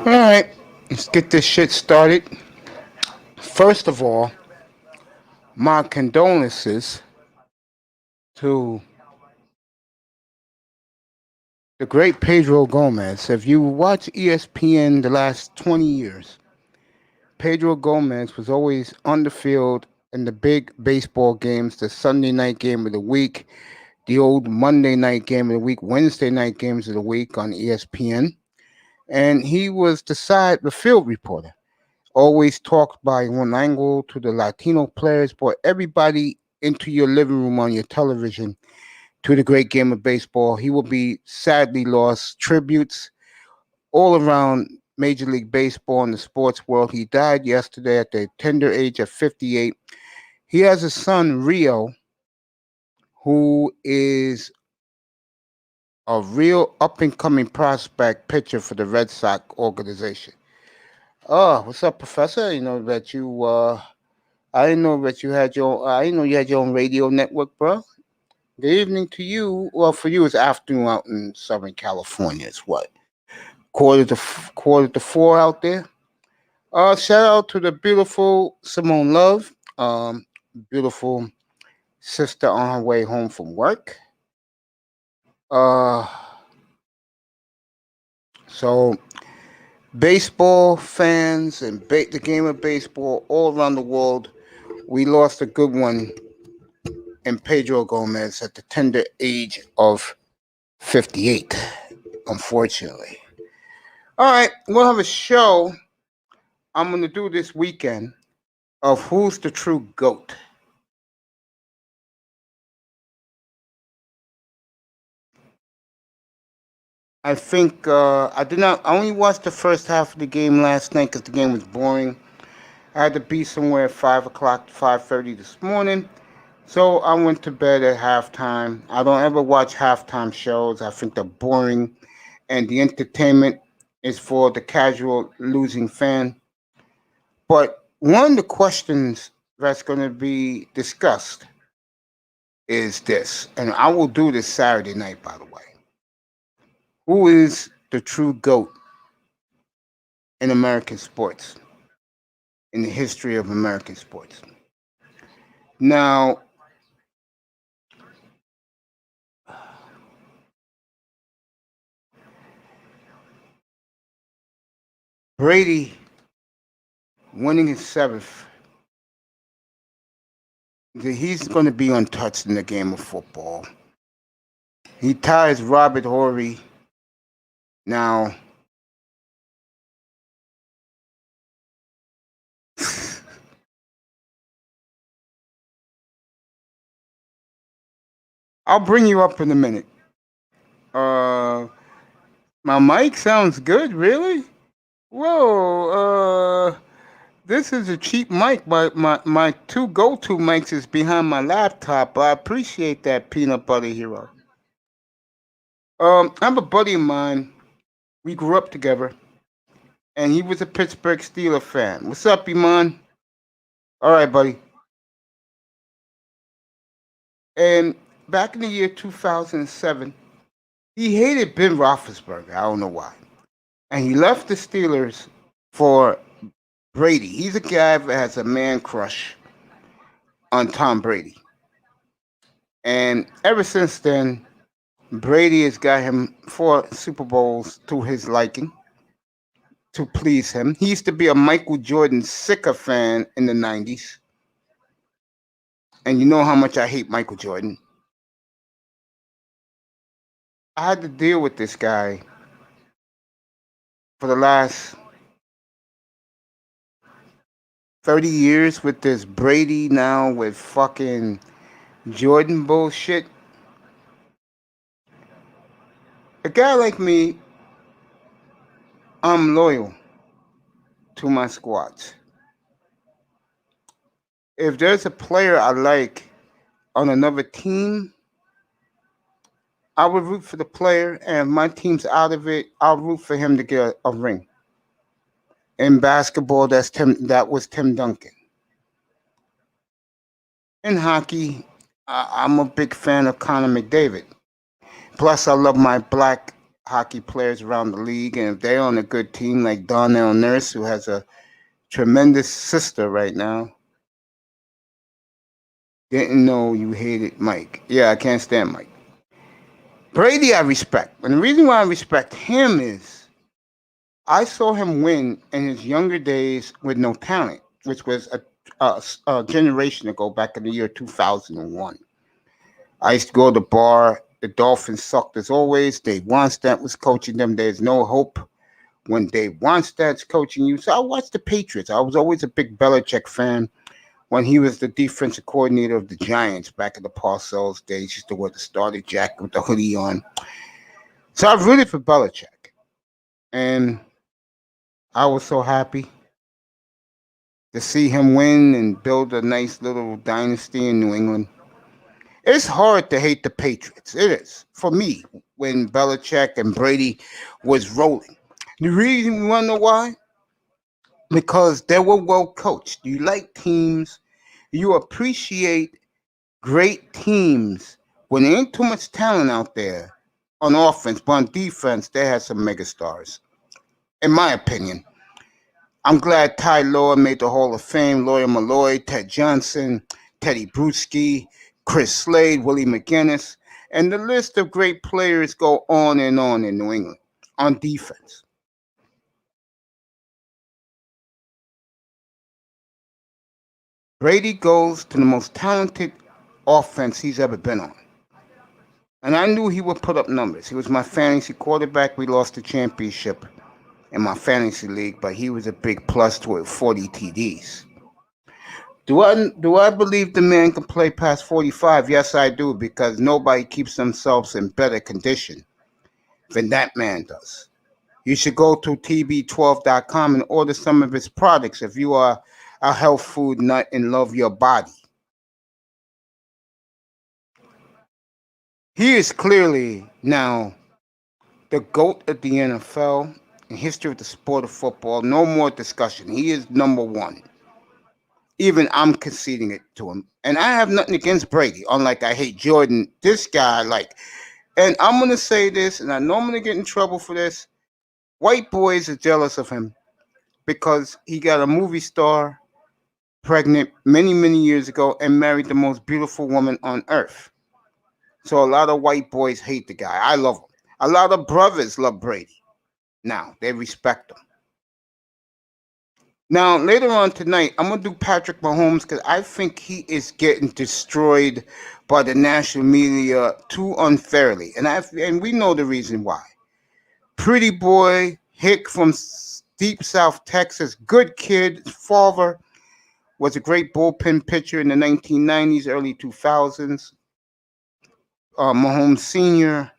All right, let's get this shit started. First of all, my condolences to the great Pedro Gomez. If you watch ESPN the last 20 years, Pedro Gomez was always on the field in the big baseball games, the Sunday night game of the week, the old Monday night game of the week, Wednesday night games of the week on ESPN. And he was the field reporter. Always talked by one angle to the Latino players, brought everybody into your living room on your television to the great game of baseball. He will be sadly lost. Tributes all around Major League Baseball and the sports world. He died yesterday at the tender age of 58. He has a son, Rio, who is a real up and coming prospect pitcher for the Red Sox organization. Oh, what's up, Professor? I didn't know that you had your. I didn't know you had your own radio network, bro. Good evening to you. Well, for you, it's afternoon out in Southern California. It's what quarter to 4 out there. Shout out to the beautiful Simone Love. Beautiful sister on her way home from work. Uh, so baseball fans and the game of baseball all around the world. We lost a good one in Pedro Gomez at the tender age of 58, unfortunately. All right, we'll have a show I'm going to do this weekend of who's the true GOAT. I think I did not. I only watched the first half of the game last night because the game was boring. I had to be somewhere at 5 o'clock, 5:30 this morning, so I went to bed at halftime. I don't ever watch halftime shows. I think they're boring, and the entertainment is for the casual losing fan. But one of the questions that's going to be discussed is this, and I will do this Saturday night, by the way. Who is the true GOAT in American sports, in the history of American sports? Now, Brady winning his seventh, he's going to be untouched in the game of football. He ties Robert Horry. Now, I'll bring you up in a minute. Uh, my mic sounds good, really? Whoa, this is a cheap mic. My two go-to mics is behind my laptop. I appreciate that, Peanut Butter Hero. I'm a buddy of mine. We grew up together, and he was a Pittsburgh Steelers fan. What's up, Iman? All right, buddy. And back in the year 2007, he hated Ben Roethlisberger. I don't know why. And he left the Steelers for Brady. He's a guy that has a man crush on Tom Brady. And ever since then, Brady has got him 4 Super Bowls to his liking to please him. He used to be a Michael Jordan Sicka fan in the 90s. And you know how much I hate Michael Jordan. I had to deal with this guy for the last 30 years with this Brady now with fucking Jordan bullshit. A guy like me, I'm loyal to my squads. If there's a player I like on another team, I would root for the player, and if my team's out of it, I'll root for him to get a ring. In basketball, that was Tim Duncan. In hockey, I'm a big fan of Connor McDavid. Plus, I love my black hockey players around the league, and if they're on a good team like Donnell Nurse, who has a tremendous sister right now. Didn't know you hated Mike. Yeah, I can't stand Mike. Brady, I respect. And the reason why I respect him is I saw him win in his younger days with no talent, which was a generation ago, back in the year 2001. I used to go to the bar. The Dolphins sucked as always. Dave Wannstedt was coaching them. There's no hope when Dave Wannstedt's coaching you. So I watched the Patriots. I was always a big Belichick fan when he was the defensive coordinator of the Giants back in the Parcells days. He used to wear the starter jacket with the hoodie on. So I rooted for Belichick. And I was so happy to see him win and build a nice little dynasty in New England. It's hard to hate the Patriots. It is. For me, when Belichick and Brady was rolling. The reason you want to know why? Because they were well coached. You like teams. You appreciate great teams when there ain't too much talent out there on offense, but on defense, they had some megastars. In my opinion, I'm glad Ty Law made the Hall of Fame. Lawyer Malloy, Ted Johnson, Teddy Bruschi, Chris Slade, Willie McGinnis, and the list of great players go on and on in New England on defense. Brady goes to the most talented offense he's ever been on. And I knew he would put up numbers. He was my fantasy quarterback. We lost the championship in my fantasy league, but he was a big plus to 40 TDs. Do I believe the man can play past 45? Yes, I do, because nobody keeps themselves in better condition than that man does. You should go to TB12.com and order some of his products if you are a health food nut and love your body. He is clearly now the GOAT of the NFL in history of the sport of football. No more discussion. He is number one. Even I'm conceding it to him. And I have nothing against Brady, unlike I hate Jordan. This guy, like, and I'm going to say this, and I know I'm going to get in trouble for this. White boys are jealous of him because he got a movie star pregnant many, many years ago and married the most beautiful woman on earth. So a lot of white boys hate the guy. I love him. A lot of brothers love Brady. Now, they respect him. Now, later on tonight, I'm going to do Patrick Mahomes because I think he is getting destroyed by the national media too unfairly. And we know the reason why. Pretty boy, Hick from deep South Texas, good kid, father, was a great bullpen pitcher in the 1990s, early 2000s. Mahomes Sr.,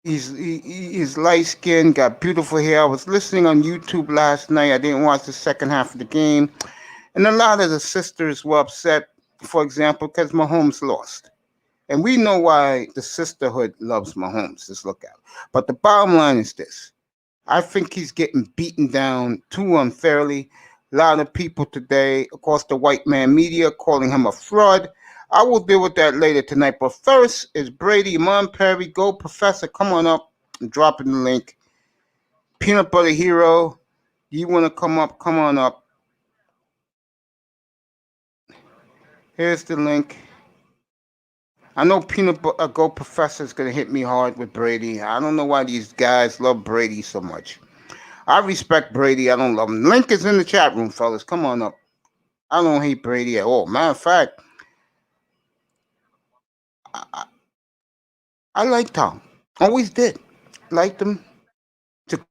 he's light skinned, got beautiful hair. I was listening on YouTube last night. I didn't watch the second half of the game. And a lot of the sisters were upset, for example, because Mahomes lost. And we know why the sisterhood loves Mahomes. Just look at it. But the bottom line is this. I think he's getting beaten down too unfairly. A lot of people today, of course, the white man media calling him a fraud. I will deal with that later tonight. But first is Brady, Mom Perry, Go Professor. Come on up. I'm dropping the link. Peanut Butter Hero, you want to come up? Come on up. Here's the link. I know Peanut Butter Go Professor is going to hit me hard with Brady. I don't know why these guys love Brady so much. I respect Brady. I don't love him. Link is in the chat room, fellas. Come on up. I don't hate Brady at all. Matter of fact, I, I like Tom. Always did. Liked him. He's a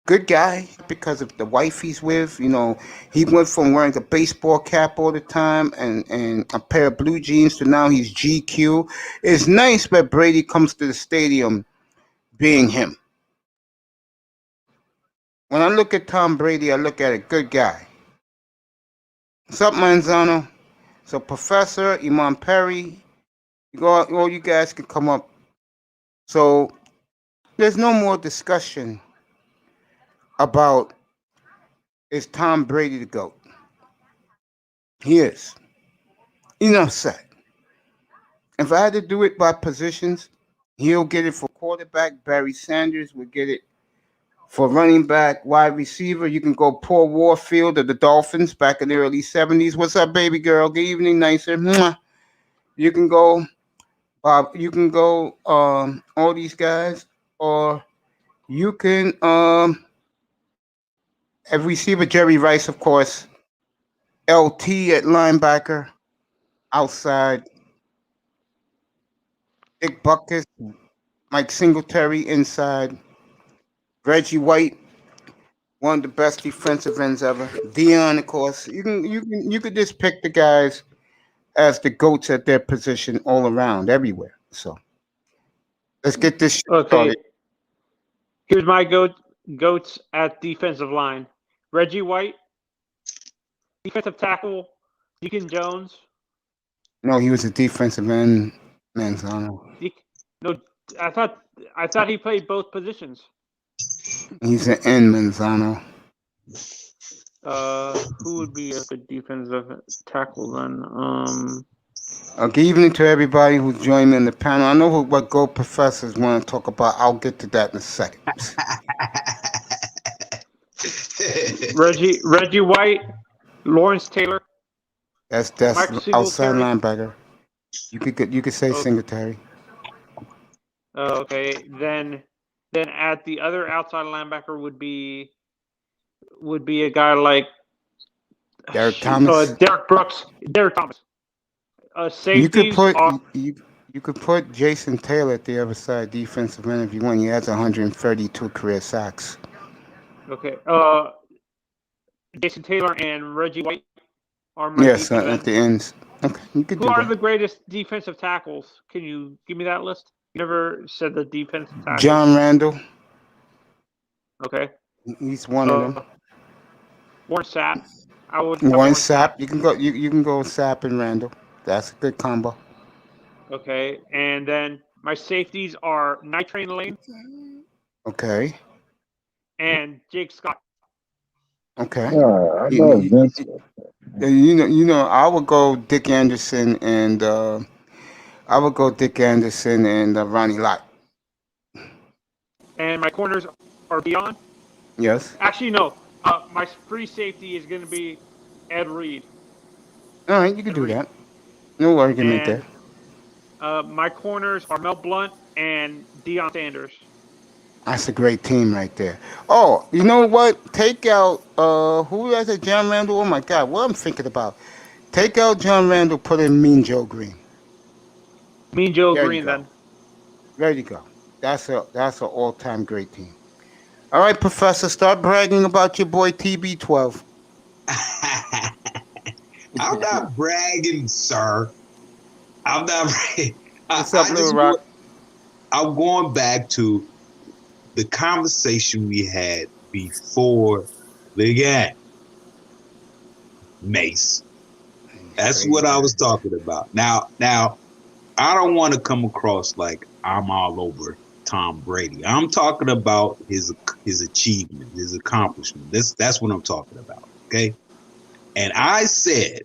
good guy because of the wife he's with. You know, he went from wearing a baseball cap all the time and a pair of blue jeans to now he's GQ. It's nice that Brady comes to the stadium being him. When I look at Tom Brady, I look at a good guy. What's up, Manzano? So, Professor, Imam Perry, all you guys can come up. So, there's no more discussion about is Tom Brady the GOAT. He is. Enough said. If I had to do it by positions, He'll get it for quarterback. Barry Sanders will get it for running back, wide receiver. You can go Paul Warfield of the Dolphins back in the early 70s. What's up, baby girl? Good evening, nicer. Mwah. You can go Bob. You can go all these guys, or you can have receiver Jerry Rice, of course. LT at linebacker, outside. Dick Buckus, Mike Singletary inside. Reggie White, one of the best defensive ends ever. Dion, of course. You could just pick the guys as the goats at their position all around, everywhere. So let's get this shit Okay, started. here's my goats at defensive line. Reggie White, defensive tackle, Deacon Jones. No, he was a defensive end, Manzano. No, I thought he played both positions. He's an end, Manzano. Who would be a good defensive tackle then? Good evening to everybody who joined me on the panel. I know what Go Professors want to talk about. I'll get to that in a second. Reggie White, Lawrence Taylor. That's Mike outside Singletary. linebacker. You could say Singletary. Okay, then at the other outside linebacker would be a guy like Derek Thomas. Derek Brooks, Derek Thomas. Safeties You could put Jason Taylor at the other side, defensive end if you want. He has 132 career sacks. Okay. Jason Taylor and Reggie White are my yes, at the ends. Okay, you could Who do are that. the greatest defensive tackles? Can you give me that list? You never said the defensive tackles. John Randall. Okay. He's one of them. Warren Sapp. Warren Sapp. You can go. You can go Sapp and Randall. That's a good combo. Okay, and then my safeties are Night Train Lane. Okay. And Jake Scott. Okay. I know Vince. You know, I would go Dick Anderson and Ronnie Lott. And my corners are Beyond. Yes. Actually, no. My free safety is going to be Ed Reed. All right, you can do that. No argument there. My corners are Mel Blount and Deion Sanders. That's a great team right there. Oh, you know what? Take out who has it? John Randall. Oh my God, what I'm thinking about? Take out John Randall. Put in Mean Joe Green. Mean Joe Green, then. There you go. That's an all-time great team. All right, Professor, start bragging about your boy TB12. I'm not bragging, sir. I'm not bragging. What's up, Little Rock? I'm going back to the conversation we had before the game. Mace. That's what I was talking about. Now, I don't want to come across like I'm all over Tom Brady. I'm talking about his achievement, his accomplishment. That's what I'm talking about. Okay. And I said,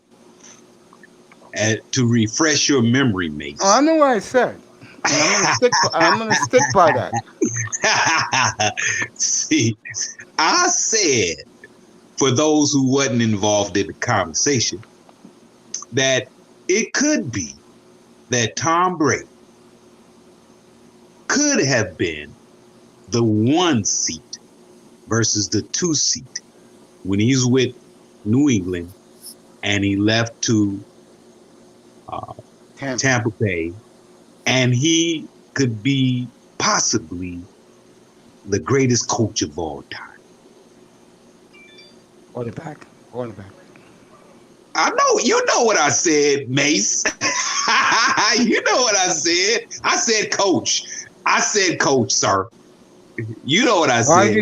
to refresh your memory, Mace. Oh, I know what I said. I'm gonna stick by that. See, I said, for those who wasn't involved in the conversation, that it could be that Tom Brady could have been the 1 seat versus the 2 seat when he's with New England and he left to Tampa Bay, and he could be possibly the greatest coach of all time. Quarterback. I know, you know what I said, Mace. You know what I said. I said coach. I said coach, sir. You know what I said.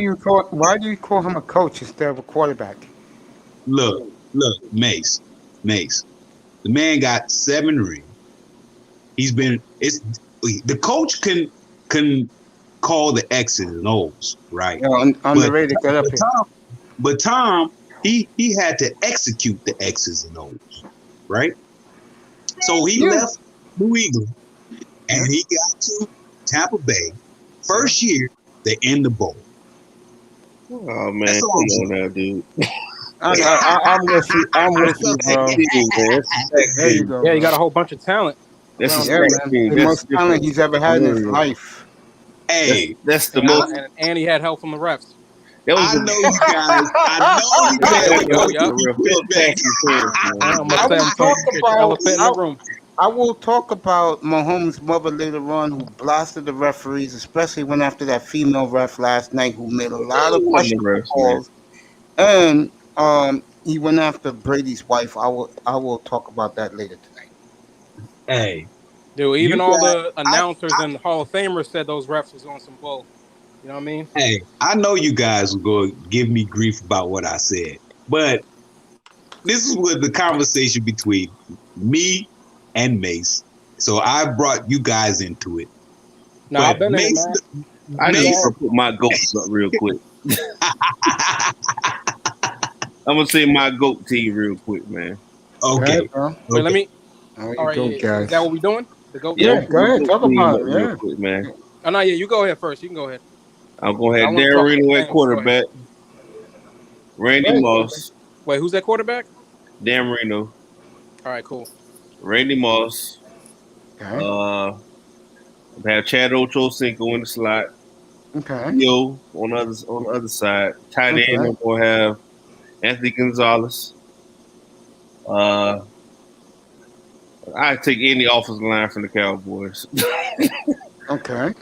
Why do you call him a coach instead of a quarterback? Look, Mace. The man got 7 rings. The coach can call the X's and O's, right? Yeah, underrated. Get up here. But Tom, he had to execute the X's and O's, right? So he left New England and he got to Tampa Bay. First year, they're in the bowl. Oh man, That's come all I'm on saying. now, dude. I'm with you. I'm with you, bro. There you go. Yeah, you bro. got a whole bunch of talent. That's a Yeah, stack man. team. The That's most talent different. he's ever had in his life. Hey, That's the And, most. and he had help from the refs. That was I the know you guys. I know you guys are Yo, going yo. to keep it back. I'm I gonna will tell talk you, about. elephant in the room. I will talk about Mahomes' mother later on, who blasted the referees, especially when after that female ref last night, who made a lot of questionable calls, and he went after Brady's wife. I will talk about that later tonight. Hey, Dude, you even all guys. the announcers and Hall of Famers said those refs was on some bull. You know what I mean? Hey, I know you guys will go give me grief about what I said, but this is what the conversation between me and Mace. So I brought you guys into it. Nah, I've But been in it, Mace, man. I just Mace, want to put my goats up real quick. I'm gonna say my goat team real quick, man. Go okay, ahead, bro. Wait, let me. There you All right, go, is guys. that what we doing? The goat Yeah, team? Yeah, go ahead. Talk about it. real Yeah. quick, man. Oh no, yeah, you go ahead first. You can go ahead. I'm gonna I have want to Darren talk Reno about at names. Go quarterback, ahead. Randy Moss, Wait, who's that quarterback? Dan Reno, All right, cool. Randy Moss. Okay. I have Chad Ochocinco in the slot. Okay. Yo on the other side. Tight Okay. end, I'm gonna have Anthony Gonzalez. I take any offensive line from the Cowboys. Okay.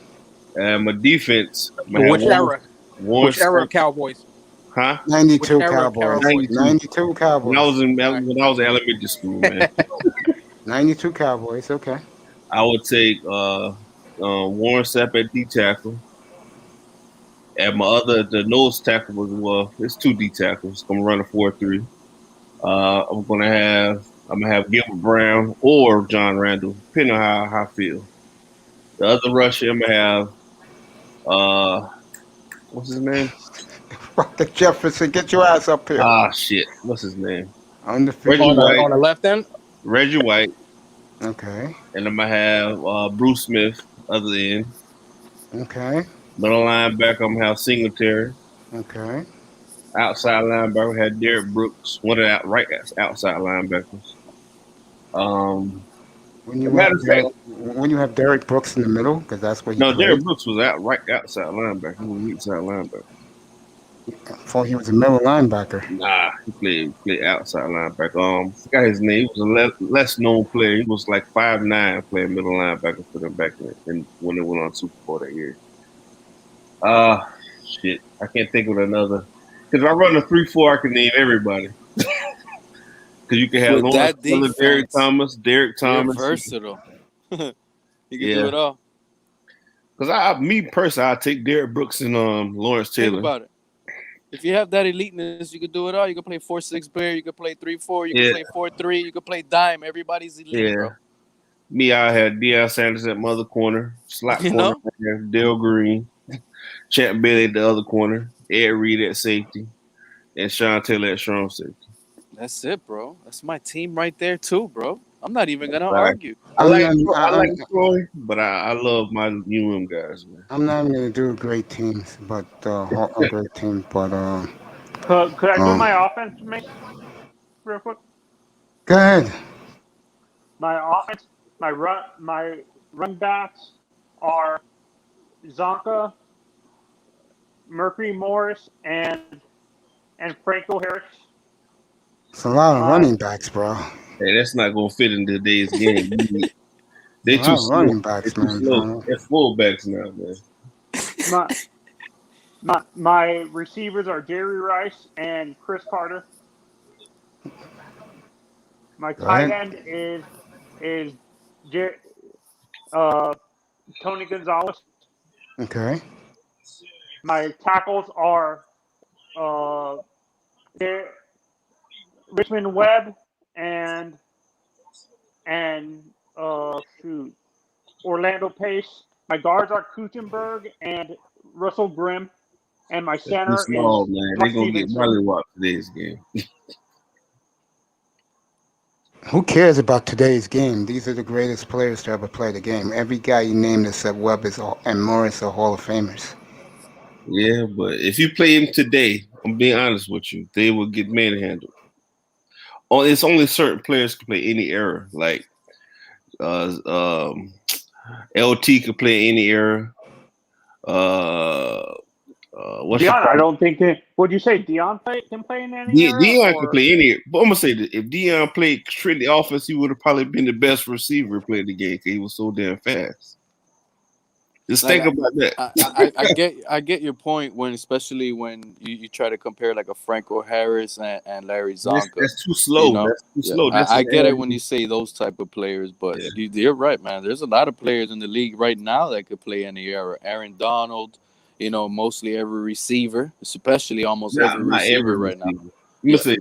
My defense, I'm But gonna which have era? Warren Which era of Cowboys? Huh? 92 Which era of Cowboys. Cowboys? 92 When I Cowboys. was in elementary school, man. 92 Cowboys. Okay. I would take Warren Sapp at D tackle. And the nose tackle was it's two D tackles. I'm gonna run a 4-3. I'm gonna have Gilbert Brown or John Randall, depending on how I feel. The other rusher, I'm gonna have what's his name? Rocket Jefferson, get your ass up here. Shit. What's his name? Undefeated. On the left end? Reggie White. Okay. And I'm gonna have Bruce Smith, other end. Okay. Middle linebacker, I'm gonna have Singletary. Okay. Outside linebacker, we had Derek Brooks, one of the right outside linebackers. When you have Derek Brooks in the middle, because that's what he played. Derek Brooks was right outside linebacker. He was inside linebacker. I thought he was a middle linebacker. Nah, he played outside linebacker. Forgot his name. He was a less known player. He was like 5'9", playing middle linebacker for them back then when they went on Super Bowl that year. Shit, I can't think of another. Because if I run a 3-4, I can name everybody. Because you can have Lawrence Taylor, Derek Thomas. You're versatile. You can do it all. Because me personally, I take Derek Brooks and Lawrence Taylor. Think about it. If you have that eliteness, you can do it all. You can play 4-6 player. You can play 3-4. You can play 4-3. You can play dime. Everybody's elite, bro. Me, I had Deion Sanders at mother corner, slot corner, Dale Green, Champ Bailey at the other corner, Ed Reed at safety, and Sean Taylor at strong safety. That's it, bro. That's my team right there too, bro. I'm not even gonna argue. I like Troy, but I love my UM guys, man. I'm not even gonna do great teams, but a great team. But Could I do my offense, Mace, real quick? Go ahead. My offense, my run backs are Zonka, Mercury Morris, and Franco Harris. It's a lot of running backs, bro. Hey, that's not gonna fit in today's game. They too slow. Running backs, man. They're fullbacks now, man. My receivers are Jerry Rice and Chris Carter. My tight end is Tony Gonzalez. Okay. My tackles are Richmond Webb and Orlando Pace. My guards are Kuchenberg and Russell Grimm, and my center is man. They're gonna get mollywopped today's game. Who cares about today's game? These are the greatest players to ever play the game. Every guy you named except Webb and Morris are Hall of Famers. Yeah, but if you play him today, I'm being honest with you, they will get manhandled. Oh, it's only certain players can play any era. Like uh, um, LT can play any era. Uh, what's the Dion, I don't think that. Would you say Dion can play in any era? Dion can Or play any. But I'm gonna say that if Dion played strictly offense, he would have probably been the best receiver playing the game because he was so damn fast. Just Like, think about that. I get your point when, especially when you try to compare like a Franco Harris and Larry Zonka. That's too slow. You know? That's too slow. That's I get it when you say those type of players, but Yeah. you're right, man. There's a lot of players in the league right now that could play any era. Aaron Donald, mostly every receiver, especially almost every not receiver every right receiver. now. You must say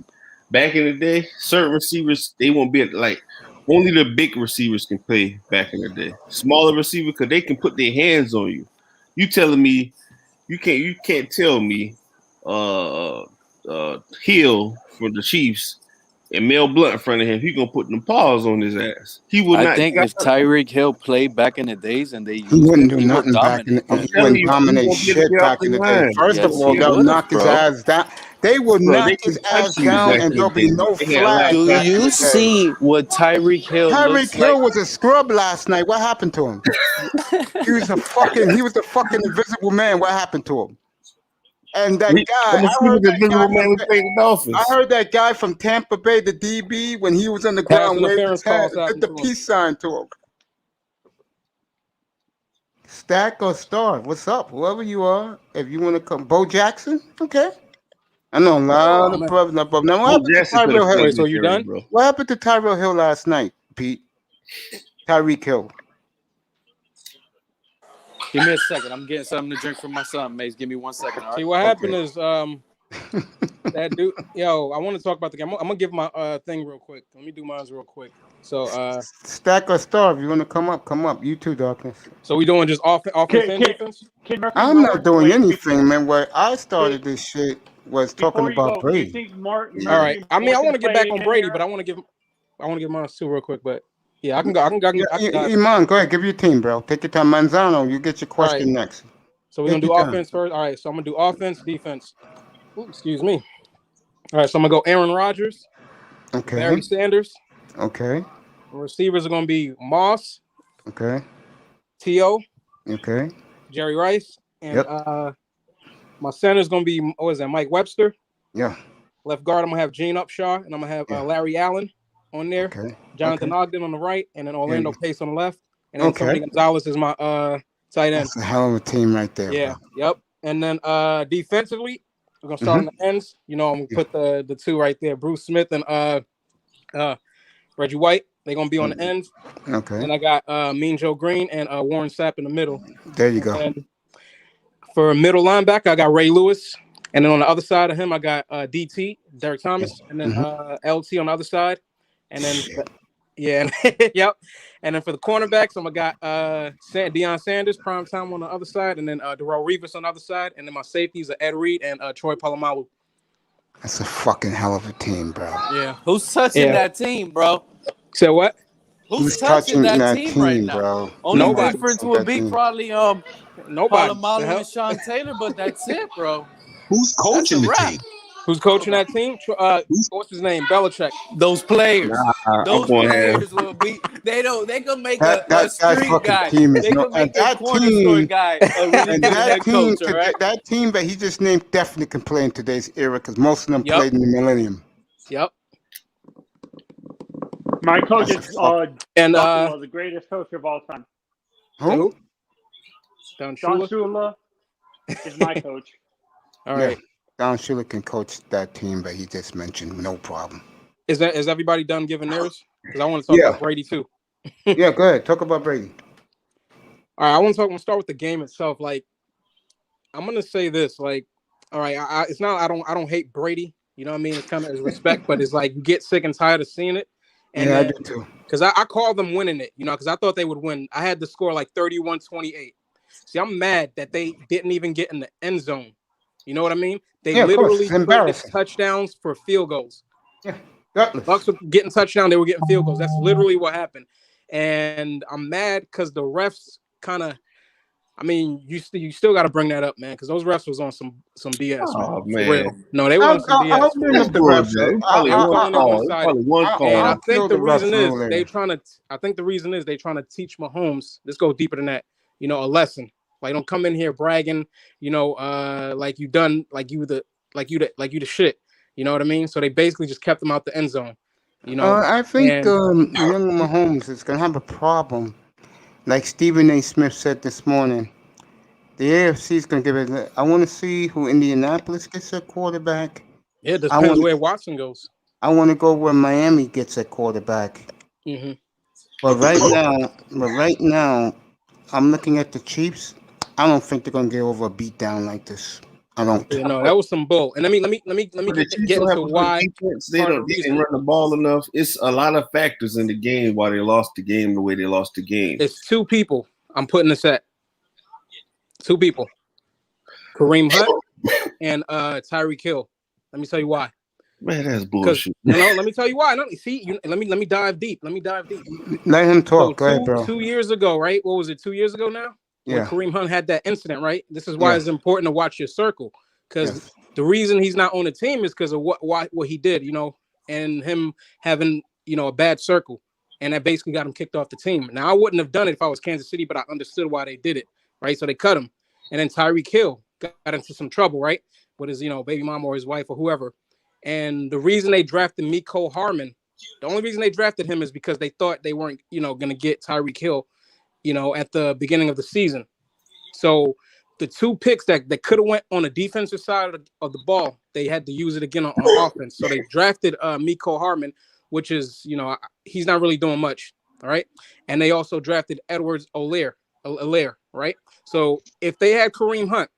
back in the day, certain receivers they won't be like only the big receivers can play back in the day. Smaller receiver because they can put their hands on you. You telling me you can't tell me Hill for the Chiefs and Mel Blunt in front of him, he gonna put them paws on his ass. He would I not. think if Tyreek Hill played back in the days and they He used wouldn't him, do he would nothing back in dominate. the, I'm he telling wouldn't you, dominate he won't be able to shit get off back the in the day. line. First of Yes, all, he they'll would have, knock his bro. ass down. They would Bro, they knock his can touch ass you down back and in there'll the be day. no They had a lot flag of Do back in you the day. see what Tyreek Hill Tyreek looks Hill like? was a scrub last night. What happened to him? He was the fucking invisible man. What happened to him? And that guy, I'm I heard the that guy invisible man from who played the Dolphins. I heard that guy from Tampa Bay, the DB, when he was on the Pass ground, waved interference his hand, calls did happened the to him. peace sign to him. Stack or Star, what's up? Whoever you are, if you want to come, Bo Jackson, okay. I know a lot of brothers. Now, what Bo happened to Jackson could have Tyrell Hill? played Wait, so this you area, done? bro. What happened to Tyrell Hill last night, Pete? Tyreek Hill. Give me a second. I'm getting something to drink for my son, Mace. Give me 1 second, all See, right? what happened Okay. is that dude. Yo, I want to talk about the game. I'm gonna give my thing real quick. Let me do mine real quick. So Stack or Star, if you want to come up. You too, Darkness. so we doing just offense and defense. Kid Murphy, I'm not doing wait, anything, man. What I started this shit was talking before you about go, do you Brady. think All right. Murphy I mean, I can want to get back play on in Brady, any but era? I want to give mine too real quick. But yeah, I can go. Yeah, Iman, go ahead, give your team, bro. Take your time. Manzano, you get your All right. question next. So we're Take gonna do your time. offense first. All right. So I'm gonna do offense, defense. Ooh, excuse me. All right. So I'm gonna go Aaron Rodgers, Okay. Barry Sanders. Okay. Receivers are gonna be Moss, Okay. T.O., Okay. Jerry Rice, and Yep. my center is gonna be Mike Webster. Yeah. Left guard, I'm gonna have Gene Upshaw, and I'm gonna have Yeah. Larry Allen on there. Okay. Jonathan Okay. Ogden on the right, and then Orlando you Pace on the left, and then Okay. Tony Gonzalez is my tight end. That's a hell of a team right there, Yeah, bro. yep. And then defensively, we're gonna start on the ends. I'm gonna put the two right there, Bruce Smith and Reggie White. They're gonna be on the ends. Okay. And I got Mean Joe Green and Warren Sapp in the middle. There you go. And for middle linebacker, I got Ray Lewis. And then on the other side of him, I got DT, Derek Thomas, and then LT on the other side. And then, yep. And then for the cornerbacks, I got Deion Sanders, prime time on the other side, and then Darrell Revis on the other side. And then my safeties are Ed Reed and Troy Polamalu. That's a fucking hell of a team, bro. Yeah. Who's touching that team, bro? So what? Who's touching that team right now? bro? Only Nobody. difference would be probably nobody. Polamalu and Sean Taylor, but that's it, bro. Who's coaching the team? Who's coaching that team? What's his name? Belichick. Those players. Those players will be. They can make a street guy. Team is they can make a corner store guy a really good head coach. All right. That team that he just named definitely can play in today's era because most of them played in the millennium. Yep. My coach is the greatest coach of all time. Who? Don Shula is my coach. All right. Yeah. Don Shula can coach that team that he just mentioned, no problem. Is everybody done giving theirs? Because I want to talk about Brady too. Yeah, go ahead. Talk about Brady. All right, I want to start with the game itself. Like, I'm gonna say this. Like, all right, it's not. I don't hate Brady. You know what I mean? It's kind of respect, but it's like you get sick and tired of seeing it. And I do too. Because I called them winning it. Because I thought they would win. I had the score like 31-28. See, I'm mad that they didn't even get in the end zone. You know what I mean? They literally traded touchdowns for field goals. Yeah. Gutless. Bucks were getting touchdown. They were getting field goals. That's literally what happened. And I'm mad because the refs kind of. I mean, you still got to bring that up, man, because those refs was on some BS, man. Oh For man, real. No, they were on some BS. I'll For bring real. up the refs. It's probably They were one playing it call. It's one-sided. probably one call. And I I'll think the kill the refs reason a little is later. they trying to. I think the reason is they trying to teach Mahomes. This goes deeper than that. You know, a lesson. Like, don't come in here bragging. You know, like you the shit. You know what I mean? So they basically just kept him out the end zone. You know, I think and young Mahomes is gonna have a problem, like Stephen A. Smith said this morning. The AFC is gonna give it. I want to see who Indianapolis gets at quarterback. yeah, it I depends want. where Watson goes. I want to go where Miami gets at quarterback. Mm-hmm. But right now, I'm looking at the Chiefs. I don't think they're gonna get over a beatdown like this. I don't. Yeah, no, that was some bull. And let me But the Chiefs get don't have into a good why. defense. They part of don't. the They didn't reason. run the ball enough. It's a lot of factors in the game why they lost the game the way they lost the game. It's two people I'm putting this at. Two people. Kareem Hunt and Tyreek Hill. Let me tell you why. Man, that's Because bullshit. no, let me tell you why. No, see, let me dive deep. Let me dive deep. Let him talk. Go So ahead, bro. 2 years ago, right? What was it? 2 years ago now? When Yeah. Kareem Hunt had that incident, right? This is why Yeah. it's important to watch your circle. Because Yes. the reason he's not on the team is because of what he did, you know, and him having, you know, a bad circle. And that basically got him kicked off the team. Now, I wouldn't have done it if I was Kansas City, but I understood why they did it, right? So they cut him. And then Tyreek Hill got into some trouble, right? With his, you know, baby mom or his wife or whoever. And the reason they drafted Mecole Hardman, the only reason they drafted him is because they thought they weren't, you know, going to get Tyreek Hill, you know, at the beginning of the season. So the two picks that could have went on the defensive side of the ball, they had to use it again on offense. So they drafted Mecole Hardman, which is, you know, he's not really doing much. All right. And they also drafted Edwards-Helaire, right? So if they had Kareem Hunt,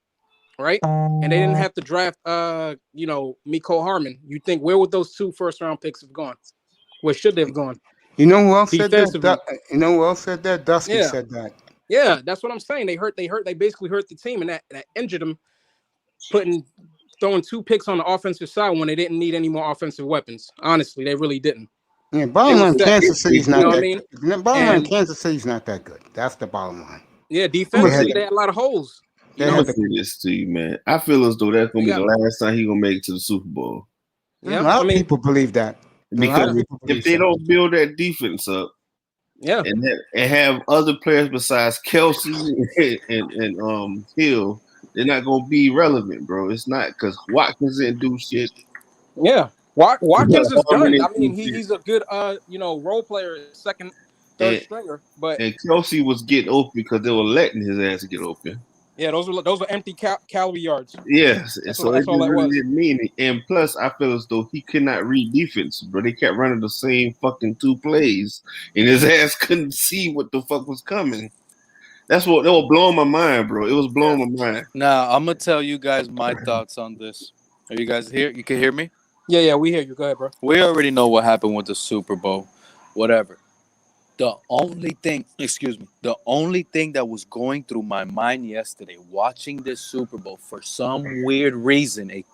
right, and they didn't have to draft, you know, Mecole Hardman, you think where would those 2 first-round picks have gone? Where should they have gone? You know who else said Defensively. that? You know who else said that? Dusty Yeah. said that. Yeah, that's what I'm saying. They basically hurt the team, and that injured them, throwing 2 picks on the offensive side when they didn't need any more offensive weapons. Honestly, they really didn't. Yeah, bottom They line, was set. Kansas City's not You know that what I mean? good. Bottom line, And- Kansas City's not that good. That's the bottom line. Yeah, defensively, had- they had a lot of holes. They You know? I'm had gonna say this to you, man. I feel as though that's gonna You be the last time he's gonna make it to the Super Bowl. Yeah, a lot I of mean, people believe that. A lot Because of people if believe they that. don't build that defense up yeah, and have other players besides Kelsey and Hill, they're not gonna be relevant, bro. It's not because Watkins didn't do shit. yeah. Watkins is Harmon done. didn't I mean, do shit. he's a good, you know, role player, second, third stringer. But And Kelsey was getting open because they were letting his ass get open. yeah, those were empty calorie yards. Yes, and so That's it all that really was. didn't mean it. And plus, I feel as though he could not read defense, bro. They kept running the same fucking 2 plays, and his ass couldn't see what the fuck was coming. That was blowing my mind, bro. It was blowing my mind. Now I'm gonna tell you guys my thoughts on this. Are you guys here? You can hear me? Yeah, we hear you. Go ahead, bro. We already know what happened with the Super Bowl. Whatever. The only thing that was going through my mind yesterday, watching this Super Bowl, for some weird reason, it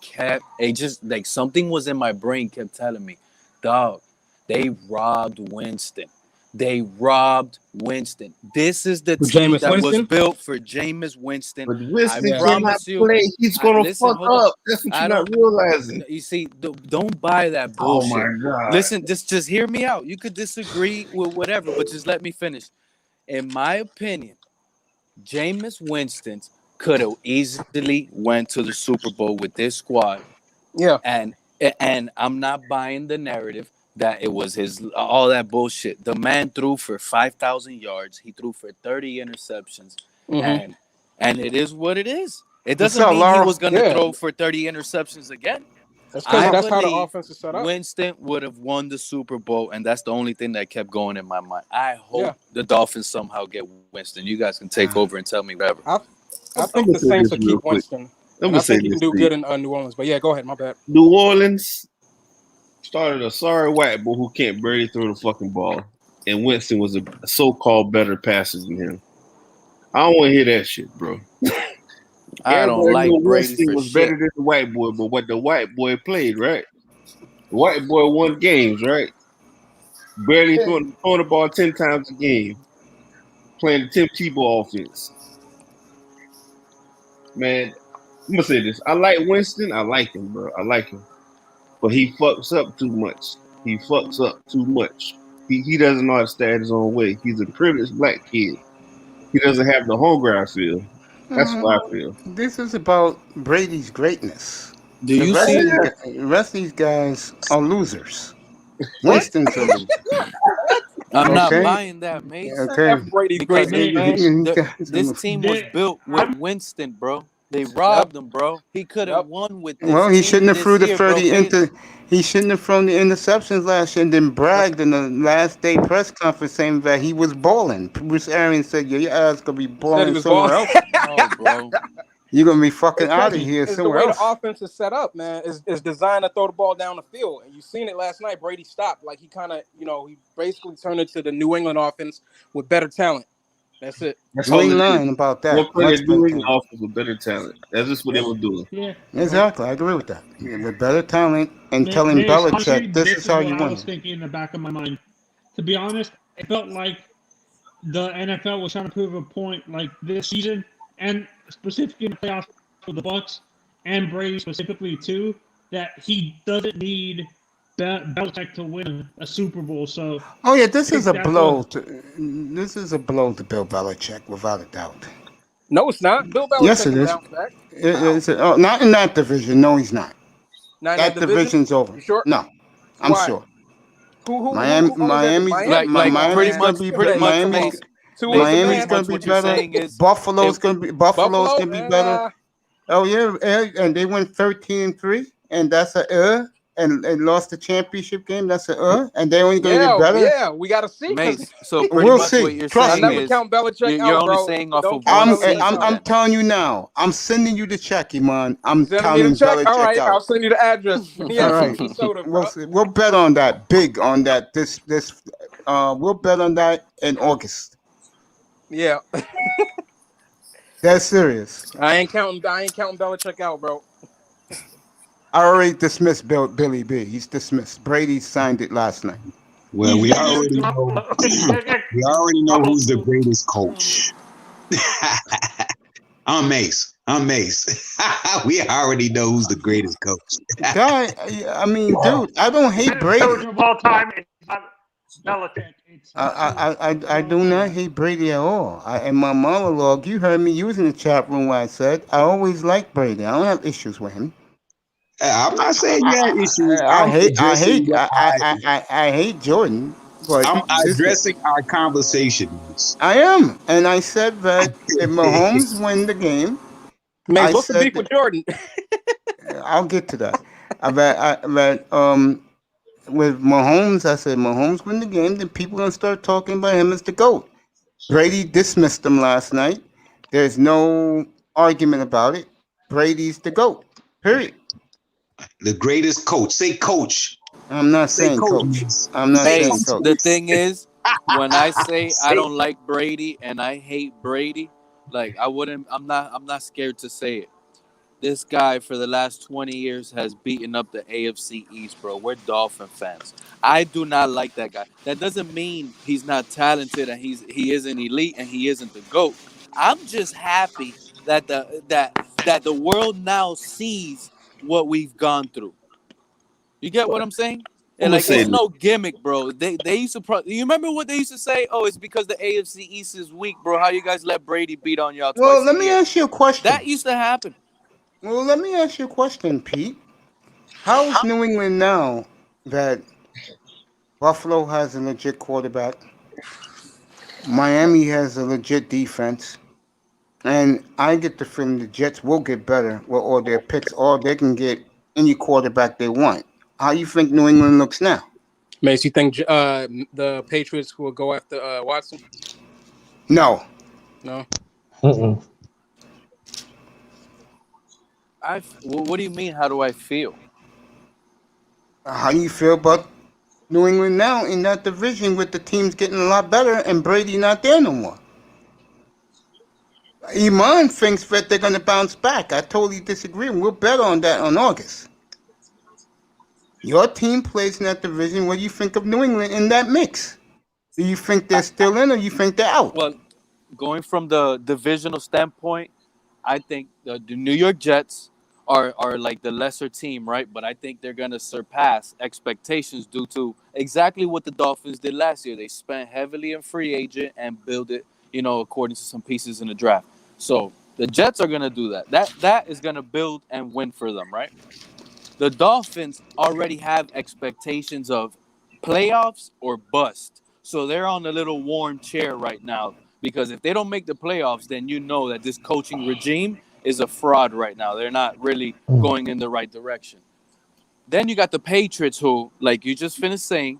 just like something was in my brain kept telling me, dog, they robbed Winston. They robbed Winston. This is the team Jameis that was Winston? built for Jameis Winston. But Winston I cannot promise you, play. He's gonna listen, fuck hold on. up. That's what I you're not don't- realizing. You see, don't buy that Oh bullshit. my god! Listen, just hear me out. You could disagree with whatever, but just let me finish. In my opinion, Jameis Winston could have easily went to the Super Bowl with this squad. Yeah. And I'm not buying the narrative that it was his all that bullshit. The man threw for 5,000 yards. He threw for 30 interceptions. Mhm. And it is what it is. It What's doesn't up, mean Laura? he was going to Yeah. throw for 30 interceptions again. That's I how the believe offense is set up. Winston would have won the Super Bowl, and that's the only thing that kept going in my mind. I hope Yeah. the Dolphins somehow get Winston. You guys can take over and tell me whatever. I I'm think gonna the say Saints this will real keep quick. Winston. Let And me I say think he this can do to good you. in New Orleans. But yeah, go ahead. My bad. New Orleans started a sorry white boy who can't barely throw the fucking ball, and Winston was a so-called better passer than him. I don't want to hear that shit, bro. I don't Everybody like knew Brady Winston for was shit. better than the white boy, but what the white boy played, right? White boy won games, right? Barely throwing the ball 10 times a game. Playing the Tim Tebow offense. Man, I'm gonna say this. I like Winston. I like him, bro. I like him. But he fucks up too much. He fucks up too much. He doesn't know how to stay his own way. He's a privileged black kid. He doesn't have the hunger, I feel. That's what I feel. This is about Brady's greatness. Do The you rest, see? the rest of these guys are losers. What? Winston's a loser. I'm not Okay. buying that, Mace. Okay. F Brady's Because greatness, man. These guys are this losers. team was built with Winston, bro. They robbed him, bro. He could have won with this Well, he team shouldn't have this threw the year, bro. 30 into. He shouldn't have thrown the interceptions last year and then bragged in the last day press conference saying that he was balling. Bruce Arians said, "Yeah, your ass gonna be Said he balling was somewhere balling. else. No, bro. You're gonna be fucking out of Because here it's the somewhere way the else." offense is set up, man. It's designed to throw the ball down the field. And you seen it last night. Brady stopped. Like he kind of, he basically turned it to the New England offense with better talent. That's it. That's You all ain't it is. lying about that. One player Much better doing talent. offense with better talent. That's just what they were doing. Yeah. Exactly, I agree with that. Yeah, with better talent and telling Mace, honestly, Belichick, this this is is how what you I win. was thinking in the back of my mind. To be honest, it felt like the NFL was trying to prove a point like this season, and specifically in the playoffs for the Bucks and Brady specifically too, that he doesn't need Belichick to win a Super Bowl. So Oh yeah, I think that's what. this is a blow to Bill Belichick, without a doubt. No, it's not. Bill Yes, Belichick it can is. bounce back. How? Not in that division. No, he's not. Not in that That division. division's over. You sure? No, I'm Why? sure. Who owns that? Miami's Miami? Like Come on, pretty man. much, Miami's Mace. Tua's the Miami's man. gonna Much be what you're better. saying is, Buffalo's Buffalo? gonna be better. Oh yeah, and they went 13-3, and that's and lost the championship game. That's and they're only gonna get better. Yeah. We got to see because Mace. So pretty We'll much see. what you're Trust I saying me. never is count Belichick you're out, only bro. saying off Don't of count one Belichick season. out. I'm telling you now. I'm sending you the check, Iman. I'm Send me the counting check. All Belichick right, I'll out. send you the address. All Yeah, right. some soda, We'll bro. see. We'll bet on that. Big on that. We'll bet on that in August. Yeah, That's serious. I ain't counting Belichick out, bro. I already dismissed Billy B. He's dismissed. Brady signed it last night. Well, we already know. We already know who's the greatest coach. I'm Mace. We already know who's the greatest coach. Guy, I mean, dude, I don't hate Brady. Coach of all time is not Belichick. I do not hate Brady at all. In my monologue, you heard me using the chat room where I said I always like Brady. I don't have issues with him. I'm not saying you have issues. I hate Jordan, but I'm this addressing our conversations. I am, and I said that if Mahomes win the game, Mace, I what's the said beef with Jordan? I'll get to that. With Mahomes, I said Mahomes win the game, then people gonna start talking about him as the GOAT. Brady dismissed him last night. There's no argument about it. Brady's the GOAT. Period. The greatest coach. Say coach. I'm not Say saying coach. coach. I'm not saying Mace, coach. the thing is, when I say I Say- don't like Brady and I hate Brady, like I'm not scared to say it. This guy for the last 20 years has beaten up the AFC East, bro. We're Dolphin fans. I do not like that guy. That doesn't mean he's not talented and he isn't elite and he isn't the GOAT. I'm just happy that the world now sees what we've gone through. You get what I'm saying? I'm And gonna like say it's this. no gimmick, bro. They used to you remember what they used to say? Oh, it's because the AFC East is weak, bro. How you guys let Brady beat on y'all Well, twice let a me year? ask you a question. That used to happen. Well, let me ask you a question, Pete. How's New England now that Buffalo has a legit quarterback, Miami has a legit defense, and I get the feeling the Jets will get better with all their picks, or they can get any quarterback they want. How you think New England looks now? Mace, you think the Patriots will go after Watson? No. No. What do you mean? How do I feel? How do you feel about New England now in that division with the teams getting a lot better and Brady not there no more? Iman thinks that they're going to bounce back. I totally disagree. We'll bet on that on August. Your team plays in that division. What do you think of New England in that mix? Do you think they're still in, or you think they're out? Well, going from the divisional standpoint, I think the New York Jets are like the lesser team, right? But I think they're going to surpass expectations due to exactly what the Dolphins did last year. They spent heavily in free agent and build it, according to some pieces in the draft. So the Jets are going to do that. That is going to build and win for them, right? The Dolphins already have expectations of playoffs or bust. So they're on a little warm chair right now because if they don't make the playoffs, then you know that this coaching regime is a fraud right now. They're not really going in the right direction. Then you got the Patriots who, like you just finished saying,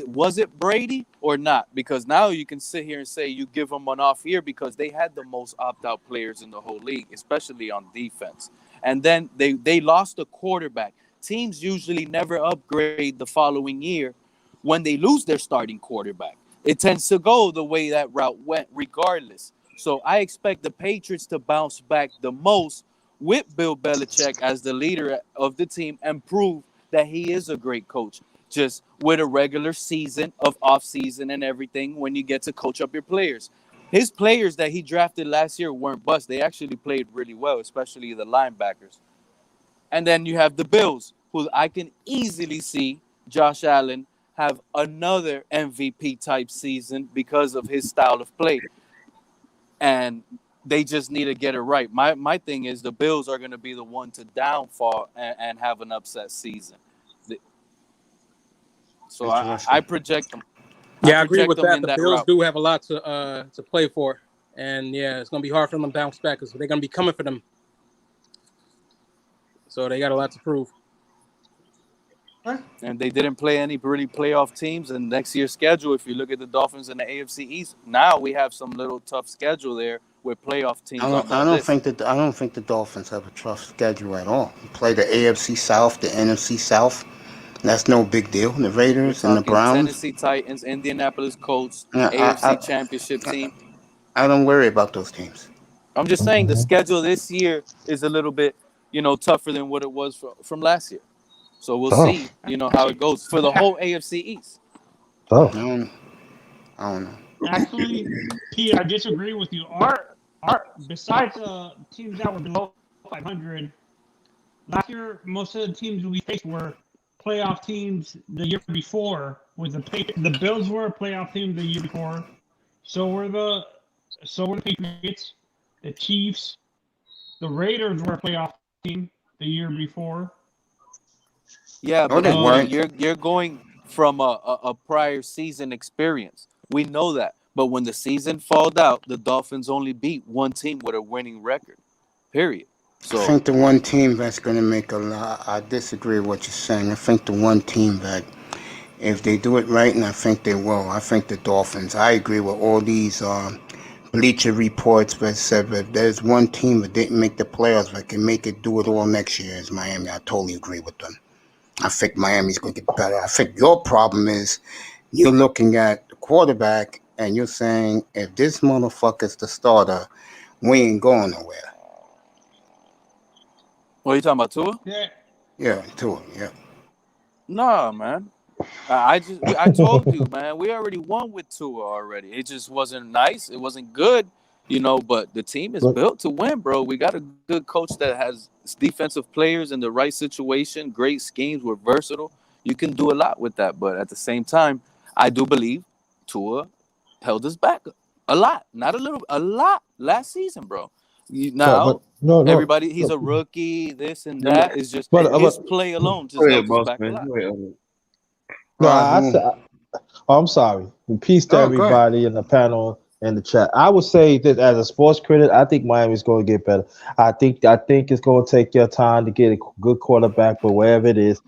was it Brady or not? Because now you can sit here and say you give them an off year because they had the most opt-out players in the whole league, especially on defense. And then they lost a quarterback. Teams usually never upgrade the following year when they lose their starting quarterback. It tends to go the way that route went regardless. So I expect the Patriots to bounce back the most with Bill Belichick as the leader of the team and prove that he is a great coach. Just with a regular season of off season and everything when you get to coach up your players. His players that he drafted last year weren't bust. They actually played really well, especially the linebackers. And then you have the Bills, who I can easily see Josh Allen have another MVP type season because of his style of play. And they just need to get it right. My thing is the Bills are going to be the one to downfall and have an upset season. So I project them. Yeah, I agree with them that. in The that Bills route. do have a lot to play for, and yeah, it's gonna be hard for them to bounce back because they're gonna be coming for them. So they got a lot to prove. And they didn't play any really playoff teams. And next year's schedule, if you look at the Dolphins in the AFC East, now we have some little tough schedule there with playoff teams on that list. I don't think the Dolphins have a tough schedule at all. You play the AFC South, the NFC South. That's no big deal. The We're Raiders and the talking Browns. Tennessee Titans, Indianapolis Colts, Yeah, AFC Championship team. I don't worry about those teams. I'm just saying the schedule this year is a little bit, tougher than what it was from last year. So we'll see, how it goes for the whole AFC East. I don't know. Actually, Pete, I disagree with you. Our besides teams that were below 500, last year most of the teams we faced were playoff teams the year before. With the Bills were a playoff team the year before. So were the Patriots, the Chiefs, the Raiders were a playoff team the year before. Yeah, No, but they weren't. you're going from a prior season experience. We know that. But when the season falled out, the Dolphins only beat one team with a winning record. Period. I think the one team that's going to make a lot. I disagree with what you're saying. I think the one team that, if they do it right, and I think they will, I think the Dolphins. I agree with all these Bleacher reports that said that there's one team that didn't make the playoffs that can make it do it all next year is Miami. I totally agree with them. I think Miami's going to get better. I think your problem is you're looking at the quarterback and you're saying, if this motherfucker's the starter, we ain't going nowhere. What are you talking about, Tua? Yeah, Tua, yeah. Nah, man. I told you, man. We already won with Tua already. It just wasn't nice. It wasn't good, But the team is built to win, bro. We got a good coach that has defensive players in the right situation, great schemes. We're versatile. You can do a lot with that, but at the same time, I do believe Tua held us back a lot, not a little, a lot last season, bro. Everybody, he's a rookie. This and that is just his play alone just held us back a lot. I'm sorry. Peace to everybody in the panel and the chat. I would say that as a sports critic, I think Miami's going to get better. I think it's going to take your time to get a good quarterback, but wherever it is,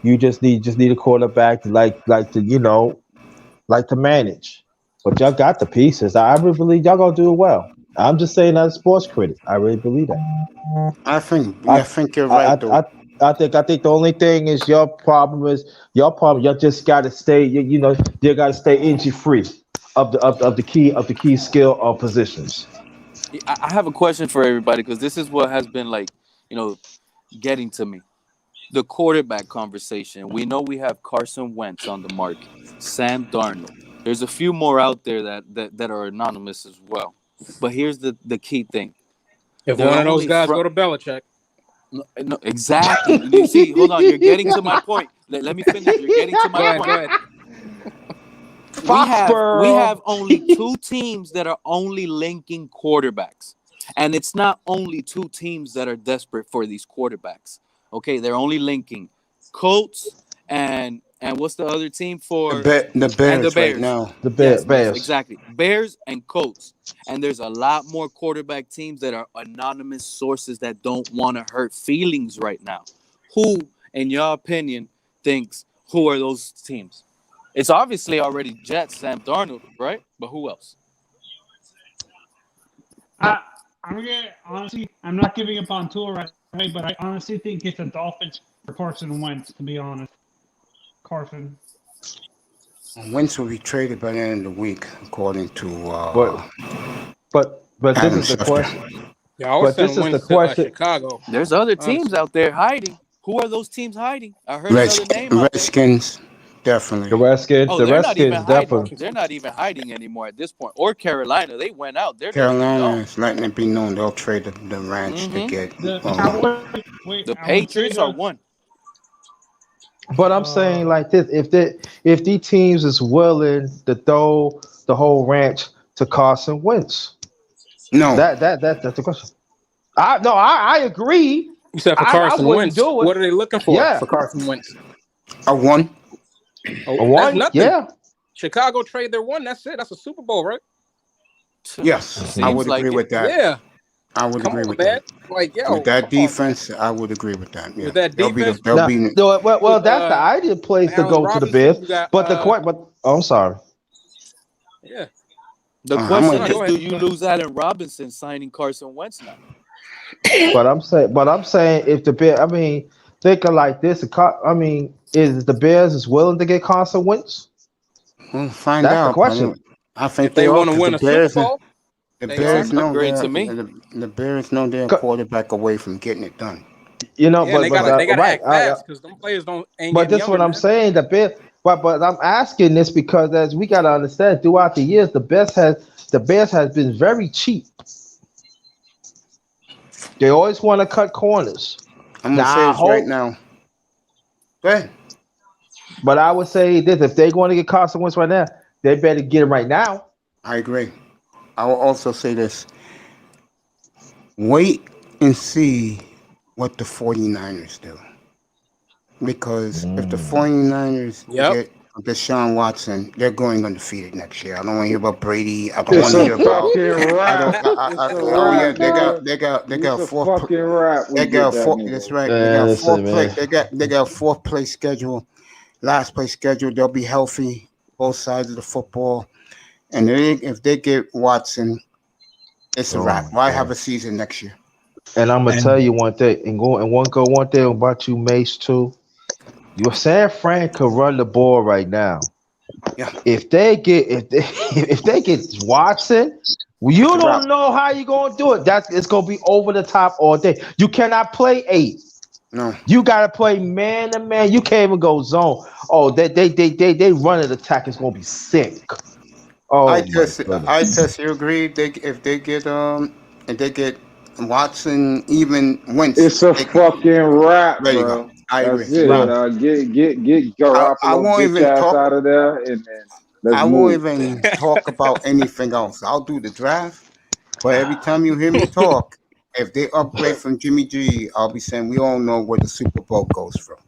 you just need a quarterback to like to manage. But y'all got the pieces. I really believe y'all gonna do it well. I'm just saying as a sports critic, I really believe that. I think you're right. I think the only thing is your problem. You just got to stay. You got to stay injury free of the key skill of positions. I have a question for everybody because this is what has been getting to me. the quarterback conversation. We know we have Carson Wentz on the market, Sam Darnold. There's a few more out there that are anonymous as well. But here's the key thing. If They're one of those only guys go to Belichick. No, exactly. You see, hold on. You're getting to my point. Let me finish. You're getting to my point. Go ahead. We have only 2 teams that are only linking quarterbacks. And it's not only 2 teams that are desperate for these quarterbacks. Okay, they're only linking Colts and what's the other team for the Bears, and the Bears right now? The Bears. Exactly. Bears and Colts. And there's a lot more quarterback teams that are anonymous sources that don't want to hurt feelings right now. Who, in your opinion, thinks who are those teams? It's obviously already Jets, Sam Darnold, right? But who else? I'm not giving up on Tua right away, but I honestly think it's the Dolphins for Carson Wentz, to be honest. Carson. Wentz will be traded by the end of the week, according to. But this is the question. But this is the question. Chicago. There's other teams out there hiding. Who are those teams hiding? I heard another name. Redskins, definitely. The Redskins. Oh, the they're Redskins, not even definitely. hiding. They're not even hiding anymore at this point. Or Carolina, they went out. Carolina is letting it be known they'll trade the ranch to get. The Patriots are one. But I'm saying like this: if these teams is willing to throw the whole ranch to Carson Wentz, no, that's the question. I agree. You said for Carson Wentz, what are they looking for? Yeah. For Carson Wentz, a one. A one? Nothing. Yeah. Chicago trade their one. That's it. That's a Super Bowl, right? Yes, I would agree with that. Yeah. I would agree with that. Like, yo, with that defense, I would agree with that. Yeah. With that defense, well, that's the ideal place to go to the Bears. But I'm sorry. Yeah. The question is, do you lose Allen Robinson signing Carson Wentz now? But I'm saying if the Bears, I mean, thinking like this, I mean, is the Bears is willing to get Carson Wentz? We'll find out. That's the question. I think if they want to win a Super Bowl. The Bears know the Bears know they're a quarterback away from getting it done. You know, but they gotta act fast because them players ain't. But that's what I'm saying. The Bears, but I'm asking this because as we gotta understand, throughout the years, the Bears has been very cheap. They always want to cut corners. I'm gonna say this right now. Go ahead. But I would say this: if they're going to get Carson Wentz right now, they better get him right now. I agree. I will also say this. Wait and see what the 49ers do. Because if the 49ers get Deshaun Watson, they're going undefeated next year. I don't want to hear about Brady. I don't want to hear about. They got fourth. They got four. That's right. They got fourth place schedule, last place schedule. They'll be healthy, both sides of the football. And if they get Watson, it's a wrap. Why have a season next year? And I'm gonna tell you one thing, one thing about you, Mace, too. Your San Fran could run the ball right now. Yeah. If they get Watson, you don't know how you're gonna do it. It's gonna be over the top all day. You cannot play 8. No. You gotta play man to man. You can't even go zone. Oh, they run an attack. It's gonna be sick. Oh, I test. You agree? If they get Watson, even Wentz, it's a fucking wrap, there you bro. go. I agree. Get Garoppolo out of there, and then I won't even talk about anything else. I'll do the draft, but every time you hear me talk, if they upgrade from Jimmy G, I'll be saying we all know where the Super Bowl goes from.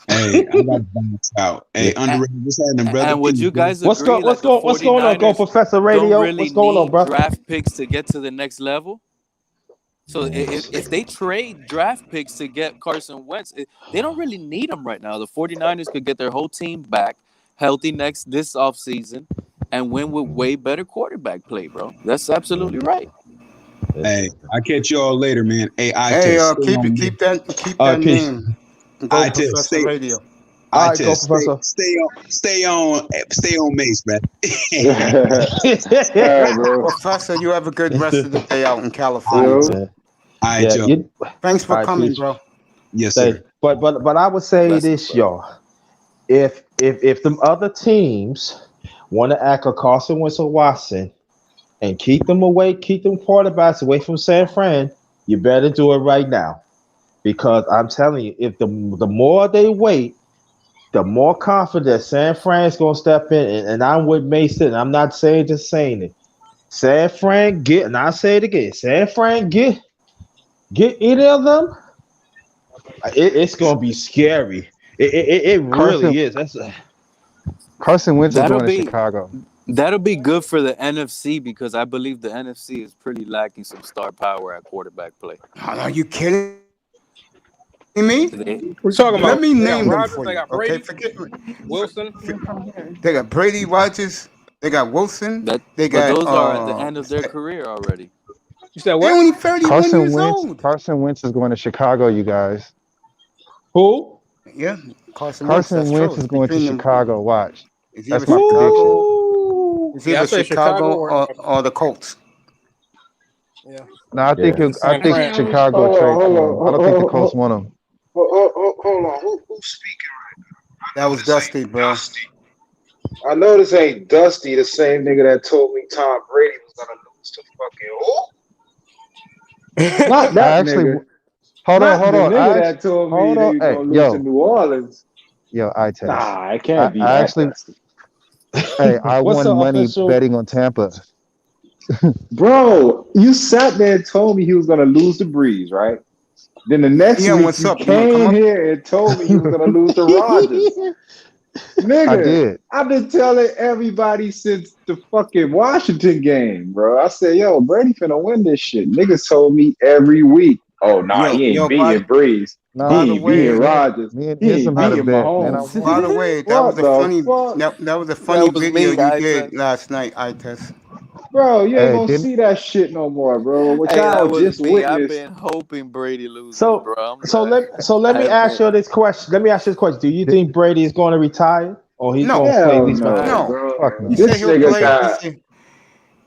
Hey, I got to bounce out. Hey, underrated. What's happening, brother? And would you guys agree? What's going on, Professor Radio? Really what's going on, bro? Draft picks to get to the next level. So if they trade draft picks to get Carson Wentz, they don't really need him right now. The 49ers could get their whole team back healthy this offseason and win with way better quarterback play, bro. That's absolutely right. Hey, I'll catch y'all later, man. Hey, keep that name. Go Professor Radio. All right, go Professor. Stay on Mace, man. Professor, you have a good rest of the day out in California. All right, y'all. Thanks for coming, bro. Yes, sir. But I would say Blessings, this, brother. y'all. If them other teams want to act a Carson Wentz or Watson and keep them quarterbacks away from San Fran, you better do it right now. Because I'm telling you, if the more they wait, the more confident San Fran's gonna step in. And I'm with Mason. I'm not saying just saying it. San Fran and I say it again. San Fran get either of them. It's gonna be scary. It Carson really is. Carson Wentz is That'll going to be Chicago. good for the NFC because I believe the NFC is pretty lacking some star power at quarterback play. Are you kidding me? We're talking Let about. me They got name them Rodgers. for They you. got Okay, Brady, forget me. Wilson. They got Brady, Rodgers. They got Wilson. They But got those are at the end of their career already. You said they're what? only 31 years old. Carson Wentz is going to Chicago, you guys. Who? Yeah, Carson Wentz. Carson That's true. Wentz It's is going to between them. Chicago. Watch. It's either That's my prediction. Chicago. It's Yeah, I either say Chicago Chicago or the Colts. Yeah. No, I think Yeah. I San think Fran. Chicago Hold trade on, for him. I don't think the Colts want him. hold on. Who's speaking right now? That was Dusty, bro. I know this ain't Dusty, the same nigga that told me Tom Brady was gonna lose to fucking who? Not that nigga. Hold Not on. the nigga that told me that he was Hey, gonna lose to New Orleans. I test. Nah, it can't be that Dusty. Hey, I What's won up, money official? betting on Tampa. Bro, you sat there and told me he was gonna lose to Breeze, right? Then the next Yeah, week what's you up? You wanna come came up? here and told me he was gonna lose to Rodgers. Nigga, I did. I've been telling everybody since the fucking Washington game, bro. I said, yo, Brady finna win this shit. Niggas told me every week, oh, nah, he ain't beating Breeze. No, He ain't beating Rodgers. me and He Ism ain't had a beating bet, man. I Mahomes. won. By the way, that What was a the funny fuck? that was a funny That was video me, you I did test. last night, I test. Bro, you ain't Hey, gonna see that shit no more, bro. What Hey, y'all that was just me. I've witnessed. been hoping Brady loses, So bro. I'm so glad. let me I've ask been. you this question. Let me ask you this question. Do you think Brady is going to retire or he's No, going to play at Hell least for no, three? no. bro. Fuck He no. said This he'll nigga play. He got said,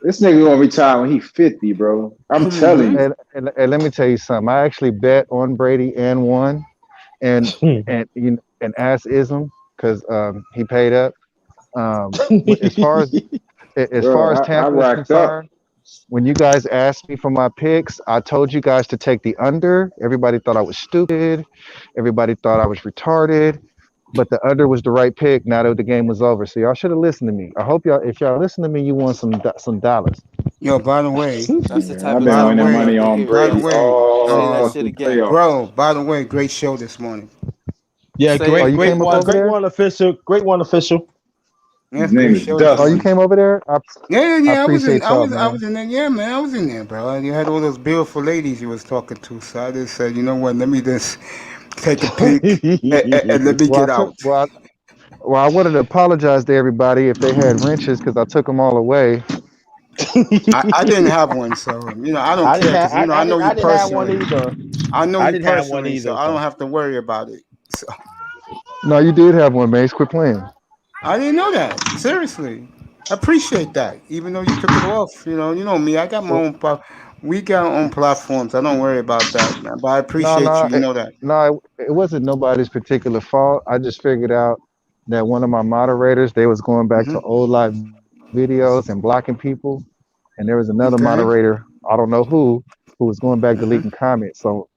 this nigga gonna retire when he 50, bro. I'm telling you. And let me tell you something. I actually bet on Brady and won, and asked Ism because he paid up. As far Bro, as I Tampa is racked up. concerned, when you guys asked me for my picks, I told you guys to take the under. Everybody thought I was stupid. Everybody thought I was retarded. But the under was the right pick now that the game was over. So y'all should have listened to me. I hope if y'all listen to me, you won some dollars. yo, by the way, That's the type I've of been by the talk I winning way, love money to on hear. by the Brady way, Say that all shit fucking again. playoffs. bro, by the way, great show this morning. Yeah, Say Oh, it. you came up over there? Great one, official. Yeah, His name great is show this Oh, you morning. Dusty. came over there? I Yeah, I was in, appreciate y'all, I man. was in there. Yeah, man, I was in there, bro. And you had all those beautiful ladies you was talking to, so I just said, you know what? Let me just take a peek and let me Well, get out. I wanted to apologize to everybody if they had wrenches because I took them all away. I didn't have one, so I don't care because I know you I didn't have one personally. either. I know I you didn't have one personally, so either. I don't So have to worry about it. So No, you did have one, Mace. Quit playing. I didn't know that. Seriously, I appreciate that. Even though you took it off, you know me. I got my Well, own. We got our own platforms. I don't worry about that, man. But I no, appreciate you. no, You know that. it wasn't nobody's particular fault. I just figured out that one of my moderators, they was going back to Hmm. old live videos and blocking people, and there was another Okay. moderator, I don't know who was going back Hmm. deleting comments. So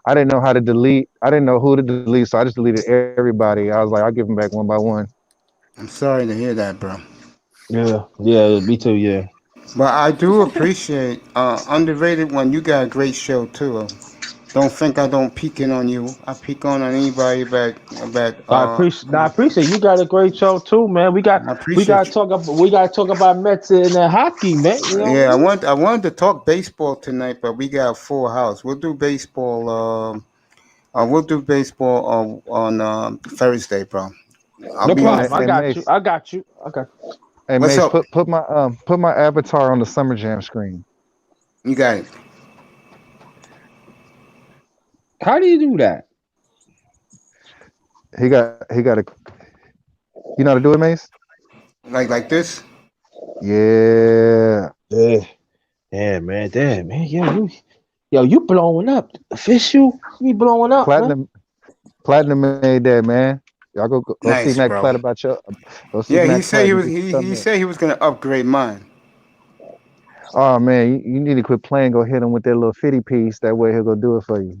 I didn't know how to delete. I didn't know who to delete, so I just deleted everybody. I was like, I'll give them back one by one. I'm sorry to hear that, bro. yeah, me too. Yeah. But I do appreciate underrated one. You got a great show too. Don't think I don't peek in on you. I peek on anybody back. I appreciate you got a great show too, man. I appreciate you. We gotta talk about Mets and hockey, man. You know what Yeah, I mean? I wanted to talk baseball tonight, but we got a full house. We'll do baseball. We'll do baseball on Thursday, bro. I'll No be on. Hey, problem. I hey got you. Mace, I got you. Okay. hey What's Mace, up? put my avatar on the Summer Jam screen. You got it. How do you do that? He got a. You know how to do it, Mace? Like this. Yeah. Yeah. Damn, man. You blowing up. Official, you blowing up, man. Platinum Platinum made that, man. Y'all go see Nice, Mac bro. Platt about your. Go see Yeah, he Mac said Platt. he was he said he was gonna upgrade mine. Oh man, you need to quit playing. Go hit him with that little 50 piece. That way he'll go do it for you.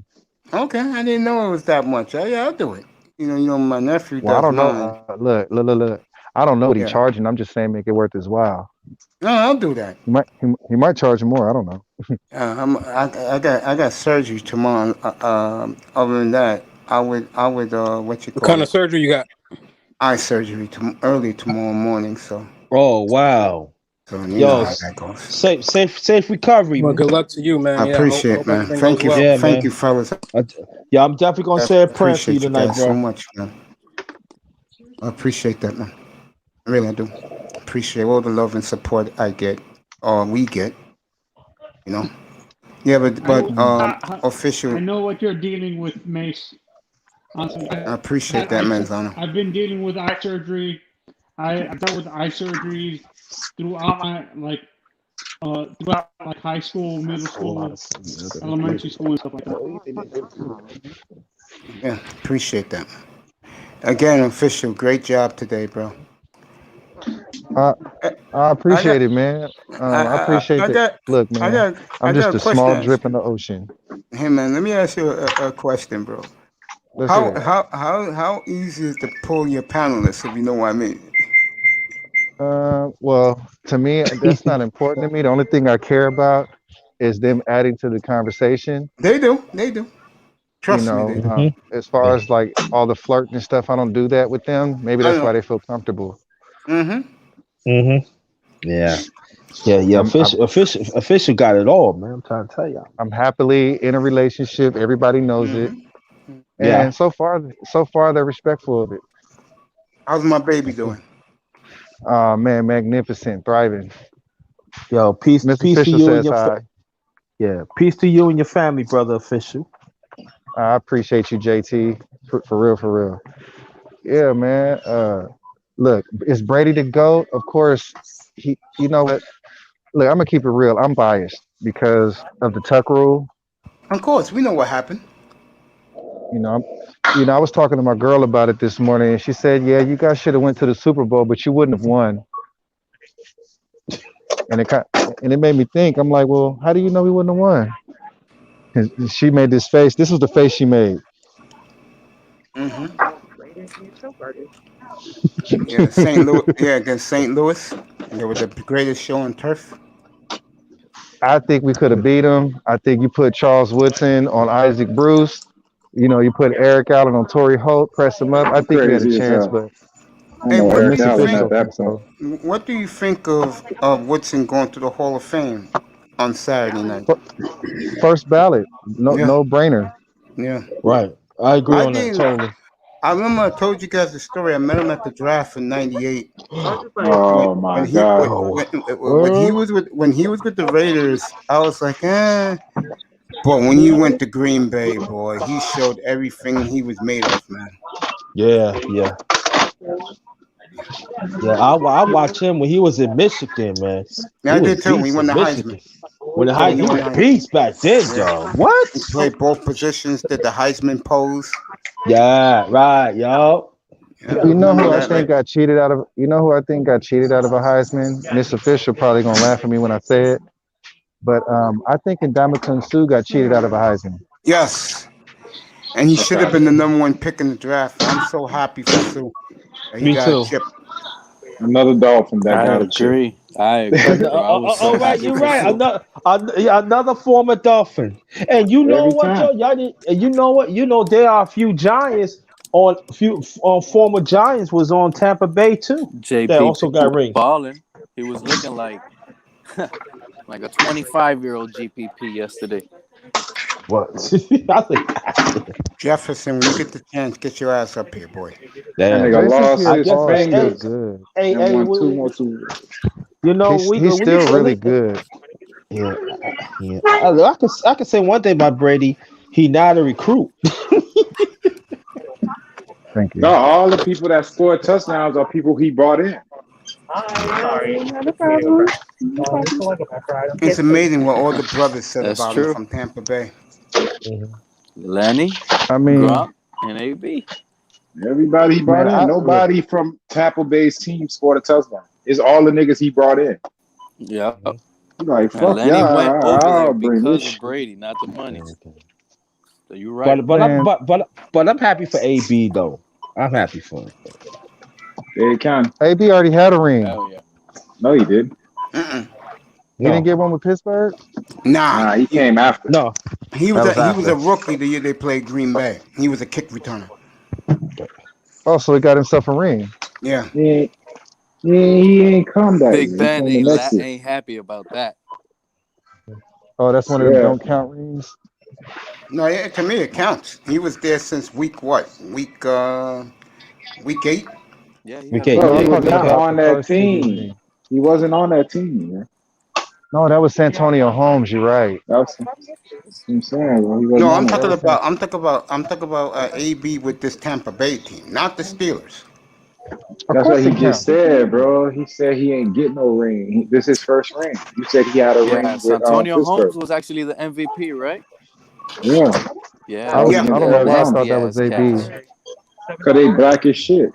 Okay, I didn't know it was that much. Yeah, I'll do it. My nephew Well, I does don't know. mine. Look. I don't know what he's Yeah. charging. I'm just saying make it worth his while. No, I'll do that. He might charge more. I don't know. I got surgery tomorrow. Other than that, I would what you What call kind of it? surgery you got? Eye surgery early tomorrow morning. So Oh wow. you Yo, know how that goes. safe recovery, Well, man. good luck to you, man. I Yeah, appreciate hope it, man. everything goes Thank you, well. Yeah, thank man. you, fellas. Yeah, I'm definitely gonna I say a prayer for you appreciate you tonight, guys so bro. much, man. I appreciate that, man. I really do. Appreciate all the love and support I get, or we get. Yeah, I official. know what you're dealing with, Mace. Honestly, I appreciate that, Manzano. I've been dealing with eye surgery. I dealt with eye surgeries throughout my high school, middle school, elementary school, and stuff like that. Yeah, appreciate that. Again, official, great job today, bro. I I appreciate got, it, man. I, I I, appreciate I that. got, Look, I man, got, I'm I got just a a question small to ask drip you. in the ocean. Hey, man, let me ask you a question, bro. Let's hear it. How easy is to pull your panelists, if you know what I mean? Well, to me, that's not important to me. The only thing I care about is them adding to the conversation. They do. Trust me, they do. As far as like all the flirting and stuff, I don't do that with them. Maybe I that's why know. they feel comfortable. Yeah. Yeah. I'm, I'm Official got it all, man. I'm trying to tell y'all. I'm happily in a relationship. Everybody knows it, Yeah. and so far they're respectful of it. How's my baby doing? Man, magnificent, thriving. Yo, peace Mr. to Fisher you and says your hi. yeah, peace to you and your family, brother. Official. I appreciate you, JT. For real. Yeah, man. Look, is Brady the GOAT? Of course. You know what? Look, I'm gonna keep it real. I'm biased because of the Tuck rule. Of course, we know what happened. I was talking to my girl about it this morning, and she said, "Yeah, you guys should have went to the Super Bowl, but you wouldn't have won." And it made me think. I'm like, well, how do you know we wouldn't have won? And she made this face. This was the face she made. Yeah, St. Louis. Yeah, against St. Louis. They were the greatest show on turf. I think we could have beat them. I think you put Charles Woodson on Isaac Bruce. You put Eric Allen on Torrey Holt, press him up. I think we had a Crazy as chance, hell. but I Hey, know what do Eric you Allen think? at that point. What do you think of Woodson going to the Hall of Fame on Saturday night? first ballot, Yeah, no brainer. yeah. Right. I agree I on that didn't. totally. I remember I told you guys the story. I met him at the draft in '98. Oh my When he God. Word. when he was with the Raiders, I was like, eh. But when he went to Green Bay, boy, he showed everything he was made of, man. Yeah. I watched him when he was in Michigan, man. Yeah, He I was did too. When he beast won in the Michigan. Heisman. When the Yeah, he was beast back then, Yeah. dog. What? He played both positions, did the Heisman pose. Yeah, right, yo. Yeah, You know remember who I that, think right? got cheated out of? You know who I think got cheated out of a Heisman? Miss Official probably gonna laugh at me when I say it, but I think Ndamukong Suh got cheated out of a Heisman. Yes. And he should have been the #1 pick in the draft. I'm so happy for Sue. He Me got a too. chip. Another Dolphin that I got a chip. agree. I agree, bro. I was so Right, happy you're for right. Sue. Another former Dolphin. And you know Every what, time. Joe? Y'all did, and you know what? There are a few Giants on former Giants was on Tampa Bay too. That JP also got rings. balling. He was looking like like a 25-year-old GPP yesterday. What? I think. Jefferson, when you get the chance, get your ass up here, boy. That Damn. nigga Jason lost his Pierre-Paul is still fingers good. and won 2 more Super Bowls. He's still really good. Yeah. I can say one thing about Brady. He not a recruit. Thank you. No, all the people that scored touchdowns are people he brought in. It's amazing what all the brothers said That's about him true. from Tampa Bay. Lenny, I mean, Gronk. And AB. Everybody he brought in. Nobody from Tampa Bay's team scored a touchdown. It's all the niggas he brought in. Yeah. Like, And fuck Lenny yeah, went over there I'll bring because this of shit. Brady, not the money. So you're right. But I'm happy for AB though. I'm happy for him. They can. AB already had a ring. Hell yeah. No, he did. He didn't get one with Pittsburgh? Nah, he came after. No. He was after. a rookie the year they played Green Bay. He was a kick returner. Oh, so he got himself a ring. Yeah. He ain't come that Big year. Ben He came the next year. ain't happy about that. Oh, that's one of them don't count rings? No, yeah, to me it counts. He was there since week what? Week 8? Yeah, he We had can't. Bro, Oh, I he thought was that not was on the that first AB team. ring. He wasn't on that team, man. No, that was Santonio Holmes. You're right. That's what I'm saying, bro. He wasn't No, on that. I'm talking about AB with this Tampa Bay team, not the Steelers. Of That's course what he it just counts. said, bro. He said he ain't get no ring. This is his first ring. You said he had a Yeah, ring with Santonio Pittsburgh. Holmes was actually the MVP, right? Yeah. Yeah. That was I against don't know why I Alabama. thought that was Nasty AB. ass catch. Cause they black as shit.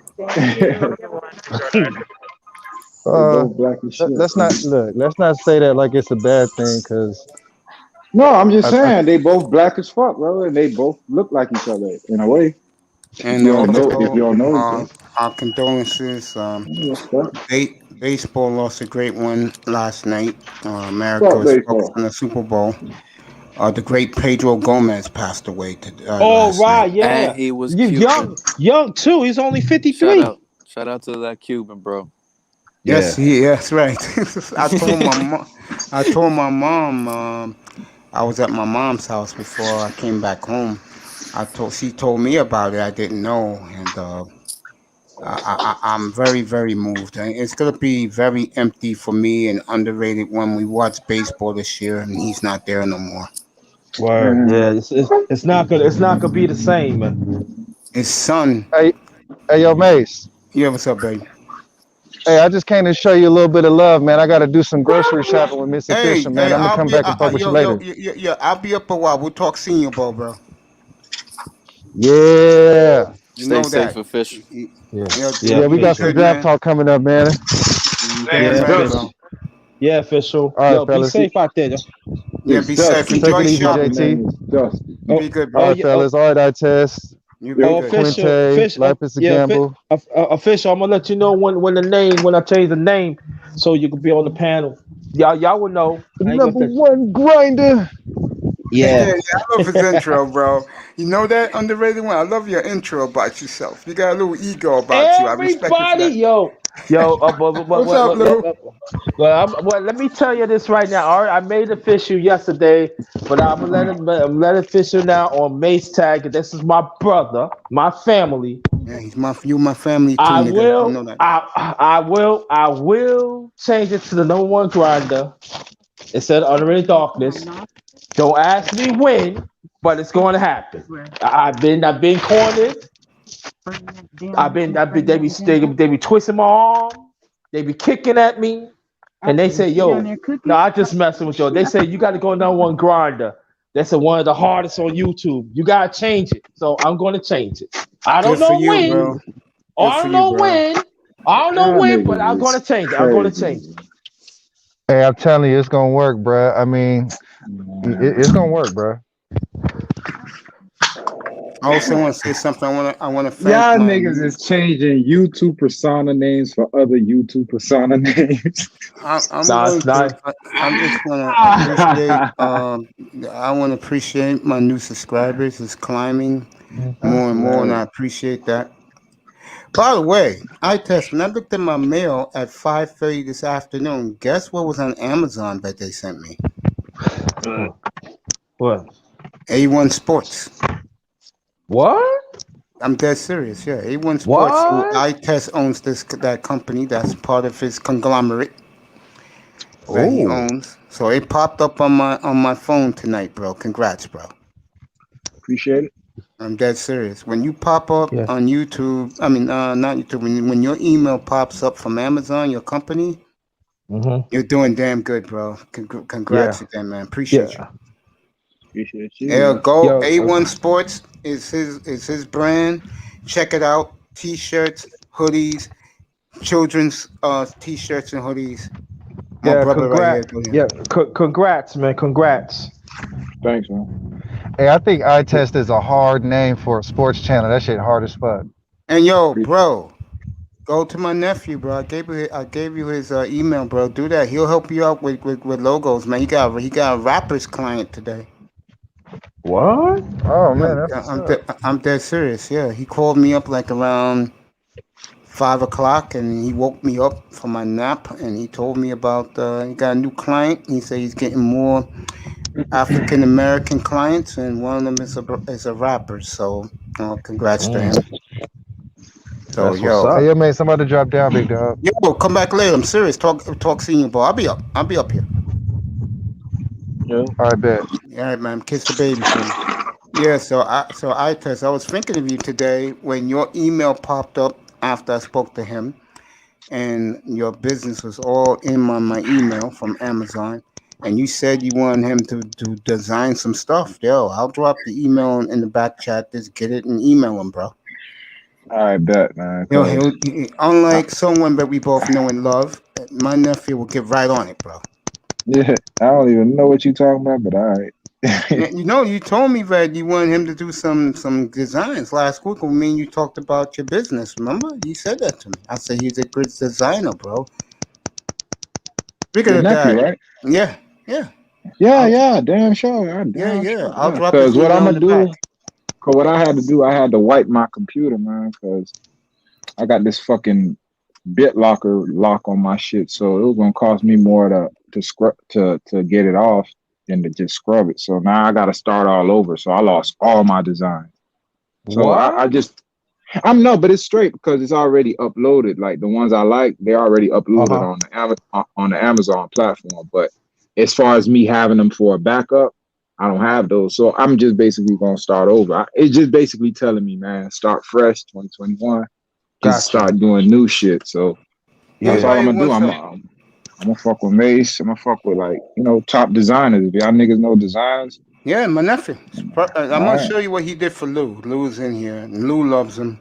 Both black as shit. Let's not say that like it's a bad thing, because No, I'm just saying they both black as fuck, bro, and they both look like each other in a way. And If you don't know each other. our condolences. Fuck Baseball lost a great one last night. America was focused on the Super Bowl. The great Pedro Gomez passed away last right, night. yeah. And he was Cuban. Young too. He's only 53. Shout out to that Cuban, bro. Yes, that's right. I told my mom. I was at my mom's house before I came back home. She told me about it. I didn't know, and I'm very, very moved. And it's gonna be very empty for me and underrated when we watch baseball this year, and he's not there no more. Word. Yeah, it's not gonna be the same, man. His son. Hey, yo, Mace. Yeah, what's up, baby? Hey, I just came to show you a little bit of love, man. I got to do some grocery shopping with Miss Official, man. I'm gonna come back and fuck with you later. Yeah, I'll be up a while. We'll talk Senior Bowl, bro. Yeah. You know Stay safe, that. Official. Yeah, we got some draft talk coming up, man. Yeah, Official. All right, yo, fellas. Be safe out there. Yeah, be safe. Enjoy Take it easy, shopping. JT. You be good, bro. All right, fellas. All right, I test. You be good. Official. Life is a gamble. Official. I'm gonna let you know when I change the name, so you can be on the panel. Y'all will know. Number one grinder. Yeah. I love his intro, bro. You know that underrated one? I love your intro about yourself. You got a little ego about you. I respect you for that. What's up, Lou? Well, let me tell you this right now. All right, I made it official yesterday, but I'm gonna let it official now on Mace Tag. This is my brother, my family. Yeah, you my family too, nigga. You know that. I will change it to the number one grinder instead of Underrated Darkness. Don't ask me when, but it's going to happen. I've been cornered. They be twisting my arm. They be kicking at me, and they say, "Yo, no, I just messing with you." They say you got to go number one grinder. That's one of the hardest on YouTube. You gotta change it, so I'm going to change it. I don't know when. Bro. I don't know when, but I'm going to change it. Hey, I'm telling you, it's gonna work, bro. I mean, it's gonna work, bro. I also want to say something. I want to thank y'all niggas is changing YouTube persona names for other YouTube persona names. I want to appreciate my new subscribers. It's climbing more and more, and I appreciate that. By the way, when I looked at my mail at 5:30 this afternoon, guess what was on Amazon that they sent me? What? A1 Sports. What? I'm dead serious. Yeah, A1 Sports. Who iTest owns that company. That's part of his conglomerate that he owns. So it popped up on my phone tonight, bro. Congrats, bro. Appreciate it. I'm dead serious. When you pop up on YouTube, I mean, not YouTube. When your email pops up from Amazon, your company, you're doing damn good, bro. Congrats again, man. Appreciate you. Appreciate you. Go A1 Sports. is his brand. Check it out. T-shirts, hoodies, children's t-shirts and hoodies. My Yeah, brother right here congrats. doing it. Yeah, congrats, man. Congrats. Thanks, man. Hey, I think eye test is a hard name for a sports channel. That shit hard as fuck. And yo, Appreciate bro, go to my nephew, bro. I gave you his email, bro. Do that. He'll help you out with logos, man. He got a rapper's client today. What? Oh Yeah, man, that's what's up. I'm dead serious. Yeah, he called me up like around 5 o'clock, and he woke me up from my nap, and he told me about he got a new client. He said he's getting more African American clients, and one of them is a rapper. So, congrats to him. So, That's what's yo, Hey, up. yo, man, somebody drop down, big dog. come back later. I'm serious. Talk senior ball. I'll be up here. Yeah. All right, bet. All right, man. Kiss the baby for me. Yeah. I was thinking of you today when your email popped up after I spoke to him, and your business was all in my email from Amazon. And you said you wanted him to design some stuff. Yo, I'll drop the email in the back chat. Just get it and email him, bro. I bet, man. You know, Cause unlike someone that we both know and love, my nephew will get right on it, bro. yeah, I don't even know what you talking about, but all right. You know, you told me that you wanted him to do some designs last week when me and you talked about your business. Remember, you said that to me. I said he's a good designer, bro. Speaking Your of nephew, that, right? yeah, yeah, Yeah, I'll, yeah, damn sure. yeah, Damn yeah. sure. I'll Yeah. drop his Cause what I'm email in gonna the back. do, cause what I had to do, I had to wipe my computer, man. Cause I got this fucking BitLocker lock on my shit, so it was gonna cost me more to scrub to get it off than to just scrub it. So now I got to start all over. So I lost all my designs. So I What? just I'm no, but it's straight because it's already uploaded. Like the ones I like, they're already Uh uploaded huh. on on the Amazon platform. But as far as me having them for a backup, I don't have those. So I'm just basically gonna start over. It's just basically telling me, man, start fresh, 2021. Just Got you. start doing new shit. So that's all Yeah. I'm Anybody gonna do. wants some? I'm gonna fuck with Mace. I'm gonna fuck with like top designers. If y'all niggas know designers, Yeah, my nephew. I'm all gonna right. show you what he did for Lou. Lou's in here, and Lou loves him.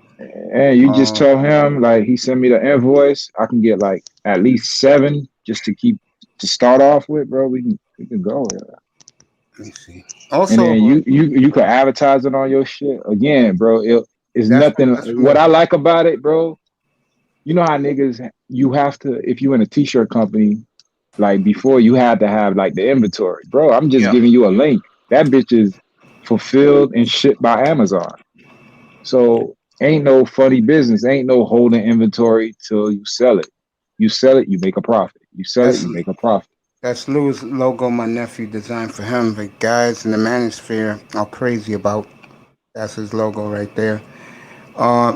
And you just Um, tell him like he sent me the invoice. I can get like at least 7 just to start off with, bro. We can go. Yeah. let me see. And Also, then you could advertise it on your shit again, bro. It's nothing. that's from What I the. like about it, bro. You know how niggas you have to if you in a t-shirt company like before you had to have like the inventory, bro. I'm just Yeah, giving you a link. That bitch is fulfilled and shipped by Amazon. So ain't no funny business. Ain't no holding inventory till you sell it. You sell it, you make a profit. You sell it, that's you make a profit. that's Lou's logo. My nephew designed for him. The guys in the manosphere are crazy about. That's his logo right there.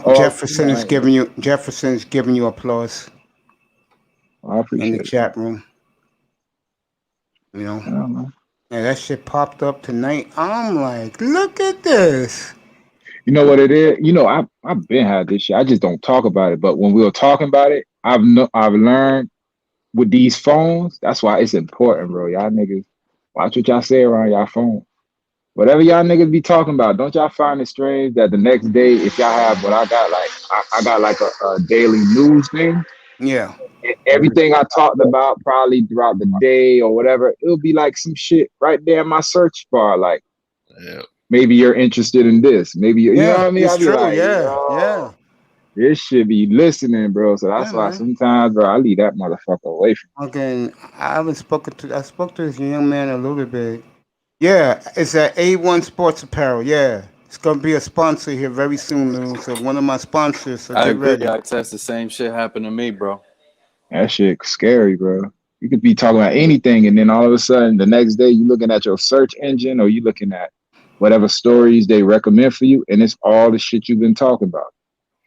Oh, I Jefferson is giving you applause in the appreciate it. chat room. You know, I don't know. and that shit popped up tonight. I'm like, look at this. You know what it is? I've been had this shit. I just don't talk about it. But when we were talking about it, I've learned with these phones. That's why it's important, bro. Y'all niggas watch what y'all say around y'all phone. Whatever y'all niggas be talking about, don't y'all find it strange that the next day, if y'all have what I got, like I got like a daily news thing, Yeah, and everything I talked about probably throughout the day or whatever, it'll be like some shit right there in my search bar. Like Yeah. maybe you're interested in this. Maybe you know yeah, what I mean? it's I'll be true. like, Yeah, yo, yeah, this should be listening, bro. So yeah, that's why man. sometimes, bro, I leave that motherfucker away from Again, I spoke to this young man a little bit. Yeah, it's at A1 Sports Apparel. Yeah, it's gonna be a sponsor here very soon, Lou. So one of my sponsors. So I get agree. ready. I test the same shit happened to me, bro. that shit scary, bro. You could be talking about anything, and then all of a sudden, the next day, you looking at your search engine or you looking at whatever stories they recommend for you, and it's all the shit you've been talking about.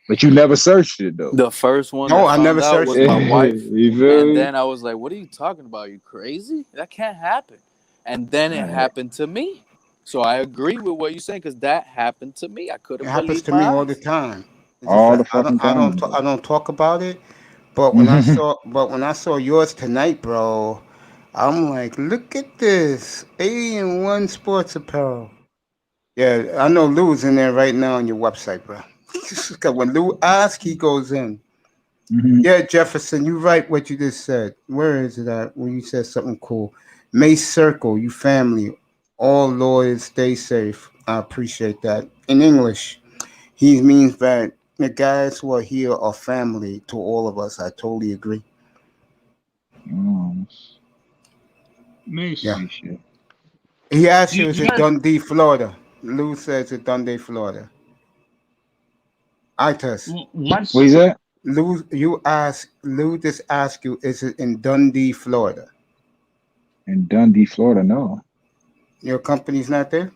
But you never searched it though. The first one No, that I never found out searched was it. my wife, You feel and me? then I was like, "What are you talking about? You crazy? That can't happen." And then it Alright. happened to me. So I agree with what you're saying because that happened to me. I It couldn't happens believe to my me all the eyes. time. It's just All the that fucking time, bro. I don't talk about it. But when I saw yours tonight, bro, I'm like, look at this. A and one Sports Apparel. Yeah, I know Lou's in there right now on your website, bro. Because when Lou asks, he goes in. Mhm. Yeah, Jefferson, you right what you just said. Where is it at when you said something cool? May Circle, you family. All lawyers stay safe. I appreciate that. In English, he means that the guys who are here are family to all of us. I totally agree. Mm, Yeah. Mace. let me see. He asked Do you, you, is do you it guys Dundee, Florida? Lou says it's Dundee, Florida. I test. What once is that? Lou just asked you, is it in Dundee, Florida? In Dundee, Florida? No, Your company's not there?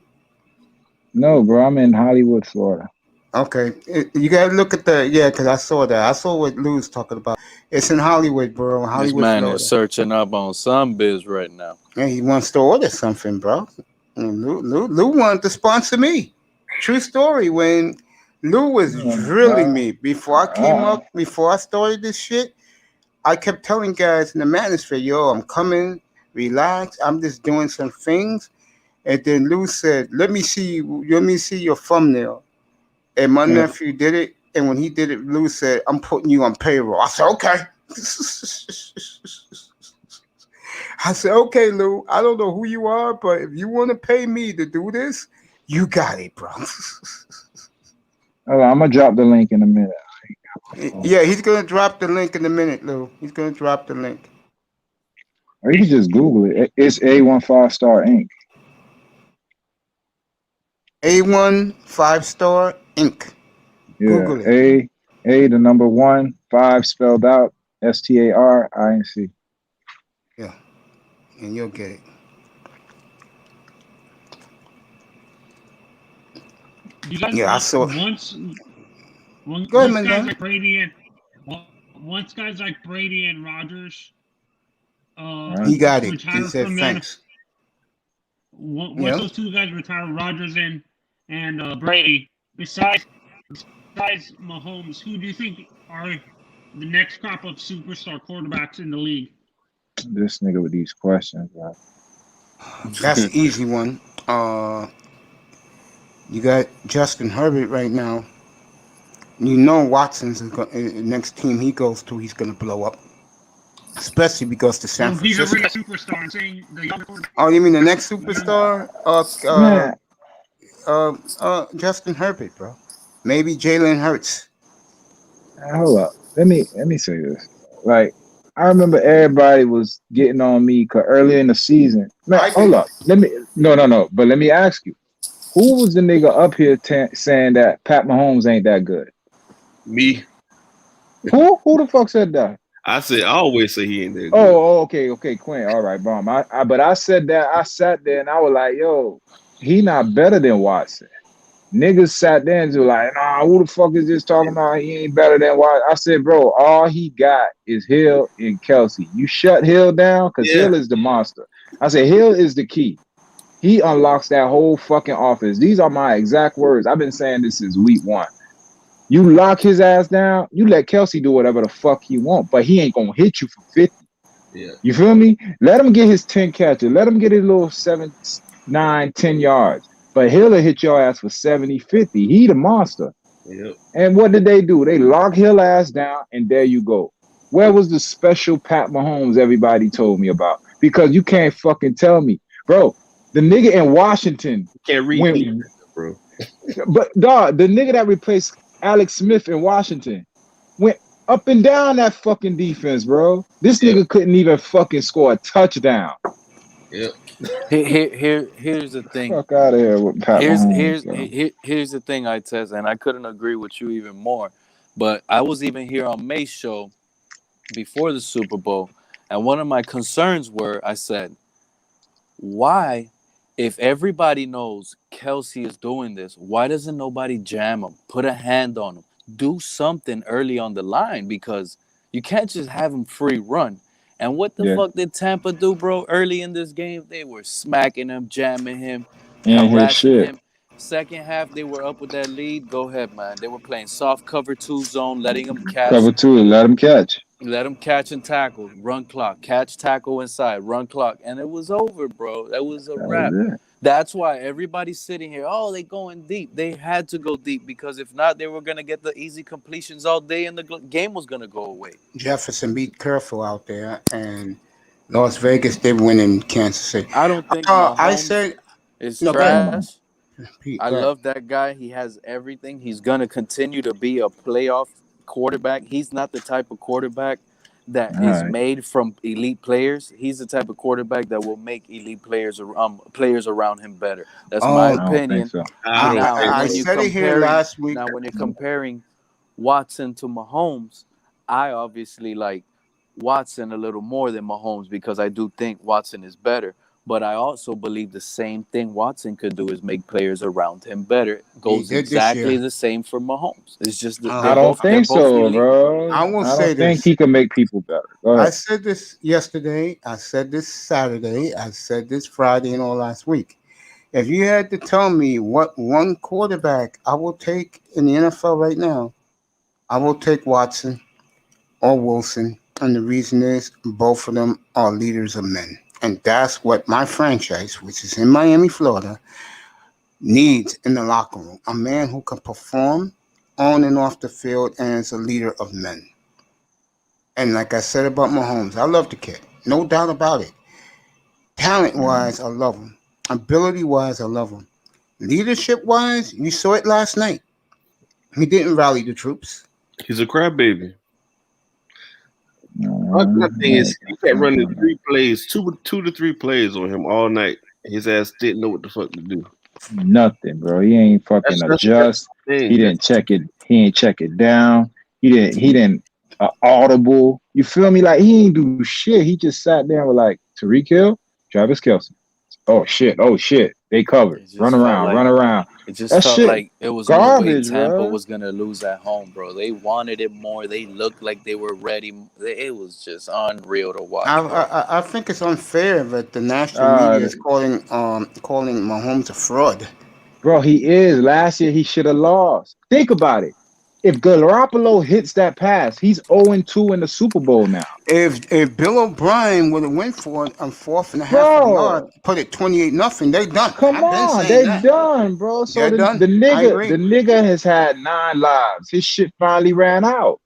no, bro. I'm in Hollywood, Florida. Okay. You gotta look at because I saw that. I saw what Lou's talking about. It's in Hollywood, bro. This Hollywood, man is Florida. searching up on some biz right now. And he wants to order something, bro. And Lou wanted to sponsor me. True story. When Lou was drilling me before I came Uh, up, before I started this shit, I kept telling guys in the manosphere, yo, I'm coming, relax. I'm just doing some things. And then Lou said, let me see your thumbnail. And my uh, nephew did it. And when he did it, Lou said, I'm putting you on payroll. I said, okay. I said, okay, Lou, I don't know who you are, but if you want to pay me to do this, you got it, bro. I'm gonna drop the link in a minute. Yeah, he's going to drop the link in a minute, Lou. He's going to drop the link. Or you can just Google it. It's A15 Star Inc. A1 5-star Inc. Yeah, Google it. A the number 1 5 spelled out STARINC. Yeah, and you'll get it. you guys Yeah, I saw it. Go ahead, once guys man. like Brady and once guys like Brady and Rodgers He got it. He retire said from the thanks. once Yeah. those two guys retire, Rodgers and Brady, besides Mahomes, who do you think are the next crop of superstar quarterbacks in the league? This nigga with these questions, bro. That's an easy one. You got Justin Herbert right now. You know Watson's next team he goes to, he's going to blow up. Especially because the San Well, he's already Francisco. a superstar. I'm saying the younger quarterback. Oh, you mean the next superstar? Man, Justin Herbert, bro. Maybe Jalen Hurts. hold up. Let me say this. Like, I remember everybody was getting on me cause early in the season. Man, I hold did. up. No. But let me ask you, who was the nigga up here saying that Pat Mahomes ain't that good? Me. Who the fuck said that? I always say he ain't that good. Okay, Quinn. All right, bro. But I said that. I sat there and I was like, yo, he not better than Watson. Niggas sat there and was like, nah, who the fuck is this talking about? He ain't better than Watson. I said, bro, all he got is Hill and Kelsey. You shut Hill down because Yeah. Hill is the monster. I said, Hill is the key. He unlocks that whole fucking offense. These are my exact words. I've been saying this since week 1. You lock his ass down, you let Kelsey do whatever the fuck he want, but he ain't gonna hit you for 50. Yeah. You feel me? Let him get his 10 catches. Let him get his little 7, 9, 10 yards. But he'll hit your ass for 70, 50. He the monster. Yep. And what did they do? They lock Hill ass down, and there you go. Where was the special Pat Mahomes everybody told me about? Because you can't fucking tell me. Bro, the nigga in Washington Can't read went, defense, bro. but dog, the nigga that replaced Alex Smith in Washington went up and down that fucking defense, bro. This nigga couldn't even fucking score a touchdown. Yep. Here's the thing. Fuck out of here with Pat Mahomes. Here's the thing, I test, and I couldn't agree with you even more. But I was even here on May's show before the Super Bowl, and one of my concerns were, I said, why, if everybody knows Kelsey is doing this, why doesn't nobody jam him, put a hand on him, do something early on the line? Because you can't just have him free run. And what the fuck did Tampa do, bro? Early in this game, they were smacking him, jamming him, harassing him. Second half, they were up with that lead. Go ahead, man. They were playing soft cover 2 zone, letting him catch. Cover 2, let him catch. Let him catch and tackle, run clock, catch, tackle inside, run clock. And it was over, bro. That was a wrap. That's why everybody's sitting here. Oh, they going deep. They had to go deep because if not, they were gonna get the easy completions all day, and the game was gonna go away. Jefferson, be careful out there. And Las Vegas, they win in Kansas City. I don't think I Mahomes said, is no, go ahead. trash. Pete, I go ahead. love that guy. He has everything. He's gonna continue to be a playoff quarterback. He's not the type of quarterback that All is right. made from elite players. He's the type of quarterback that will make elite players around him better. That's my Oh, I don't think opinion. so. I don't Now, think I when so. you said it here comparing last week. now when you're comparing Watson to Mahomes, I obviously like Watson a little more than Mahomes because I do think Watson is better. But I also believe the same thing Watson could do is make players around him better. He Goes did this exactly year. the same for Mahomes. It's just that I Uh, don't they're think both so, elite. bro. I will I say don't think this. he can make people better. Go I ahead. said this yesterday. I said this Saturday. I said this Friday and all last week. If you had to tell me what one quarterback I will take in the NFL right now, I will take Watson or Wilson. And the reason is both of them are leaders of men. And that's what my franchise, which is in Miami, Florida, needs in the locker room. A man who can perform on and off the field and is a leader of men. And like I said about Mahomes, I love the kid. No doubt about it. Talent wise, I love him. Ability wise, I love him. Leadership wise, you saw it last night. He didn't rally the troops. He's a crybaby. My thing is, he kept running 3 plays, two to 3 plays on him all night. His ass didn't know what the fuck to do. Nothing, bro. He ain't fucking That's adjust. the thing. He didn't check it. He ain't check it down. He didn't audible. You feel me? Like he ain't do shit. He just sat there and was like, Tariq Hill, Travis Kelce. Oh shit. Oh shit. They covered. It Run just felt around. like Run around. it just That felt shit like it was no way garbage, Tampa bro. was gonna lose at home, bro. They wanted it more. They looked like they were ready. It was just unreal to watch, bro. I think it's unfair that the national media is calling Mahomes a fraud. Bro, he is. Last year he should have lost. Think about it. If Garoppolo hits that pass, he's 0-2 in the Super Bowl now. If Bill O'Brien would have went for it on fourth and a half of the yard, Bro, put it 28-0, they done. come I've been on, saying they that. done, bro. So They're the done. I nigga, agree. the nigga has had 9 lives. His shit finally ran out.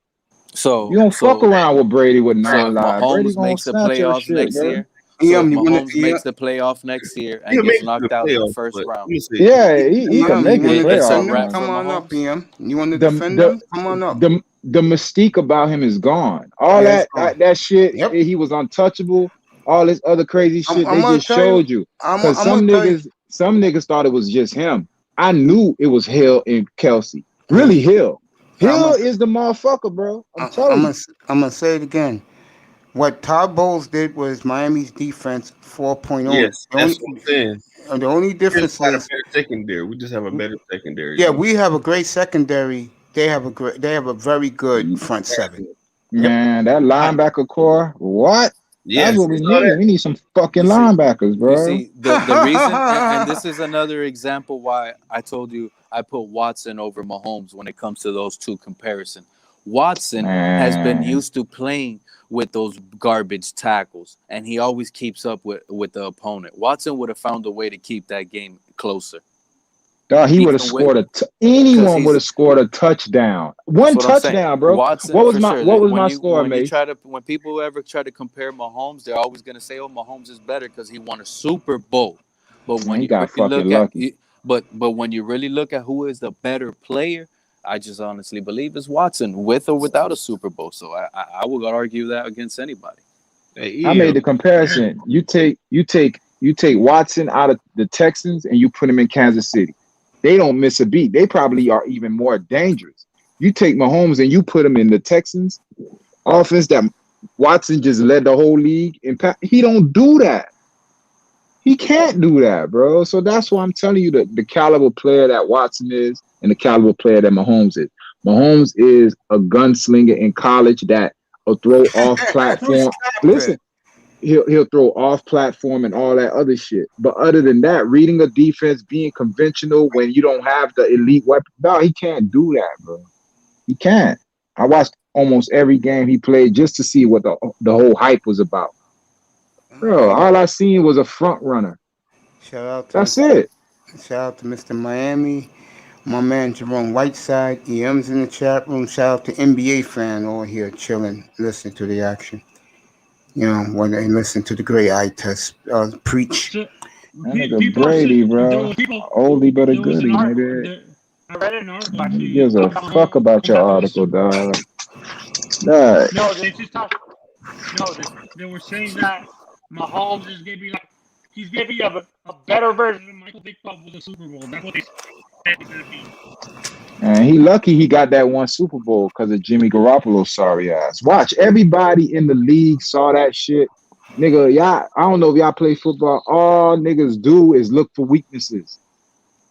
So You don't fuck around with Brady with 9 if lives. Brady Mahomes gonna makes the snatch your playoffs shit, next bro. year, so if You want Mahomes makes the playoff next year and He'll make gets it to the knocked out in the playoffs, first but let round, me see. Yeah, he can make you want the to it's a defend playoffs, them? wrap man. for Come on up, Mahomes. EM. You want to The defend the them? Come on up. the mystique about him is gone. All Yeah, it's gone. that shit, Yep. he was untouchable. All this other crazy shit, I'm they gonna just tell you. showed you. I'm Cause gonna tell you. some niggas thought it was just him. I knew it was Hill and Kelsey. Really, Hill. Hill is the motherfucker, bro. I'm telling you. I'm gonna say it again. What Todd Bowles did was Miami's defense 4.0. Yes, that's what I'm saying. The only We just difference got a is, better secondary. We just have a better secondary. yeah, we have a great secondary. They have a very good front seven. Man, that linebacker core, what? Yes, That's what we you saw need. that? We need some fucking You see- linebackers, You bro. see, the reason, and this is another example why I told you I put Watson over Mahomes when it comes to those two comparison. Watson has been Man. used to playing with those garbage tackles, and he always keeps up with the opponent. Watson would have found a way to keep that game closer. Dog, he would have Even with scored because anyone would he's have scored a touchdown. that's One what I'm saying. touchdown, bro. Watson What was for my sure. what was my score, Mace? When people ever try to compare Mahomes, they're always gonna say, "Oh, Mahomes is better because he won a Super Bowl." But Man, when he you got really fucking look at lucky. but when you really look at who is the better player, I just honestly believe it's Watson with or without a Super Bowl. So I would argue that against anybody. Hey, I made the comparison. You take Watson out of the Texans and you put him in Kansas City. They don't miss a beat. They probably are even more dangerous. You take Mahomes and you put him in the Texans offense that Watson just led the whole league. He don't do that. He can't do that, bro. So that's why I'm telling you the caliber player that Watson is and the caliber player that Mahomes is. Mahomes is a gunslinger in college that will throw off platform. Listen, he'll throw off platform and all that other shit. But other than that, reading a defense, being conventional when you don't have the elite weapon, no, he can't do that, bro. He can't. I watched almost every game he played just to see what the whole hype was about. Bro, all I seen was a front runner. Shout out to That's it. Mr. Miami. My man Jerome Whiteside. EM's in the chat room. Shout out to NBA fan all here chilling, listening to the action. You know, when they listen to the great eye test preach. So, That nigga people said Brady, there bro. was people. Oldie but a There was an goodie, article. nigga. I read an article Who actually gives a talking fuck about your about the article, Super Bowl. dog? That No, they just talked. No, they were saying that Mahomes is gonna be like he's gonna be a better version of Michael Vick with the Super Bowl. That's what they said he's gonna be. and he lucky he got that one Super Bowl because of Jimmy Garoppolo's sorry ass. Watch, everybody in the league saw that shit. Nigga, y'all, I don't know if y'all play football. All niggas do is look for weaknesses.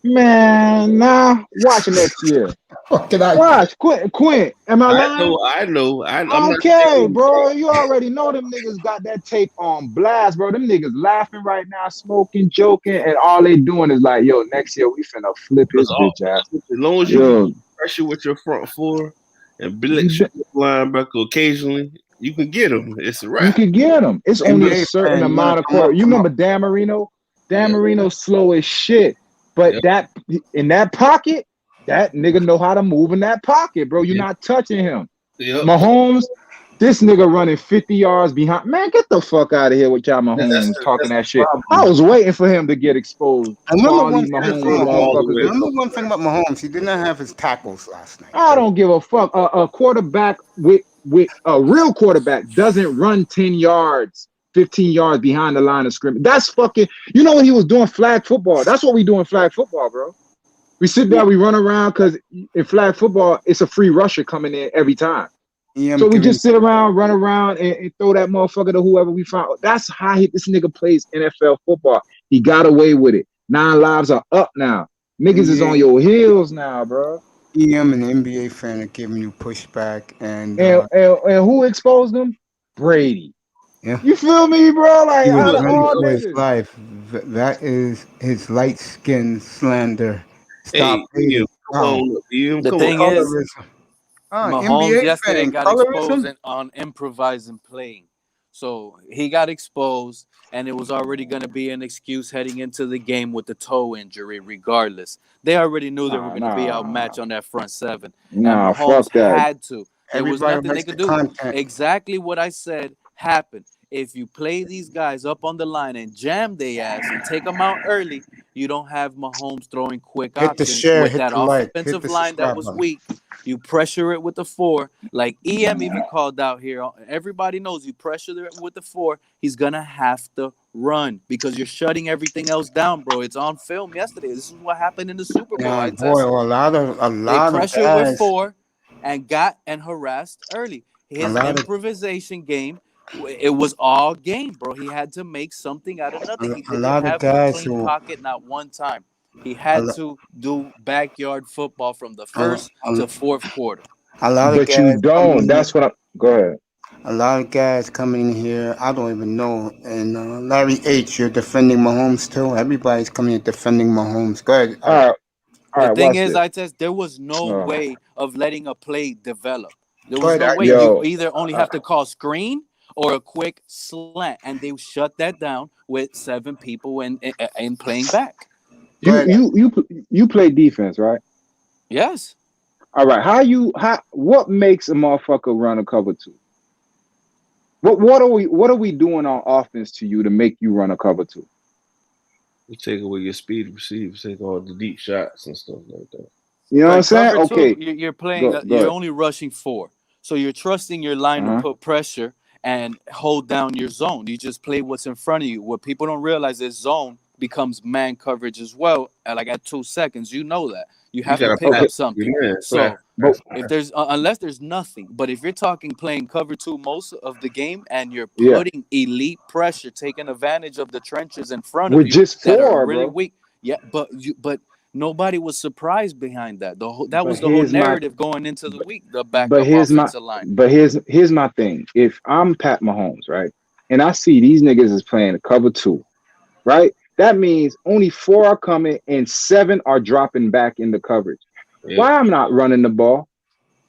Man, nah. Watch next year. What did I? Watch, Quint. Am I lying? I know. I'm not Okay, saying bro. You already know them niggas got that tape on blast, bro. Them niggas laughing right now, smoking, joking, and all they doing is like, yo, next year we finna flip his bitch ass. as long as you Yo, pressure with your front four and blitz your linebacker occasionally, you can get them. It's a you wrap. could get them. It's only a NBA certain fan, you wanna amount of come up? quarter. You Come remember up. Dan Marino? Dan Yeah. Marino's slow as shit. But Yeah. that in that pocket, that nigga know how to move in that pocket, bro. You're Yeah. not touching him. Yep. Mahomes, this nigga running 50 yards behind. Man, get the fuck out of here with y'all Mahomes talking that the shit. problem. I was waiting for him to get exposed. I remember All one these thing That's from Mahomes all the Mahomes. motherfuckers. way. Remember one thing about Mahomes. He did not have his tackles last night. I don't give a fuck. A quarterback with a real quarterback doesn't run 10 yards, 15 yards behind the line of scrimmage. That's fucking, you know what he was doing? Flag football. That's what we do in flag football, bro. We sit there, we run around because in flag football, it's a free rusher coming in every time. EM So we giving just sit around, run around, and throw that motherfucker to whoever we find. That's how this nigga plays NFL football. He got away with it. 9 lives are up now. Niggas is on NBA, your heels now, bro. EM and the NBA fan are giving you pushback, and And who exposed them? Brady. yeah, You feel me, bro? Like he was out of running all for his niggas. life. That is his light skin slander. Stop Hey, hating. come on, Ian, The come thing on. is, Colorism. Mahomes NBA yesterday fan, got exposed colorism. on improvising playing. So he got exposed, and it was already going to be an excuse heading into the game with the toe injury, regardless. They already knew they were going to be outmatched on that front seven. And Mahomes Fuck that. had to. There was Everybody nothing they likes could the do. content. Exactly what I said happened. If you play these guys up on the line and jam their ass and take them out early, you don't have Mahomes throwing quick Hit the options share, with hit that the like, hit offensive the line that subscribe was button. weak. You pressure it with the 4, like EM even called out here. Everybody knows you pressure it with the 4, he's gonna have to run because you're shutting everything else down, bro. It's on film yesterday. This is what happened in the Super Bowl. I Boy, tested. a lot They of pressured with guys, 4 and got and harassed early. a His lot of improvisation game, it was all game, bro. He had to make something out of nothing. He a didn't lot of have a guys clean who pocket not one time. He a, had lo- to do backyard football from the a, lo- first to fourth quarter. a lot of But you guys coming don't. in. That's what I'm. Go ahead. A lot of guys coming in here. I don't even know. And Larry H, you're defending Mahomes too. Everybody's coming in defending Mahomes. Go ahead. All right. All The right. thing Watch is, this. I test there was no way of letting a play develop. There Go was ahead. no way. Yo. You either only have to call screen or a quick slant, and they shut that down with 7 people and playing back. Go ahead. You play defense, right? Yes. All right. What makes a motherfucker run a cover 2? What are we doing on offense to you to make you run a cover 2? You take away your speed receiver, take all the deep shots and stuff like that. You know what I'm But saying? cover 2, Okay. you're playing. Go You're ahead. only rushing 4, so you're trusting your line to put pressure and hold down your zone. You just play what's in front of you. What people don't realize is zone becomes man coverage as well. Like at 2 seconds, you know that you have to pick up something. So if there's unless there's nothing, but if you're talking playing cover 2 most of the game and you're putting elite pressure, taking advantage of the trenches in front of With you just that are 4, really bro. weak, but nobody was surprised behind that. That was the whole here's my- narrative going into the week. The But backup here's offensive line. here's my thing. If I'm Pat Mahomes, right, and I see these niggas is playing a cover 2, right? That means only 4 are coming and 7 are dropping back into coverage. Yeah. Why I'm not running the ball?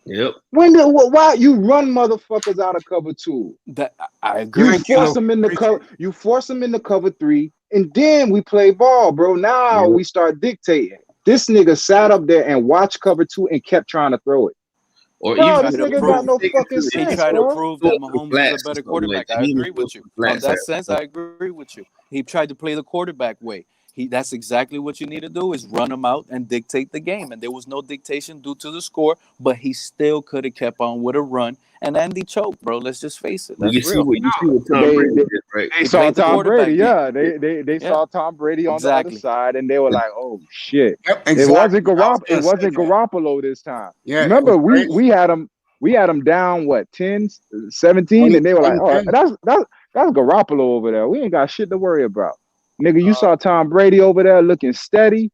Yep. Why you run motherfuckers out of cover 2? That I You agree. force them in the cover. You force them in the cover 3, and then we play ball, bro. Now Yep. we start dictating. This nigga sat up there and watched cover 2 and kept trying to throw it. Or Bro, even this to nigga prove got no take it fucking to the He sense, tried to bro. prove throw that it to the Mahomes is a flats or better something like quarterback. that. I He agree didn't throw with to you. the From flats that at sense, all. I agree with you. He tried to play the quarterback way. That's exactly what you need to do is run him out and dictate the game. And there was no dictation due to the score, but he still could have kept on with a run. And Andy choked, bro. Let's just face it. But That's real. you see what Tom They Brady they, did, right? they He saw played the Tom Brady, quarterback game. yeah. They Yeah, saw Tom Brady on the other exactly. side, and they were like, "Oh shit!" Yep, It wasn't exactly. I was It gonna say wasn't that. Garoppolo this time. Yeah, it was Remember, Brady. we had them down what 10, 17, and they were like, "Oh, 10. that's Garoppolo over there. We ain't got shit to worry about." Nigga, you saw Tom Brady over there looking steady.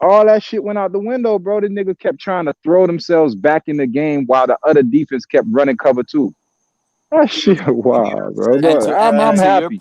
All that shit went out the window, bro. The nigga kept trying to throw themselves back in the game while the other defense kept running cover 2. That shit wild, bro. And But to I'm happy.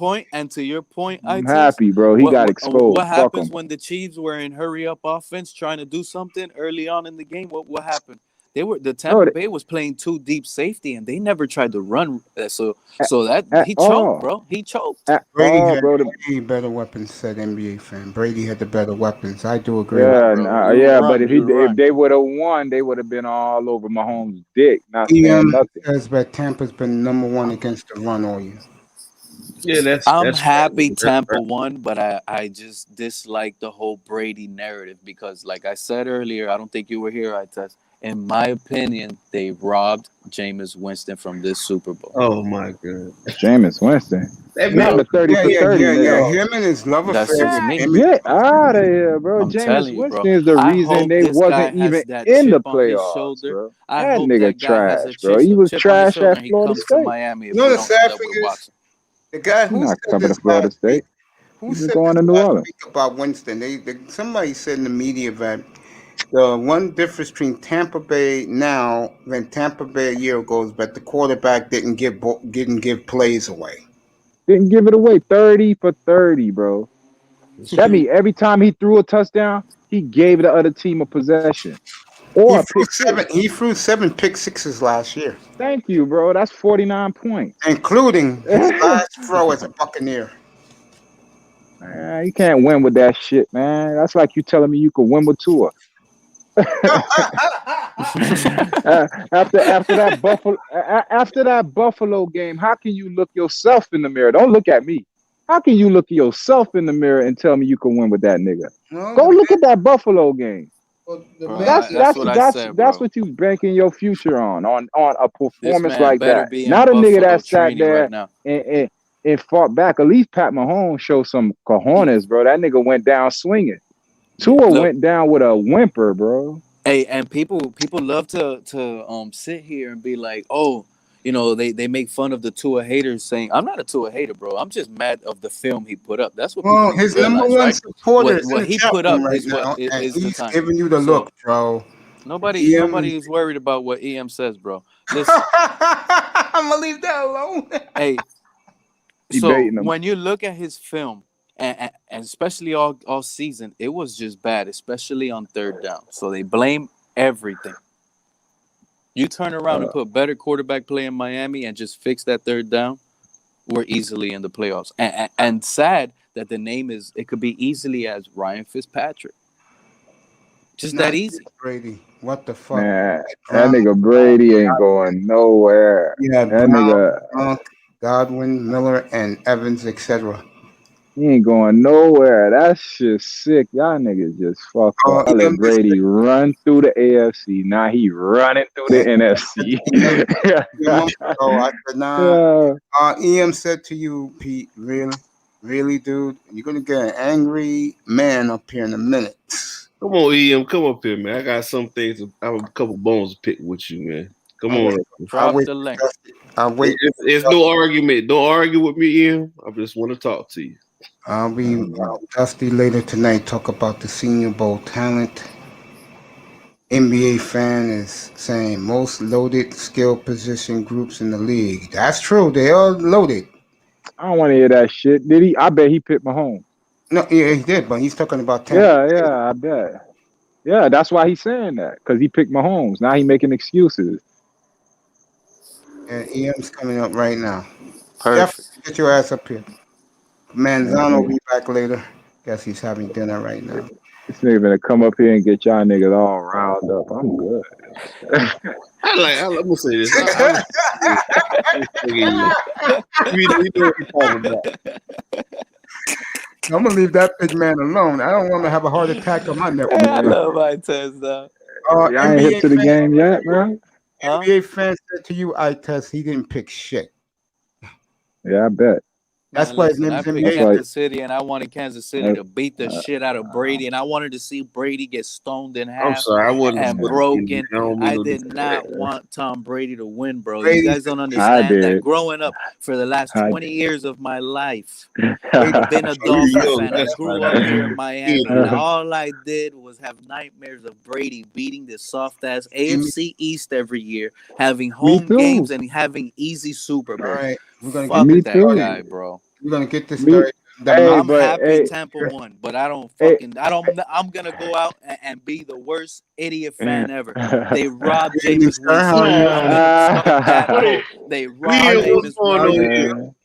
your point, I I'm test happy, bro. He got exposed. what Fuck happens him. when the Chiefs were in hurry up offense trying to do something early on in the game? What happened? The No, Tampa Bay was playing 2 deep safety and they never tried to run. So at, that at he choked, all. bro. He choked. At Brady all, had bro. way better weapons, said NBA fan. Brady had the better weapons. I do agree with Nah, Yeah, bro. You yeah, but run, you if run. they would have won, they would have been all over Mahomes' dick, not that. saying nothing. Says that Tampa's been #1 against the run all year. Yeah, I'm that's right. happy That's Tampa right. won, but I just dislike the whole Brady narrative because, like I said earlier, I don't think you were here, I test. In my opinion, they robbed Jameis Winston from this Super Bowl. Oh my god. Jameis Winston. That Not man, the 30 for 30, Yeah. nigga. Him and his love That's affair just with me. Emmett. Get out of here, bro. I'm Jameis telling you, bro. Winston is the I reason hope they this guy wasn't has even that in the chip on his playoffs, shoulder. bro. I That hope nigga that guy has trash, bro. He was chip on his trash shoulder at and he Florida comes to State. Miami if You know we the don't end sad up thing with is, Watson. the guy He's who not said coming to this Florida last week. State. Who He's just said going this to New last Orleans. week about Winston? Somebody said in the media that the one difference between Tampa Bay now than Tampa Bay a year ago is that the quarterback didn't give plays away. Didn't give it away. 30 for 30, bro. That means every time he threw a touchdown, he gave the other team a possession or He a threw pick six. seven. He threw 7 pick sixes last year, Thank you, bro. That's 49 points. including his last throw as a Buccaneer. Man, you can't win with that shit, man. That's like you telling me you could win with Tua. After that Buffalo game, how can you look yourself in the mirror? Don't look at me. How can you look yourself in the mirror and tell me you can win with that nigga? No, Go look at that Buffalo game. Bro, that's what I said, That's bro. what you banking your future on a This performance man like better that. be in Not a nigga Buffalo that sat training right there now. and fought back. At least Pat Mahomes showed some cojones, bro. That nigga went down swinging. Tua Look, went down with a whimper, bro. hey, and people love to sit here and be like, oh, you know, they make fun of the Tua haters saying, I'm not a Tua hater, bro. I'm just mad of the film he put up. That's what people well, need to his number realize, one right? supporter is in What the he chat put room up right is now, and is the he's time. giving you the So look, bro. nobody EM, is worried about what EM says, bro. Listen, I'm gonna leave that alone. hey, He so baiting him. when you look at his film, and especially all season, it was just bad, especially on third down. So they blame everything. You turn around and put better quarterback play in Miami and just fix that third down, we're easily in the playoffs. And sad that the name it could be easily as Ryan Fitzpatrick. Just that Not easy. Brady. What the fuck? Man, that nigga Brady ain't going nowhere. You had That Brown, nigga, Gronk, Godwin, Miller, and Evans, etc. he ain't going nowhere. That shit's sick. Y'all niggas just fucked up. I let EM just Brady run through the AFC. Now he running through the said, NFC. a month ago, I said, nah. EM said to you, Pete, really, dude, you're gonna get an angry man up here in a minute. Come on, EM, come up here, man. I got some things. I have a couple bones to pick with you, man. Come on. Drop the link. I'll wait. It's no argument. Don't argue with me, EM. I just want to talk to you. I'll be Dusty later tonight. Talk about the Senior Bowl talent. NBA fan is saying most loaded skill position groups in the league. That's true. They are loaded. I don't want to hear that shit. Did he? I bet he picked Mahomes. No, yeah, he did, but he's talking about Tampa. Yeah, I bet. Yeah, that's why he's saying that, because he picked Mahomes. Now he making excuses. And EM's coming up right now. Perfect. Jeff, get your ass up here. Manzano will be back later. Guess he's having dinner right now. This nigga gonna come up here and get y'all niggas all riled up. I'm good. I'm gonna say this. We know what we're talking about. I'm gonna leave that big man alone. I don't want to have a heart attack on my network. I love my test though. Y'all ain't hip to the game yet, bro. NBA fans said to you, I test, he didn't pick shit. Yeah, I bet. That's Man, why listen, his I name is picked NBA. Kansas City, and I wanted Kansas City to beat the shit out of Brady, and I wanted to see Brady get stoned in half I'm sorry, I wasn't and broken. I did not want Tom Brady to win, bro. You guys don't understand that. Growing up for the last 20 years of my life, I've been a Dolphins fan. I grew up here in Miami, and all I did was have nightmares of Brady beating this soft-ass AFC East every year, having home games and having easy Super Bowls. All right, we're gonna Fuck get that guy, bro. We're gonna get this started. I'm happy Tampa won, but I'm gonna go out and be the worst idiot fan ever. They robbed Jameis Winston. I'm gonna start that quote. They robbed Jameis Winston.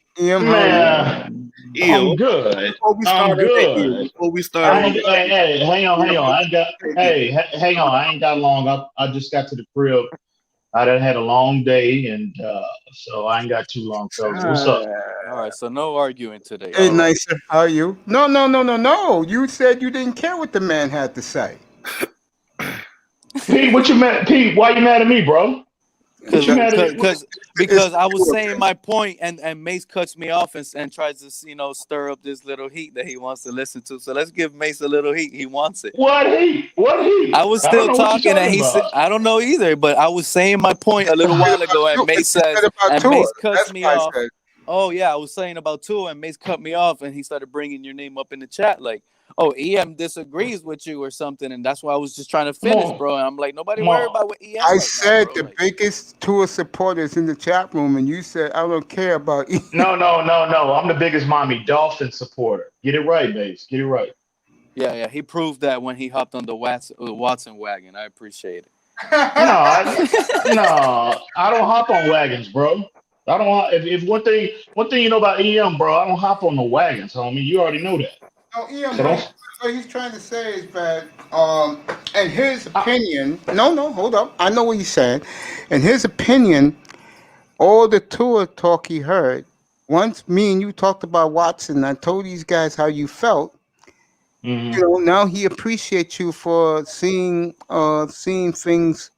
Man, I'm good. I'm good. Before we start, hey, hang on. I ain't got. Hang on. I ain't got long. I just got to the crib. I done had a long day, and so I ain't got too long. So what's up? All right, so no arguing today. Hey, all right. Nicer, how are you? No. You said you didn't care what the man had to say. Pete, what you mad? Pete, why you mad at me, bro? Because I was saying my point, and Mace cuts me off and tries to stir up this little heat that he wants to listen to. So let's give Mace a little heat. He wants it. What heat? I was still talking, and he said, "I don't know either," but I was saying my point a little while ago, and Mace says, and Mace cuts me off. Oh yeah, I was saying about Tua, and Mace cut me off, and he started bringing your name up in the chat, like, "Oh, EM disagrees with you or something," and that's why I was just trying to finish, bro. And I'm like, nobody worry about what EM. I said the biggest Tua supporters in the chat room, and you said I don't care about EM. No. I'm the biggest Miami Dolphin supporter. Get it right, Mace. Get it right. Yeah. He proved that when he hopped on the Watson wagon. I appreciate it. No, I don't hop on wagons, bro. I don't. If one thing you know about EM, bro, I don't hop on the wagons, homie. You already know that. No, EM, so what he's trying to say is that, in his opinion, no, hold up. I know what he's saying. In his opinion, all the Tua talk he heard, once me and you talked about Watson, I told these guys how you felt. Mm-hmm. Now he appreciates you for seeing things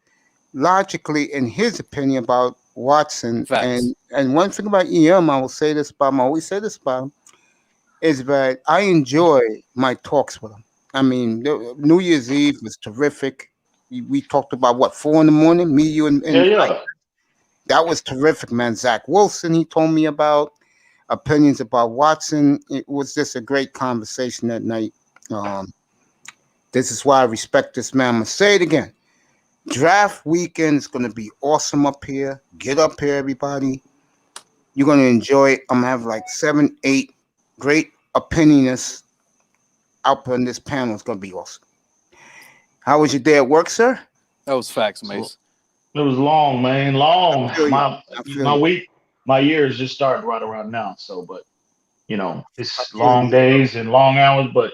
logically in his opinion about Watson. Facts. And one thing about EM, I will say this about him, I always say this about him, is that I enjoy my talks with him. I mean, New Year's Eve was terrific. We talked about 4 a.m, me, you, and yeah. That was terrific, man. Zach Wilson, he told me about opinions about Watson. It was just a great conversation that night. This is why I respect this man. I'm gonna say it again. Draft weekend is gonna be awesome up here. Get up here, everybody. You're gonna enjoy it. I'm gonna have like 7, 8 great opinionists out on this panel. It's gonna be awesome. How was your day at work, sir? That was facts, Mace. It was long, man. Long. My week, my years just started right around now. So, but it's long days and long hours. But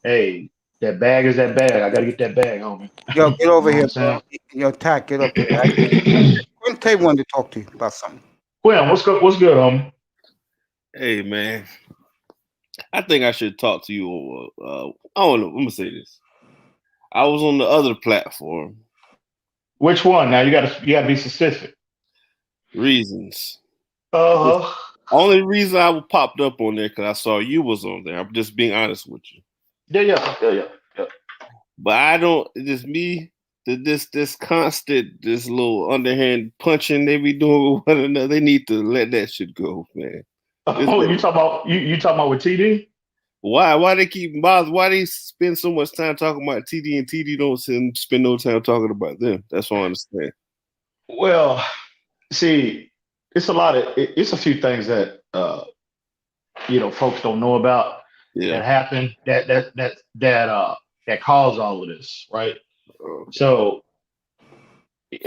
hey, that bag is that bag. I gotta get that bag, homie. Yo, get over here, bro. Yo, Tack, get up here. Quinn Tay wanted to talk to you about something. Quinn, what's good, homie? Hey, man. I think I should talk to you. I don't know. I'm gonna say this. I was on the other platform. Which one? Now you gotta be specific. Reasons. Only reason I popped up on there because I saw you was on there. I'm just being honest with you. Yeah. But I don't. Just me. This constant, this little underhand punching they be doing with one another. They need to let that shit go, man. You talking about with TD? Why they keep bothering? Why they spend so much time talking about TD and TD don't spend no time talking about them? That's what I understand. Well, see, it's a few things that folks don't know about that happen that cause all of this, right? So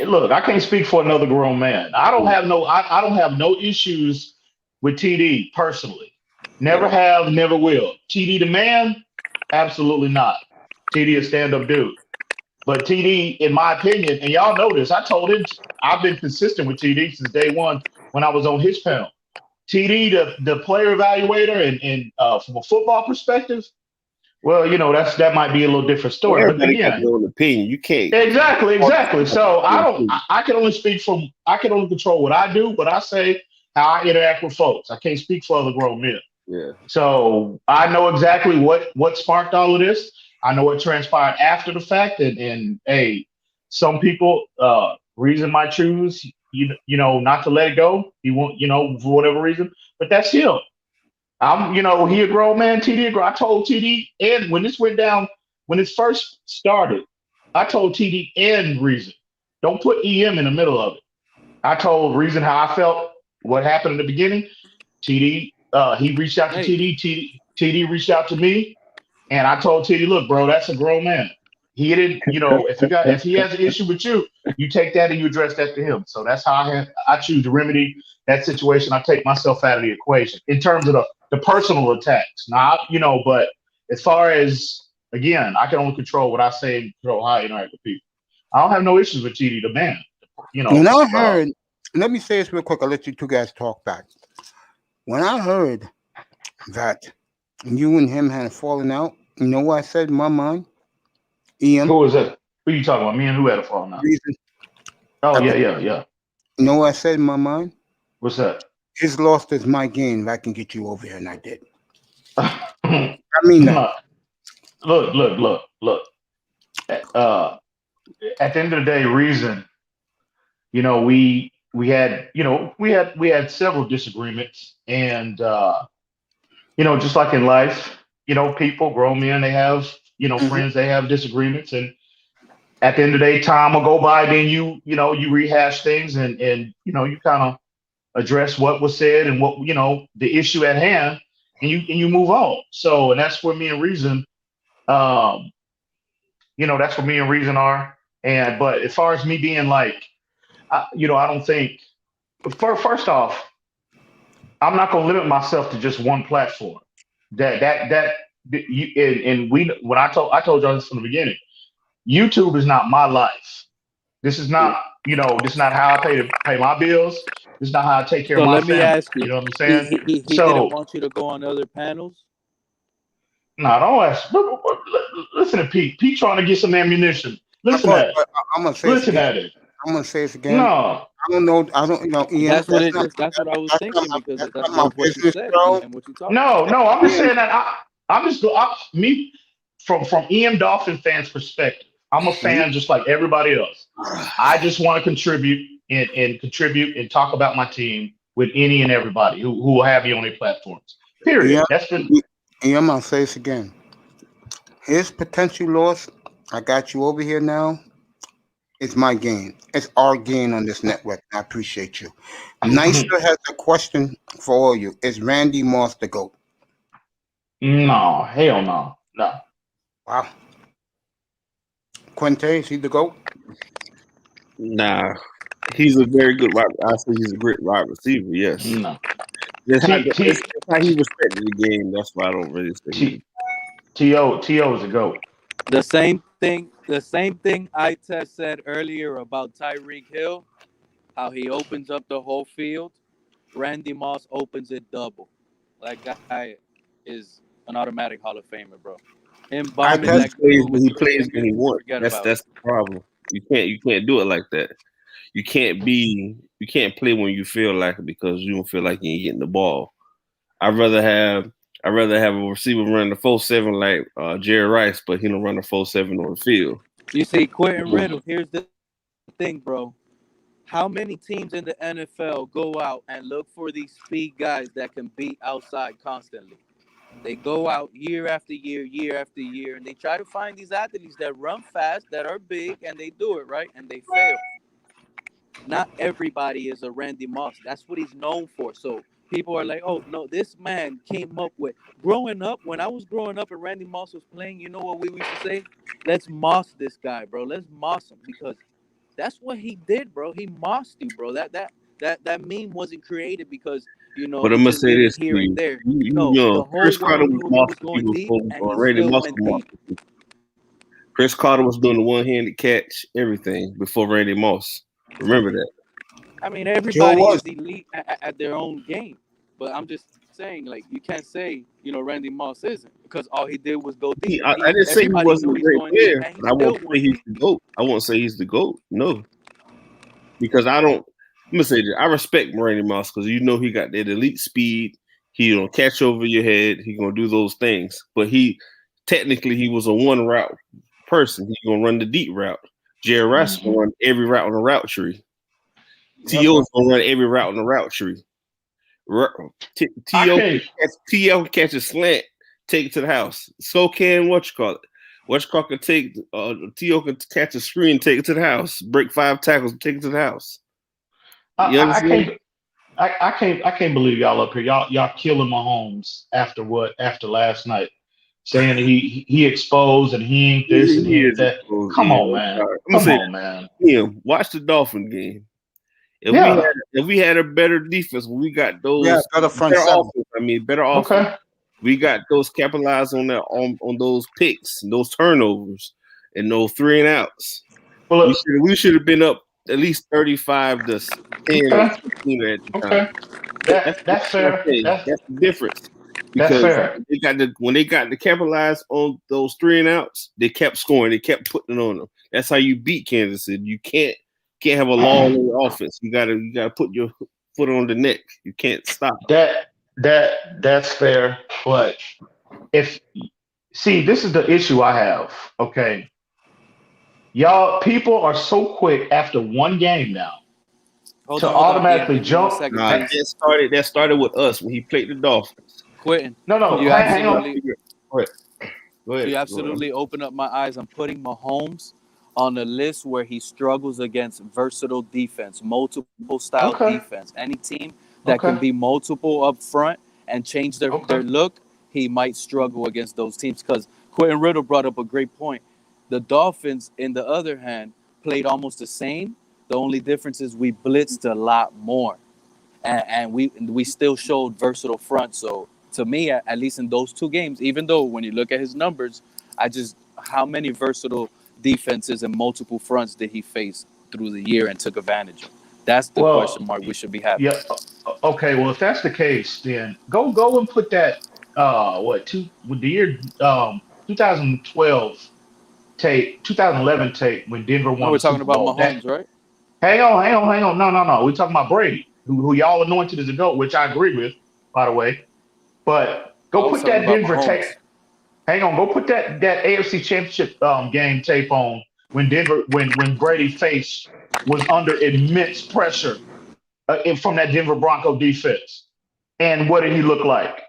Look, I can't speak for another grown man. I don't have no issues with TD personally. Never Yeah. have, never will. TD the man, absolutely not. TD a stand up dude. But TD, in my opinion, and y'all know this, I told him I've been consistent with TD since day one when I was on his panel. TD, the player evaluator, and from a football perspective, well, that might be a little different Well, story. But everybody got again, their own opinion. You can't. exactly. So I can only I can only control what I do, what I say, how I interact with folks. I can't speak for other grown men. Yeah. So I know exactly what sparked all of this. I know what transpired after the fact, and hey, some people reason might choose not to let it go. He won't, for whatever reason, but that's him. He a grown man, TD a grown. I told TD, and when this went down, when it first started, I told TD and Reason, don't put EM in the middle of it. I told Reason how I felt, what happened in the beginning. TD, he reached out to Hey, TD reached out to me, and I told TD, look, bro, that's a grown man. He didn't, if he has an issue with you, you take that and you address that to him. So that's how I choose to remedy that situation. I take myself out of the equation in terms of the personal attacks. Now, but as far as again, I can only control what I say and control how I interact with people. I don't have no issues with TD the man. When I heard, let me say this real quick. I'll let you two guys talk back. When I heard that you and him had fallen out, you know what I said in my mind? EM. Who is that? Who you talking about? Me and who had a fall now? Reason. Oh, yeah. You know what I said in my mind? What's that? His loss is my gain. If I can get you over here, and I did. I mean that. Look. At the end of the day, Reason, we had several disagreements, and just like in life, people, grown men, they have friends, they have disagreements, and at the end of the day, time will go by, then you rehash things, and you kind of address what was said and what the issue at hand, and you move on. So, and that's where me and Reason, that's where me and Reason are. And but as far as me being like, I don't think. First off, I'm not going to limit myself to just one platform. And when I told y'all this from the beginning, YouTube is not my life. This is not this is not how I pay my bills. This is not how I take care so of my let me family. ask you. You know what I'm saying? He didn't So want you to go on other panels? no, don't ask. Listen to Pete. Pete trying to get some ammunition. Listen at it. I'm gonna say Listen at it. I'm gonna say this again. No. I don't know. I don't. Ian. That's what I was thinking because that's my what you business, said bro. and what you talked No, about. I'm just saying that me from EM Dolphin fans' perspective, I'm a fan just like everybody else. I just want to contribute and talk about my team with any and everybody who will have me on their platforms. Period. Yeah. That's been. Yeah, I'm gonna say this again. His potential loss, I got you over here now. It's my gain. It's our gain on this network. I appreciate you. Nicer has a question for all you. Is Randy Moss the GOAT? No, hell no. Wow. Quinte, is he the GOAT? Nah, he's a very good wide. I say he's a great wide receiver. Yes. No. That's how he respected the game. That's why I don't really say T.O. is a GOAT. The same thing I said earlier about Tyreek Hill, how he opens up the whole field. Randy Moss opens it double. That guy is an automatic Hall of Famer, bro. Him bombing that dude with he three plays when he fingers, wants. forget That's about it. the problem. You can't do it like that. You can't play when you feel like it because you don't feel like you ain't getting the ball. I'd rather have a receiver run the 4.7 like Jerry Rice, but he don't run the 4.7 on the field. You see, Quentin Riddle, here's the thing, bro. How many teams in the NFL go out and look for these speed guys that can beat outside constantly? They go out year after year after year, and they try to find these athletes that run fast, that are big, and they do it, right? And they fail. Not everybody is a Randy Moss. That's what he's known for. So people are like, oh, no, this man came up with. Growing up, when I was growing up and Randy Moss was playing, you know what we used to say? Let's moss this guy, bro. Let's moss him because That's what he did, bro. He mossed you, bro. That meme wasn't created because But he I'm gonna just say did it this to here and you. there. You No, the know, whole Chris Carter world was knew he was mossing going people deep, and he before Randy still Moss went was deep. mossing people. Chris Carter was doing the one-handed catch, everything before Randy Moss. Remember that. I mean, Joe everybody was. is elite at their own game, but I'm just saying, like, you can't say Randy Moss isn't because all he did was go deep. I didn't say he Everybody wasn't knew a he's great going deep, player, and he but I still won't say went he's deep. the GOAT. I won't say he's the GOAT. No. Because I don't. I'm gonna say this. I respect Randy Moss because he got that elite speed. He gonna catch over your head. He gonna do those things. But he was a one route person. He gonna run the deep route. Jerry Rice gonna run every route on the route tree. T.O. is gonna run every route on the route tree. T.O. can catch a slant, take it to the house. So can Whatchcall can take T.O. can catch a screen, take it to the house, break 5 tackles, take it to the house. You understand? I can't believe y'all up here. Y'all killing Mahomes after last night, saying he exposed and he ain't this and he ain't that. Come on, man. Come on, man. Watch the Dolphin game. Yeah. If we had a better defense, we got those better front seven. offense. Better offense. Okay. We got those capitalized on that on those picks, and those turnovers, and those 3 and outs. Well, we should have been up at least 35 to 10 or 15 at the time. That's fair. That's the difference. That's Because fair. when they got to capitalize on those 3 and outs, they kept scoring. They kept putting it on them. That's how you beat Kansas City. You can't have a long offense. You gotta put your foot on the neck. You can't stop. That's fair. But this is the issue I have. Okay. Y'all, people are so quick after one game now to automatically jump. That started with us when he played the Dolphins. Quitting. No, You hang on. Go ahead. You absolutely open up my eyes. I'm putting Mahomes on a list where he struggles against versatile defense, multiple style defense. Any team that can be multiple up front and change their look, he might struggle against those teams. Because Quentin Riddle brought up a great point. The Dolphins, in the other hand, played almost the same. The only difference is we blitzed a lot more, and we still showed versatile front. So to me, at least in those 2 games, even though when you look at his numbers, how many versatile defenses and multiple fronts did he face through the year and took advantage of? That's the question mark we should be having. Yeah. Okay. Well, if that's the case, then go and put that the year 2012 tape, 2011 tape when Denver won we're the Super talking about Bowl. Mahomes, right? Hang on. No. We're talking about Brady, who y'all anointed as a GOAT, which I agree with, by the way. But go put that Denver tape. Hang on, go put that AFC Championship game tape on when Brady was under immense pressure from that Denver Bronco defense. And what did he look like?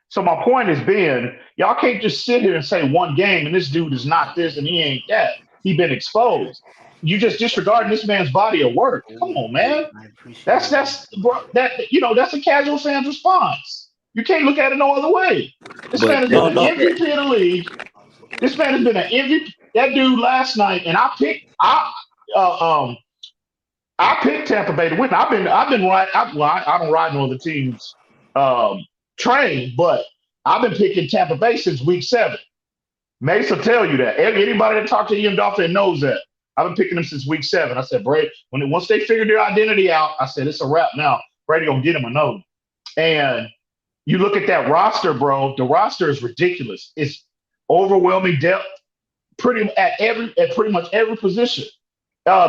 So my point is being, y'all can't just sit here and say one game and this dude is not this and he ain't that. He been exposed. You just disregarding this man's body of work. Come on, man. That's a casual fan's response. You can't look at it no other way. This man has been an MVP of the league. This man has been an MVP. That dude last night, and I picked Tampa Bay to win. I've been right. I don't ride no other team's train, but I've been picking Tampa Bay since week 7. Mace will tell you that. Anybody that talked to Ian Dolphin knows that. I've been picking them since week 7. I said, Brady, once they figured their identity out, I said, it's a wrap now. Brady gonna get him a no. And you look at that roster, bro. The roster is ridiculous. It's overwhelming depth, pretty much every position.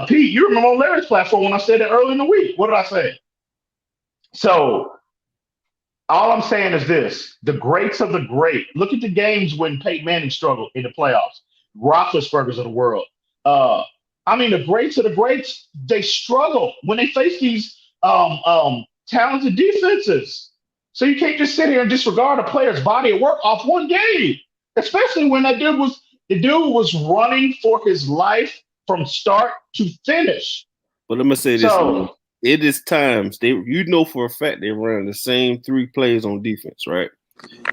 Pete, you remember on Larry's platform when I said that early in the week. What did I say? So all I'm saying is this: the greats of the great. Look at the games when Peyton Manning struggled in the playoffs. Roethlisberger's of the world. The greats of the greats, they struggle when they face these talented defenses. So you can't just sit here and disregard a player's body of work off one game, especially when the dude was running for his life from start to finish. But let me say this: it is times for a fact they ran the same 3 plays on defense, right?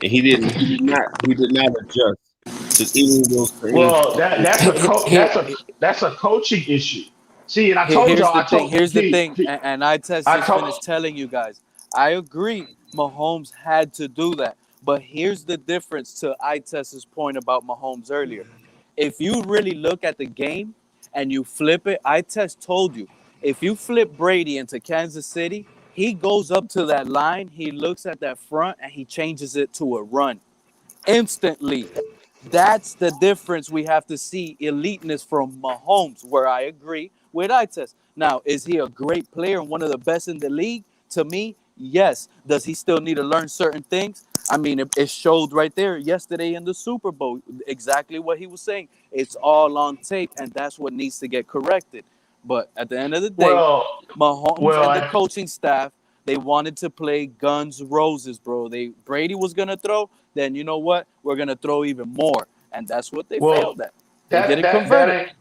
And he did not adjust to any of those things. Well, that's a coaching issue. See, and I told Here's y'all, the I thing. told Here's the P, thing. And I just I told finished telling you guys. I agree. Mahomes had to do that. But here's the difference to Ites's point about Mahomes earlier. If you really look at the game and you flip it, Ites told you, if you flip Brady into Kansas City, he goes up to that line, he looks at that front, and he changes it to a run instantly. That's the difference we have to see eliteness from Mahomes, where I agree with Ites. Now, is he a great player and one of the best in the league? To me, yes. Does he still need to learn certain things? I mean, it showed right there yesterday in the Super Bowl exactly what he was saying. It's all on tape, and that's what needs to get corrected. But at the end of the day, well, Mahomes well, and the coaching staff, they wanted to play guns roses, bro. Brady was gonna throw, then you know what? We're gonna throw even more, and that's what they well, failed at. They didn't that convert it. ain't.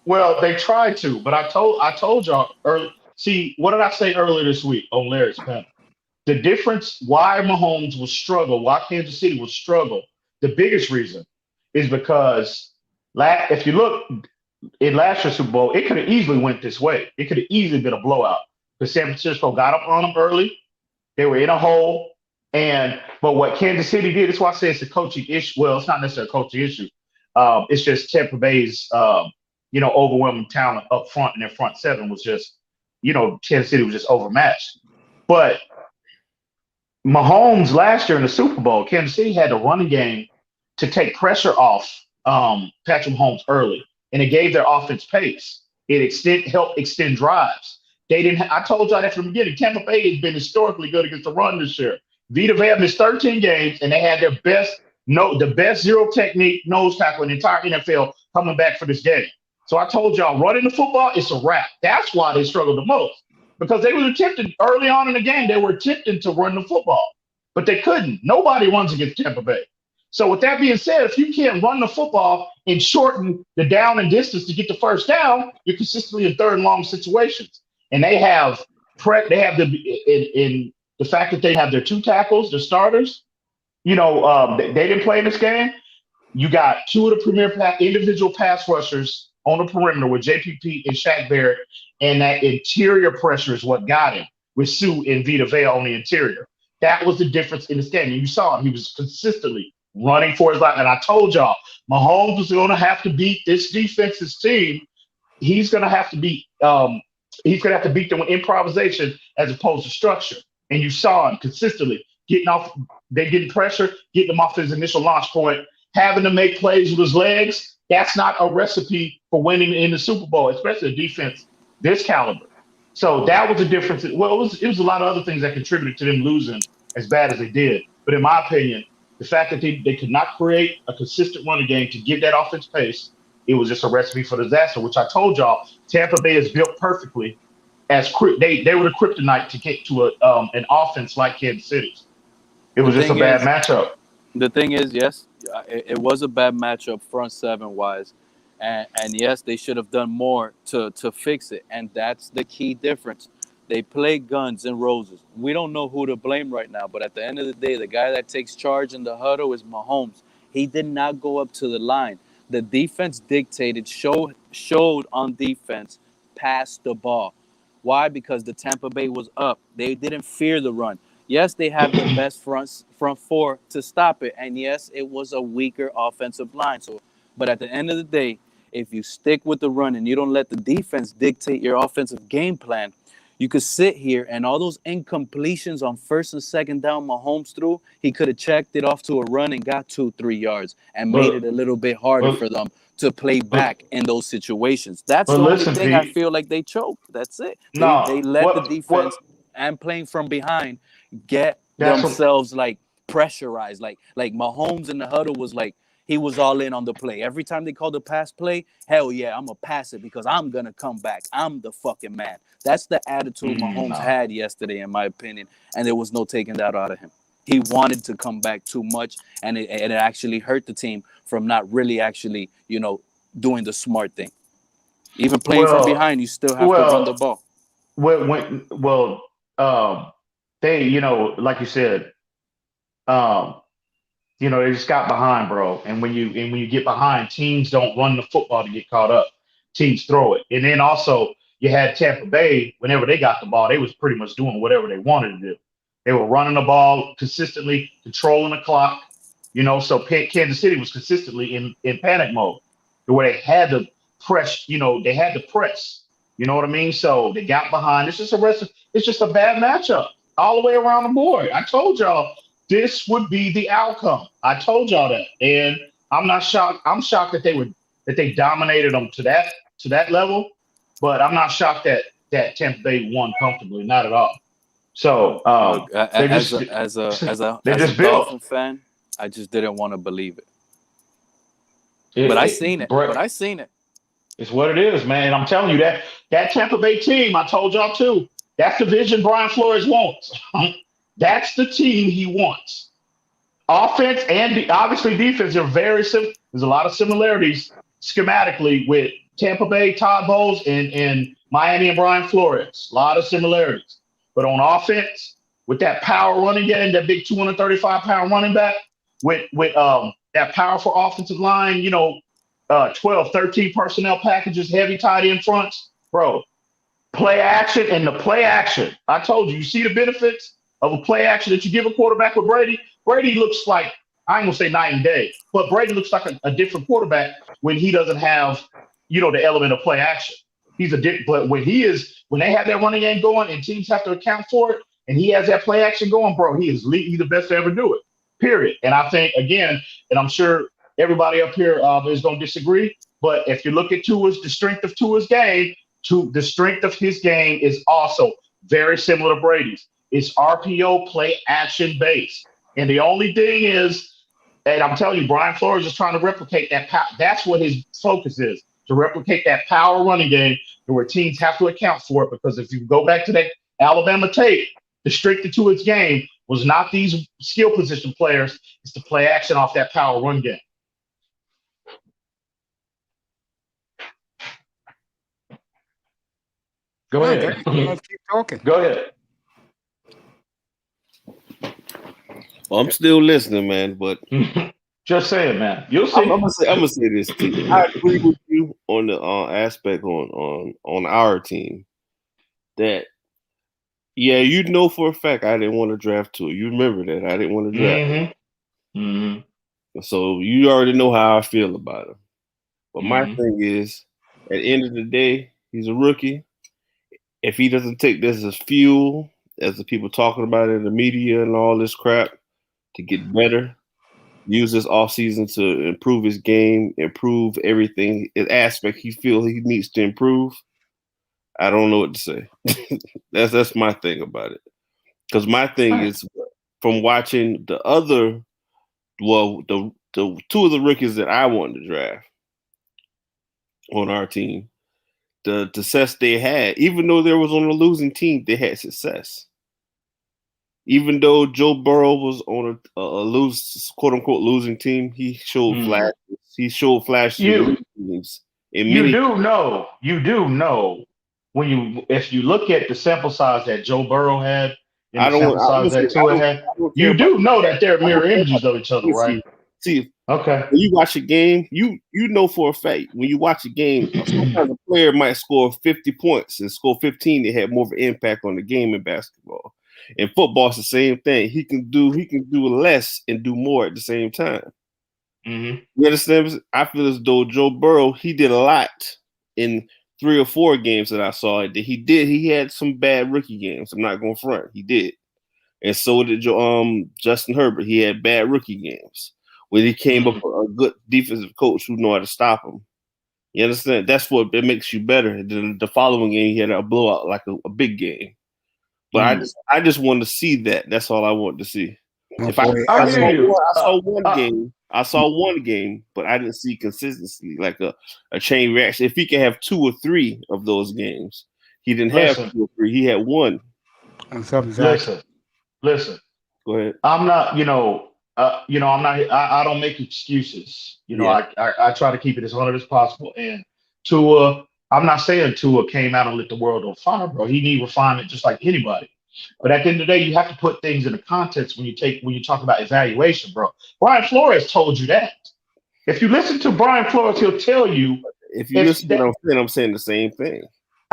Well, they tried to, but I told y'all early. See, what did I say earlier this week on Larry's panel? The difference why Mahomes will struggle, why Kansas City will struggle, the biggest reason is because if you look in last year's Super Bowl, it could have easily went this way. It could have easily been a blowout. But San Francisco got up on them early. They were in a hole. But what Kansas City did, that's why I say it's a coaching issue. Well, it's not necessarily a coaching issue. It's just Tampa Bay's overwhelming talent up front, and their front seven was just, Kansas City was just overmatched. But Mahomes last year in the Super Bowl, Kansas City had the running game to take pressure off Patrick Mahomes early, and it gave their offense pace. It helped extend drives. They didn't. I told y'all that from the beginning. Tampa Bay has been historically good against the run this year. Vita Vea missed 13 games, and they had the best zero technique nose tackle in the entire NFL coming back for this game. So I told y'all, running the football, it's a wrap. That's why they struggled the most, because they were attempting early on in the game. They were attempting to run the football, but they couldn't. Nobody runs against Tampa Bay. So with that being said, if you can't run the football and shorten the down and distance to get the first down, you're consistently in third and long situations. And they have in the fact that they have their two tackles, their starters. They didn't play in this game. You got two of the premier individual pass rushers on the perimeter with JPP and Shaq Barrett, and that interior pressure is what got him with Sue and Vita Vea on the interior. That was the difference in this game. And you saw him. He was consistently running for his life. And I told y'all, Mahomes was going to have to beat this defense's team. He's going to have to beat them with improvisation as opposed to structure. And you saw him consistently getting pressure, getting him off his initial launch point, having to make plays with his legs. That's not a recipe for winning in the Super Bowl, especially a defense this caliber. So that was the difference. Well, it was a lot of other things that contributed to them losing as bad as they did. But in my opinion, the fact that they could not create a consistent running game to give that offense pace, it was just a recipe for disaster, which I told y'all, Tampa Bay is built perfectly as they were the kryptonite to get to an offense like Kansas City's. It was just a bad matchup. The thing is, yes, it was a bad matchup front seven wise. And yes, they should have done more to fix it. And that's the key difference. They play guns and roses. We don't know who to blame right now, but at the end of the day, the guy that takes charge in the huddle is Mahomes. He did not go up to the line. The defense dictated, showed on defense, passed the ball. Why? Because the Tampa Bay was up. They didn't fear the run. Yes, they have the best front four to stop it, and yes, it was a weaker offensive line. So, but at the end of the day, if you stick with the run and you don't let the defense dictate your offensive game plan, you could sit here and all those incompletions on first and second down Mahomes threw, he could have checked it off to a run and got 2-3 yards and made it a little bit harder for them to play back in those situations. That's the only thing I feel like they choked. That's it. They let the defense and playing from behind get themselves like pressurized. Like Mahomes in the huddle was like, he was all in on the play. Every time they called the pass play, hell yeah, I'm going to pass it because I'm going to come back. I'm the fucking man. That's the attitude Mahomes had yesterday, in my opinion, and there was no taking that out of him. He wanted to come back too much, and it actually hurt the team from not really actually, doing the smart thing. Even playing from behind, you still have to run the ball. They, like you said, they just got behind, bro. And when you get behind, teams don't run the football to get caught up. Teams throw it. And then also, you had Tampa Bay, whenever they got the ball, they was pretty much doing whatever they wanted to do. They were running the ball consistently, controlling the clock, so Kansas City was consistently in panic mode where they had to press, they had to press. You know what I mean? So they got behind. It's just a bad matchup all the way around the board. I told y'all this would be the outcome. I told y'all that. And I'm not shocked. I'm shocked that they dominated them to that level, but I'm not shocked that Tampa Bay won comfortably. Not at all. So Look, as a Dolphin fan, I just didn't want to believe it. But I seen it. It's what it is, man. I'm telling you that Tampa Bay team, I told y'all too, that's the vision Brian Flores wants. That's the team he wants. Offense and obviously defense are very similar. There's a lot of similarities schematically with Tampa Bay, Todd Bowles, and Miami and Brian Flores. A lot of similarities. But on offense, with that power running game, that big 235-pound running back, with that powerful offensive line, 12, 13 personnel packages, heavy tight end fronts, bro. Play action and the play action. I told you see the benefits of a play action that you give a quarterback with Brady. Brady looks like, I ain't gonna say night and day, but Brady looks like a different quarterback when he doesn't have, the element of play action. But when they have that running game going and teams have to account for it, and he has that play action going, bro, he's the best to ever do it. Period. And I think again, and I'm sure everybody up here is going to disagree, but if you look at the strength of Tua's game, the strength of his game is also very similar to Brady's. It's RPO play action based. And the only thing is, and I'm telling you, Brian Flores is trying to replicate that. That's what his focus is, to replicate that power running game where teams have to account for it. Because if you go back to that Alabama tape, the strength of Tua's game was not these skill position players. It's the play action off that power run game. Go ahead. Let's keep talking. Go ahead. Well, I'm still listening, man. But just saying, man. You'll see. I'm gonna say this too. I agree with you on the aspect on our team that. Yeah, for a fact I didn't want to draft Tua. You remember that I didn't want to draft. Mm-hmm. So you already know how I feel about him. But my thing is, at the end of the day, he's a rookie. If he doesn't take this as fuel, as the people talking about it in the media and all this crap, to get better, use this offseason to improve his game, improve everything, an aspect he feels he needs to improve, I don't know what to say. That's my thing about it. Because my thing is, from watching the two of the rookies that I wanted to draft on our team, the success they had, even though they was on a losing team, they had success. Even though Joe Burrow was on a quote unquote losing team, he showed flashes. He showed flashes. You do know if you look at the sample size that Joe Burrow had and the sample size that Tua had, you do know that they're mirror images of each other, right? See, okay. When you watch a game, you know for a fact when you watch a game, sometimes a player might score 50 points and score 15. They have more of an impact on the game in basketball. In football, it's the same thing. He can do less and do more at the same time. You understand? I feel as though Joe Burrow, he did a lot in 3 or 4 games that I saw that he did. He had some bad rookie games. I'm not going to front. He did. And so did Justin Herbert. He had bad rookie games. When he came up with a good defensive coach who know how to stop him. You understand? That's what it makes you better. The following game, he had a blowout, like a big game. But I just wanted to see that. That's all I wanted to see. If I saw one game, but I didn't see consistency, like a chain reaction. If he can have 2 or 3 of those games, he didn't have 2 or 3. He had 1. Listen. Go ahead. I'm not, I'm not. I don't make excuses. I try to keep it as 100 as possible. And Tua, I'm not saying Tua came out and lit the world on fire, bro. He need refinement just like anybody. But at the end of the day, you have to put things into context when you talk about evaluation, bro. Brian Flores told you that. If you listen to Brian Flores, he'll tell you. If you listen to what I'm saying the same thing.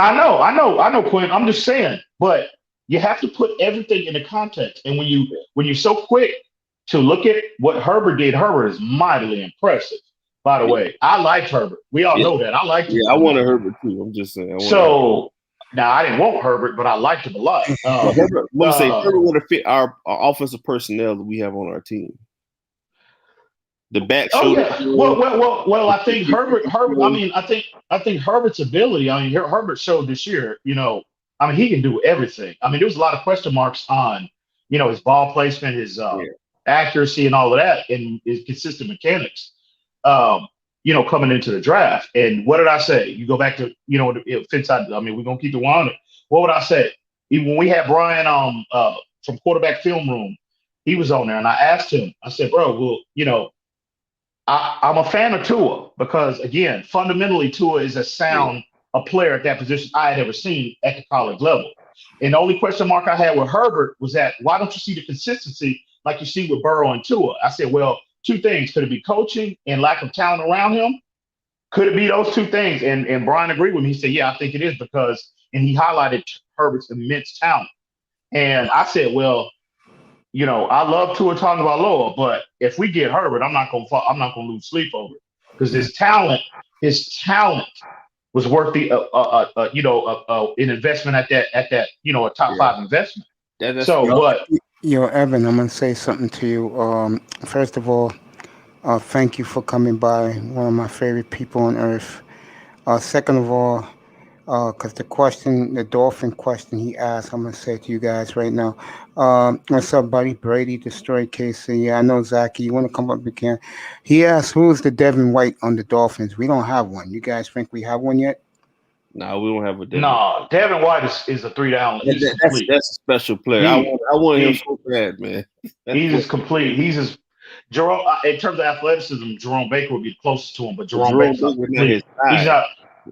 I know, Quinn. I'm just saying, but you have to put everything in the context. And when you're so quick to look at what Herbert did, Herbert is mightily impressive. By the way, I liked Herbert. We all know that. I liked him. Yeah, I wanted Herbert too. I'm just saying. So now I didn't want Herbert, but I liked him a lot. Herbert would have fit our offensive personnel that we have on our team. The back shoulder. Yeah. Well. I think Herbert. I mean, I think Herbert's ability. I mean, Herbert showed this year. I mean, he can do everything. I mean, there was a lot of question marks on, his ball placement, his accuracy, and all of that, and his consistent mechanics. Coming into the draft. And what did I say? You go back to, it fits out. I mean, we're gonna keep it 100. What would I say? Even when we had Brian from Quarterback Film Room, he was on there, and I asked him. I said, bro, well, I'm a fan of Tua because, again, fundamentally, Tua is as sound a player at that position I had ever seen at the college level. And the only question mark I had with Herbert was that, why don't you see the consistency like you see with Burrow and Tua? I said, well, two things. Could it be coaching and lack of talent around him? Could it be those two things? And Brian agreed with me. He said, yeah, I think it is because, and he highlighted Herbert's immense talent. And I said, well, I love Tua Tagovailoa, but if we get Herbert, I'm not gonna lose sleep over it because his talent was worth the an investment at that a top 5 investment. Evan, I'm gonna say something to you. First of all, thank you for coming by. One of my favorite people on earth. Second of all, because the dolphin question he asked, I'm gonna say to you guys right now. What's up, buddy? Brady destroyed Casey. Yeah, I know, Zachy. You want to come up? You can. He asked, "Who's the Devin White on the Dolphins?" We don't have one. You guys think we have one yet? No, we don't have a Devin. No, Devin White is a 3 down. That's a special player. I want him so bad, man. He's as complete. He's as Jerome in terms of athleticism. Jerome Baker would be closest to him, but Jerome Baker's not complete. He's not.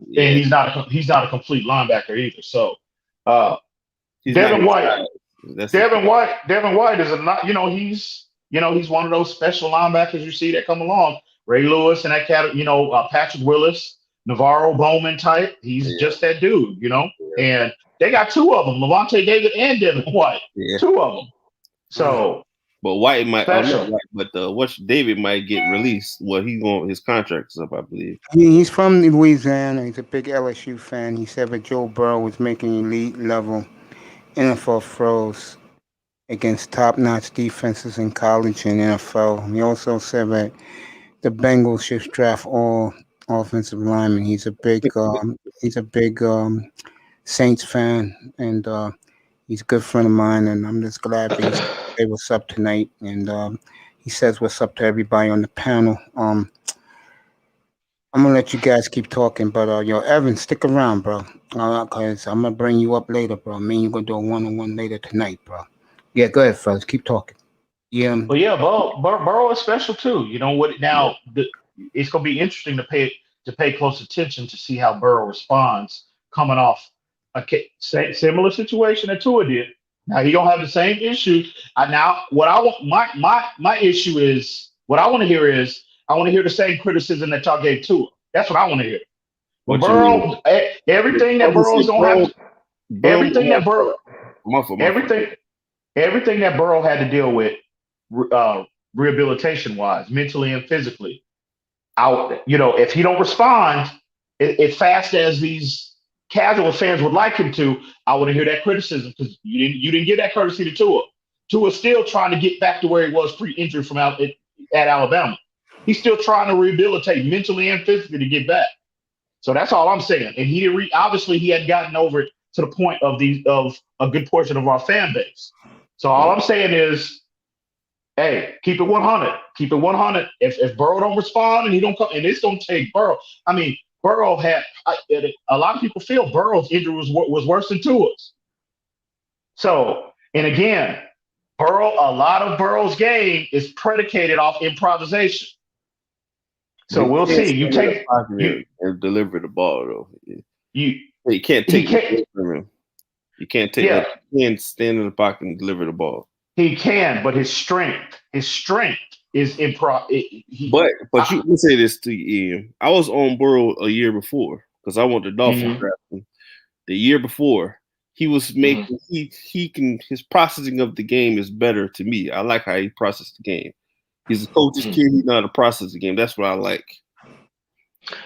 Yeah. And he's not a complete linebacker either. So, Devin White is not. He's one of those special linebackers you see that come along. Ray Lewis and that cat. Patrick Willis, Navarro Bowman type. He's just that dude. And they got 2 of them: Levante David and Devin White. Yeah. 2 of them. So. But White might, David might get released. Well, his contract is up, I believe. He's from Louisiana. He's a big LSU fan. He said that Joe Burrow was making elite level NFL throws against top-notch defenses in college and NFL. He also said that the Bengals should draft all offensive linemen. He's a big Saints fan, and he's a good friend of mine, and I'm just glad that he's say what's up tonight. And he says what's up to everybody on the panel. I'm gonna let you guys keep talking, but Evan, stick around, bro, because I'm gonna bring you up later, bro. Me and you gonna do a 1-on-1 later tonight, bro. Yeah, go ahead, fellas, keep talking. Yeah. Well, yeah, Burrow is special too. You know what? Now it's gonna be interesting to pay close attention to see how Burrow responds coming off a similar situation that Tua did. Now he don't have the same issue. Now what I want my issue is what I want to hear is I want to hear the same criticism that y'all gave Tua. That's what I want to hear. But Burrow, everything that Burrow's gonna have, everything that Burrow had to deal with, rehabilitation wise, mentally and physically. If he don't respond as fast as these casual fans would like him to, I want to hear that criticism because you didn't give that courtesy to Tua. Tua's still trying to get back to where he was pre-injury from at Alabama. He's still trying to rehabilitate mentally and physically to get back. So that's all I'm saying. And he obviously he had gotten over it to the point of a good portion of our fan base. So all I'm saying is, hey, keep it 100. Keep it 100. If Burrow don't respond and he don't come, and it's gonna take Burrow. I mean, Burrow had a lot of people feel Burrow's injury was worse than Tua's. So, and again, a lot of Burrow's game is predicated off improvisation. So we'll see. You take and deliver the ball though. You can't take it from him. You can't take it. He can't stand in the pocket and deliver the ball. He can, but his strength is improv. But you can say this to you, Ian. I was on Burrow a year before because I want the Dolphins drafting. the year before, he was making his processing of the game is better to me. I like how he processed the game. He's a coach's kid. He know how to process the game. That's what I like.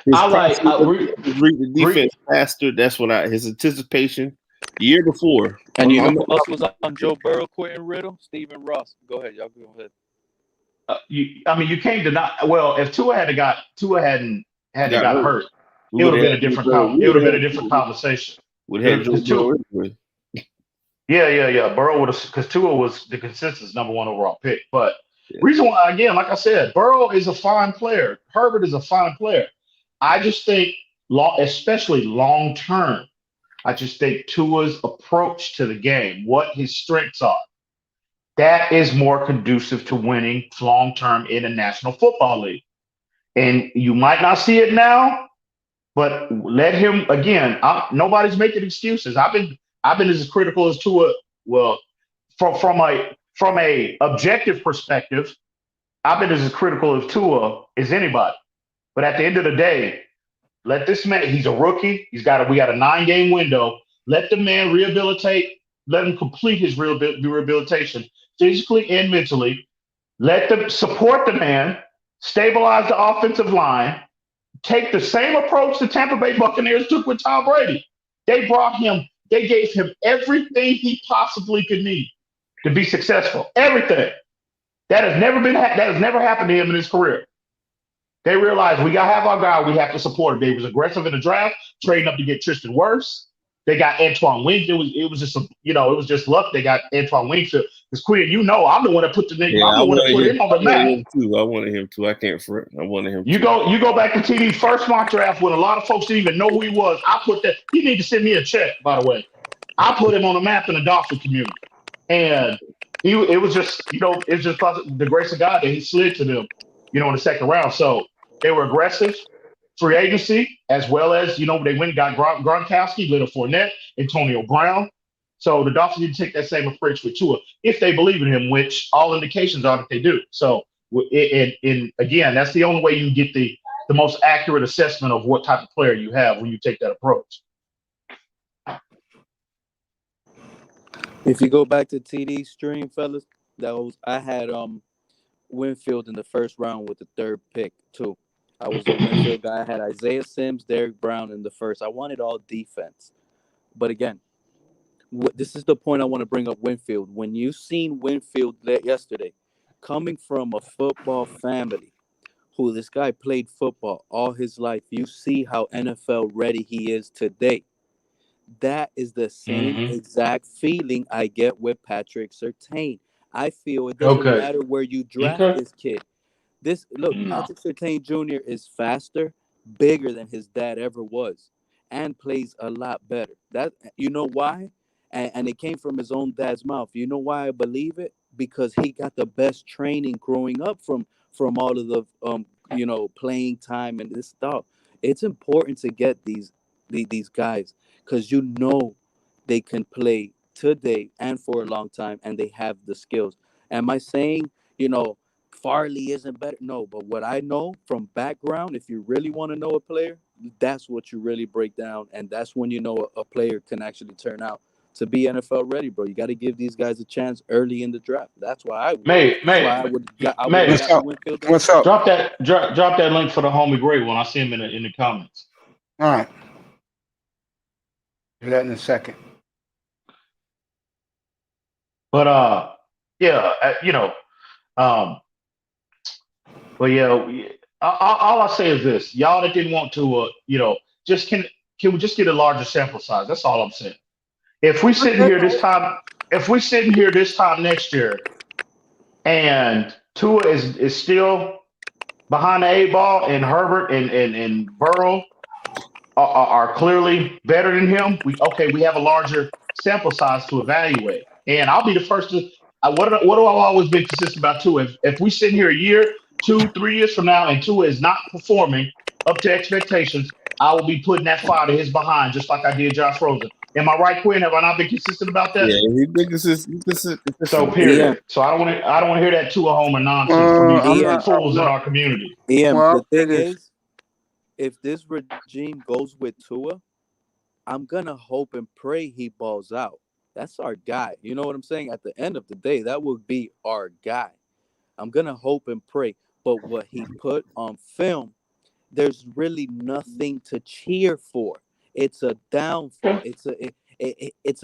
His read the defense faster. That's what his anticipation. The year before, and you know who else was on Joe Burrow, Quentin Riddle, Stephen Ross. Go ahead, y'all. Go ahead. You can't deny. Well, if Tua hadn't got hurt, it would have been a different. It would have been a different conversation. Yeah. Burrow would have, because Tua was the consensus number 1 overall pick. But reason why, again, like I said, Burrow is a fine player. Herbert is a fine player. I just think, especially long term, I just think Tua's approach to the game, what his strengths are, that is more conducive to winning long term in the National Football League. And you might not see it now, but let him, again, nobody's making excuses. I've been as critical as Tua. Well, from a objective perspective, I've been as critical of Tua as anybody. But at the end of the day, let this man, he's a rookie. We got a 9-game window. Let the man rehabilitate. Let him complete his rehabilitation physically and mentally. Let them support the man, stabilize the offensive line, take the same approach the Tampa Bay Buccaneers took with Tom Brady. They gave him everything he possibly could need to be successful. Everything. That has never happened to him in his career. They realized we gotta have our guy. We have to support him. They was aggressive in the draft, trading up to get Tristan Wirfs. They got Antoine Wingfield. It was just it was just luck. They got Antoine Wingfield. Because Quinn, I'm the one that put the name. I'm the one that put him on the map. I wanted him too. I can't front. I wanted him. You go back to TD's first mock draft when a lot of folks didn't even know who he was. I put that. He need to send me a check, by the way. I put him on the map in the Dolphin community, and it was just it's just the grace of God that he slid to them, in the second round. So they were aggressive. Free agency, as well as, they went and got Gronkowski, Leonard Fournette, Antonio Brown. So the Dolphins need to take that same approach with Tua if they believe in him, which all indications are that they do. So, again, that's the only way you can get the most accurate assessment of what type of player you have when you take that approach. If you go back to TD's stream, fellas, I had Winfield in the first round with the 3rd pick too. I was a Winfield guy. I had Isaiah Sims, Derek Brown in the first. I wanted all defense. But again, this is the point I want to bring up Winfield. When you seen Winfield yesterday, coming from a football family, who this guy played football all his life, you see how NFL ready he is today. That is the same exact feeling I get with Patrick Surtain. I feel it doesn't matter where you draft this kid. Patrick Surtain Jr. is faster, bigger than his dad ever was, and plays a lot better. You know why? And it came from his own dad's mouth. You know why I believe it? Because he got the best training growing up from all of the playing time and this stuff. It's important to get these guys because they can play today and for a long time, and they have the skills. Am I saying Farley isn't better? No, but what I know from background, if you really want to know a player, that's what you really break down, and that's when a player can actually turn out to be NFL ready, bro. You got to give these guys a chance early in the draft. That's why I would. What's up? Drop that link for the homie Gray when I see him in the comments. All right. Do that in a second. But all I say is this: y'all that didn't want to, just can we just get a larger sample size? That's all I'm saying. If we sitting here this time next year, and Tua is still behind the 8 ball, and Herbert and Burrow are clearly better than him, we have a larger sample size to evaluate. And I'll be the first to. What do I always been consistent about Tua? If we sit here a year, 2, 3 years from now, and Tua is not performing up to expectations, I will be putting that fire to his behind, just like I did Josh Rosen. Am I right, Quinn? Have I not been consistent about that? Yeah, he's been consistent. So period. Yeah. So I don't want to hear that Tua homer nonsense from these fools in our community. The thing is, if this regime goes with Tua, I'm gonna hope and pray he balls out. That's our guy. You know what I'm saying? At the end of the day, that would be our guy. I'm gonna hope and pray. But what he put on film, there's really nothing to cheer for. It's a downfall. It's a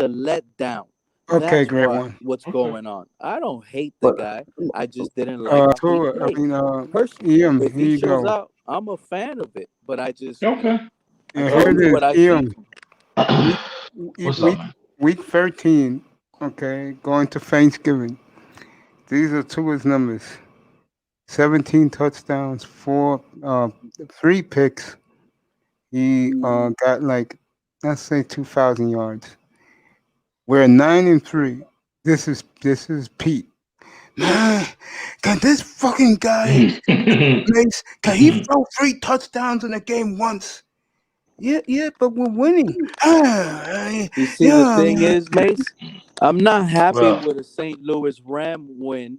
letdown. Okay, That's great one. what's going on. I don't hate the But guy. I just didn't like how he Tua, played. Personally, Ian, if here he you shows go. out, I'm a fan of it. But I just, Okay. I Yeah, just here see it what I is, see. Ian. What's Week, up, man? week 13, okay, going to Thanksgiving. These are Tua's numbers: 17 touchdowns, 3 picks. He got like, let's say 2,000 yards. We're 9-3. This is Pete. Man, can this fucking guy Mace, can he throw 3 touchdowns in a game once? Yeah, but we're winning. You see, the Yeah, thing man. is, Mace, I'm not happy Well, with a St. Louis Ram win,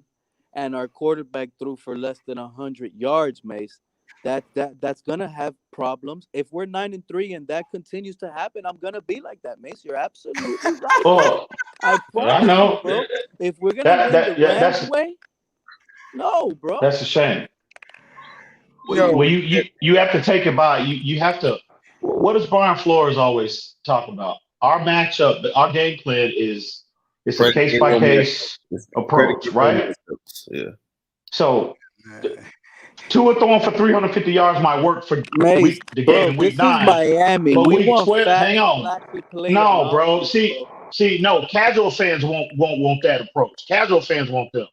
and our quarterback threw for less than 100 yards, Mace. That's gonna have problems. If we're 9-3 and that continues to happen, I'm gonna be like that, Mace. You're absolutely right, bro. oh, I I promise you, know bro. If we're gonna win the yeah, Rams way, no, bro. that's a shame. Yo, Well, you have to take it by you have to. What does Brian Flores always talk about? Our matchup, our game plan is it's a case predicated by on case matchups. approach, Predicated on right? matchups. Yeah. So Tua throwing for 350 yards might work for Mace, the game bro, in week this is 9, Miami. but We week want 12, fast, hang on. flashy play on No, bro. offense, bro. No, casual fans won't want that approach. Casual fans want them.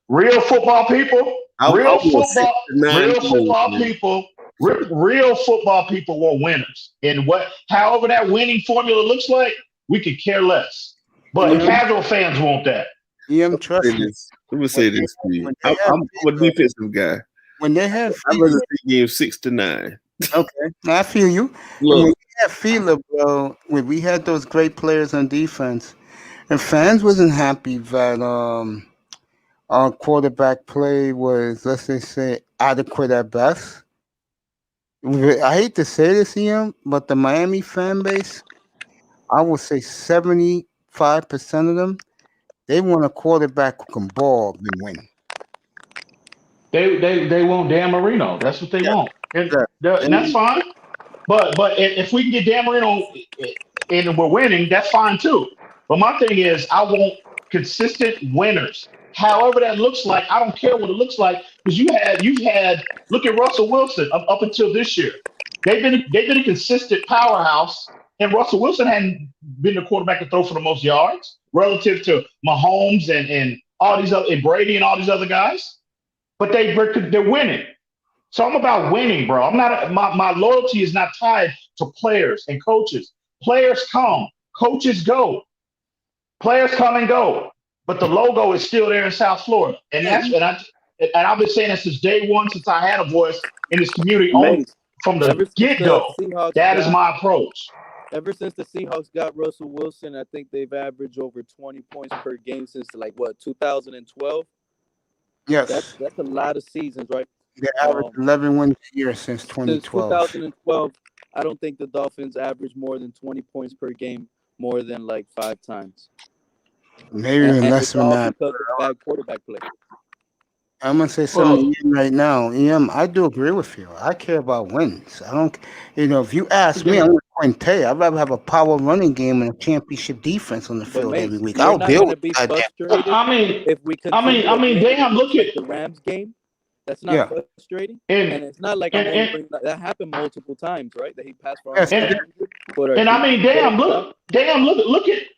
Real football people, I real want six football, to nine real games, football man. people, real football people want winners. And however that winning formula looks like, we could care less. But Ian, casual fans want that. Ian, trust me. Let me say this to you. When they have I'm a defensive guy. when they have I'd rather see games 6-9. okay, I feel you. And when Look, you have feeler, bro, when we had those great players on defense, and fans wasn't happy that our quarterback play was, let's just say, adequate at best. I hate to say this, Ian, but the Miami fan base, I would say 75% of them, they want a quarterback who can ball and win. They want Dan Marino. That's what they Yeah, want, and yeah. that's fine. But if we can get Dan Marino and we're winning, that's fine too. But my thing is, I want consistent winners. However that looks like, I don't care what it looks like because you've had look at Russell Wilson up until this year. They've been a consistent powerhouse, and Russell Wilson hadn't been the quarterback to throw for the most yards relative to Mahomes and all these other and Brady and all these other guys. But they're winning. So I'm about winning, bro. I'm not my loyalty is not tied to players and coaches. Players come, coaches go. Players come and go, but the logo is still there in South Florida, and I've been saying that since day one, since I had a voice in this community on Mace, from ever the since get the go. Seahawks That is got my approach. ever since the Seahawks got Russell Wilson, I think they've averaged over 20 points per game since like what 2012. Yes. That's a lot of seasons, right? They averaged 11 wins a year since Since 2012. 2012, I don't think the Dolphins average more than 20 points per game more than like 5 times. Maybe even And less it's than all that. because of bad quarterback play. I'm gonna say something Well, to Ian right now. Ian, I do agree with you. I care about wins. I don't, if you ask me, I'm with Quinte. I'd rather have a power running game and a championship defense on the But field every Mace, week. you're I'll not deal gonna with be that. frustrated I mean, if we continue to win damn. games Look at like the Rams game. That's not Yeah. frustrating, and and it's not like I'm and only and bringing that happened multiple times, right? That he passed for Yes. almost and, 500, but our and I mean, defense damn. closed out.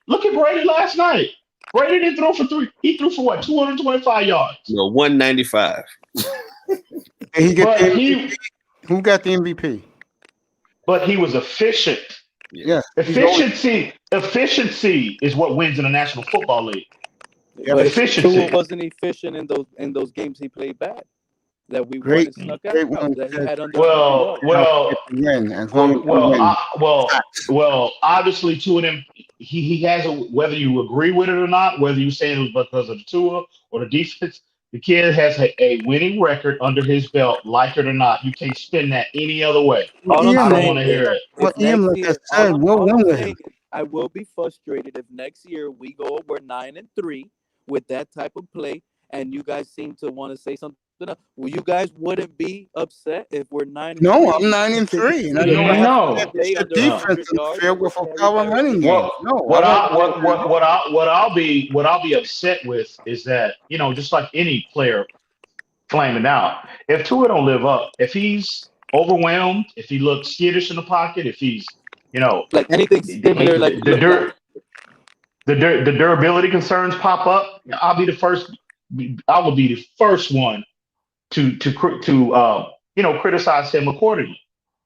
Look at Brady last night. Brady didn't throw for 3. He threw for what 225 yards. 195. Did he get But the MVP? Who got the MVP? he was efficient. Yes. Efficiency is what wins in the National Football League. Yeah. But Tua Efficiency. wasn't efficient in those games he played bad. That we won Great, and snuck great out. one. That he Says had under Well, control. well, if you win, as long as well, you well, win. Obviously, Tua and him, he has a, whether you agree with it or not, whether you say it was because of the Tua or the defense, The kid has a winning record under his belt, like it or not. You can't spin that any other way. All I'm I don't saying want to is, hear it. if Ian, next like I year, said, we'll all win I'm with saying him. is, I will be frustrated if next year we're 9-3 with that type of play, and you guys seem to want to say something else. Well, you guys wouldn't be upset if we're 9-3. No, I'm 9-3, and I know I have No, stay championship under no. defense 100 on the yards field and with get a carried power by running receivers. game. What No, I what want I to what what what I what I'll be upset with is that, just like any player flaming out, if Tua don't live up, if he's overwhelmed, if he looks skittish in the pocket, if he's Like anything similar, like the durability concerns pop up, I'll be the first. I will be the first one to criticize him accordingly.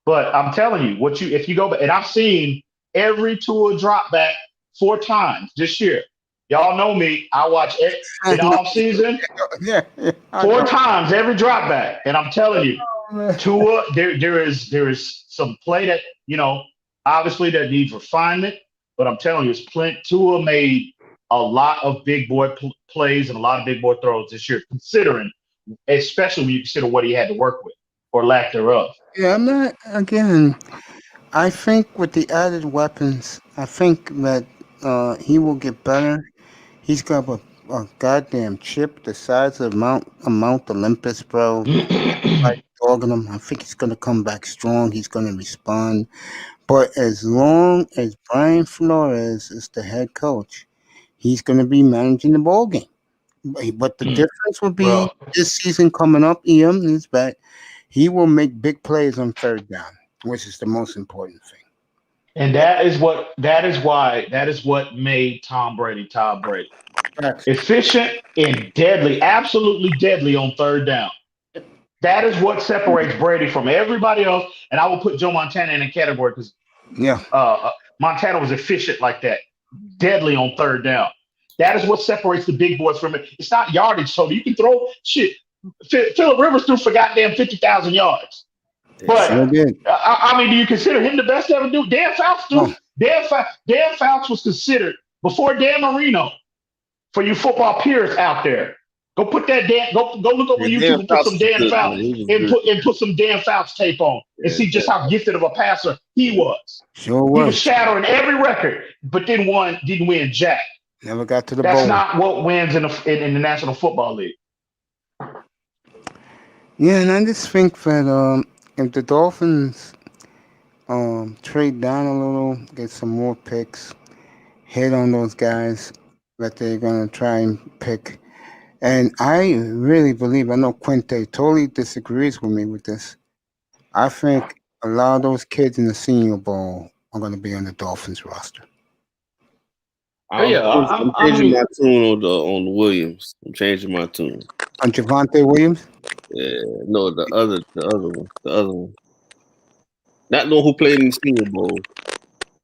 But I'm telling you, if you go back, and I've seen every Tua drop back 4 times this year. Y'all know me. I watch it I in know. off season Yeah, I 4 times every drop back, and I'm telling you, know. Tua, there is some play that obviously that needs refinement. But I'm telling you, Tua made a lot of big boy plays and a lot of big boy throws this year, considering, especially when you consider what he had to work with or lack thereof. Yeah, I'm not. Again, I think with the added weapons, I think that he will get better. He's got a goddamn chip the size of Mount Olympus, bro. Like dogging him. I think he's gonna come back strong. He's gonna respond. But as long as Brian Flores is the head coach, he's gonna be managing the ball game. But the difference will be Well, this season coming up. EM is back. He will make big plays on third down, which is the most important thing. and that is what made Tom Brady Tom Brady. Facts. Efficient and deadly, absolutely deadly on third down. That is what separates Brady from everybody else. And I will put Joe Montana in a category because Yeah. Montana was efficient like that, deadly on third down. That is what separates the big boys from it. It's not yardage, so you can throw shit. Philip Rivers threw for goddamn 50,000 yards. Sure But did. I mean, do you consider him the best to ever do? Dan Fouts No. threw. Dan Fouts was considered before Dan Marino. For you football peers out there, go put that Dan. Go look over Yeah, Dan YouTube and put Fouts some was Dan good, Fouts man. He was and good. put some Dan Fouts tape on and Yeah, see just how gifted of a passer he was. Sure He was was. shattering every record, but didn't win jack. Never got to the That's bowl. not what wins in the National Football League. Yeah, and I just think that if the Dolphins trade down a little, get some more picks, hit on those guys that they're gonna try and pick. And I really believe, I know Quinte totally disagrees with me with this. I think a lot of those kids in the Senior Bowl are going to be on the Dolphins roster. I'm changing my tune on the Williams. I'm changing my tune. On Javonte Williams? Yeah, no, the other one. Not the one who played in the Senior Bowl.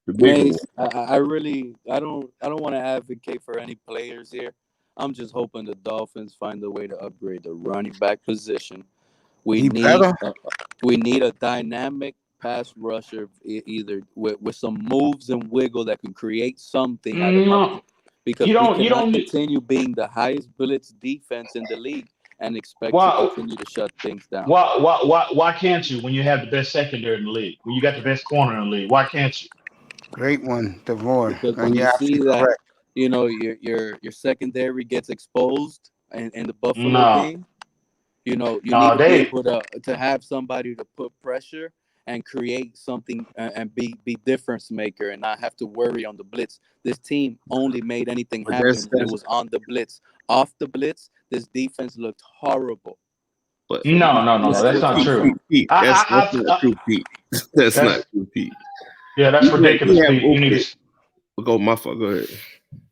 The bigger one. Mace, I don't want to advocate for any players here. I'm just hoping the Dolphins find a way to upgrade the running back position. We need a dynamic pass rusher, either with some moves and wiggle that can create something out of nothing. Because we cannot continue being the highest blitz defense in the league and expect to continue to shut things down. Why can't you when you have the best secondary in the league? When you got the best corner in the league, why can't you? Great one, DeVore. Because when And you you're see absolutely that, correct. your secondary gets exposed in the Buffalo No, game, you need no, to be able to have somebody to put pressure and create something and be difference maker and not have to worry on the blitz. This team only made anything But happen that's when it was on the blitz. Off the blitz, this defense looked horrible. but So no. That's not true. Pete. That's not true, Pete. That's not true, Pete. Yeah, that's ridiculous, Pete. You need to. Go, my fault. Go ahead.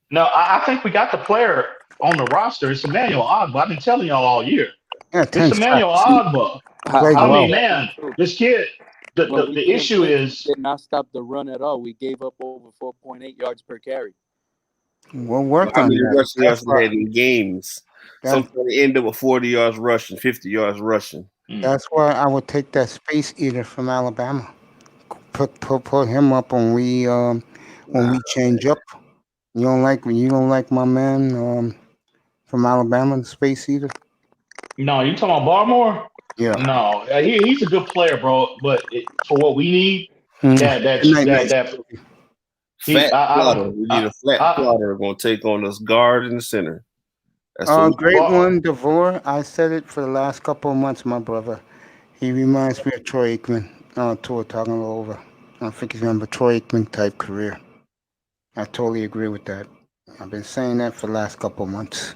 No, I think we got the player on the roster. It's Emmanuel Ogba. I've been telling y'all all year. Yeah, It's Emmanuel Ogba. I mean, man, this kid. The issue is did not stop the run at all. We gave up over 4.8 yards per carry. We'll work How on many that. rushing yards they had in games? Sometimes they end up with 40 yards rushing, 50 yards rushing. That's why I would take that space eater from Alabama. Put him up when we change up. You don't like my man from Alabama, the space eater? No, you talking about Barmore? Yeah. No, he's a good player, bro. But for what we need, Nice. Fat plotter. We need a flat I plotter going to take on this guard in the center. That's what we Great one, DeVore. I said it for the last couple of months, my brother. He reminds me of Troy Aikman. Tour talking all over. I think he's going to have a Troy Aikman type career. I totally agree with that. I've been saying that for the last couple of months.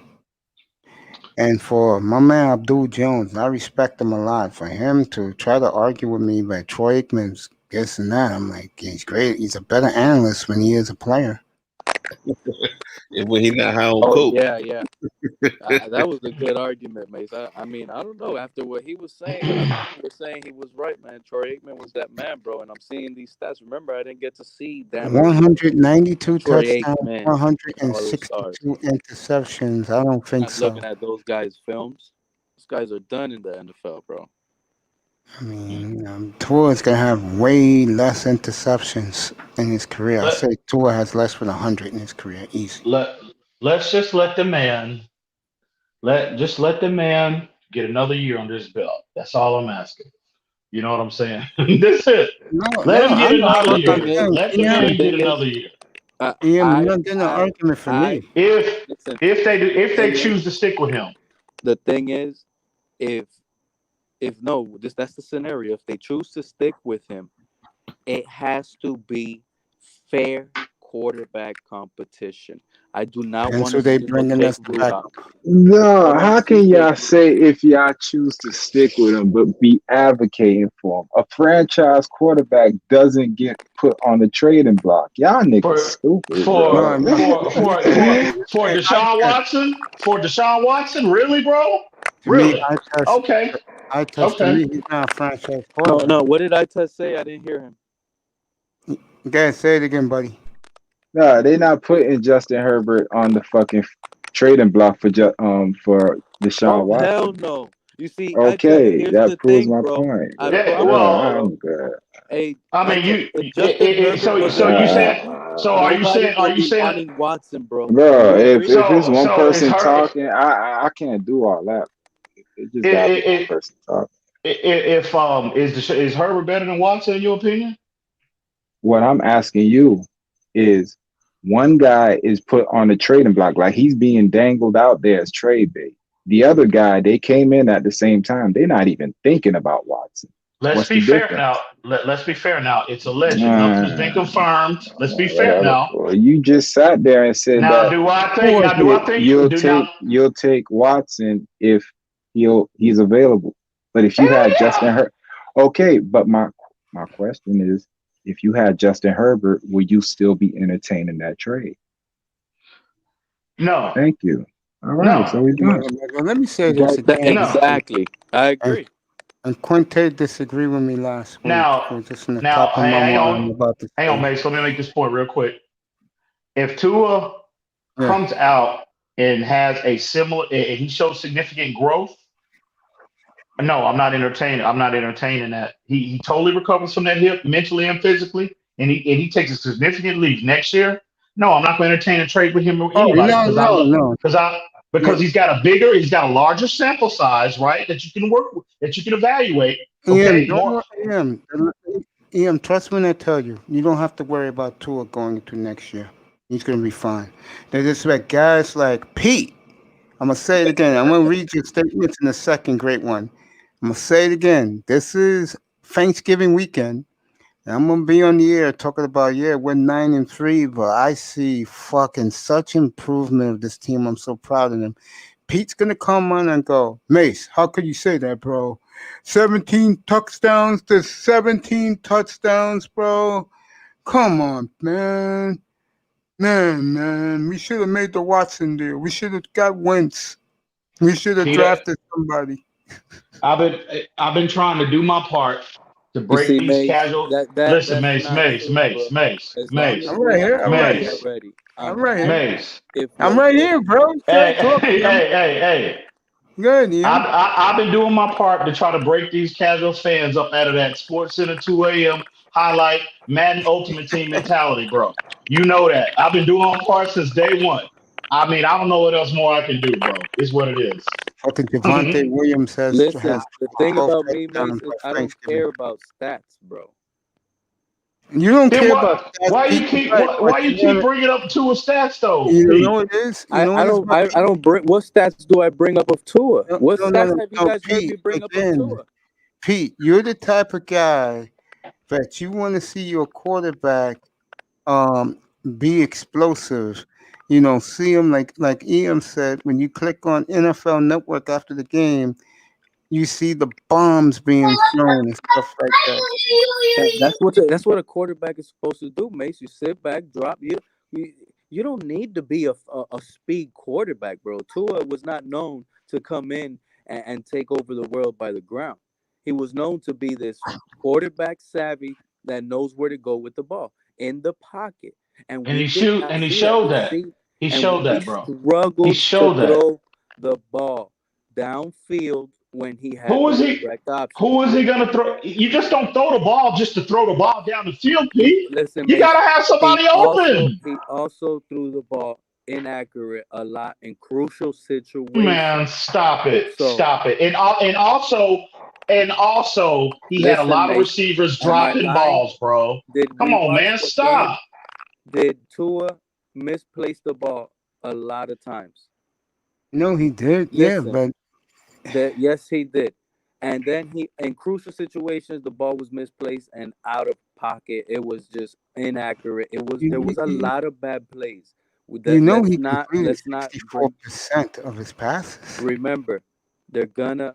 And for my man Abdul Jones, I respect him a lot. For him to try to argue with me about Troy Aikman's this and that, I'm like, he's great. He's a better analyst when he is a player. When he's not high on coke. Yeah. That was a good argument, Mace. I mean, I don't know. After what he was saying, he was saying he was right, man. Troy Aikman was that man, bro. And I'm seeing these stats. Remember, I didn't get to see that. 192 Troy touchdowns, Aikman, 162 interceptions. I don't think so. Looking at those guys' films, those guys are done in the NFL, bro. I mean, Tua is gonna have way less interceptions in his career. I say Tua has less than 100 in his career, easy. Let's just let the man let the man get another year under his belt. That's all I'm asking. You know what I'm saying? That's it. Let him get another year. Let the man get another year. I'm not getting an argument for me. If they choose to stick with him. The thing is, that's the scenario. If they choose to stick with him, it has to be fair quarterback competition. I do not want to. They bringing us back. No, how can y'all say if y'all choose to stick with him, but be advocating for him? A franchise quarterback doesn't get put on the trading block. Y'all niggas stupid. For Deshaun Watson, really, bro? Really? Okay. I test me. He's not a franchise quarterback. No. What did I say? I didn't hear him. Okay, say it again, buddy. No, they not putting Justin Herbert on the fucking trading block for Deshaun Watson. Hell no. You see, okay, that proves my point. I'm good. Hey, I mean, are you saying Watson, bro? Bro, if it's one person talking, I can't do all that. It just got one person talking. Is Herbert better than Watson in your opinion? What I'm asking you is, one guy is put on the trading block, like he's being dangled out there as trade bait. The other guy, they came in at the same time. They're not even thinking about Watson. Let's be fair now. Let's be fair now. It's alleged. Nothing's been confirmed. Let's be fair now. Well, you just sat there and said now, do I think you'll take Watson if he's available? But if you had Justin Herbert, okay. But my question is, if you had Justin Herbert, would you still be entertaining that trade? No. Thank you. All right, so we're done. Let me say this again. Exactly. I agree. And Quinte disagreed with me last week. Hang on, Mace. Let me make this point real quick. If Tua comes out and has and he shows significant growth, no, I'm not entertaining that. He totally recovers from that hip mentally and physically, and he takes a significant leap next year. No, I'm not going to entertain a trade with him or anybody because he's got a larger sample size, right? That you can work with, that you can evaluate. Okay, Ian, trust me when I tell you, you don't have to worry about Tua going into next year. He's going to be fine. They just like guys like Pete. I'm going to say it again. I'm going to read your statements in a second. Great one. I'm going to say it again. This is Thanksgiving weekend. And I'm going to be on the air talking about, we're 9-3, but I see fucking such improvement of this team. I'm so proud of them. Pete's going to come on and go, Mace, how could you say that, bro? 17 touchdowns to 17 touchdowns, bro. Come on, man. Man, we should have made the Watson deal. We should have got Wentz. We should have drafted somebody. I've been trying to do my part to break these casual. Listen, Mace. I'm right here. Mace. I'm right here, bro. Hey. Good, Ian. I've been doing my part to try to break these casual fans up out of that Sports Center 2 a.m. highlight Madden Ultimate Team mentality, bro. You know that. I've been doing my part since day one. I mean, I don't know what else more I can do, bro. It's what it is. Fucking Javonte Williams has Listen, the thing 12 about me, Mace, touchdowns is by I don't Thanksgiving. care about stats, bro. You don't Then care about stats, why Pete, you keep right? But why you you keep wanna, bringing up Tua stats though, you know Pete? what it is. You know what I it is. don't I don't bring what stats do I bring up of Tua? No, What no, no, stats no, have you no, guys heard me Pete. bring up of Again, Tua? Pete, you're the type of guy that you want to see your quarterback be explosive. You know, see him like Ian said, when you click on NFL Network after the game, you see the bombs being thrown and stuff like that. That's what a quarterback is supposed to do, Mace. You sit back, drop you you don't need to be a speed quarterback, bro. Tua was not known to come in and take over the world by the ground. He was known to be this quarterback savvy that knows where to go with the ball in the pocket. And And we did not he see that. showed that. He And showed he that, bro. He struggled to showed that. throw the ball downfield when he had Who the is he? direct options. Who is he gonna throw? You just don't throw the ball just to throw the ball down the field, Pete. Listen, You Mace, gotta have somebody open. he also threw the ball inaccurate a lot in crucial situations. Man, stop it. So Stop it. And also he had a listen, lot of Mace, receivers am I dropping lying? balls, bro. Did Come we on, watch man. the game? Stop. Did Tua misplace the ball a lot of times? No, he did. Yeah, Listen, but yes, he did. And then he, in crucial situations, the ball was misplaced and out of pocket. It was just inaccurate. There was a you, lot of bad plays. you know he completed Let's not bring. 64% of his passes. Remember, they're gonna.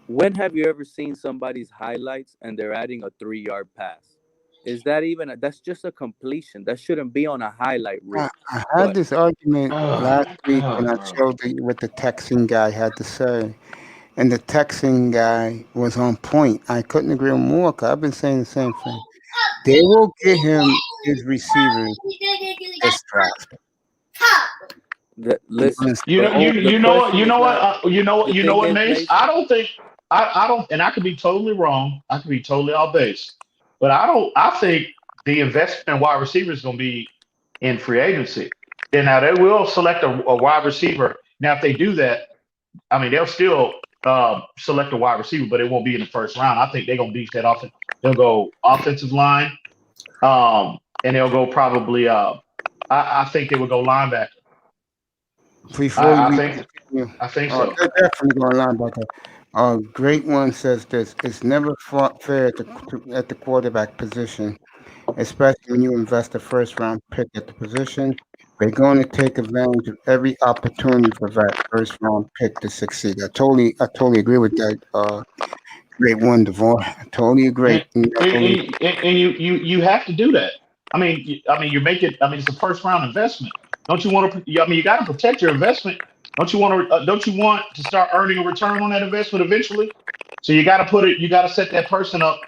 When have you ever seen somebody's highlights and they're adding a 3-yard pass? Is that even? That's just a completion. That shouldn't be on a highlight reel. I had this argument Oh last my week when God, I bro. showed what the Texan guy had to say. And the Texan guy was on point. I couldn't agree more because I've been saying the same thing. They will get him his receivers this draft. Listen, You know, the question is not. The you know thing what, is, Mace? Mace. I don't, and I could be totally wrong. I could be totally off base, but I think the investment in wide receiver is going to be in free agency. And now they will select a wide receiver. Now, if they do that, I mean, they'll still select a wide receiver, but it won't be in the first round. I think they're going to beat that off. They'll go offensive line, and they'll go probably. I think they would go linebacker. Before we think continue, I think so. they're definitely going linebacker. Great one says this: it's never fair at the quarterback position, especially when you invest a first round pick at the position. They're going to take advantage of every opportunity for that first round pick to succeed. I totally agree with that. Great one, Devon. I totally agree. And you have to do that. You're making. I mean, it's a first round investment. Don't you want to? I mean, you got to protect your investment. Don't you want to? Don't you want to start earning a return on that investment eventually? So you got to put it. You got to set that person up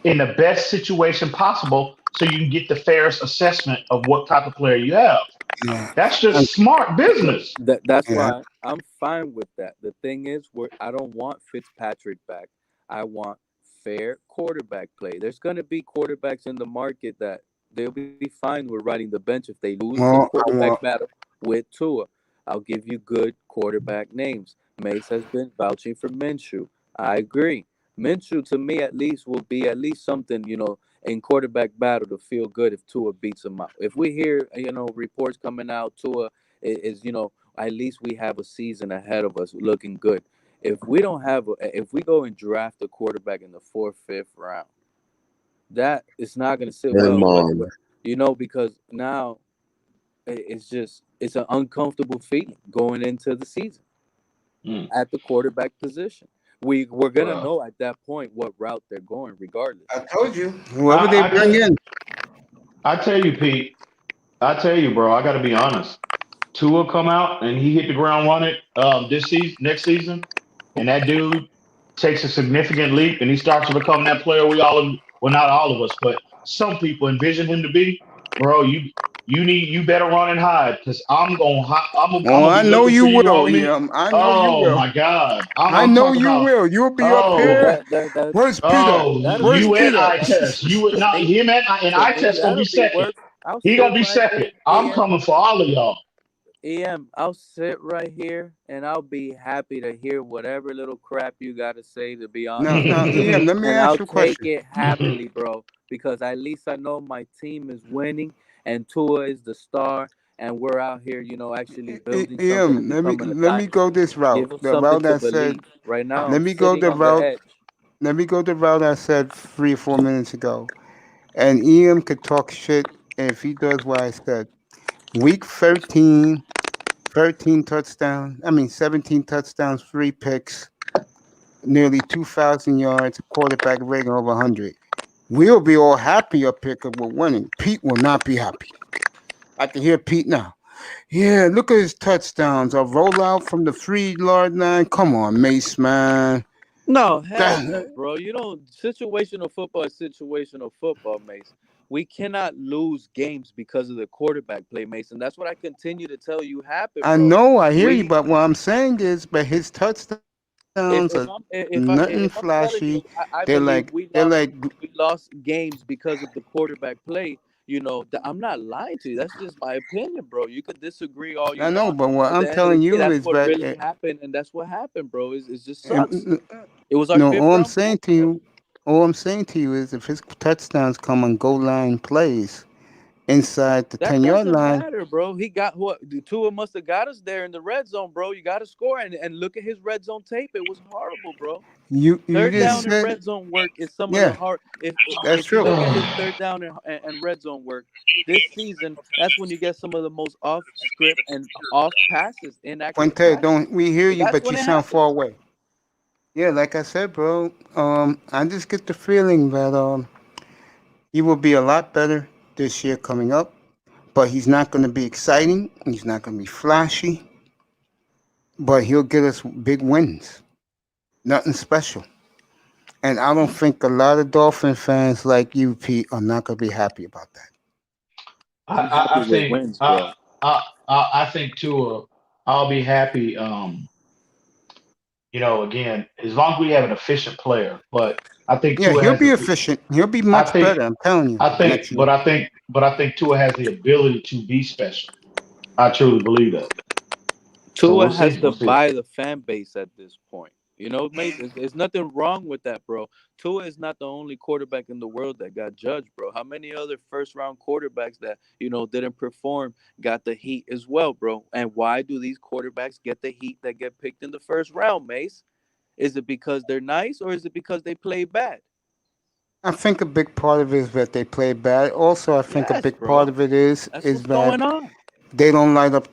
in the best situation possible, so you can get the fairest assessment of what type of player you have. Yeah. That's just smart business. That's why I'm fine with that. The thing is, I don't want Fitzpatrick back. I want fair quarterback play. There's going to be quarterbacks in the market that they'll be fine with riding the bench if they lose the quarterback battle with Tua. I'll give you good quarterback names. Mace has been vouching for Minshew. I agree. Minshew, to me at least, will be at least something, in quarterback battle to feel good if Tua beats him out. If we hear, reports coming out, Tua is, at least we have a season ahead of us looking good. If we don't have, if we go and draft a quarterback in the 4th, 5th round, that is not going to sit well, because now it's an uncomfortable feeling going into the season at the quarterback position. We're gonna know at that point what route they're going, regardless. I told you, whoever they bring in. I tell you, Pete. I tell you, bro. I got to be honest. Tua come out and he hit the ground running next season, and that dude takes a significant leap and he starts to become that player well, not all of us, but some people envision him to be. Bro, you better run and hide, because I'm gonna I be know looking you for you will. on me. Yeah, I know you Oh will. my God, I I'm know talking you about. will. You'll be up here. Where's Peter? Where's You and Peter? I test. You not him and I test gonna be second. He gonna be second. I'm coming for all of y'all. I'll sit right here and I'll be happy to hear whatever little crap you got to say, to be honest with Now, you. Em, let me And ask I'll you a take question. it happily, bro, because at least I know my team is winning and Tua is the star. And we're out here, actually building something and Em, becoming a let me go dynasty. this route. Give them The something route to that said, believe. Right now, let I'm me go sitting the on the route. edge. Let me go the route I said 3 or 4 minutes ago. And Em could talk shit if he does what I said. Week 13, 13 touchdowns. I mean, 17 touchdowns, 3 picks, nearly 2,000 yards, quarterback rating over 100. We'll be all happy up here because we're winning. Pete will not be happy. I can hear Pete now. Yeah, look at his touchdowns. A rollout from the 3 yard line. Come on, Mace, man. No, hell That, no, bro. Situational football, Mace. We cannot lose games because of the quarterback play, Mason. That's what I continue to tell you happened, I bro. know, I hear you, We but what I'm saying is, but his touchdowns are nothing if I'm flashy. telling you, I They're believe like we lost games because of the quarterback play. I'm not lying to you. That's just my opinion, bro. You could disagree all you I know, want. but what At I'm the end of the telling day, you that's is what that really happened, and that's what happened, bro. It just sucks. um, It was our no, fifth round pick, bro. all I'm saying to you is if his touchdowns come on goal line plays inside the That 10 yard doesn't line, matter, bro. He got what the Tua must have got us there in the red zone, bro. You got to score, and look at his red zone tape. It was horrible, bro. you Third just down and said, red zone work is some of the yeah, hard. that's If you true. look at his third down and red zone work this season, that's when you get some of the most off script and off passes, inaccurate Fuente, passes. don't we hear you, That's but when you it sound far happens. away. Yeah, like I said, bro. I just get the feeling that he will be a lot better this year coming up, but he's not going to be exciting. He's not going to be flashy, but he'll get us big wins. Nothing special. And I don't think a lot of Dolphin fans like you, Pete, are not going to be happy about that. I'm happy I with think wins, bro. I think too. I'll be happy. Again, as long as we have an efficient player, but I think Yeah, Tua he'll has be the. efficient. He'll be I much think better. I'm telling you, I think, next year. but I think Tua has the ability to be special. I truly believe that. So Tua we'll has see. to We'll see. buy the fan base at this point. Mason, there's nothing wrong with that, bro. Tua is not the only quarterback in the world that got judged, bro. How many other first round quarterbacks that, didn't perform got the heat as well, bro? And why do these quarterbacks get the heat that get picked in the first round, Mace? Is it because they're nice or is it because they play bad? I think a big part of it is that they play bad. Also, I think a Yes, big part bro. of it is That's is what's that going on. they don't light up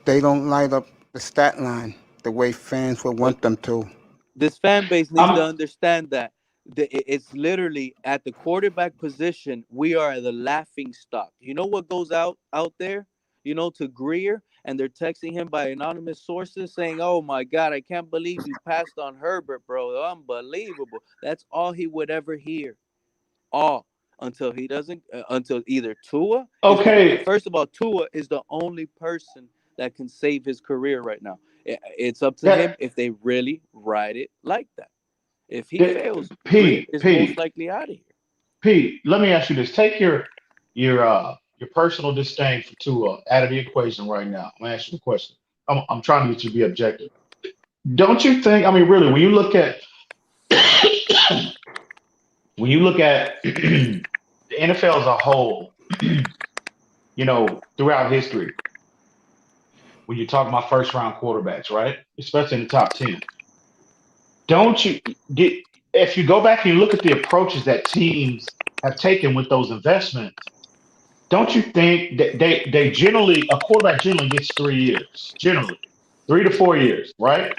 the stat line the way fans would But want them to. this fan base needs to I'm understand that it's literally at the quarterback position we are the laughing stock. You know what goes out there, to Greer, and they're texting him by anonymous sources saying, "Oh my God, I can't believe you passed on Herbert, bro. Unbelievable." That's all he would ever hear. All until he doesn't until either Tua is the okay. first of all, Tua is the only person that can save his career right now. It's up to him That, if they really ride it like that. If he that fails, Greer Pete, is most Pete, likely out of here. Pete. Let me ask you this: take your personal disdain for Tua out of the equation right now. I'm gonna ask you a question. I'm trying to get you to be objective. Don't you think? I mean, really, when you look at the NFL as a whole, throughout history, when you talk about first round quarterbacks, right? Especially in the top 10, don't you get if you go back and you look at the approaches that teams have taken with those investments, don't you think that they generally a quarterback generally gets 3 years, generally 3 to 4 years, right?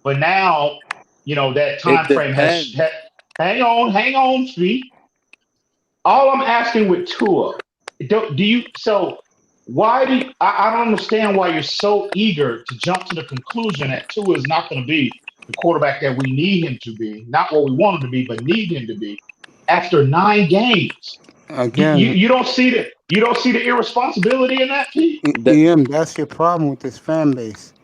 But now, that It time frame depends. hang on, Speed. All I'm asking with Tua, do you so why do you, I don't understand why you're so eager to jump to the conclusion that Tua is not going to be the quarterback that we need him to be, not what we want him to be, but need him to be after 9 games. You, Again, you don't see the irresponsibility in that, Pete? That That's your problem with this fan base.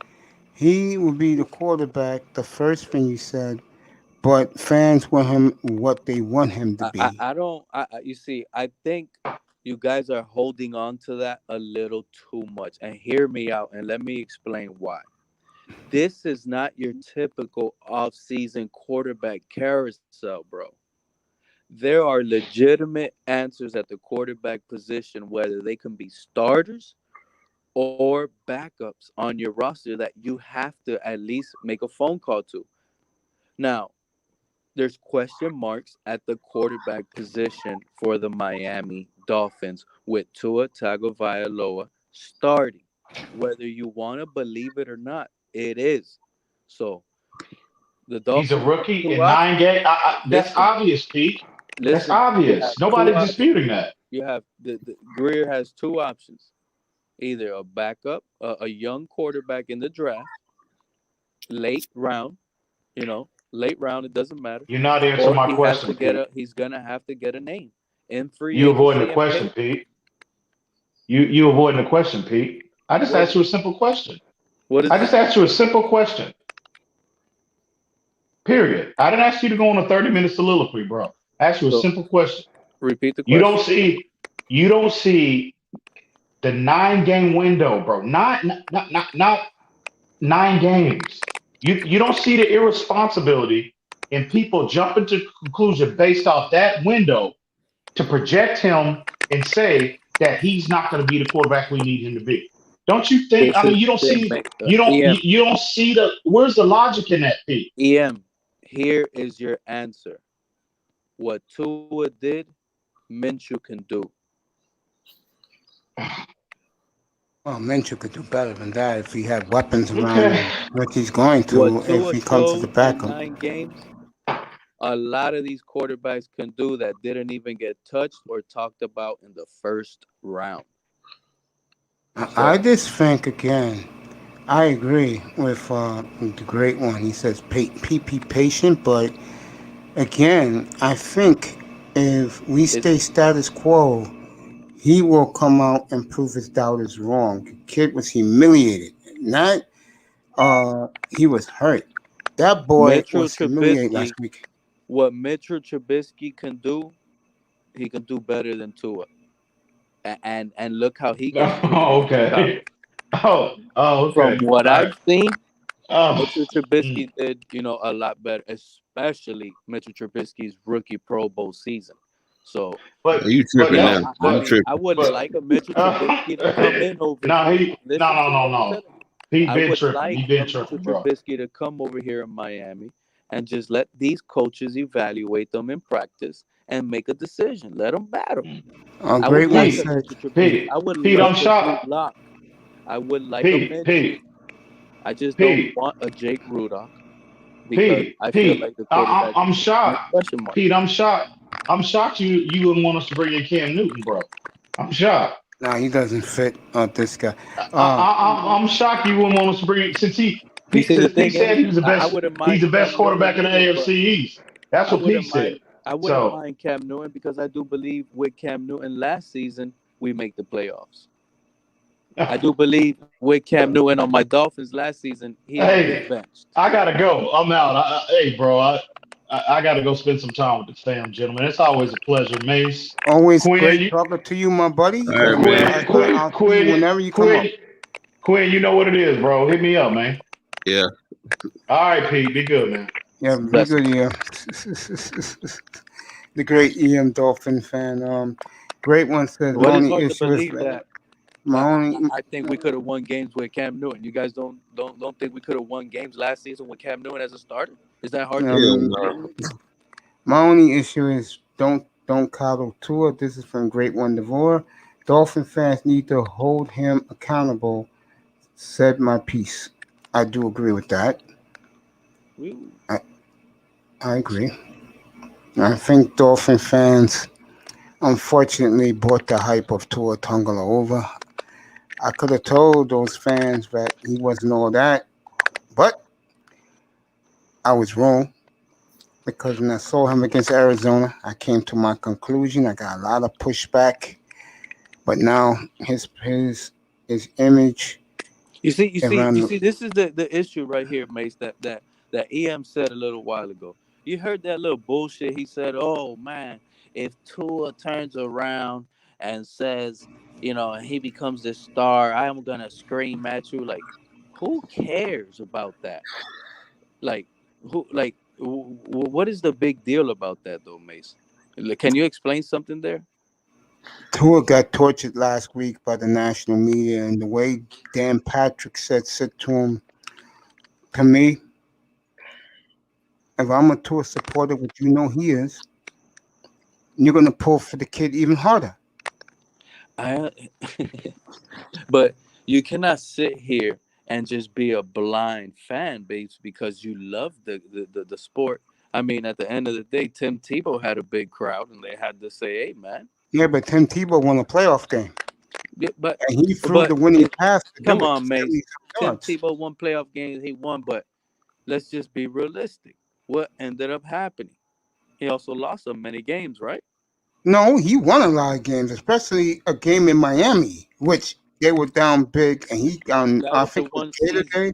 He will be the quarterback, the first thing you said, but fans want him what they want him to I be. don't. You see, I think You guys are holding on to that a little too much. And hear me out and let me explain why. This is not your typical off-season quarterback carousel, bro. There are legitimate answers at the quarterback position, whether they can be starters or backups on your roster that you have to at least make a phone call to. Now, there's question marks at the quarterback position for the Miami Dolphins with Tua Tagovailoa starting. Whether you want to believe it or not, it is. So the He's a Dolphins have rookie two in 9 games. options. That's Listen, obvious, Pete. That's listen. You have obvious. two Nobody's options. disputing that. You have the Greer has two options: either a backup, a young quarterback in the draft, late round, late round. It doesn't matter, You're not answering or my question, Pete. he's gonna have to get a name in free You avoiding the agency and question, pay. Pete. You avoiding the question, Pete. I just What asked you a simple question. what I is it? just asked you a simple question. Period. I didn't ask you to go on a 30-minute soliloquy, bro. I asked you a So simple question. repeat the You don't question. see you don't see the 9 game window, bro. Not 9 games. You don't see the irresponsibility in people jumping to conclusion based off that window to project him and say that he's not going to be the quarterback we need him to be. Don't you think? This I is mean, you the don't thing, see Maker. you don't EM, you don't see the where's the logic in that, Pete? EM. Here is your answer. What Tua did, Minshew can do. Well, Minshew could do better than that if he had weapons around Okay. him, which he's going What to if Tua he comes to the showed in backup. 9 games, a lot of these quarterbacks can do that didn't even get touched or talked about in the first round. I So just think again. I agree with the great one. He says, be patient," but again, I think if we it's stay status quo, he will come out and prove his doubters wrong. The kid was humiliated. Not he was hurt. That boy Mitchell was humiliated last Trubisky. week. What Mitchell Trubisky can do, he can do better than Tua. And look how he got treated Oh, in Chicago. okay. Oh, From okay. what All right. I've seen, Oh, Mitchell mm. Trubisky did, a lot better, especially Mitchell Trubisky's rookie Pro Bowl season. So, but You but tripping yeah, now? no, I You but mean, I tripping? would but like a Mitchell Trubisky to come in over no, here. he no Listen no to no what I'm no. telling you. He I been would tripping. like He been a Mitchell tripping, bro. Trubisky to come over here in Miami and just let these coaches evaluate them in practice and make a decision. Let them battle. A I great would one like a Pete, said, Mitchell Trubisky. Pete, I would Pete, I'm love a Drew shocked. Lock. I would like a Pete, Minshew. Pete, I just don't Pete, want a Jake Rudock because Pete, I feel Pete. like the quarterback I'm position is shocked. question mark. Pete, I'm shocked. I'm shocked you wouldn't want us to bring in Cam Newton, bro. I'm shocked. "No, he doesn't fit this guy." I'm shocked you wouldn't want us to bring since You see, the he thing said is, he was the I best. wouldn't He's mind the best Cam Newton quarterback in the either, but AFC East. That's I what Pete wouldn't said. mind. I wouldn't So, mind Cam Newton because I do believe with Cam Newton last season we make the playoffs. I do believe with Cam Newton on my Dolphins last season he didn't get hey, benched. I gotta go. I'm out. Hey, bro, I gotta go spend some time with the fam, gentlemen. It's always a pleasure, Mace. Always Quinn, great talking to you, my buddy, All right, and man. I'll see you whenever you come up. Quinn. You know what it is, bro. Hit me up, man. Yeah. All right, Pete. Be good, man. Yeah, be Blessings. good, yeah. The great EM Dolphin fan. Great one says my What is only hard to issue is believe that my only. I think we could have won games with Cam Newton. You guys don't think we could have won games last season with Cam Newton as a starter? Is that hard to Hell Um, no. believe? my only issue is don't coddle Tua. This is from Great One Devore. Dolphin fans need to hold him accountable. Said my piece. I do agree with that. We I I agree. I think Dolphin fans unfortunately bought the hype of Tua Tungala over. I could have told those fans that he wasn't all that, but I was wrong because when I saw him against Arizona, I came to my conclusion. I got a lot of pushback, but now his image you around. see. This is the issue right here, Mace. That EM said a little while ago. You heard that little bullshit he said. Oh man, if Tua turns around and says, he becomes this star, I'm gonna scream at you. Like, who cares about that? Like, what is the big deal about that though, Mace? Can you explain something there? Tua got tortured last week by the national media, and the way Dan Patrick said to him, to me, if I'm a Tua supporter, which you know he is, you're going to pull for the kid even harder. I, but you cannot sit here and just be a blind fan base because you love the sport. I mean, at the end of the day, Tim Tebow had a big crowd, and they had to say, "Hey, man." Yeah, but Tim Tebow won a playoff game, Yeah, and he threw the winning pass to come do it. on, Mace. 70 Tim yards. Tebow won playoff games. He won, but let's just be realistic. What ended up happening? He also lost so many games, right? No, he won a lot of games, especially a game in Miami, which they were down big, and he That I was the think it was one Gator season. Day.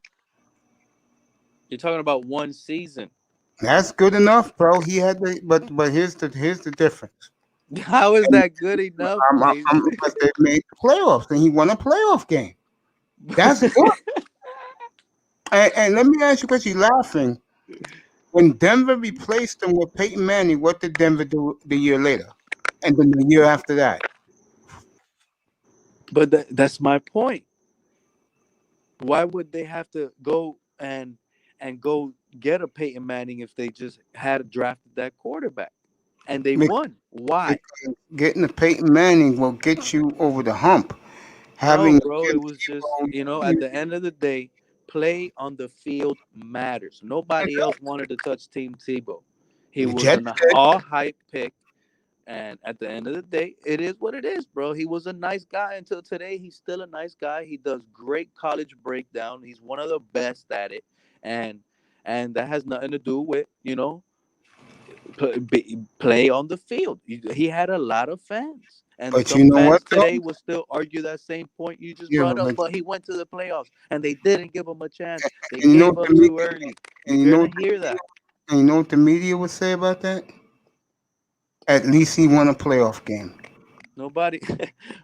You're talking about one season. That's good enough, bro. He had the but here's the difference. How is that good enough, Mace? But they made the playoffs, and he won a playoff game. That's good. And let me ask you a question. You're laughing. When Denver replaced him with Peyton Manning, what did Denver do the year later? And then the year after that? But that's my point. Why would they have to go and go get a Peyton Manning if they just had drafted that quarterback and they Because won? Why? getting a Peyton Manning will get you over the hump. No, Having bro. It Tim was just, Tebow, at the end of the day, play on the field matters. Nobody else wanted to touch Team Tebow. He the was Jets an did. all hype pick. And at the end of the day, it is what it is, bro. He was a nice guy until today. He's still a nice guy. He does great college breakdown. He's one of the best at it, and that has nothing to do with play on the field. He had a lot of fans, and But you some know what, fans though? today will still argue that same point you just Yeah, brought up. but But he went to the playoffs, and they didn't give him a chance. They and you know gave what the up too media, early. You're and you know gonna what the hear media, that. and you know what the media would say about that? At least he won a playoff game. Nobody,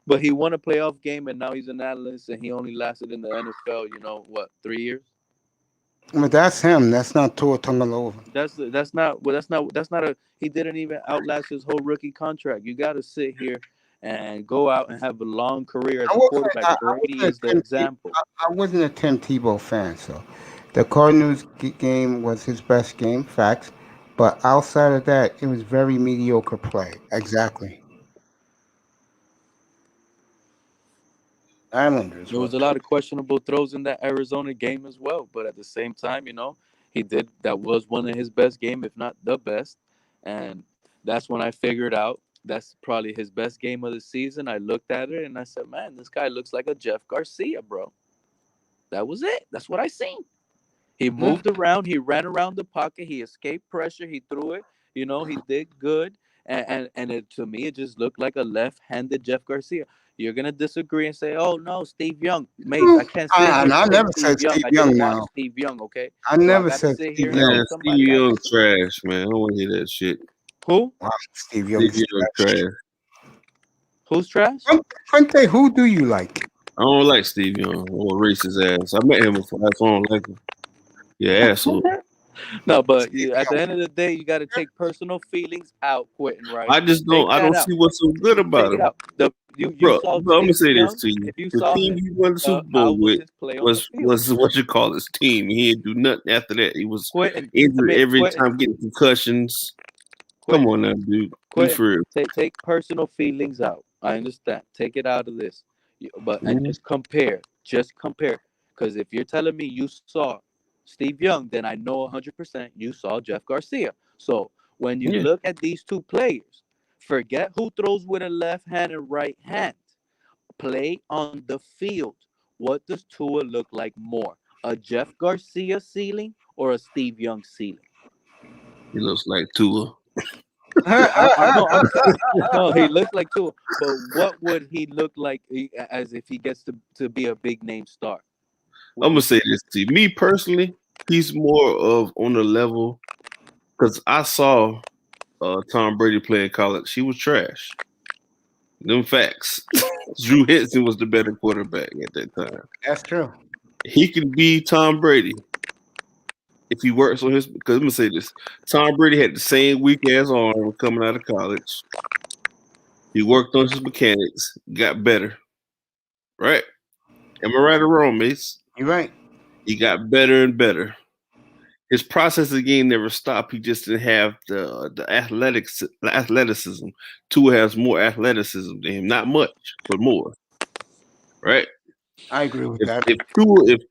but he won a playoff game, and now he's an analyst, and he only lasted in the NFL. What, 3 years? But that's him. That's not Tua Tagovailoa. That's not well. That's not a. He didn't even outlast his whole rookie contract. You got to sit here and go out and have a long career as I a wasn't. quarterback. I Brady wasn't is the example. I wasn't a Tim Tebow fan, so the Cardinals game was his best game, facts. But outside of that, it was very mediocre play. Exactly. Islanders. There was What? a lot of questionable throws in that Arizona game as well. But at the same time, he did. That was one of his best game, if not the best. And that's when I figured out that's probably his best game of the season. I looked at it and I said, "Man, this guy looks like a Jeff Garcia, bro." That was it. That's what I seen. He Yeah. moved around. He ran around the pocket. He escaped pressure. He threw it. He did good. And to me, it just looked like a left-handed Jeff Garcia. You're gonna disagree and say, "Oh no, Steve Young, Mace." I can't sit here and I say never Steve said Young. Steve I Young. didn't watch Now Steve Young. Okay, I so I never got to said sit here Steve and say Young. Man, Steve somebody. I Young can't say trash, man. I don't want to hear that shit. who. Wow, Steve Young Steve is Young trash. trash. Who's trash? Fuente, who do you like? I don't like Steve Young. I want to race his ass. I met him before. That's why I don't like him. Yeah, asshole. No, but Steve at the Young. end of the day, you got to take personal feelings out, Quentin. Right? I just don't. Take I that don't out. see what's so good Take about it him, out. You bro. saw Bro, I'm gonna Steve say this Young. to you: If you the saw team him, he won the Super how Bowl was with his play on the was field? what you call his team. He didn't do nothing after that. He was Quentin, I injured mean, every Quentin, time, getting concussions. Come Quentin, on now, dude. Be Quentin. for real. Take personal feelings out. I understand. Take it out of this. And Mhm. just compare. Just compare. Because if you're telling me you saw Steve Young, then I know 100% you saw Jeff Garcia. So when you Yeah, look at these two players, forget who throws with a left hand and right hand. Play on the field. What does Tua look like more? A Jeff Garcia ceiling or a Steve Young ceiling? he looks like Tua. Yeah, no, I'm saying no. He looks like Tua, but what would he look like as if he gets to be a big name star? Would I'm you gonna say? say this to you. Me personally, he's more of on the level because I saw Tom Brady play in college. He was trash. Them facts. Drew Henson was the better quarterback at that time. That's true. He could be Tom Brady if he works on his. Because I'm gonna say this: Tom Brady had the same weak ass arm coming out of college. He worked on his mechanics, got better. Right? Am I right or wrong, Mace? You're right. He got better and better. His process of the game never stopped. He just didn't have the athleticism. Tua has more athleticism than him. Not much, but more. Right? I agree with that. If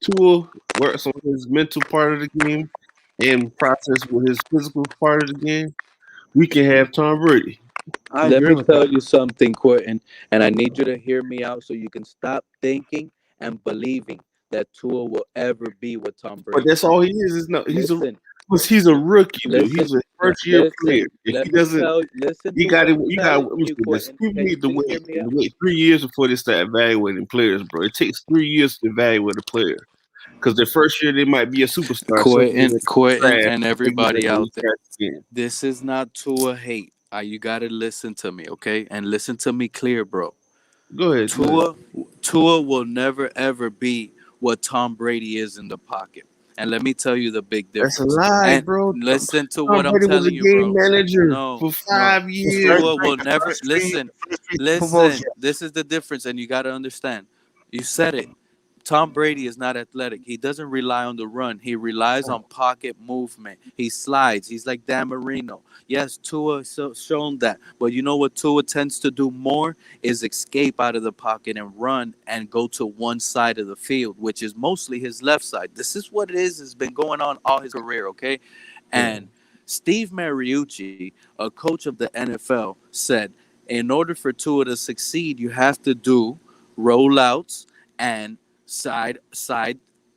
Tua works on his mental part of the game and process with his physical part of the game, we can have Tom Brady. I Let agree me with tell that. you something, Quentin, and I need you to hear me out so you can stop thinking and believing that Tua will ever be what Tom But Brady that's all he is. Is no, Listen, he's a rookie, dude. listen, He's a first year player. If Let he me doesn't, listen you to got what to. I'm You got. telling Let me you, say this. Quentin. People Can you need to please hear me out? wait 3 years before they start evaluating players, bro. It takes 3 years to evaluate a player because the first year they might be a superstar. Quentin, and everybody out there. Again. This is not Tua hate. You gotta listen to me, okay? And listen to me clear, bro. Go ahead. Tua will never ever be what Tom Brady is in the pocket. And let me tell you the big difference. That's a lie, and bro. Listen to Tom what I'm Brady was a telling you, game bro. manager No, for 5 years. Tua will never listen. This is the difference, and you got to understand. You said it. Tom Brady is not athletic. He doesn't rely on the run. He relies on pocket movement. He slides. He's like Dan Marino. Yes, Tua shown that. But you know what Tua tends to do more is escape out of the pocket and run and go to one side of the field, which is mostly his left side. This is what it is. It's been going on all his career, okay? And Steve Mariucci, a coach of the NFL, said, in order for Tua to succeed, you have to do rollouts and side.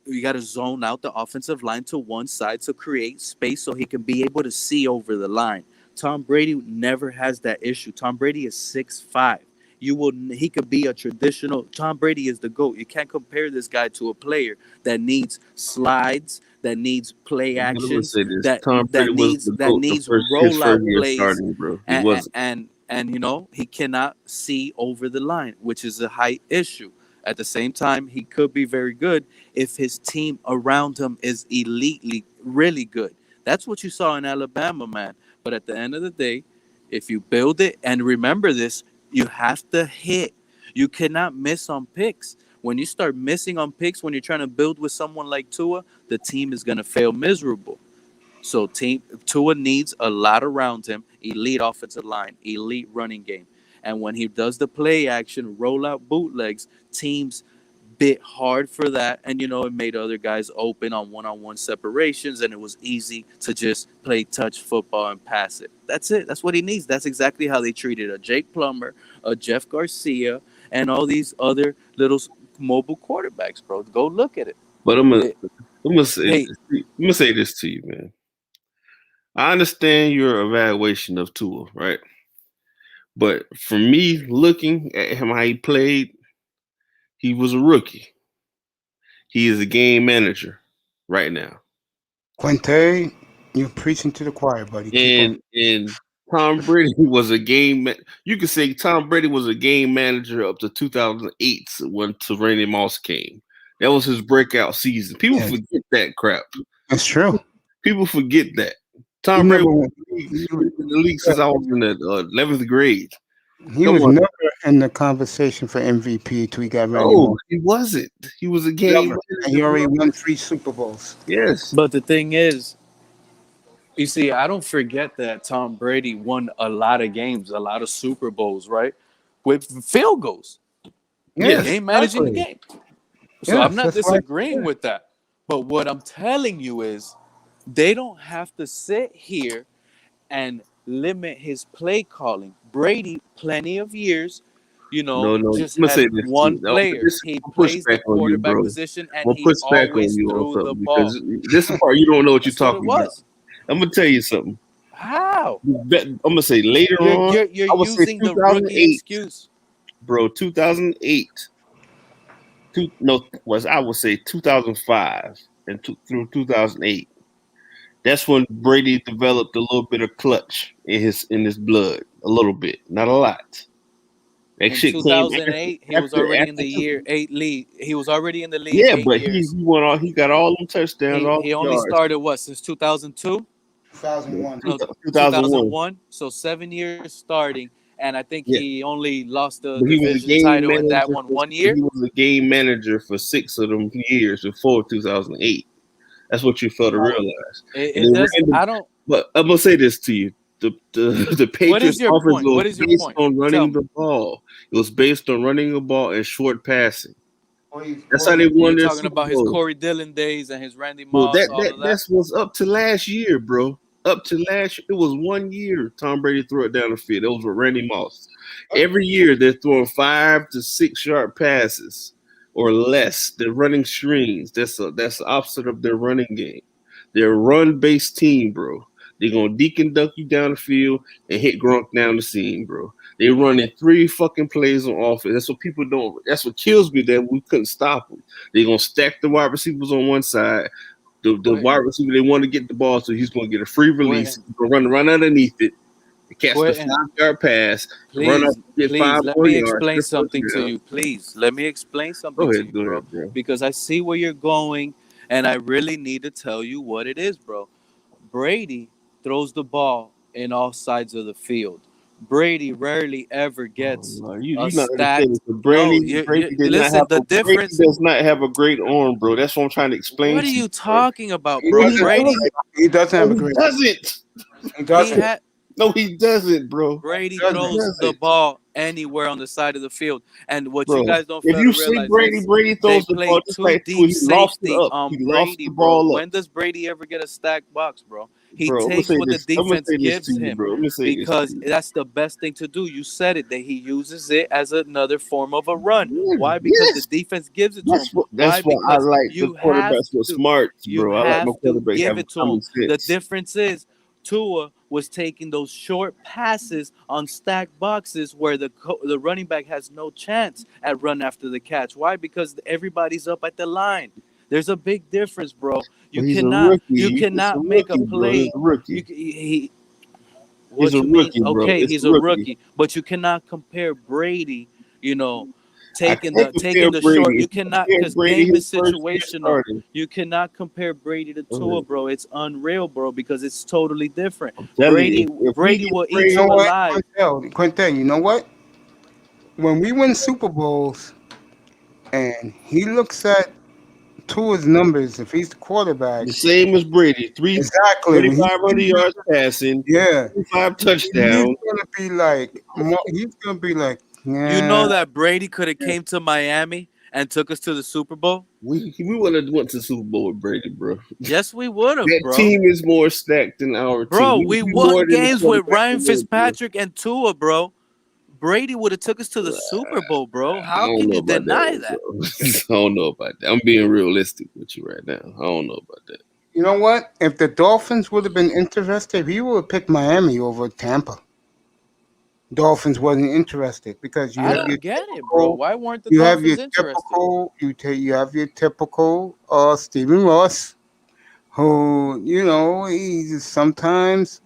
You got to zone out the offensive line to one side to create space so he can be able to see over the line. Tom Brady never has that issue. Tom Brady is 6'5". He could be a traditional. Tom Brady is the GOAT. You can't compare this guy to a player that needs slides, that needs play actions, that needs rollout plays, bro. and he cannot see over the line, which is a high issue. At the same time, he could be very good if his team around him is elitely really good. That's what you saw in Alabama, man. But at the end of the day, if you build it, and remember this, you have to hit. You cannot miss on picks. When you start missing on picks, when you're trying to build with someone like Tua, the team is going to fail miserable. So Tua needs a lot around him, elite offensive line, elite running game. And when he does the play action, roll out bootlegs, teams bit hard for that. And, it made other guys open on one-on-one separations, and it was easy to just play touch football and pass it. That's it. That's what he needs. That's exactly how they treated a Jake Plummer, a Jeff Garcia, and all these other little mobile quarterbacks, bro. Go look at it. But I'm gonna say this to you, man. I understand your evaluation of Tua, right? But for me, looking at him how he played, he was a rookie. He is a game manager right now. Quinte, you're preaching to the choir, buddy. And Tom Brady was a game. You could say Tom Brady was a game manager up to 2008 when Randy Moss came. That was his breakout season. People forget that crap. That's true. People forget that. Tom Brady was in the league since I was in the 11th grade. He was never in the conversation for MVP till he got Randy Moss. He wasn't. He was a game. And he already won 3 Super Bowls. Yes. But the thing is, you see, I don't forget that Tom Brady won a lot of games, a lot of Super Bowls, right? With field goals. Yes, game managing the game. So Yes, I'm not disagreeing with that. But what I'm telling you is they don't have to sit here and limit his play calling. Brady, plenty of years, just had one player. He plays the quarterback position, and he always threw the ball. This part you don't know what you're talking about. I'm gonna tell you something. How? I'm gonna say later on. You're using the rookie excuse, bro. 2008. I would say 2005 and through 2008. That's when Brady developed a little bit of clutch in his blood, a little bit, not a lot, That In shit came 2008, he was after already in after the two. year 8 league. He was already in the league Yeah, 8 but he years. went all he got all them touchdowns, all He the only yards. started what since 2002? 2001. No, 2001. 2001. So 7 years starting, and I think Yeah, he only lost the but he was a division game title in that manager. one year. He was a game manager for 6 of them years before 2008. That's what you fail to realize. And they It does. ran the, I don't. but I'm gonna say this to you: the What Patriots is your offense point? was What is your based point? on Tell running me. the ball. It was based on running the ball and short passing. That's how Corey, they You're won their talking Super about his Bowl. Corey Dillon days and his Randy Well, Moss, all of that. that's what's up to last year, bro. Up to last year, it was 1 year. Tom Brady threw it down the field. It was with Randy Moss. Every year they're throwing 5 to 6 yard passes or less. They're running screens. That's the opposite of their running game. They're a run based team, bro. They're gonna deacon duck you down the field and hit Gronk down the seam, bro. They running 3 fucking plays on offense. That's what people don't. That's what kills me that we couldn't stop them. They're gonna stack the wide receivers on one side. The wide receiver they want to get the ball, so he's going to get a free release. Quentin, He's going to run underneath it, catch the Quentin, 5 yard pass, run up, please, get 5 let more me yards. explain Get a first something to down. you. Please, let me explain something to you, Go bro. ahead, bro. Because I see where you're going, and I really need to tell you what it is, bro. Brady throws the ball in all sides of the field. Brady rarely ever gets a You not understanding. stacked. So No, Brady did not listen. have The Brady difference. does not have a great arm, bro. That's what I'm trying to explain What are to you, you bro. talking about, he bro? No, doesn't he have a Brady, great. doesn't. He doesn't have No, a he great. doesn't. He he doesn't. had No, he doesn't, bro. Brady He Doesn't. throws the doesn't, ball anywhere on the side of the field. And what you bro. guys don't If fail you to see realize Brady, is Brady they throws the play ball just two like Tua. deep He lost it safety up. on He lost Brady, the bro. ball up. When does Brady ever get a stacked box, bro? He Bro, I'm gonna takes say what the this. I'm gonna defense say this to gives you, him bro. Let me say this to because you. that's the best thing to do. You said it, that he uses it as another form of a run. Yeah, Why? Because the yes, defense gives it to him. that's Why? why I Because like the you have quarterbacks with to. smarts, You bro. I like my have to quarterback give having it to him. common The sense. difference is Tua was taking those short passes on stacked boxes where the running back has no chance at run after the catch. Why? Because everybody's up at the line. There's a big difference, bro. But he's a rookie. You It's a cannot make a rookie, bro. He's play. a rookie. He's What a you mean? rookie, bro. Okay, It's he's a a rookie. rookie, but you cannot compare Brady. You know, I can't compare taking the short. Brady. You If you cannot, compare because Brady game his is first year situational. starting, You cannot compare Brady to Tua, bro. It's unreal, bro, because it's totally different. I'm telling you, if we Brady get will You eat Brady, know you what, alive. Quintel? You know what? When we win Super Bowls, and he looks at Tua's numbers, if he's the quarterback, the same as Brady, exactly. When 3,500 yards passing, yeah, 5 he's touchdowns. gonna be like, he's gonna be like, You yeah, know that Brady could have came to Miami and took us to the Super Bowl. We would have went to the Super Bowl with Brady, bro. Yes, we would have, That bro. team is more stacked than our team. Bro, we We more won than the games with quarterback Ryan away, bro. Fitzpatrick and Tua, bro. Brady would have took us to the Super Bowl, bro. I How don't can know you about that deny one, that? bro. I don't know about that. I'm being realistic with you right now. I don't know about that. you know what? If the Dolphins would have been interested, he would have picked Miami over Tampa. Dolphins wasn't interested because I don't get it, bro. Why weren't the you have your Dolphins interested? you have your typical Stephen Ross, who sometimes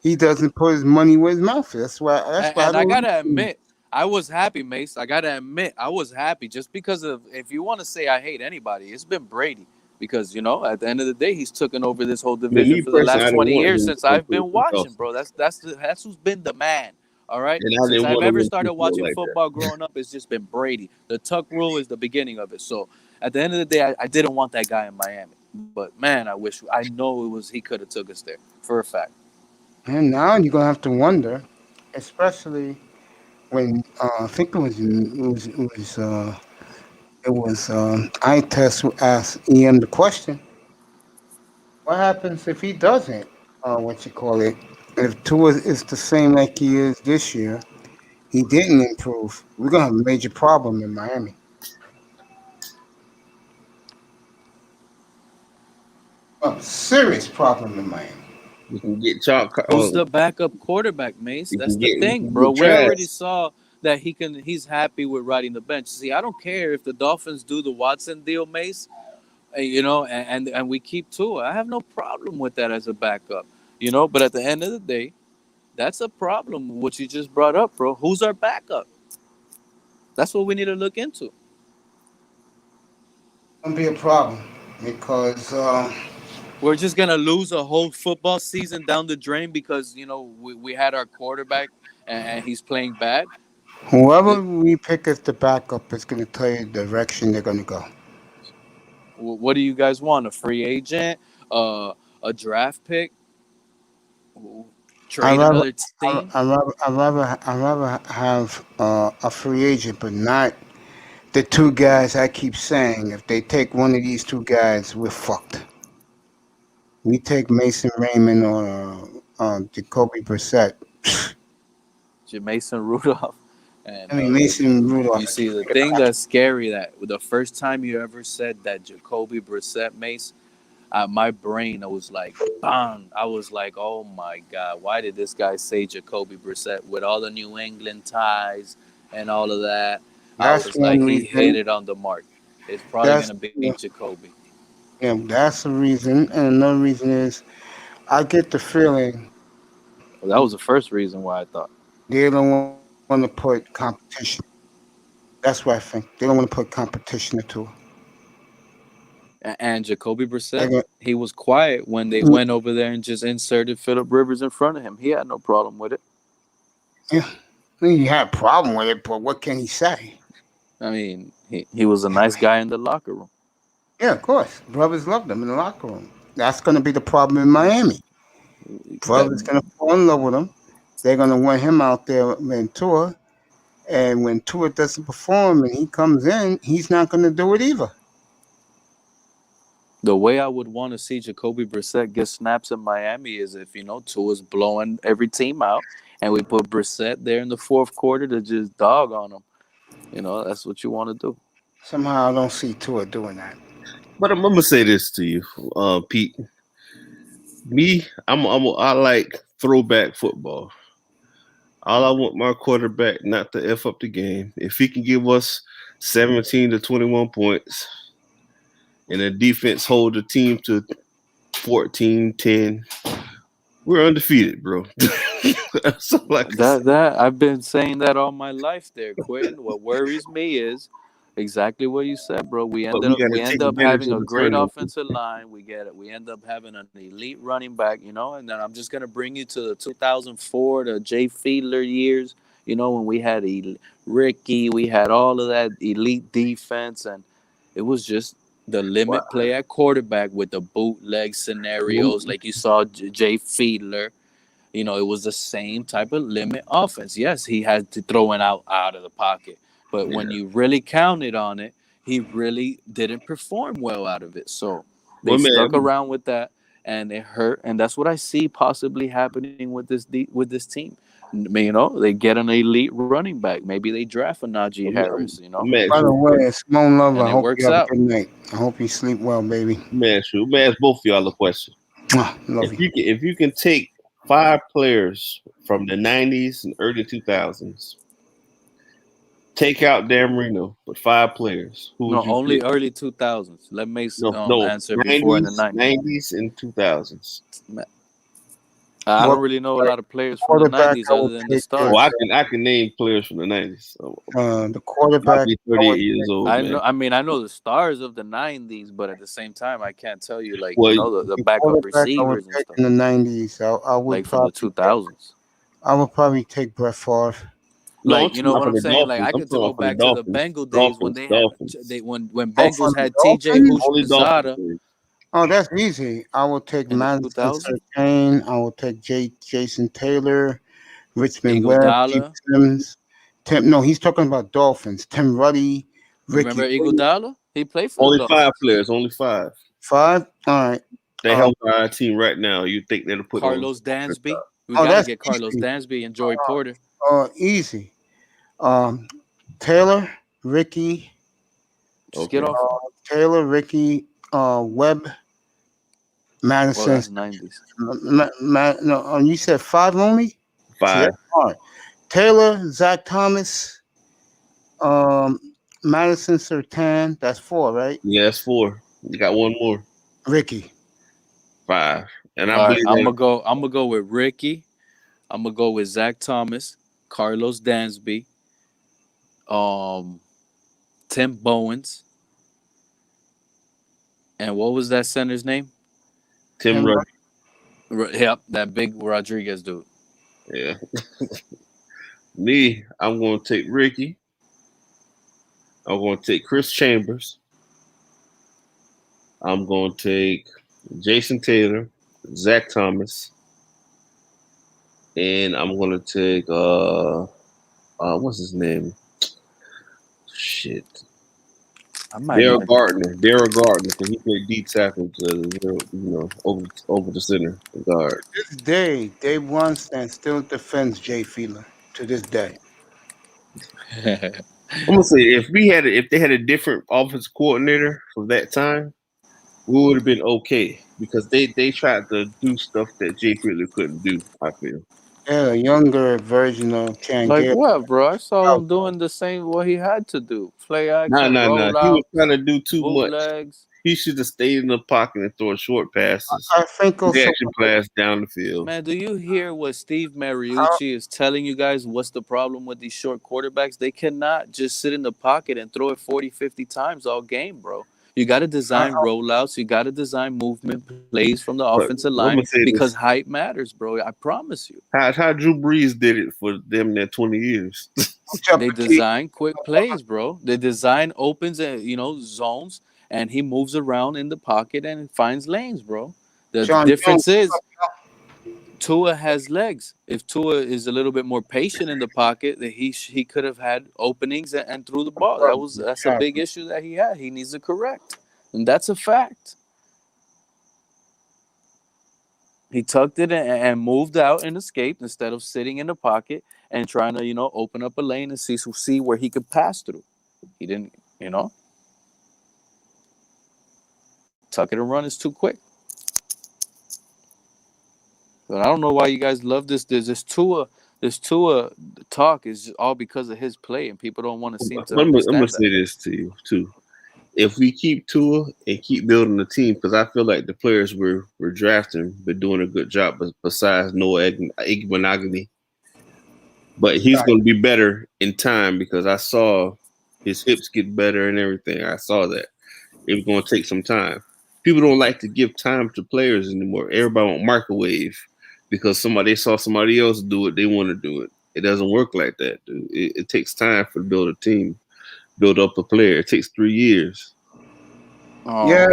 he doesn't put his money where his mouth is. That's why I And I don't like gotta him. admit, I was happy, Mace. I gotta admit, I was happy just because of. If you want to say I hate anybody, it's been Brady because at the end of the day, he's taken over this whole I mean, division me for the personally, last I didn't 20 want years him to since come I've to been the watching, Dolphins, bro. That's who's been the man. All right, and I since didn't I've want him ever in started Super Bowl watching like that. football growing up, it's just been Brady. The Tuck rule is the beginning of it. So at the end of the day, I didn't want that guy in Miami. But man, I know he could have took us there for a fact. And now you're gonna have to wonder, especially when I think it was I test who asked Ian the question: what happens if he doesn't? What you call it? If Tua is the same like he is this year, he didn't improve. We're gonna have a major problem in Miami. A serious problem in Miami. You can get chalk. Who's the backup quarterback, Mace? That's the You thing, can bro. get We trash. already saw that he's happy with riding the bench. See, I don't care if the Dolphins do the Watson deal, Mace, and we keep Tua. I have no problem with that as a backup, but at the end of the day, that's a problem what you just brought up, bro. Who's our backup? That's what we need to look into. Gonna be a problem because We're just gonna lose a whole football season down the drain because we had our quarterback and he's playing bad. whoever we pick as the backup is gonna tell you the direction they're gonna go. What do you guys want? A free agent, a draft pick, I trade rather, another team? I rather have a free agent, but not the two guys I keep saying. If they take one of these two guys, we're fucked. We take Mason Raymond or Jacoby Brissett. Mason Rudolph. I And mean, Mason you Rudolph. see, the thing that's scary that the first time you ever said that Jacoby Brissett, Mace, my brain, I was like, bang. I was like, oh my God, why did this guy say Jacoby Brissett with all the New England ties and all of that? I That's was like, one he hit reason. it on the mark. It's probably That's going to be Jacoby. yeah, that's the reason. And another reason is I get the feeling Well, that was the first reason why I thought. they don't want to put competition. That's what I think. They don't want to put competition into it. And Jacoby They're Brissett, gonna, he was quiet when they went over there and just inserted Phillip Rivers in front of him. He had no problem with it. yeah, he had a problem with it, but what can he say? I mean, he was a nice guy in the locker room. Yeah, of course. Brothers loved him in the locker room. That's going to be the problem in Miami. That Brothers going to fall in love with him. They're going to want him out there in Tua. And when Tua doesn't perform and he comes in, he's not going to do it either. the way I would want to see Jacoby Brissett get snaps in Miami is if Tua's blowing every team out, and we put Brissett there in the fourth quarter to just dog on them. That's what you want to do. Somehow I don't see Tua doing that. But I'm gonna say this to you, Pete. Me, I like throwback football. All I want my quarterback not to F up the game. If he can give us 17 to 21 points and the defense hold the team to 14-10, we're undefeated, bro. That's all I can say. That I've been saying that all my life there, Quinn. What worries me is exactly what you said, bro. We But end we up got to we end take up advantage having of a the great turnover. offensive line. We end up having an elite running back, and then I'm just gonna bring you to the 2004 to Jay Fiedler years. When we had Ricky, we had all of that elite defense, and it was just the Wow. limit play at quarterback with the bootleg scenarios, like you saw Jay Fiedler. It was the same type of limit offense. Yes, he had to throw it out of the pocket, but when you really counted on it, he really didn't perform well out of it. So they Well, stuck man, around with that, and it hurt. And that's what I see possibly happening with this team. They get an elite running back. Maybe they draft a Najee Harris. man, By the way, Simone Love, And I it hope you works have a out. good night. I hope you sleep well, baby. man, both of y'all a question. Love you. If you can take 5 players from the 90s and early 2000s, take out Dan Marino, but 5 players, who would No, you only pick? early 2000s. Let me No, answer before the 90s. 90s and 2000s. I What don't really know a lot of players from the quarterback 90s I other would than the take Oh, stars. I can name players from the 90s. So the I'll quarterback be I 38 would years old, I man. know. I mean, I know the stars of the '90s, but at the same time, I can't tell you Well, the the backup quarterback I would receivers and take stuff in the '90s. like from the 2000s. I would probably take Brett Favre. no, I'm Like, you talking know about what for I'm the saying? Like, Dolphins. I I'm could to talking go about for the back to the Dolphins. Bengal days when they had Dolphins. when Oh, for Bengals the had T.J. Dolphins? Only Dolphins. Houshmandzada Oh, that's easy. I will take in the Madison 2000s. Sertain. I will take Jason Taylor, Richmond Webb, Steve Iguodala, Sims. Tim, no, he's talking about Dolphins. Tim Ruddy, remember Ricky Williams. Iguodala? He played for the Only 5 Dolphins. players. Only 5. 5? All right. They help our team right now. You think they'll put on? Carlos Dansby. We Oh, got to that's get Carlos easy. Dansby and Joey Porter. Easy. Taylor, Ricky, Just get off. Taylor, Ricky, Webb, Well, Madison. that's '90s. No, you said 5 only? See, 5. that's hard. Taylor, Zach Thomas, um, Madison Sertan. That's 4, right? Yeah, that's 4. You got one more. Ricky. 5. And I All right, believe I'm that. gonna go with Ricky. I'm gonna go with Zach Thomas, Carlos Dansby, Tim Bowens, and what was that center's name? Tim Rudd. Yep, that big Rodriguez dude. Yeah. Me, I'm going to take Ricky. I'm going to take Chris Chambers. I'm going to take Jason Taylor, Zach Thomas, and I'm going to take what's his name? Shit. Daryl Gardner, because he played D tackle to over the center guard. To this day, Dave Wannstedt still defends Jay Fiedler to this day. I'm gonna say if they had a different offensive coordinator for that time, we would have been okay because they tried to do stuff that Jay Fiedler couldn't do. I feel. Yeah, a younger version of Like Changera. what, bro? I saw him doing the same what he had to do. Play action, No. roll He was out, trying to do too much. bootlegs. He should have stayed in the pocket and throw short passes. I think also, action pass down the field. Man, do you hear what Steve Mariucci is telling you guys? What's the problem with these short quarterbacks? They cannot just sit in the pocket and throw it 40, 50 times all game, bro. You got to design rollouts. You got to design movement plays from the offensive line because height matters, bro. I promise you. How Drew Brees did it for them that 20 years. They design quick plays, bro. They design opens and zones, and he moves around in the pocket and finds lanes, bro. The difference is Tua has legs. If Tua is a little bit more patient in the pocket, that he could have had openings and threw the ball. That's a big issue that he had. He needs to correct, and that's a fact. He tucked it and moved out and escaped instead of sitting in the pocket and trying to open up a lane and see where he could pass through. He didn't, tuck it and run is too quick. But I don't know why you guys love this. This Tua talk is all because of his play, and people don't want to seem to understand I'm gonna say this to you too. If we keep Tua and keep building the team, because I feel like the players we're drafting been doing a good job. Besides Noah Igbenogany, but he's going to be better in time because I saw his hips get better and everything. I saw that it's going to take some time. People don't like to give time to players anymore. Everybody want microwave. Because they saw somebody else do it, they want to do it. It doesn't work like that, dude. It takes time to build a team, build up a player. It takes 3 years. Yeah.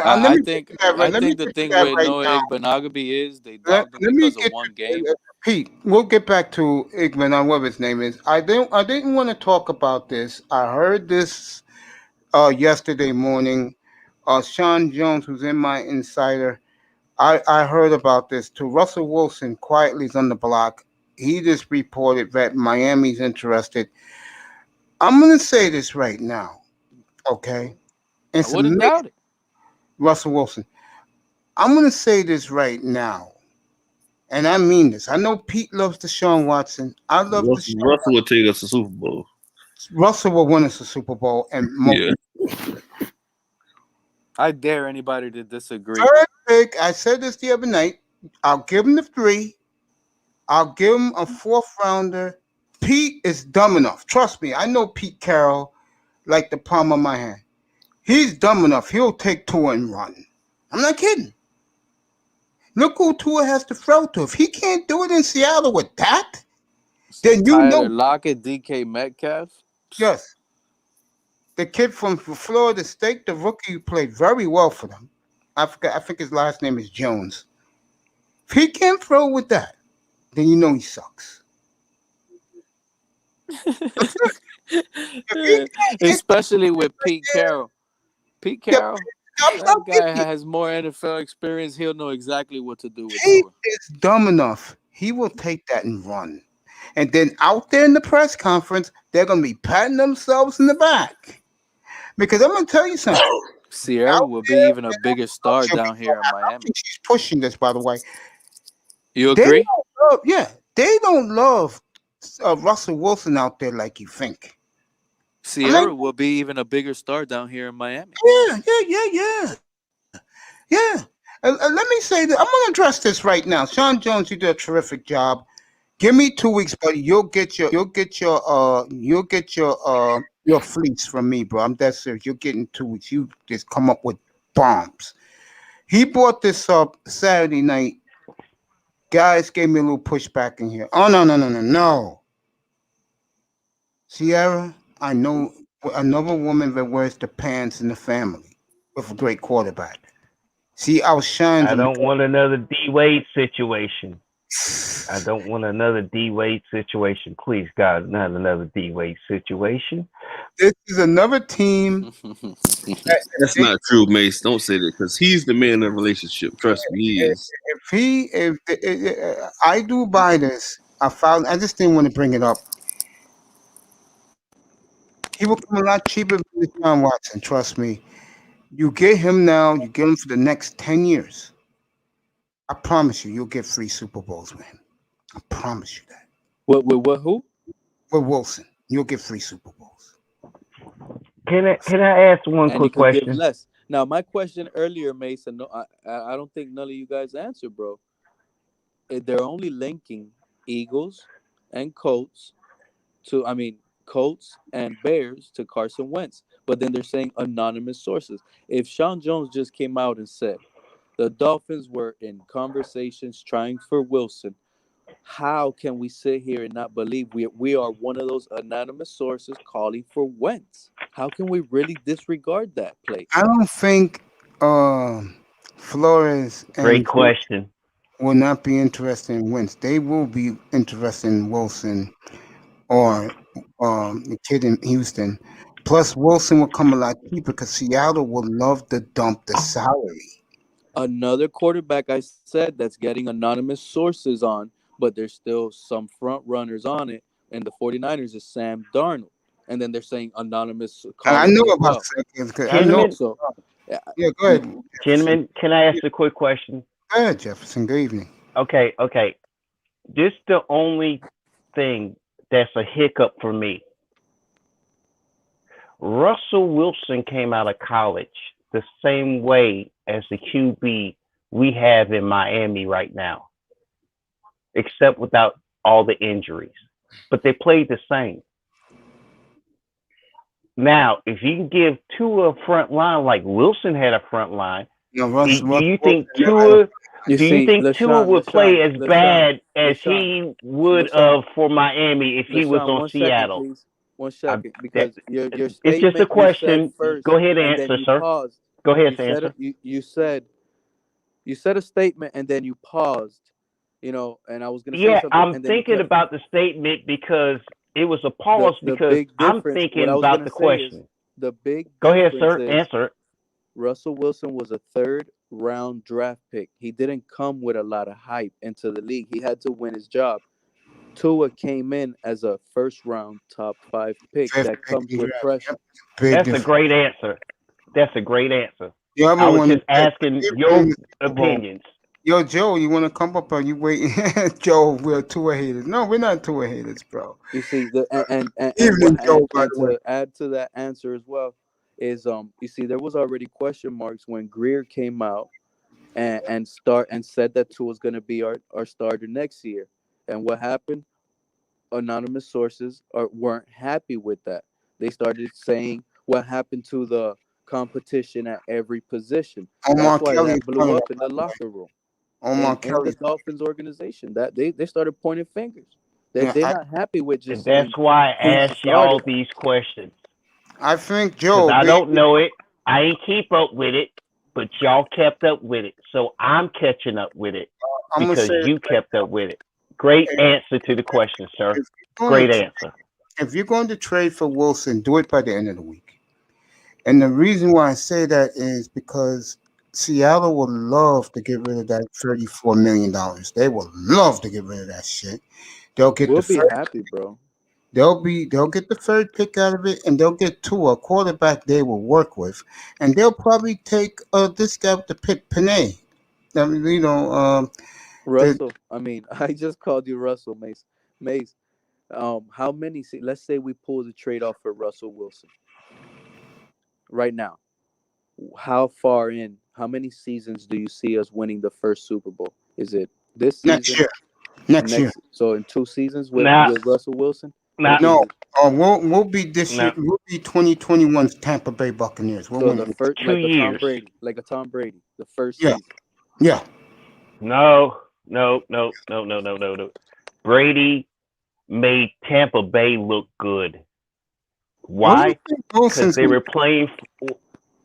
I think the thing with Noah Igbenogany is they dogged him because of one game. Pete, we'll get back to Igbenogany, whatever his name is. I didn't want to talk about this. I heard this yesterday morning. Sean Jones, who's in my insider, I heard about this too. Russell Wilson quietly is on the block. He just reported that Miami's interested. I'm going to say this right now, okay? I wouldn't doubt it. Russell Wilson. I'm going to say this right now, and I mean this. I know Pete loves Deshaun Watson. I love Deshaun. Russell will take us to Super Bowl. Russell will win us a Super Bowl. And I dare anybody to disagree. Third pick, I said this the other night. I'll give him the 3. I'll give him a 4th rounder. Pete is dumb enough. Trust me, I know Pete Carroll like the palm of my hand. He's dumb enough. He'll take Tua and run. I'm not kidding. Look who Tua has to throw to. If he can't do it in Seattle with that, then you know. Lockett, DK Metcalf. Yes. The kid from Florida State, the rookie, played very well for them. I think his last name is Jones. If he can't throw with that, then you know he sucks. Especially with Pete Carroll. Pete Carroll, that guy has more NFL experience. He'll know exactly what to do with Pete is dumb enough. He will take that and run. And then out there in the press conference, they're going to be patting themselves in the back. Because I'm going to tell you something. Sierra will be even a bigger star down here in Miami. I think she's pushing this, by the way. You agree? They don't love Russell Wilson out there like you think. Sierra will be even a bigger star down here in Miami. Yeah. Let me say that. I'm going to address this right now. Sean Jones, you did a terrific job. Give me 2 weeks, buddy. Your fleece from me, bro. I'm that serious. You'll get in 2 weeks. You just come up with bombs. He brought this up Saturday night. Guys gave me a little pushback in here. Oh no. Sierra, I know another woman that wears the pants in the family with a great quarterback. See, outshines I him. don't want another D-Wade situation. I don't want another D-Wade situation. Please, God, not another D-Wade situation. This is another team. That's not true, Mace. Don't say that because he's the man in the relationship. Trust me, he is. I do buy this. I just didn't want to bring it up. He will come a lot cheaper than John Watson. Trust me. You get him now. You get him for the next 10 years. I promise you, you'll get 3 Super Bowls with him. I promise you that. What? Who? With Wilson, you'll get 3 Super Bowls. Can I ask one And quick he could give question? less. Now, my question earlier, Mason, no, I don't think none of you guys answered, bro. They're only linking Eagles and Colts Colts and Bears to Carson Wentz. But then they're saying anonymous sources. If Sean Jones just came out and said the Dolphins were in conversations trying for Wilson, how can we sit here and not believe we are one of those anonymous sources calling for Wentz? How can we really disregard that play? I don't think Flores Great and question. will not be interested in Wentz. They will be interested in Wilson or the kid in Houston. Plus, Wilson will come a lot cheaper because Seattle will love to dump the salary. Another quarterback I said that's getting anonymous sources on, but there's still some front runners on it, and the 49ers is Sam Darnold. And then they're saying anonymous And I calling know as about well. seconds. I know. Gentlemen, So, Yeah, go ahead. gentlemen, can I ask a quick question? Go ahead, Jefferson. Good evening. Okay. This the only thing that's a hiccup for me. Russell Wilson came out of college the same way as the QB we have in Miami right now, except without all the injuries. But they played the same. Now, if you can give Tua a front line like Wilson had a front line, No, do you think Wilson, Tua would play as bad as he would for Miami if he was LaShawn, on 1 second, Seattle? please. 1 second, because your It's statement just a question. you said first, Go ahead and and then answer, you sir. paused. Go ahead You and said answer. you said a statement, and then you paused. And I was gonna say Yeah, something, I'm and then thinking about the statement because it was a pause the because big I'm difference. thinking What I was about gonna the say is question. the big Go ahead, difference sir. is Answer it. Russell Wilson was a 3rd-round draft pick. He didn't come with a lot of hype into the league. He had to win his job. Tua came in as a 1st-round top 5 pick. That comes with pressure. That's a great answer. That's a great answer. The other I was one just asking your opinions. Yo, Joe, you want to come up? Or you waiting? Joe, we're Tua haters. No, we're not Tua haters, bro. You see, and to add to that answer as well is you see there was already question marks when Greer came out and said that Tua was going to be our starter next year. And what happened? Anonymous sources weren't happy with that. They started saying what happened to the competition at every position. That's why that blew up in the locker room. In the Dolphins organization, that they started pointing fingers. They're not happy with just saying. That's why I asked y'all these questions. I think Joe. I don't know it. I ain't keep up with it, but y'all kept up with it, so I'm catching up with it because you kept up with it. Great answer to the question, sir. Great answer. If you're going to trade for Wilson, do it by the end of the week. And the reason why I say that is because Seattle would love to get rid of that $34 million. They would love to get rid of that shit. They'll get we'll be happy, bro. They'll get the 3rd pick out of it, and they'll get Tua, a quarterback they will work with, and they'll probably take this guy with the pick, Panay. Russell. I just called you Russell, Mace. How many? Let's say we pull the trade off for Russell Wilson right now. How far in? How many seasons do you see us winning the first Super Bowl? Is it this season? Next year. next year. So in 2 seasons with Russell Wilson. No, we'll be this year. We'll be 2021's Tampa Bay Buccaneers. We'll So win the it. first, 2 like a Tom years. Brady, the first Yeah. season. Yeah. No. Brady made Tampa Bay look good. Why? Because they were playing.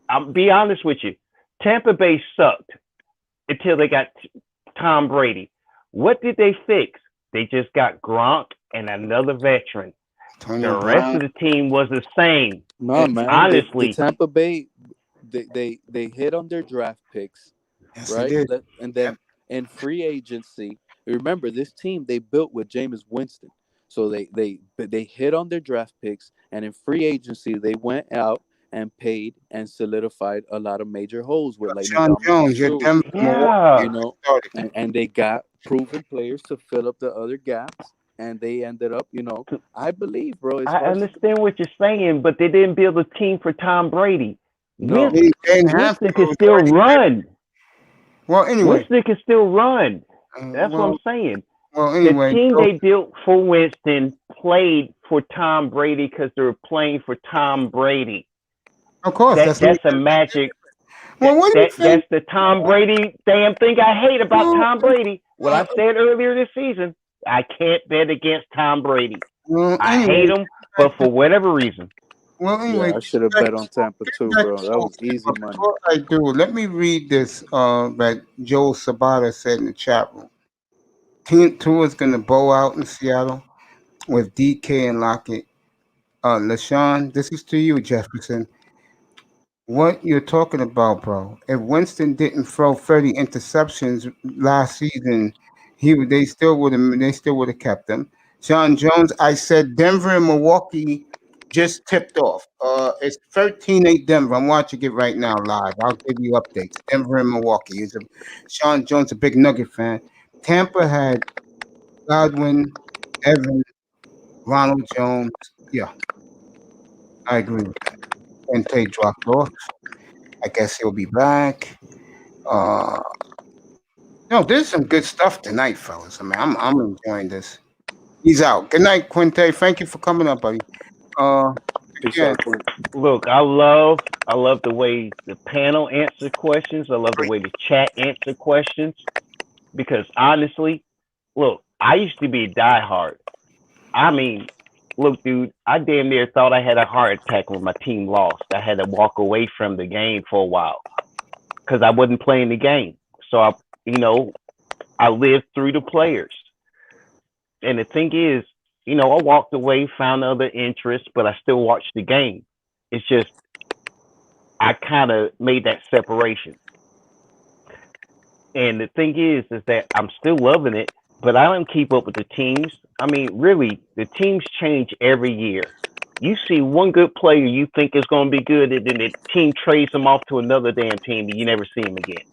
I'll be honest with you. Tampa Bay sucked until they got Tom Brady. What did they fix? They just got Gronk and another veteran. The rest of the team was the same. No, man. Honestly, the Tampa Bay, they hit on their draft picks, yes, right? They did. And then in free agency, remember this team they built with Jameis Winston. So they hit on their draft picks, and in free agency they went out and paid and solidified a lot of major holes with like Sean Jones, your Denver, yeah. you know, and they got proven players to fill up the other gaps, and they ended up, you know, I believe, bro. I understand what you're saying, but they didn't build a team for Tom Brady. No, Winston can still run. Well, anyway, Winston can still run. That's what I'm saying. Well, anyway, the team they built for Winston played for Tom Brady because they were playing for Tom Brady. Of course, that's a magic. Well, what do you think? That's the Tom Brady damn thing I hate about Tom Brady. What I said earlier this season, I can't bet against Tom Brady. I hate him, but for whatever reason. Well, anyway, I should have bet on Tampa too, bro. That was easy money. Before I do, let me read this that Joe Sabata said in the chat room. Tua's going to bow out in Seattle with DK and Lockett. LaShawn, this is to you, Jefferson. What you're talking about, bro? If Winston didn't throw 30 interceptions last season, they still would have kept him. Sean Jones, I said Denver and Milwaukee just tipped off. It's 13-8 Denver. I'm watching it right now live. I'll give you updates. Denver and Milwaukee. Sean Jones, a big Nugget fan. Tampa had Godwin, Evans, Ronald Jones. Yeah, I agree with that. Kente dropped off. I guess he'll be back. No, there's some good stuff tonight, fellas. I mean, I'm enjoying this. He's out. Good night, Quinte. Thank you for coming up, buddy. Again, look, I love the way the panel answer questions. I love the way the chat answer questions. Because honestly, look, I used to be a diehard. I mean, look, dude, I damn near thought I had a heart attack when my team lost. I had to walk away from the game for a while because I wasn't playing the game. So I lived through the players. And the thing is, I walked away, found other interests, but I still watched the game. It's just I kind of made that separation. And the thing is that I'm still loving it, but I don't keep up with the teams. I mean, really, the teams change every year. You see one good player you think is going to be good, and then the team trades him off to another damn team, and you never see him again.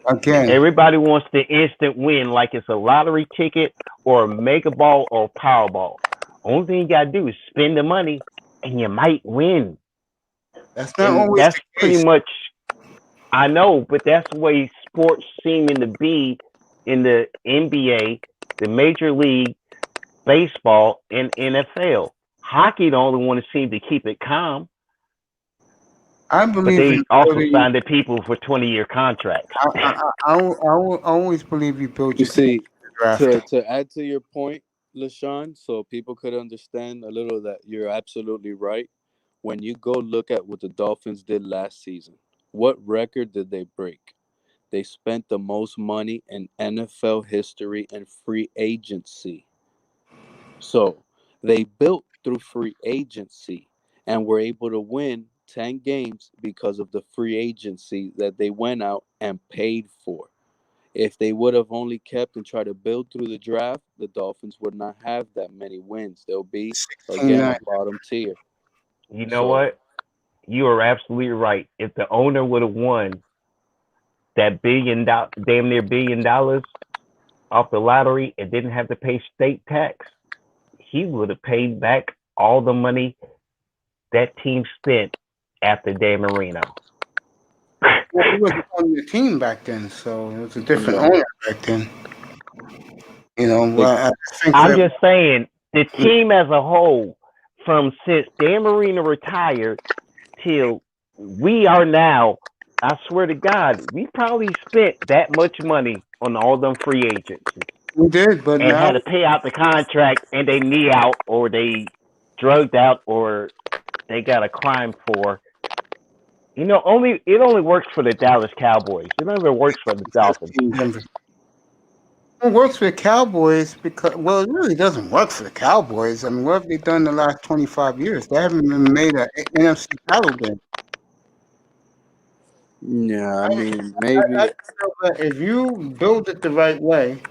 Again, everybody wants the instant win, like it's a lottery ticket or a mega ball or a Powerball. Only thing you got to do is spend the money, and you might win. That's not always that's the pretty case. much. I know, but that's the way sports seeming to be in the NBA, the Major League Baseball, and NFL. Hockey, the only one that seems to keep it calm. I believe, but they also signed the people for 20-year contracts. I always believe you build. You see, to add to your point, LaShawn, so people could understand a little that you're absolutely right. When you go look at what the Dolphins did last season, what record did they break? They spent the most money in NFL history and free agency. So they built through free agency and were able to win 10 games because of the free agency that they went out and paid for. If they would have only kept and tried to build through the draft, the Dolphins would not have that many wins. They'll be, again, a bottom tier. You know what? You are absolutely right. If the owner would have won that damn near $1 billion off the lottery and didn't have to pay state tax, he would have paid back all the money that team spent after Dan Marino. Well, he wasn't on the team back then, so it was a different Right. owner back then. You know, They, I think I'm that just saying the team as a whole, from since Dan Marino retired till we are now, I swear to God, we probably spent that much money on all them free agents we did, but and now had to pay out the contract and they knee out or they drugged out or they got a crime for. You know, it only works for the Dallas Cowboys. It never works for the Dolphins. Denver. It works with Cowboys because, well, it really doesn't work for the Cowboys. I mean, what have they done the last 25 years? They haven't even made an NFC title game. Yeah, I mean, I maybe. feel that if you build it the right way,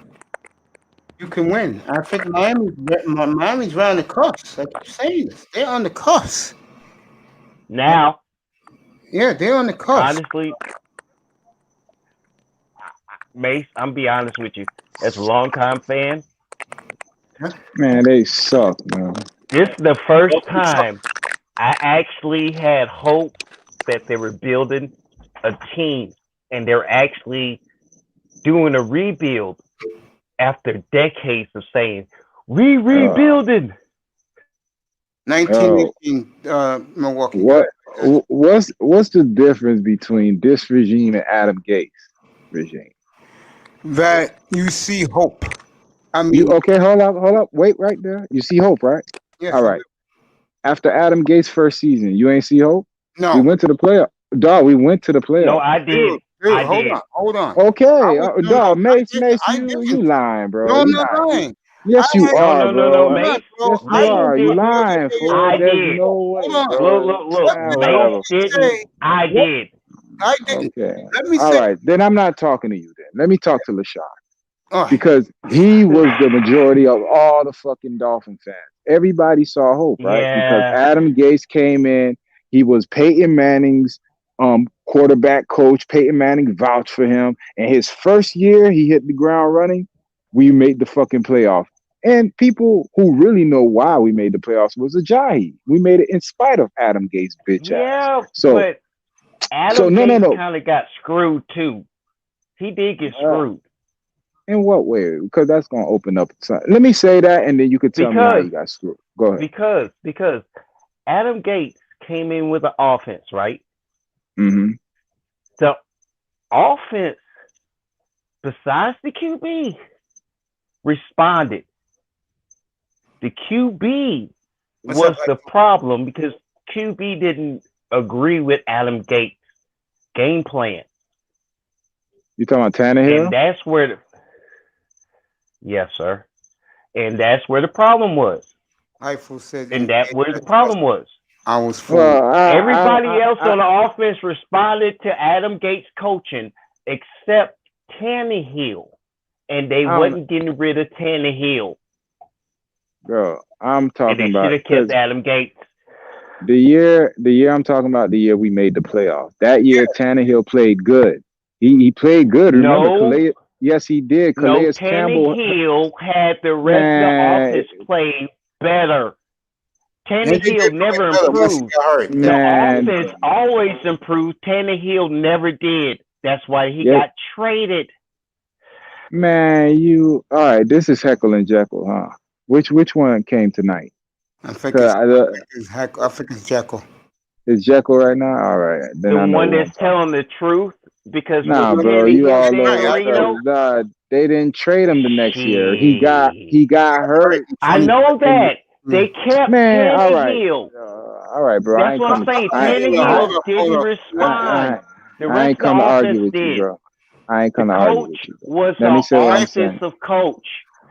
you can win. I think Miami's right on the cusp. I keep saying this. They're on the cusp. Now, Yeah, they're on the cusp. honestly, Mace, I'm be honest with you. As a longtime fan, man, they suck, man. this is the first time I actually had hope that they were building a team and they're actually doing a rebuild after decades of saying, we rebuilding. 1918 Milwaukee. What's the difference between this regime and Adam Gates regime? That you see hope. I mean, You okay? Hold up, wait right there. You see hope, right? yes. All right. After Adam Gates' first season, you ain't see hope. No. We went to the playoff. Dog, we went to the playoff. No, I did. Dude, hold on. Okay, dog, Mace, I you lying, bro. No, I'm You not lying. Yes, you are, bro. No, Mace. Yes, you Mace are. You did. lying, fool. I There's did. no way, Hold on. bro. Look. Whatever. Mace didn't. I did. I didn't. Okay. Let me All say. right, then I'm not talking to you. Then let me talk to LaShawn. All right. Because he was the majority of all the fucking Dolphin fans. Everybody saw hope, right? Yeah. Because Adam Gates came in. He was Peyton Manning's quarterback coach. Peyton Manning vouched for him. And his first year, he hit the ground running. We made the fucking playoff. And people who really know why we made the playoffs was Ajayi. We made it in spite of Adam Gates' bitch ass. But Adam Gates no. kind of got screwed too. He did get screwed. In what way? Because that's going to open up. Let me say that, and then you could tell me how you got screwed. Go ahead. Because Adam Gates came in with an offense, right? Mm-hmm. The offense, besides the QB, responded. The QB was the problem because QB didn't agree with Adam Gates' game plan. You talking about Tannehill? And that's where yes, sir. And that's where the problem was. Eiffel said, and that's where the problem was. I was fooled. Everybody else on the offense responded to Adam Gates' coaching except Tannehill, and they wasn't getting rid of Tannehill. Bro, I'm talking and they about should have kept Adam Gates. The year I'm talking about, the year we made the playoffs. That year, Tannehill played good. He played good. Remember, Calais? Yes, he did. Calais Campbell. Tannehill had the rest of the offense play better. Tannehill never improved. The offense always improved. Tannehill never did. That's why he got traded. Man, all right. This is Heckle and Jekyll, huh? Which one came tonight? I think it's Jekyll. It's Jekyll right now. All right, then the one that's telling the truth. Because bro, you all over. They didn't trade him the next year. He got hurt. I know that. They kept Tannehill. All right, bro. That's what I'm saying. Tannehill didn't respond. The rest I ain't come to argue with did. you, bro. I ain't come to argue with you. Was an offensive coach.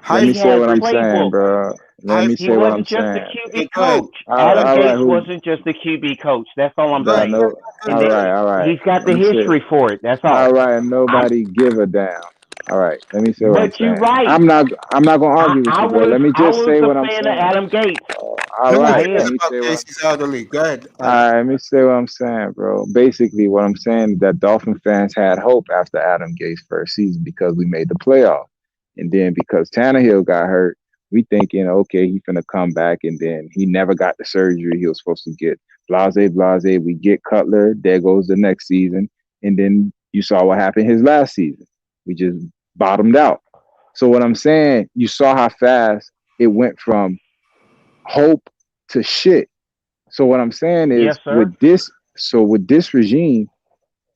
Let me say what I'm saying, bro. Let me say what I'm saying. He wasn't just a QB coach. Adam Gates wasn't just a QB coach. That's all I'm saying. All right. He's got the history for it. That's all. All right, nobody give a damn. All right, let me say what I'm saying. But you're right. I'm not gonna argue with you, bro. Let me just say what I'm saying. I was a fan of Adam Gates. All right, let me say He's out of the league. Go ahead. All right, let me say what I'm saying, bro. Basically, what I'm saying is that Dolphin fans had hope after Adam Gates' first season because we made the playoff, and then because Tannehill got hurt, we thinking, okay, he's gonna come back, and then he never got the surgery he was supposed to get. Blase. We get Cutler. There goes the next season. and then you saw what happened his last season. We just bottomed out. So what I'm saying, you saw how fast it went from hope to shit. So what I'm saying is Yes, sir. with this regime,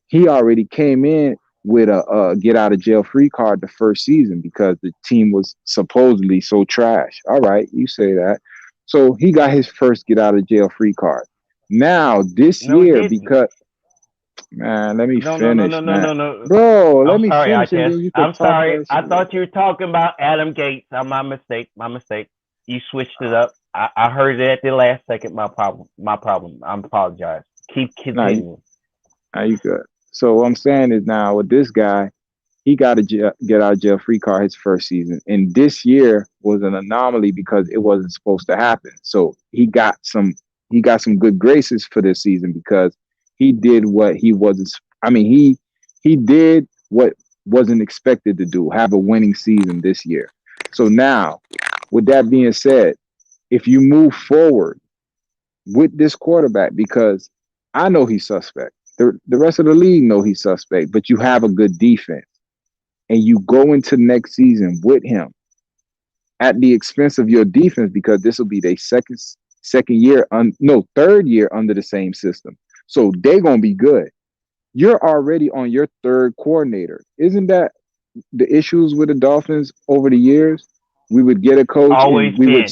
he already came in with a get out of jail free card the first season because the team was supposedly so trash. All right, you say that. So he got his first get out of jail free card. Now this No, he year, didn't. because man, let me No, no, no, finish, no, no, man. no, no. Bro, let I'm me sorry, finish and Ites. then you could I'm talk sorry. that I shit. thought you were talking about Adam Gates. My mistake. My mistake. You switched it up. I heard it at the last second. My problem. My problem. I apologize. Keep Nah, continuing. you good. So what I'm saying is now with this guy, he got a get out of jail free card his first season, and this year was an anomaly because it wasn't supposed to happen. So he got some good graces for this season because he did what he wasn't. I mean, he did what wasn't expected to do, have a winning season this year. So now, with that being said, if you move forward with this quarterback, because I know he's suspect. The rest of the league know he's suspect, but you have a good defense and you go into next season with him at the expense of your defense because this will be their third year under the same system. So they're gonna be good. You're already on your third coordinator. Isn't that the issues with the Dolphins over the years? We would get a coach Always and been.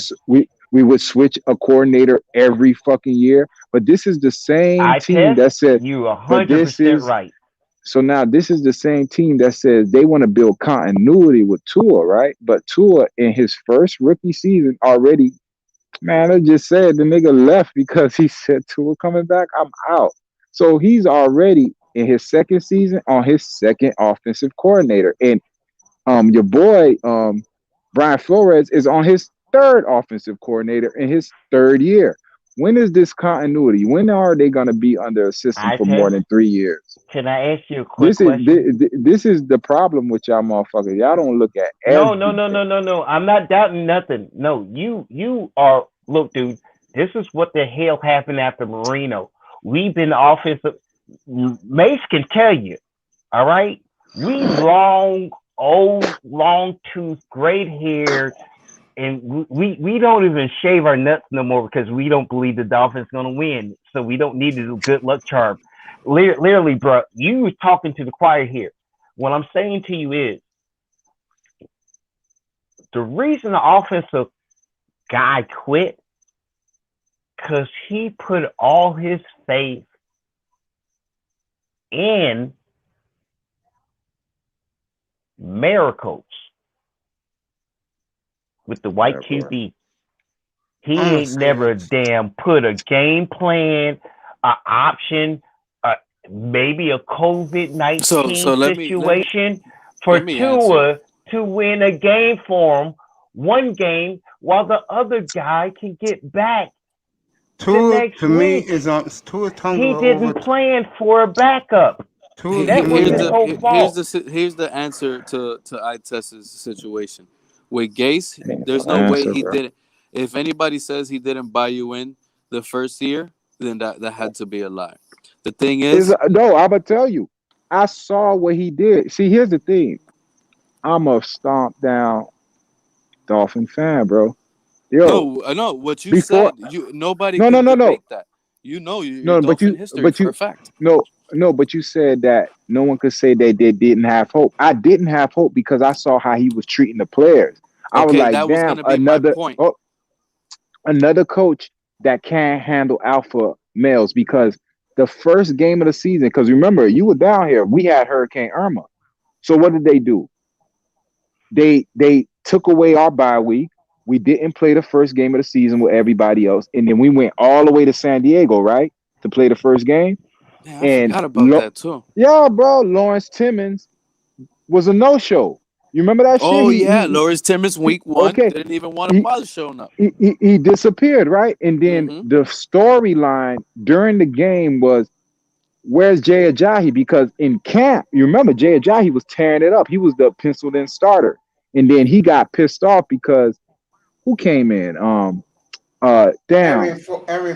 we would switch a coordinator every fucking year. But this is the same team Ites, that said, you but this 100% is right. so now this is the same team that says they want to build continuity with Tua, right? But Tua in his first rookie season already, man, I just said the nigga left because he said Tua coming back, I'm out. So he's already in his second season on his second offensive coordinator. And your boy Brian Flores is on his third offensive coordinator in his third year. When is this continuity? When are they gonna be under a system for more Ites, than 3 years? can I ask you a quick This is question? this is the problem with y'all motherfuckers. Y'all don't look at No, no, no, everything. no, no, no. I'm not doubting nothing. No, you are. Look, dude. This is what the hell happened after Marino. We've been offensive. Mace can tell you. All right. We long, old, long tooth, great hair, and we don't even shave our nuts no more because we don't believe the Dolphins gonna win. So we don't need to do good luck charm. Literally, bro, you was talking to the choir here. What I'm saying to you is the reason the offensive guy quit because he put all his faith in miracles with the white QB. He ain't never damn put a game plan, an option, maybe a COVID-19 let me situation for answer. Tua to win a game for him, one game, while the other guy can get back the Tua next to me week. is on Tua tongue He didn't over. plan for a backup. Tua to That was me. his whole fault. Here's the answer to Ites's situation. With Gase, there's no way Answer, he bro. didn't. If anybody says he didn't buy you in the first year, then that had to be a lie. The thing Is is, no, I'm gonna tell you. I saw what he did. See, here's the thing. I'm a stomp down Dolphin fan, bro. Yo, no, I know what you before said. Nobody no, no, could no, no, debate that. You know your no, Dolphin history but for you, a fact. no, no, but you said that no one could say that they didn't have hope. I didn't have hope because I saw how he was treating the players. I was Okay, like, that was damn, gonna be my point. another coach that can't handle alpha males because the first game of the season, because remember, you were down here, we had Hurricane Irma. So what did they do? They took away our bye week. We didn't play the first game of the season with everybody else, and then we went all the way to San Diego, right, to play the first game. Yeah, I And forgot about that too. yeah, bro, Lawrence Timmons was a no-show. You remember that shit? Oh yeah, Lawrence Timmons week one Okay. didn't even want to bother showing up. He disappeared, right? And then Mm-hmm. the storyline during the game was, where's Jay Ajayi? Because in camp, you remember Jay Ajayi was tearing it up. He was the penciled in starter. And then he got pissed off because who came in? Damn. Arian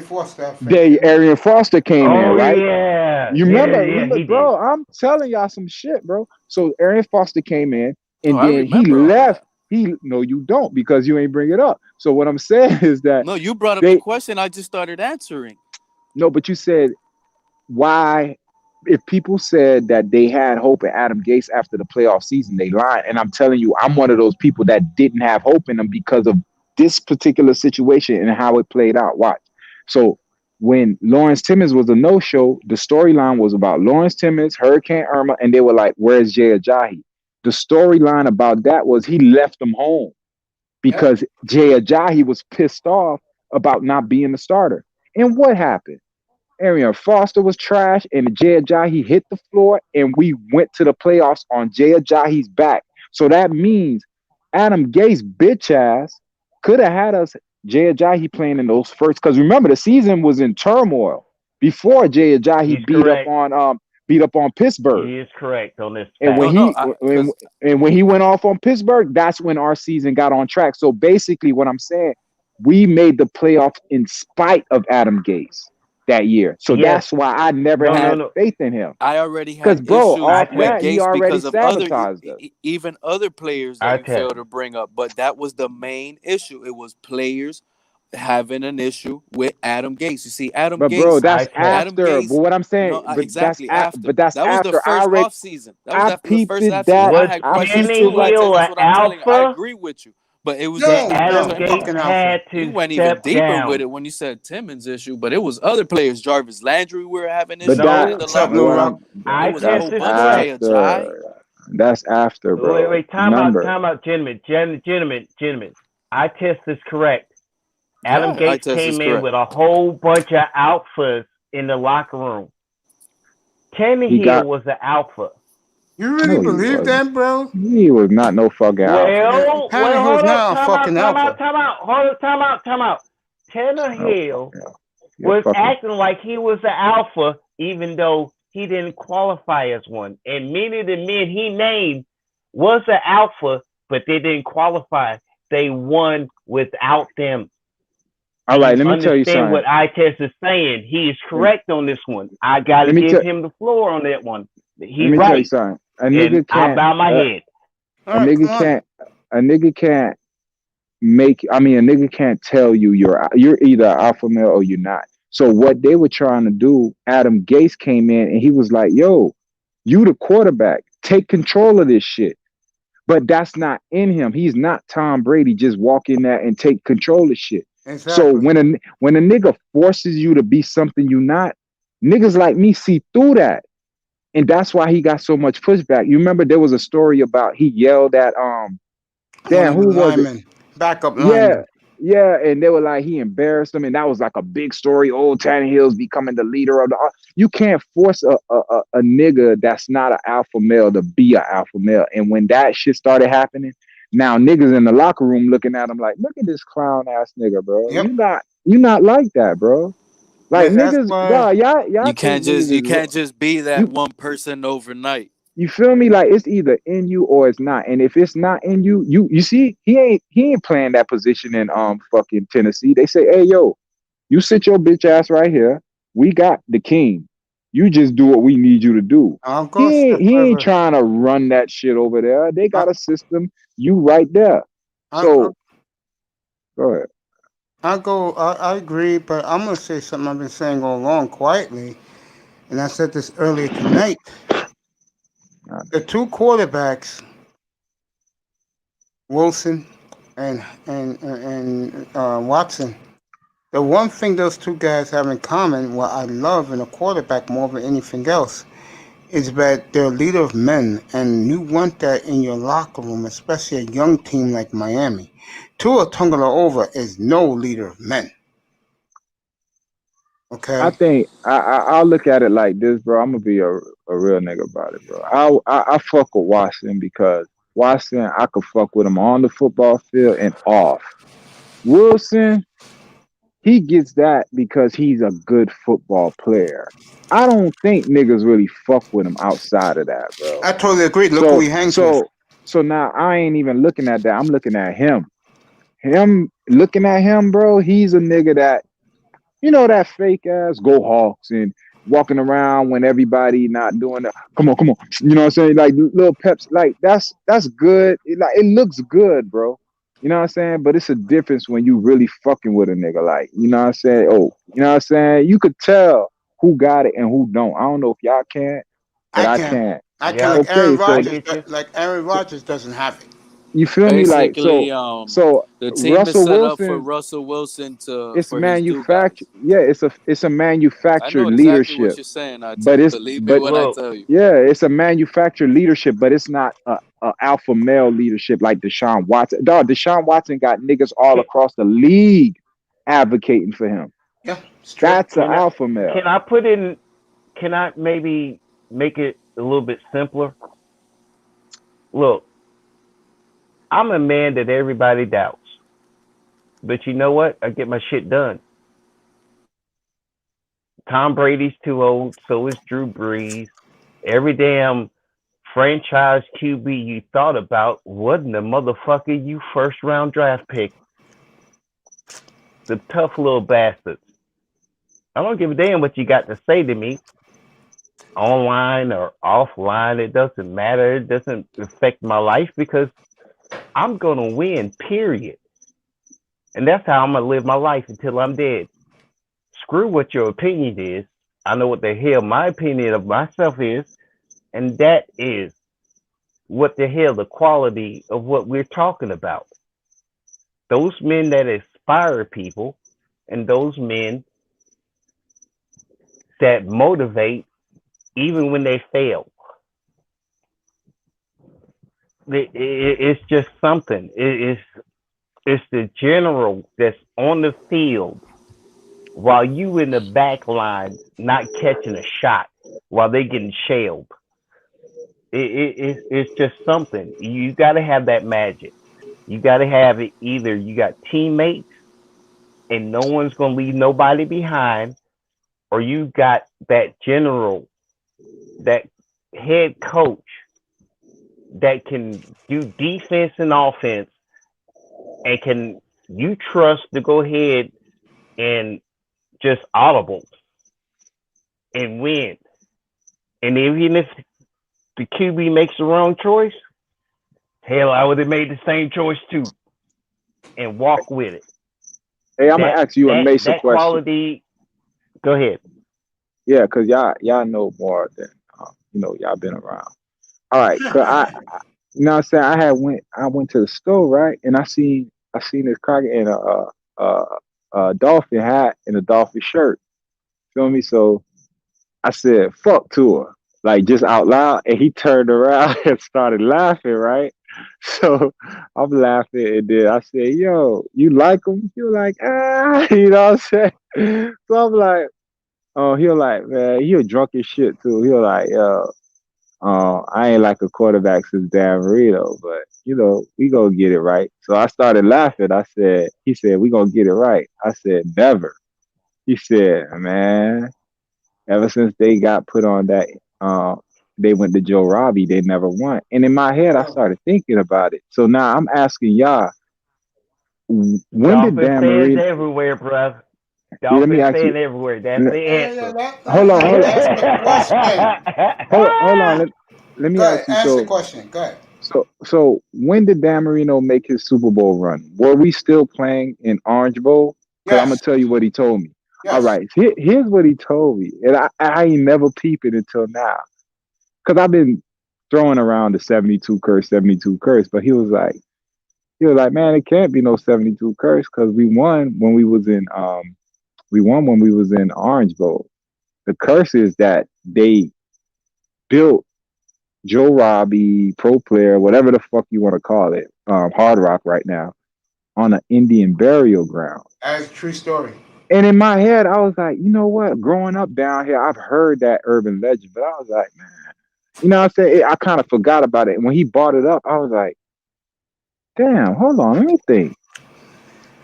Foster. Arian Foster came in, Oh right? yeah, You remember, yeah, he did. bro? I'm telling y'all some shit, bro. So Arian Foster came in, and I then he remember all left. that. No, you don't, because you ain't bring it up. So what I'm saying is that No, you brought up the question. I just started answering. No, but you said why. If people said that they had hope in Adam Gase after the playoff season, they lied. And I'm telling you, I'm one of those people that didn't have hope in them because of this particular situation and how it played out. Watch. So when Lawrence Timmons was a no-show, the storyline was about Lawrence Timmons, Hurricane Irma, and they were like, "Where's Jay Ajayi?" The storyline about that was he left them home because Jay Ajayi was pissed off about not being the starter. And what happened? Arian Foster was trash, and Jay Ajayi hit the floor, and we went to the playoffs on Jay Ajayi's back. So that means Adam Gase bitch ass could have had us Jay Ajayi playing in those first. Because remember, the season was in turmoil before Jay Ajayi beat up on Pittsburgh. He is correct on this. And when he went off on Pittsburgh, that's when our season got on track. So basically, what I'm saying, we made the playoffs in spite of Adam Gase that year. So that's why I never had faith in him. I already had because, bro, issues with that, he Gase already because of other, sabotaged us. even other players that you failed to bring up. But that was the main issue. It was players having an issue with Adam Gase. You see, Adam Gase. Bro, that's after. Adam Gase, but what I'm saying, no, exactly after. But that's that was after. the first off season. That was after the first off that. season. I had questions too. Like, that's what I'm telling you. I agree with you. But it was Adam Gase had to you went even step deeper down with it when you said Timmons issue, but it was other players. Jarvis Landry, we were having issues But that, in the locker room. It was a whole bunch of Jay Ajayi. That's after, bro. Wait, time out, gentlemen. I test this correct. Adam Gase came in with a whole bunch of alphas in the locker room. Tannehill was the alpha. You really believe that, bro? He was not no fucking alpha. Tannehill's not a fucking alpha. Time out. Tannehill was acting like he was the alpha, even though he didn't qualify as one. And many of the men he named was the alpha, but they didn't qualify. They won without them. All right, let me tell you something. Understand what I-Test is saying. He is correct on this one. I got to give him the floor on that one. He's right. Tell you something. A nigga can't. I bow my head. A nigga can't make. I mean, a nigga can't tell you you're either an alpha male or you're not. So what they were trying to do, Adam Gase came in and he was like, "Yo, you the quarterback. Take control of this shit." But that's not in him. He's not Tom Brady. Just walk in there and take control of shit. Exactly. So when a nigga forces you to be something you're not, niggas like me see through that. And that's why he got so much pushback. You remember there was a story about he yelled at who was it? Backup lineman. Yeah, and they were like he embarrassed him, and that was like a big story. Old Tannehill's becoming the leader of the. You can't force a nigga that's not an alpha male to be an alpha male. And when that shit started happening, now niggas in the locker room looking at him like, look at this clown ass nigga, bro. Yep. You not like that, bro. Like niggas, y'all you can't just be that one person overnight. You feel me? Like it's either in you or it's not. And if it's not in you, you see, he ain't playing that position in fucking Tennessee. They say, hey yo, you sit your bitch ass right here. We got the king. You just do what we need you to do. He ain't trying to run that shit over there. They got a system. You right there. So go ahead. I agree, but I'm gonna say something I've been saying all along quietly, and I said this earlier tonight. The two quarterbacks, Wilson and Watson, the one thing those two guys have in common, what I love in a quarterback more than anything else, is that they're a leader of men, and you want that in your locker room, especially a young team like Miami. Tua Tagovailoa is no leader of men. Okay. I think I'll look at it like this, bro. I'm gonna be a real nigga about it, bro. I fuck with Watson because Watson, I could fuck with him on the football field and off. Wilson, he gets that because he's a good football player. I don't think niggas really fuck with him outside of that, bro. I totally agree. Look who he hangs with. So now I ain't even looking at that. I'm looking at him. him looking at him, bro, he's a nigga that, you know, that fake ass go Hawks and walking around when everybody not doing that. Come on, come on. You know what I'm saying? Like little peps, like that's good. It looks good, bro. You know what I'm saying? But it's a difference when you really fucking with a nigga. Like, you know what I'm saying? Oh, you know what I'm saying? You could tell who got it and who don't. I don't know if y'all can, but I I can. can. I can. Yeah, Like Okay, Aaron I so Rodgers. get you. Like Aaron Rodgers doesn't have it. you feel me? Like Basically, so the team is Russell set up for Wilson, Russell Wilson it's for his do manufactured. guys. Yeah, it's a I know manufactured exactly what leadership. you're saying. But it's Believe me but when I Look, tell you. yeah, it's a manufactured leadership, but it's not a alpha male leadership like Deshaun Watson. Dog, Deshaun Watson got niggas all can, across the league advocating for him. Yeah, it's true. That's an can I alpha male. can I put in? Can I maybe make it a little bit simpler? Look, I'm a man that everybody doubts, but you know what? I get my shit done. Tom Brady's too old, so is Drew Brees. Every damn franchise QB you thought about wasn't the motherfucker you first round draft pick. The tough little bastards. I don't give a damn what you got to say to me, online or offline. It doesn't matter. It doesn't affect my life because I'm gonna win, period. And that's how I'm gonna live my life until I'm dead. Screw what your opinion is. I know what the hell my opinion of myself is, and that is what the hell the quality of what we're talking about. Those men that inspire people and those men that motivate even when they fail. It's just something. It's the general that's on the field while you in the back line not catching a shot while they getting shelled. It's just something. You got to have that magic. You got to have it. Either you got teammates and no one's going to leave nobody behind, or you got that general, that head coach that can do defense and offense and can you trust to go ahead and just audible and win. And even if the QB makes the wrong choice, hell, I would have made the same choice too and walk with it. Hey, I'm gonna ask you a Mesa That question. quality. Go ahead. Yeah, cause y'all know more than you know, y'all been around. All right, cause you know what I'm saying, I went to the store, right, and I seen this car in a dolphin hat and a dolphin shirt. Feel me? So I said, fuck to her, like just out loud. And he turned around and started laughing, right? So I'm laughing. And then I said, yo, you like him? He was like, ah, you know what I'm saying? So I'm like, oh, he was like, man, he was drunk as shit too. He was like, yo, I ain't like a quarterback since Dan Marino, but you know, we gonna get it right. So I started laughing. He said, we gonna get it right. I said, never. He said, man, ever since they got put on that, they went to Joe Robbie, they never won. And in my head, I started thinking about it. So now I'm asking y'all, when did Dolphin Dan fans Marino? everywhere, bruh. Yeah, let me Dolphin ask you. fan everywhere. That's the answer. Hold on, hold on, Ask the question. hold on. Let me Go ahead. ask you. Ask the question. Go ahead. So when did Dan Marino make his Super Bowl run? Were we still playing in Orange Bowl? Because I'm gonna Yes. tell you what he told me. All Yes. right, here's what he told me, and I ain't never peeped it until now, because I've been throwing around the 72 curse, but he was like, man, it can't be no 72 curse because we won when we was in Orange Bowl. The curse is that they built Joe Robbie, pro player, whatever the fuck you want to call it, Hard Rock right now, on an Indian burial ground. That's a true story. And in my head, I was like, you know what? Growing up down here, I've heard that urban legend, but I was like, man, you know what I'm saying? I kind of forgot about it. And when he brought it up, I was like, damn, hold on, let me think.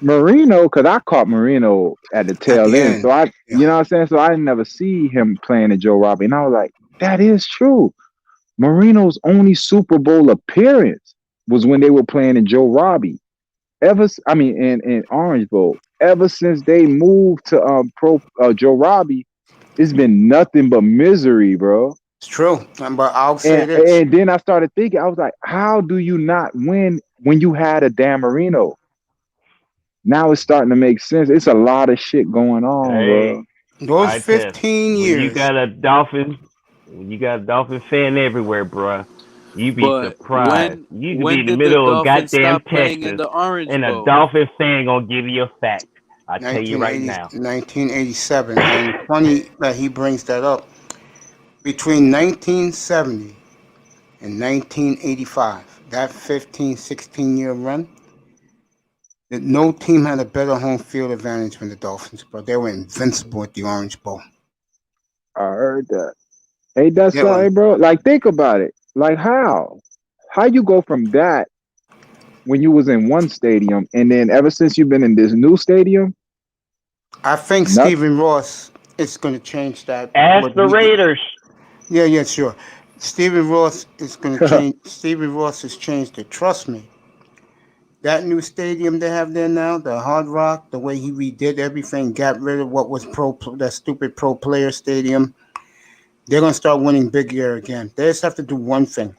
Marino, because I caught Marino at the At tail the end. So end. you know what I'm saying? So I didn't never see him playing at Joe Robbie. And I was like, that is true. Marino's only Super Bowl appearance was when they were playing in Joe Robbie. in Orange Bowl, ever since they moved to pro Joe Robbie, it's been nothing but misery, bro. It's true, but I'll say And this. and then I started thinking, I was like, how do you not win when you had a Dan Marino? Now it's starting to make sense. It's a lot of shit going on, bro. Hey, Those I tell 15 when you years. got a Dolphin fan everywhere, bruh. You be But surprised. You could be when in the did the middle of Dolphins goddamn stop playing in Texas, the Orange and a Bowl? Dolphin fan gonna give you a fact. I tell you right 1980, now. 1987, and funny that he brings that up. Between 1970 and 1985, that 15, 16-year run, that no team had a better home field advantage than the Dolphins, bro. They were invincible at the Orange Bowl. I heard that. Ain't that They were, something, bro? Like, think about it. Like, how? How you go from that when you was in one stadium, and then ever since you've been in this new stadium, I think nothing. Stephen Ross is going to change that. Ask the Raiders. Yeah, sure. Stephen Ross is going to change. Stephen Ross has changed it. Trust me. That new stadium they have there now, the Hard Rock, the way he redid everything, got rid of what was that stupid pro player stadium. They're gonna start winning big year again. They just have to do one thing.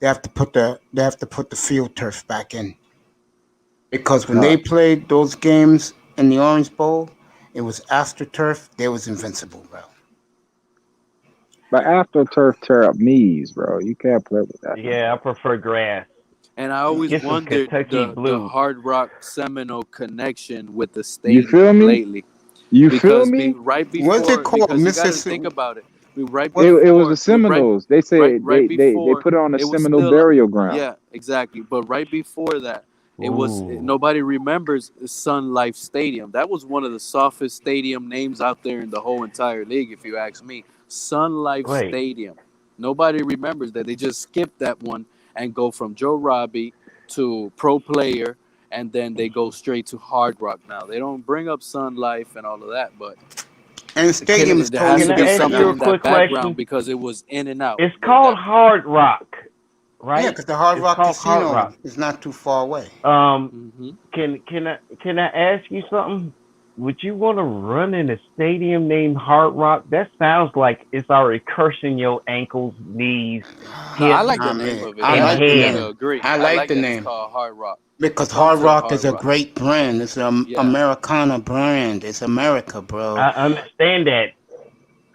They have to put the field turf back in, because when Uh, they played those games in the Orange Bowl, it was after turf. They was invincible, bro. but after turf tear up knees, bro. You can't play with that. Yeah, I prefer grass. And I always Get some wondered Kentucky the blue. Hard Rock Seminole connection with the You feel stadium me? lately. You feel Because me? right What's it before, called, because you got to think Mississippi? about it. Right What? It was the before, Seminoles. They said right they before, put it on the it was Seminole still, burial ground. yeah, exactly. But right before that, it was Ooh. nobody remembers Sun Life Stadium. That was one of the softest stadium names out there in the whole entire league, if you ask me. Sun Life Wait. Stadium. Nobody remembers that. They just skipped that one and go from Joe Robbie to Pro Player, and then they go straight to Hard Rock now. They don't bring up Sun Life and all of that, but And the stadium is there has totally to Can I be ask different something you a now. in that quick background question? because it was in and out. It's called Hard Rock, Yeah, right? because the Hard It's Rock called Hard Casino Rock. is not too far away. Mm-hmm. Can I ask you something? Would you want to run in a stadium named Hard Rock? That sounds like it's already cursing your ankles, knees, No, I hips, like the I name mean, of it. I I and have like the head. to name. agree. I I like like the that it's name called Hard Rock. because Hard Comfort Rock Hard is a Rock. great brand. It's an Yeah. Americana brand. It's America, bro. I understand that,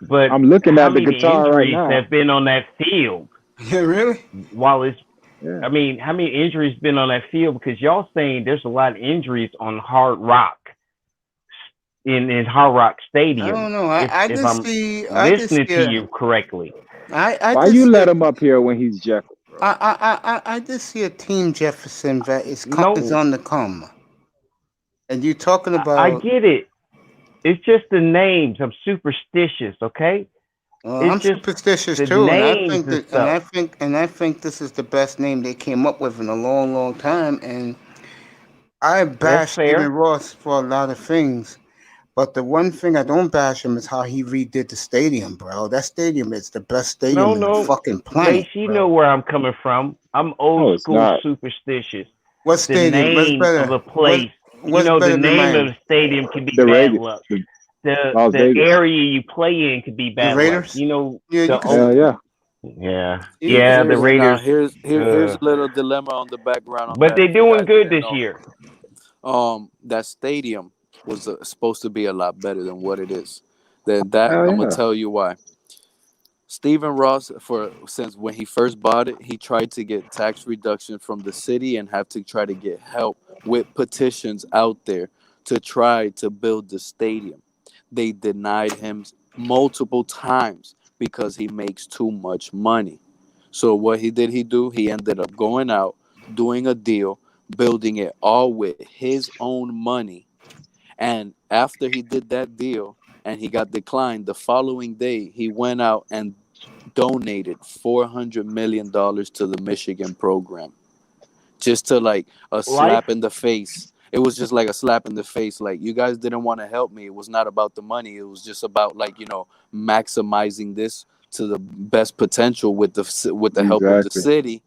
but I'm looking how at the many guitar right injuries now. have been on that field? Yeah, really? While it's, Yeah. I mean, how many injuries been on that field? Because y'all saying there's a lot of injuries on Hard Rock in Hard Rock I Stadium. don't know. If I'm I just listening see to you correctly. I Why just you see let him up here when he's Jekyll, bro? I just see a team Jefferson that is No, on the come. And you talking I about? get it. It's just the names. I'm superstitious, okay? I'm It's just superstitious the too, and names and stuff. I think this is the best name they came up with in a long, long time. And I That's bash Stephen fair. Ross for a lot of things, but the one thing I don't bash him is how he redid the stadium, bro. That stadium is the best stadium No, in the no, fucking planet, Mace, you know bro. where I'm coming from. I'm old No, it's school not. superstitious. What The stadium? What's name of better? a place, What's the better than name of Miami? the stadium can be The bad Raiders, luck. the The Las the Vegas. area you play in could be The bad luck. Raiders? The Yeah, you can say Hell old, that. yeah. yeah, the Yeah. Now Raiders. here's Uh, a little dilemma on the background on but that. they're If you doing guys good didn't this know, year. that stadium was supposed to be a lot better than what it is. Then that Hell I'm gonna yeah. tell you why. Stephen Ross, since when he first bought it, he tried to get tax reduction from the city and have to try to get help with petitions out there to try to build the stadium. They denied him multiple times because he makes too much money. So what he do? He ended up going out, doing a deal, building it all with his own money. And after he did that deal and he got declined, the following day he went out and donated $400 million to the Michigan program, just to like a Life. slap in the face. It was just like a slap in the face. Like, you guys didn't want to help me. It was not about the money. It was just about, like, maximizing this to the best potential with the help of the Exactly. city.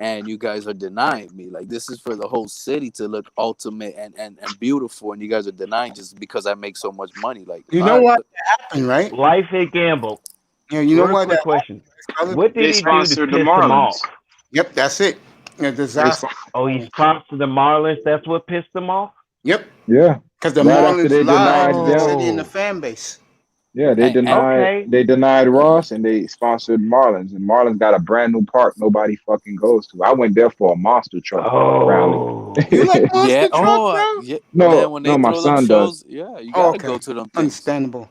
and you guys are denying me. Like, this is for the whole city to look ultimate and beautiful, and you guys are denying just because I make so much money. Like, You know why that happened, right? Life and gamble. Yeah, you know Real why quick that question. happened? What did They he do to sponsored the piss them off? Marlins. Yep, that's it. A They disaster. Oh, he sponsored the Marlins. That's what pissed them off? Yep, Yeah. because the Right after Marlins they lied denied to the them. city and the Oh, fan base. Yeah, they okay. denied Ross and they sponsored Marlins. And Marlins got a brand new park nobody fucking goes to. I went there for a monster truck rally. Oh. You like monster yeah, truck, bro? yeah, No, man. When they no, my throw them son does. shows, yeah, you Oh, gotta okay. go to them things. Understandable.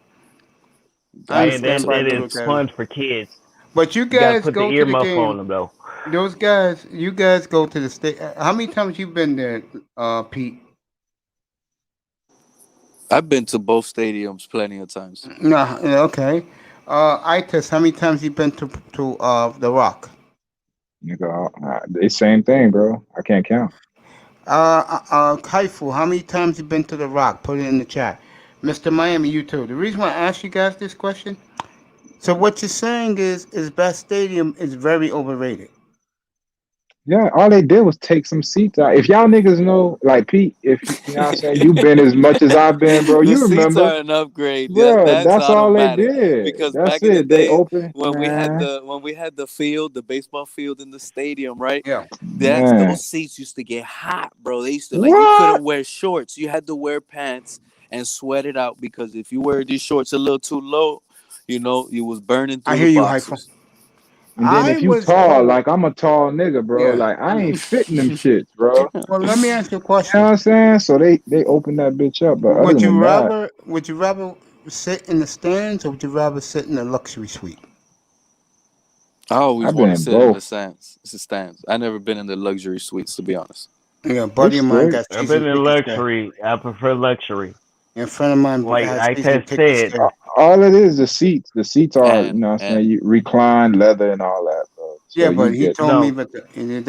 I Gotta Man, go understand to why that they them is look things. at fun them. for kids. But you You got to guys put the go to the earmuff on game. them, though. Those guys, you guys go to the state. How many times you been there, Pete? I've been to both stadiums plenty of times. No, okay. Itis, how many times you been to the Rock? Nigga, they same thing, bro. I can't count. Kaifu, how many times you been to the Rock? Put it in the chat. Mr. Miami, you too. The reason why I asked you guys this question, so what you're saying is that stadium is very overrated. Yeah, all they did was take some seats out. If y'all niggas know, like Pete, if you know what I'm saying, you've been as much as I've been, bro. The You seats remember, are an upgrade. bro. That's That's all they automatic. did. Because That's back in the it. They day, opened, when we had man, the field, the baseball field in the stadium, right? Yeah. man. Those seats used to get hot, bro. They used to, like, you What? couldn't wear shorts. You had to wear pants and sweat it out, because if you wear these shorts a little too low, you was burning I through hear the you, Haifu. boxers. And then I if you was tall, told, like I'm a tall nigga, bro. yeah. Like I ain't fitting them shits, bro. You Well, let me ask you a know question. what I'm saying? So they opened that bitch up. But other Would you than that, rather sit in the stands or would you rather sit in the luxury suite? I always I've been want to in sit in both. the stands. I never been in the luxury suites, to be honest. Yeah, a buddy It's of mine straight. got I've season been in tickets there. luxury. I prefer luxury. And a friend of mine Like has I season just tickets said, there. All it is the seats. The seats are, you And know what I'm saying, and you recline leather and all that, bro. So Yeah, you but he get told me, no, but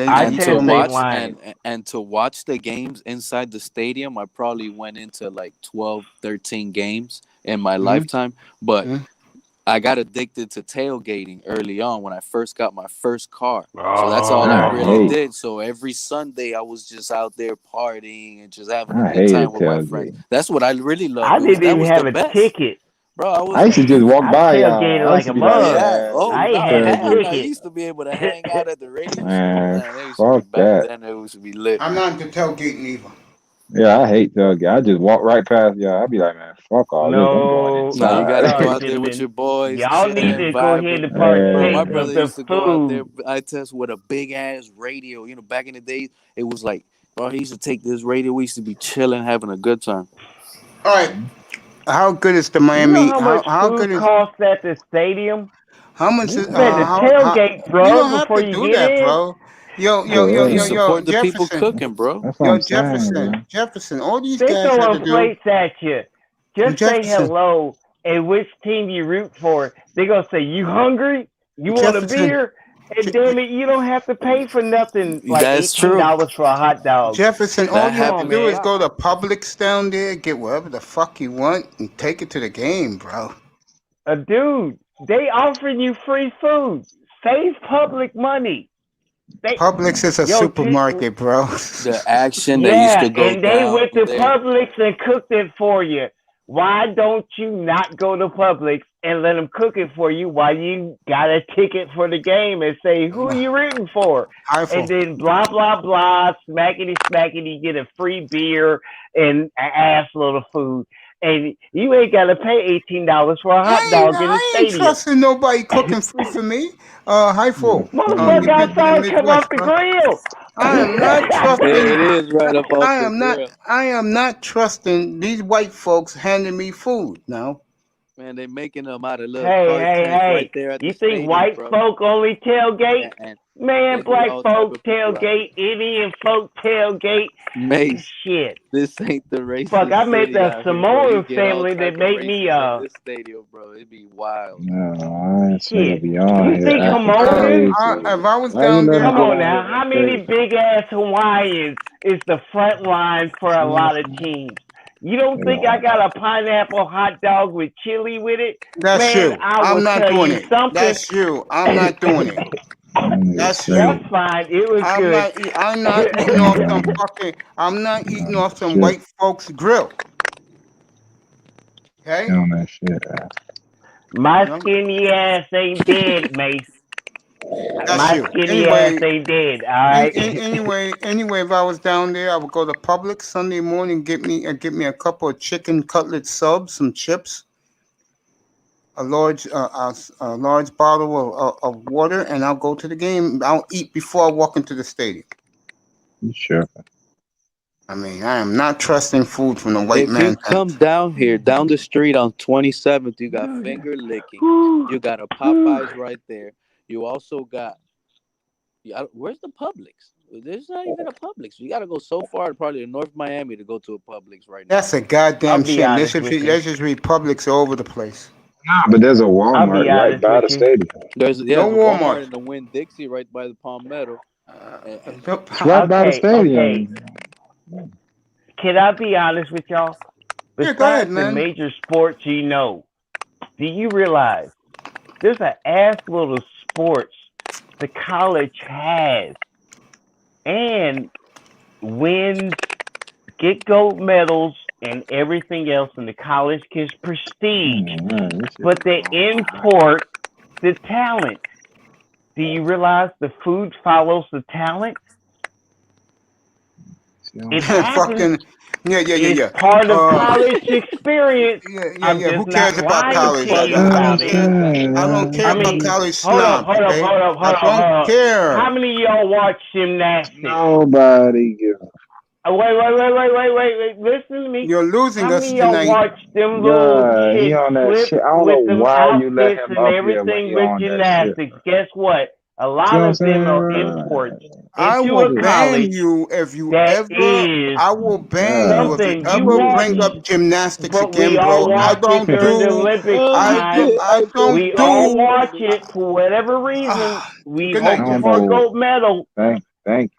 I and he to test told me, ain't watch lying. and to watch the games inside the stadium, I probably went into like 12, 13 games in my mm, lifetime. But mm. I got addicted to tailgating early on when I first got my first car. So that's all I I really Oh, hate did. So every Sunday I was just out there partying and just having a I good time hated with my friends. tailgating. That's what I really loved. I didn't That even was the have a best. ticket. Bro, I I was used to just walk I by tailgated y'all. I used like to a be like, mug. yeah. man, Oh this I is ain't no, had no hell no! You tailgate. ticket. used to be able to hang out at the radio show, Man, man. It used to be fuck back that. then. It used to be lit. I'm not into tailgating either. Yeah, I hate tailgate. I just walk right past y'all. I'd be like, man, fuck all this. I'm going No, No, you got to go sorry, inside. out there with gentlemen. your boys, Y'all need chilling, to go ahead vibing. and Bro, my partake Hey, of brother the used to go out there. food. I test with a big ass radio. Back in the days, it was like, bro, he used to take this radio. We used to be chilling, having a good time. All right, how good is the You know Miami? how much How good food is costs at the stadium? how much You is spend a how tailgate, you bro, don't have before to you do get that, in. bro. Yo, yo, yo, You yo, yeah, yo, support the people Jefferson. cooking, bro. that's what Yo, I'm saying, Jefferson. man. Jefferson. All these They guys had to throwing do. plates at you. Just say Jefferson. hello and which team you root for. They're going to say, you hungry? You want a Jefferson. beer? And Je- damn it, you don't have to pay for nothing like That's true. $18 for a hot dog. Jefferson, all That you have Come to on, happens a do is man. lot. go to Publix down there, get whatever the fuck you want, and take it to the game, bro. Dude, they offering you free food. Save public money. They, Publix is a yo, supermarket, bro. The action that used yeah, to go and they down went to there. Publix and cooked it for you. Why don't you not go to Publix and let them cook it for you while you got a ticket for the game and say, who are you rooting for? And then blah, blah, blah, smackety, smackety, get a free beer and an ass load of food. And you ain't got to pay $18 for a hot dog in the I ain't stadium. trusting nobody cooking food for me. Hypho, Motherfucker you've been to the outside come off Midwest, the bro. grill. I am not There trusting. it is, right up off the grill. I am not trusting these white folks handing me food now. Man, they making them out of little Hey, hey, cartons right hey. there at the You think stadium, white bro. folk only tailgate? And Man, they get black all type folk of people out tailgate, Indian folk tailgate. there. Mace, Shit. this ain't the Fuck, I racist met city the out here, bro. You Samoan get all family type that of made me races at this stadium, bro. It'd be wild. No, I ain't nigga shit. be on You here think acting Samoans? crazy. If I was Why you down let there, him Come get on on now. here How acting many crazy? big ass Hawaiians is the front line for a lot of teams? You don't think I Nigga, got a pineapple hot dog with chili with it? that's Man, you. I will I'm not tell doing you it. something. That's you. I'm not doing it. That's you. That's fine. It was I'm good. not. I'm not eating off some fucking. I'm not eating off some Shit. white folks' grill. Okay. On that shit. My No, skinny ass ain't dead, Mace. that's My you. skinny ass Anyway, ain't dead. All right. anyway, if I was down there, I would go to Publix Sunday morning, get me a couple of chicken cutlet subs, some chips, a large bottle of water, and I'll go to the game. I'll eat before I walk into the stadium. You sure? I mean, I am not trusting food from the white If you man come tent. down here, down the street on 27th, you got finger licking. You got a Popeyes right there. You also got. Where's the Publix? There's not even a Publix. You got to go so far, probably to North Miami, to go to a Publix right now. That's a I'll goddamn be shame. honest with you. There's just Republics all over the place. Nah, but there's a I'll be Walmart right honest by with the you. stadium. There's No a Walmart Walmart. in the Winn Dixie right by the Palmetto. It's right by the Okay, okay. stadium. Can I be honest with y'all? Yeah, go ahead, Besides the man. major sports you know, do you realize there's an ass load of sports the college has and wins, get gold medals, and everything else, and the college gets prestige, but they import the talent. Do you realize the food follows the talent? It happens. Fucking yeah. It's part of college experience. I'm Yeah. Who just cares not about lying college? to you I about don't it. care. I don't care I about mean, college hold up, snobs. Okay, I don't hold up. care. How many of y'all watch gymnastics? Nobody gives. Wait. Listen to me. You're losing How us many of y'all tonight. watch them little God, he chicks on that flip shit. I don't with know them why you let outfits him and up here when everything he with on that shit. gymnastics? Guess what? A You lot know what I'm of them saying, are bro? imports I into will a ban college you if you that ever. is I will ban you if you something you ever watch, bring up gymnastics but we again, all bro. I watch it don't during the do. Olympic I do. time. I don't We all do. watch it for whatever reason. We Good I night, hoping don't Jim. for a know. gold medal. Thank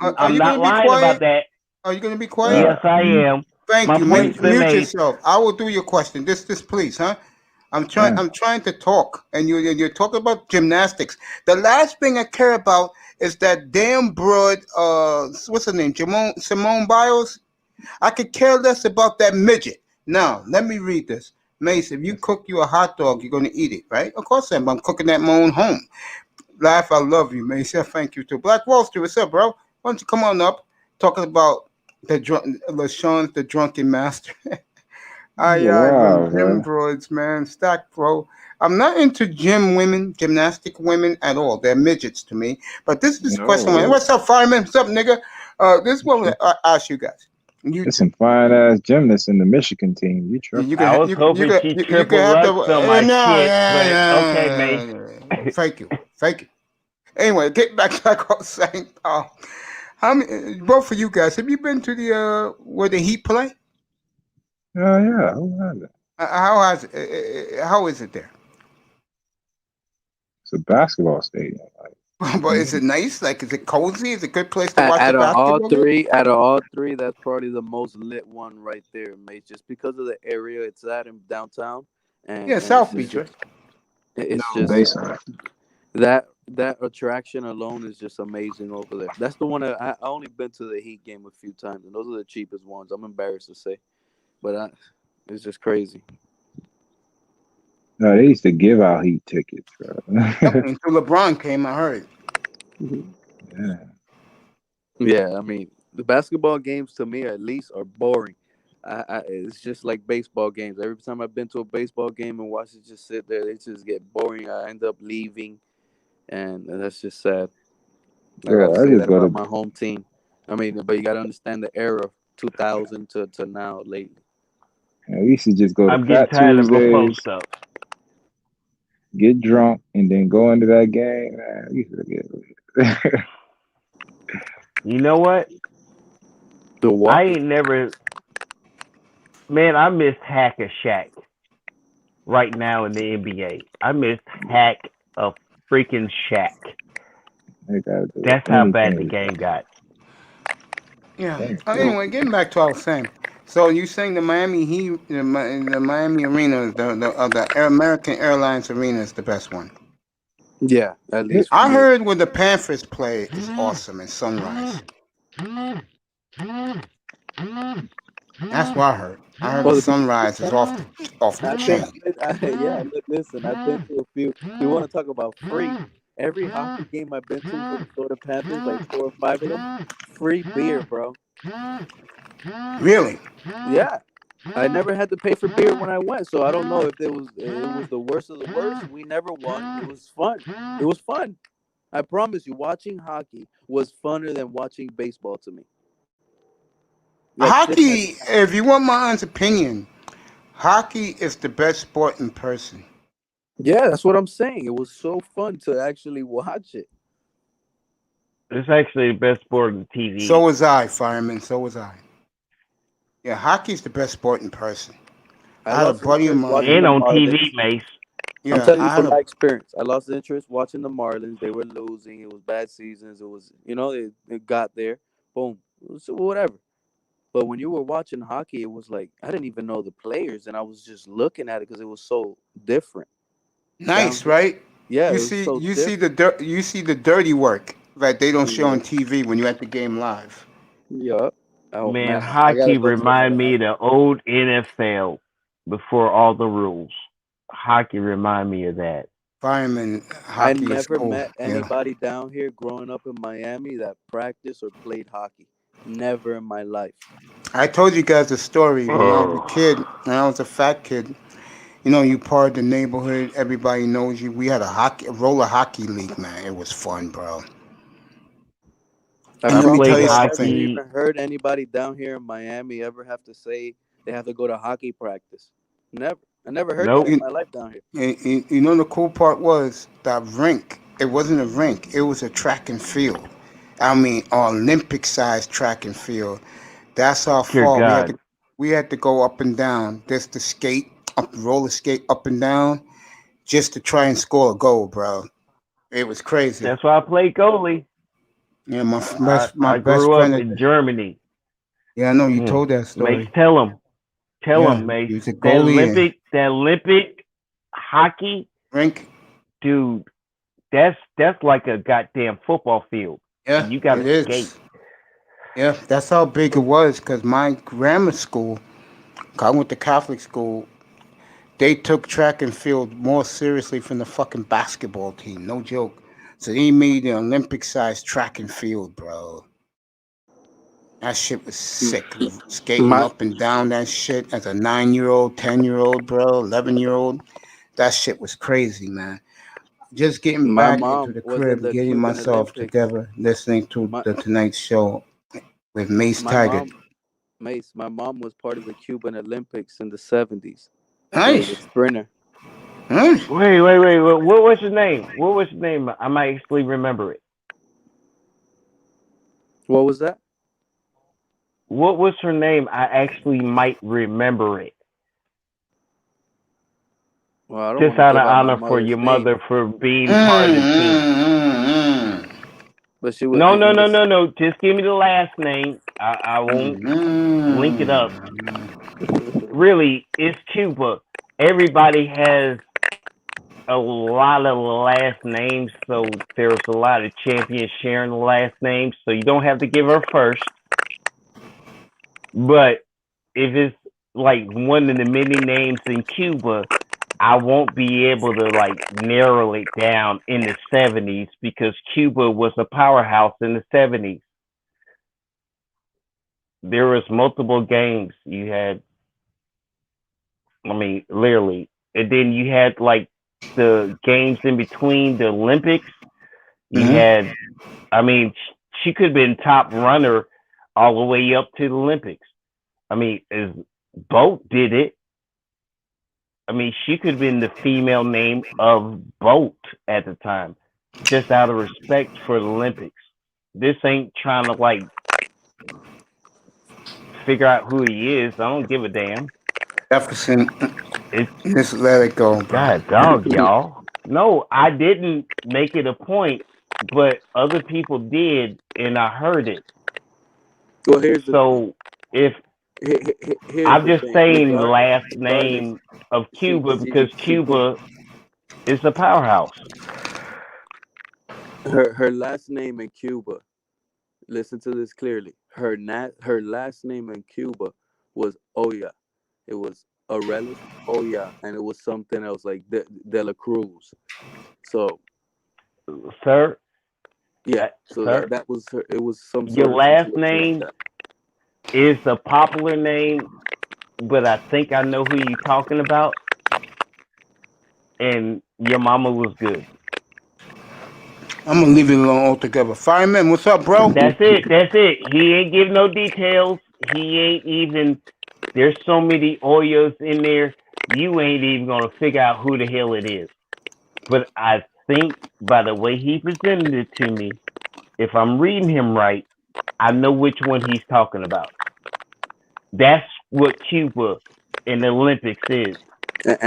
you. Are I'm you not gonna be lying about quiet? that. Are you gonna be quiet? Yes, I am. Thank My you. point's been Mute made. yourself. I will do your question. This, please, huh? I'm trying. Yeah. I'm trying to talk, and you're talking about gymnastics. The last thing I care about is that damn broad. What's her name? Simone Biles. I could care less about that midget. Now, let me read this. Mace, if you cook you a hot dog, you're gonna eat it, right? Of course I am. I'm cooking at my own home. Laugh, I love you, Mace. Yeah, thank you too. Black Wall Street, what's up, bro? Why don't you come on up? Talking about the LaShawn's the drunken master. Aye, man. Wow, Gym bro. broads, man. Stack, bro. I'm not into gym women, gymnastic women at all. They're midgets to me. But this is the question. No. What's up, fireman? What's up, nigga? This one I ask you guys. You There's two. some fine ass gymnasts in the Michigan team. You You tripping? can I was you hoping she you can triple have the luxed on my no, shit, but okay, mate. Thank you. Anyway, get back to like I was saying. How many? Both of you guys have you been to the where the Heat play? Oh yeah. Who had it? How is it there? It's a basketball stadium. But is it nice? Like, is it cozy? Is it a good place to watch the Out of all basketball game? three, out of all three, that's probably the most lit one right there, mate. Just because of the area it's at in downtown, Yeah, and South Beach, right? it's No, just Bayside. that attraction alone is just amazing over there. That's the one I only been to the Heat game a few times, and those are the cheapest ones. I'm embarrassed to say, but it's just crazy. No, they used to give out Heat tickets, bro. Yep, until LeBron came, I heard. Yeah. Yeah, I mean the basketball games to me at least are boring. It's just like baseball games. Every time I've been to a baseball game and watched it just sit there, they just get boring. I end up leaving, and that's just sad. I Bro, gotta I say just that go about to my home team. I mean, but you gotta understand the era, 2000 to now lately. we used to just go to I'm getting Fat tired of a Tuesdays, post up. get drunk, and then go into that game. Man, we used to get You know what? The what? I ain't never. Man, I miss Hack a Shaq right now in the NBA. I miss Hack a freaking Shaq. they gotta do That's how bad the anything. game got. Yeah. Anything. Anyway, getting back to what I was saying. So you saying the Miami Heat, the Miami Arena, the American Airlines Arena is the best one? Yeah, at least. I heard when the Panthers play is awesome in Sunrise. That's what I heard. I heard the Sunrise is off the chain. Listen, I've been to a few. You want to talk about free? Every hockey game I've been to for the Florida Panthers, like 4 or 5 of them, free beer, bro. Really? Yeah. I never had to pay for beer when I went, so I don't know if it was the worst of the worst. We never won. It was fun. It was fun. I promise you, watching hockey was funner than watching baseball to me. Like, Hockey, if you want my honest opinion, hockey is the best sport in person. Yeah, that's what I'm saying. It was so fun to actually watch it. It's actually the best sport on TV. So was I, fireman. So was I. Yeah, hockey's the best sport in person. I had a buddy of mine. And on TV, Mace. Yeah, I'm telling you from my experience. I lost interest watching the Marlins. They were losing. It was bad seasons. It was, it got there. Boom. So whatever. But when you were watching hockey, it was like I didn't even know the players, and I was just looking at it because it was so different. Nice, right? Yeah. You see the dirty work that they don't show on TV when you're at the game live. Yeah. Oh, man, hockey remind me of the old NFL before all the rules. Hockey remind me of that. Fireman, hockey I is never cool. met anybody down here growing up in Miami that practiced or played hockey. Never in my life. I told you guys a story when I was a kid. When I was a fat kid, you part of the neighborhood. Everybody knows you. We had a roller hockey league, man. It was fun, bro. I've never even heard anybody down here in Miami ever have to say they have to go to hockey practice. Never. I never heard that in my life down here. The cool part was that rink. It wasn't a rink. It was a track and field. I mean, Olympic-sized track and field. That's how far we had to go up and down. Just to skate, roller skate up and down, just to try and score a goal, bro. It was crazy. That's why I played goalie. Yeah, my I best grew friend up in Germany. Yeah, I know you told that story. Mace, tell him, Mace. That Olympic hockey rink, dude. That's like a goddamn football field. Yeah, you got to skate. Yeah, that's how big it was. Cause my grammar school, I went to Catholic school. They took track and field more seriously from the fucking basketball team. No joke. So they made an Olympic-sized track and field, bro. That shit was sick. Skating up and down that shit as a 9-year-old, 10-year-old, bro, 11-year-old. That shit was crazy, man. Just getting back into the crib, getting myself together, listening to the Tonight Show with Mace Taggart. My mom was part of the Cuban Olympics in the 70s. Nice. A sprinter. Wait. What was his name? I might actually remember it. What was that? What was her name? I actually might remember it. Well, I don't just out of honor for your mother for being part of the team. But she was no. Just give me the last name. I won't link it up. Really, it's Cuba. Everybody has a lot of last names, so there's a lot of champions sharing the last names, so you don't have to give her first. But if it's like one of the many names in Cuba, I won't be able to narrow it down in the 70s because Cuba was a powerhouse in the 70s. There was multiple games. You had, literally, and then you had the games in between the Olympics. You had, she could have been top runner all the way up to the Olympics. As Boat did it. She could have been the female name of Boat at the time, just out of respect for the Olympics. This ain't trying to figure out who he is. I don't give a damn. Jefferson, just let it go. God dog, y'all. No, I didn't make it a point, but other people did, and I heard it. Well, here's I'm just saying the last name of Cuba because Cuba is a powerhouse. Her last name in Cuba. Listen to this clearly. Her last name in Cuba was Oya. It was Aurelis Oya, and it was something else like De La Cruz. So Sir, yeah, so sir, that was her. It was some your sort of last situation like name that. is a popular name, but I think I know who you're talking about. And your mama was good. I'm gonna leave it alone altogether. Fireman, what's up, bro? That's it. That's it. He ain't give no details. He ain't even. There's so many Oreos in there. You ain't even gonna figure out who the hell it is. But I think by the way he presented it to me, if I'm reading him right, I know which one he's talking about. That's what Cuba in the Olympics is.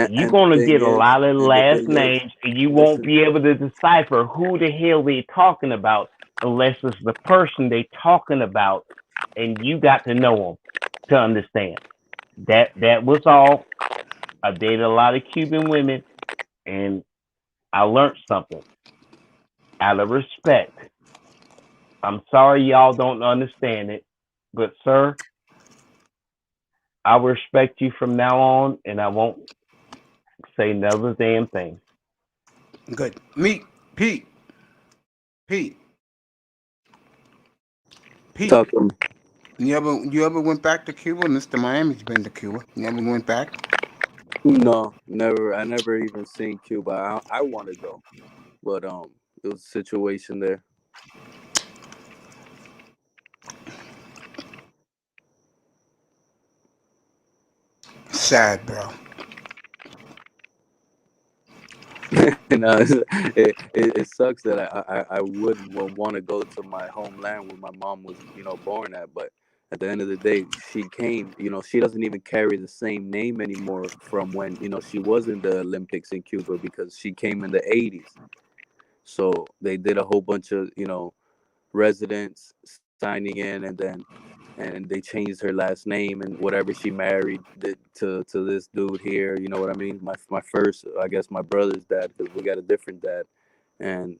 You're And the gonna thing get a is, lot of and the last thing is, names, and you won't listen. be able to decipher who the hell they talking about unless it's the person they talking about, and you got to know them to understand. That was all. I dated a lot of Cuban women, and I learned something out of respect. I'm sorry y'all don't understand it, but sir, I will respect you from now on, and I won't say another damn thing. Good. Me, Pete, Pete, Pete. Talk to me. You ever went back to Cuba? Mr. Miami's been to Cuba. You ever went back? No, never. I never even seen Cuba. I want to go, but there was a situation there. Sad, bro. It sucks that I would want to go to my homeland where my mom was, born at. But at the end of the day, she came. She doesn't even carry the same name anymore from when she was in the Olympics in Cuba because she came in the '80s. So they did a whole bunch of residents signing in, and they changed her last name and whatever she married to this dude here. You know what I mean? My first, I guess, my brother's dad, because we got a different dad, and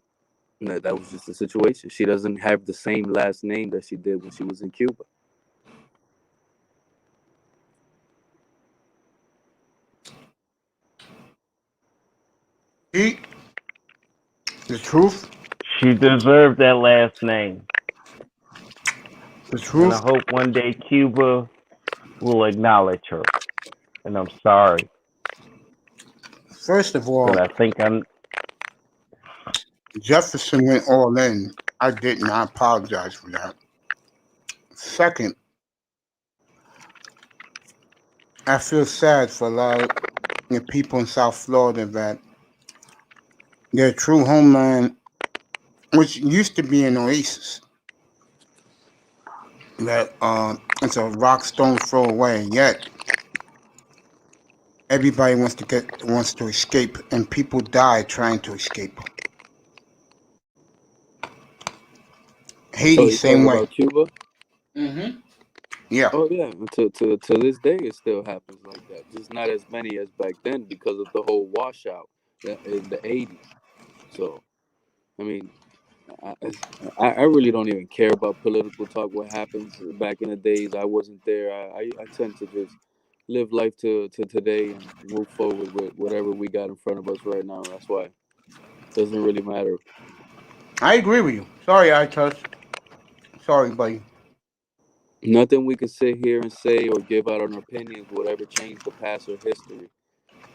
that was just the situation. She doesn't have the same last name that she did when she was in Cuba. Pete, the truth, She deserved that last name, the and I truth. hope one day Cuba will acknowledge her. And I'm sorry, First of all, but I think I'm. Jefferson went all in. I didn't. I apologize for that. Second, I feel sad for a lot of people in South Florida that their true homeland, which used to be an oasis, that it's a rock stone throw away. Yet everybody wants to escape, and people die trying to escape. Oh, Haiti, you same talking way. about Cuba? Mm-hmm. Yeah. Oh yeah, to this day it still happens like that. Just not as many as back then because of the whole washout in the '80s. So I mean, I, I really don't even care about political talk. What happens back in the days, I wasn't there. I tend to just live life to today and move forward with whatever we got in front of us right now. That's why it doesn't really matter. I agree with you. Sorry, I touched. Sorry, buddy. Nothing we can sit here and say or give out our opinions would ever change the past or history.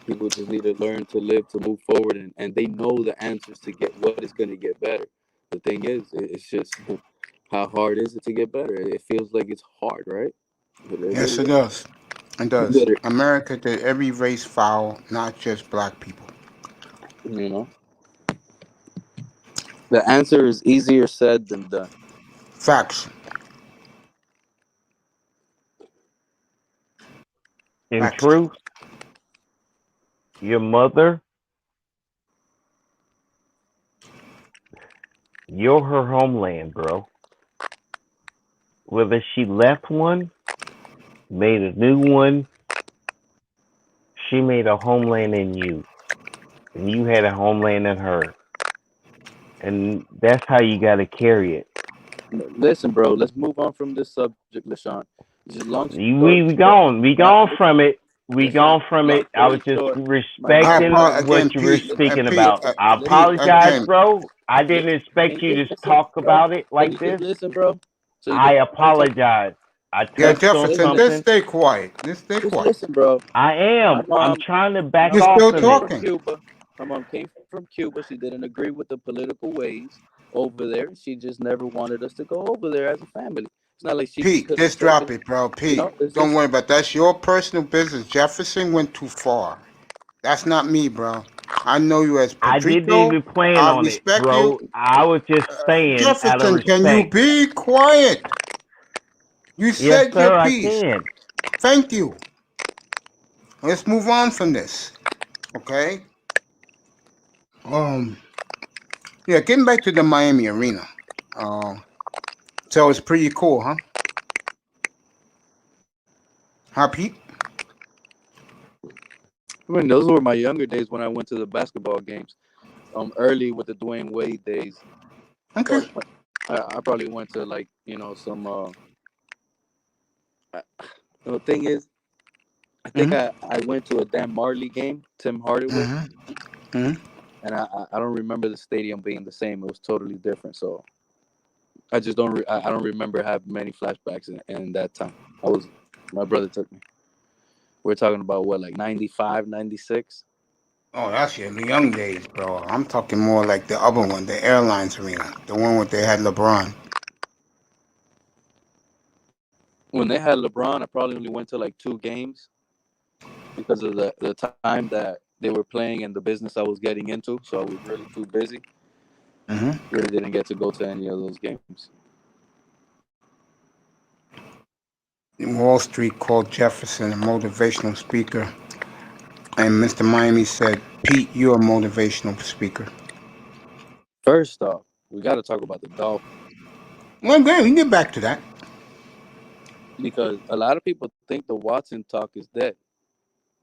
People just need to learn to live, to move forward, and they know the answers to get what is going to get better. The thing is, it's just how hard is it to get better? It feels like it's hard, right? But it Yes, really it is. does. It You does. better, America did every race foul, not just black people. you know. The answer is easier said than done. Facts. In Facts. truth, your mother, you're her homeland, bro. Whether she left one, made a new one, she made a homeland in you, and you had a homeland in her. and that's how you got to carry it. Listen, bro, let's move on from this subject, LaShawn. Just long story We short, gone from it. We LaShawn, gone from long it. I was story just short, my respecting younger, Again, what you were Pete, speaking Pete, about. I Pete, apologize, again. bro. I didn't can expect you you just to listen, talk bro? about it Can like you just this. listen, bro? So you I can one time, apologize. I Yeah, touched on Jefferson, listen, just something. stay quiet. Just stay just quiet. listen, bro. I My am. I'm mom, trying to my back You're mom off still of came it. from talking. Cuba. My mom came from Cuba. She didn't agree with the political ways over there. She just never wanted us to go over there as a family. It's not like she Pete, couldn't just take drop us. it, bro. Pete, No, it's don't just worry about that. That's your personal business. Jefferson went too far. That's not me, bro. I know you as I didn't Pedrito. even plan I on it, respect you. bro. I was just saying out of Jefferson, can you respect. be quiet? You Yes, said your sir, I piece. can. Thank you. Let's move on from this. Okay? Um, yeah, getting back to the Miami arena. So it's pretty cool, huh? Huh, Pete? I mean, those were my younger days when I went to the basketball games. Early with the Dwayne Wade days. Okay. I probably went to like some. The thing is, I think Mm-hmm. I went to a Dan Marley game, Tim Hardaway, Mm-hmm. Mm-hmm. and I don't remember the stadium being the same. It was totally different. So I just I don't remember having many flashbacks in that time. My brother took me. We're talking about what, like 95, 96? Oh, that's your young days, bro. I'm talking more like the other one, the airlines arena, the one where they had LeBron. When they had LeBron, I probably only went to like 2 games because of the time that they were playing and the business I was getting into. So I was really too busy. Mm-hmm. Really didn't get to go to any of those games. Wall Street called Jefferson a motivational speaker, and Mr. Miami said, "Pete, you're a motivational speaker." First off, we got to talk about the Dolphins Well, great. We can get back to that. because a lot of people think the Watson talk is dead.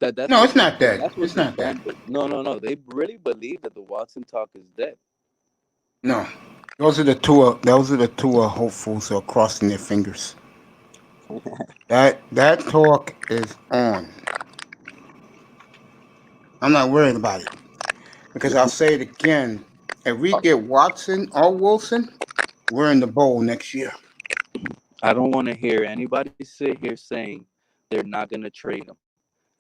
That's No, what it's not dead. that's what It's the not dead. fan base. No. They really believe that the Watson talk is dead. No, those are the two. Those are the two hopefuls who are crossing their fingers. That talk is on. I'm not worried about it because I'll say it again. If we get Watson or Wilson, we're in the bowl next year. I don't want to hear anybody sit here saying they're not going to trade him.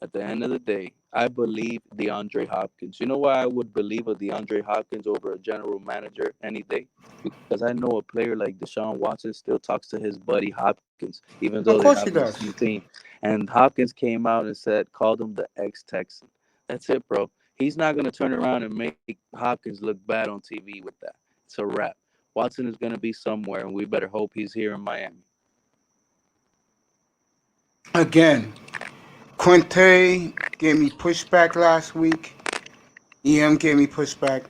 At the end of the day, I believe DeAndre Hopkins. You know why I would believe a DeAndre Hopkins over a general manager any day? Because I know a player like Deshaun Watson still talks to his buddy Hopkins, even though Of they're course not he on the does. same team. And Hopkins came out and called him the ex-Texan. That's it, bro. He's not going to turn around and make Hopkins look bad on TV with that. It's a wrap. Watson is going to be somewhere, and we better hope he's here in Miami. Again, Quinte gave me pushback last week. EM gave me pushback.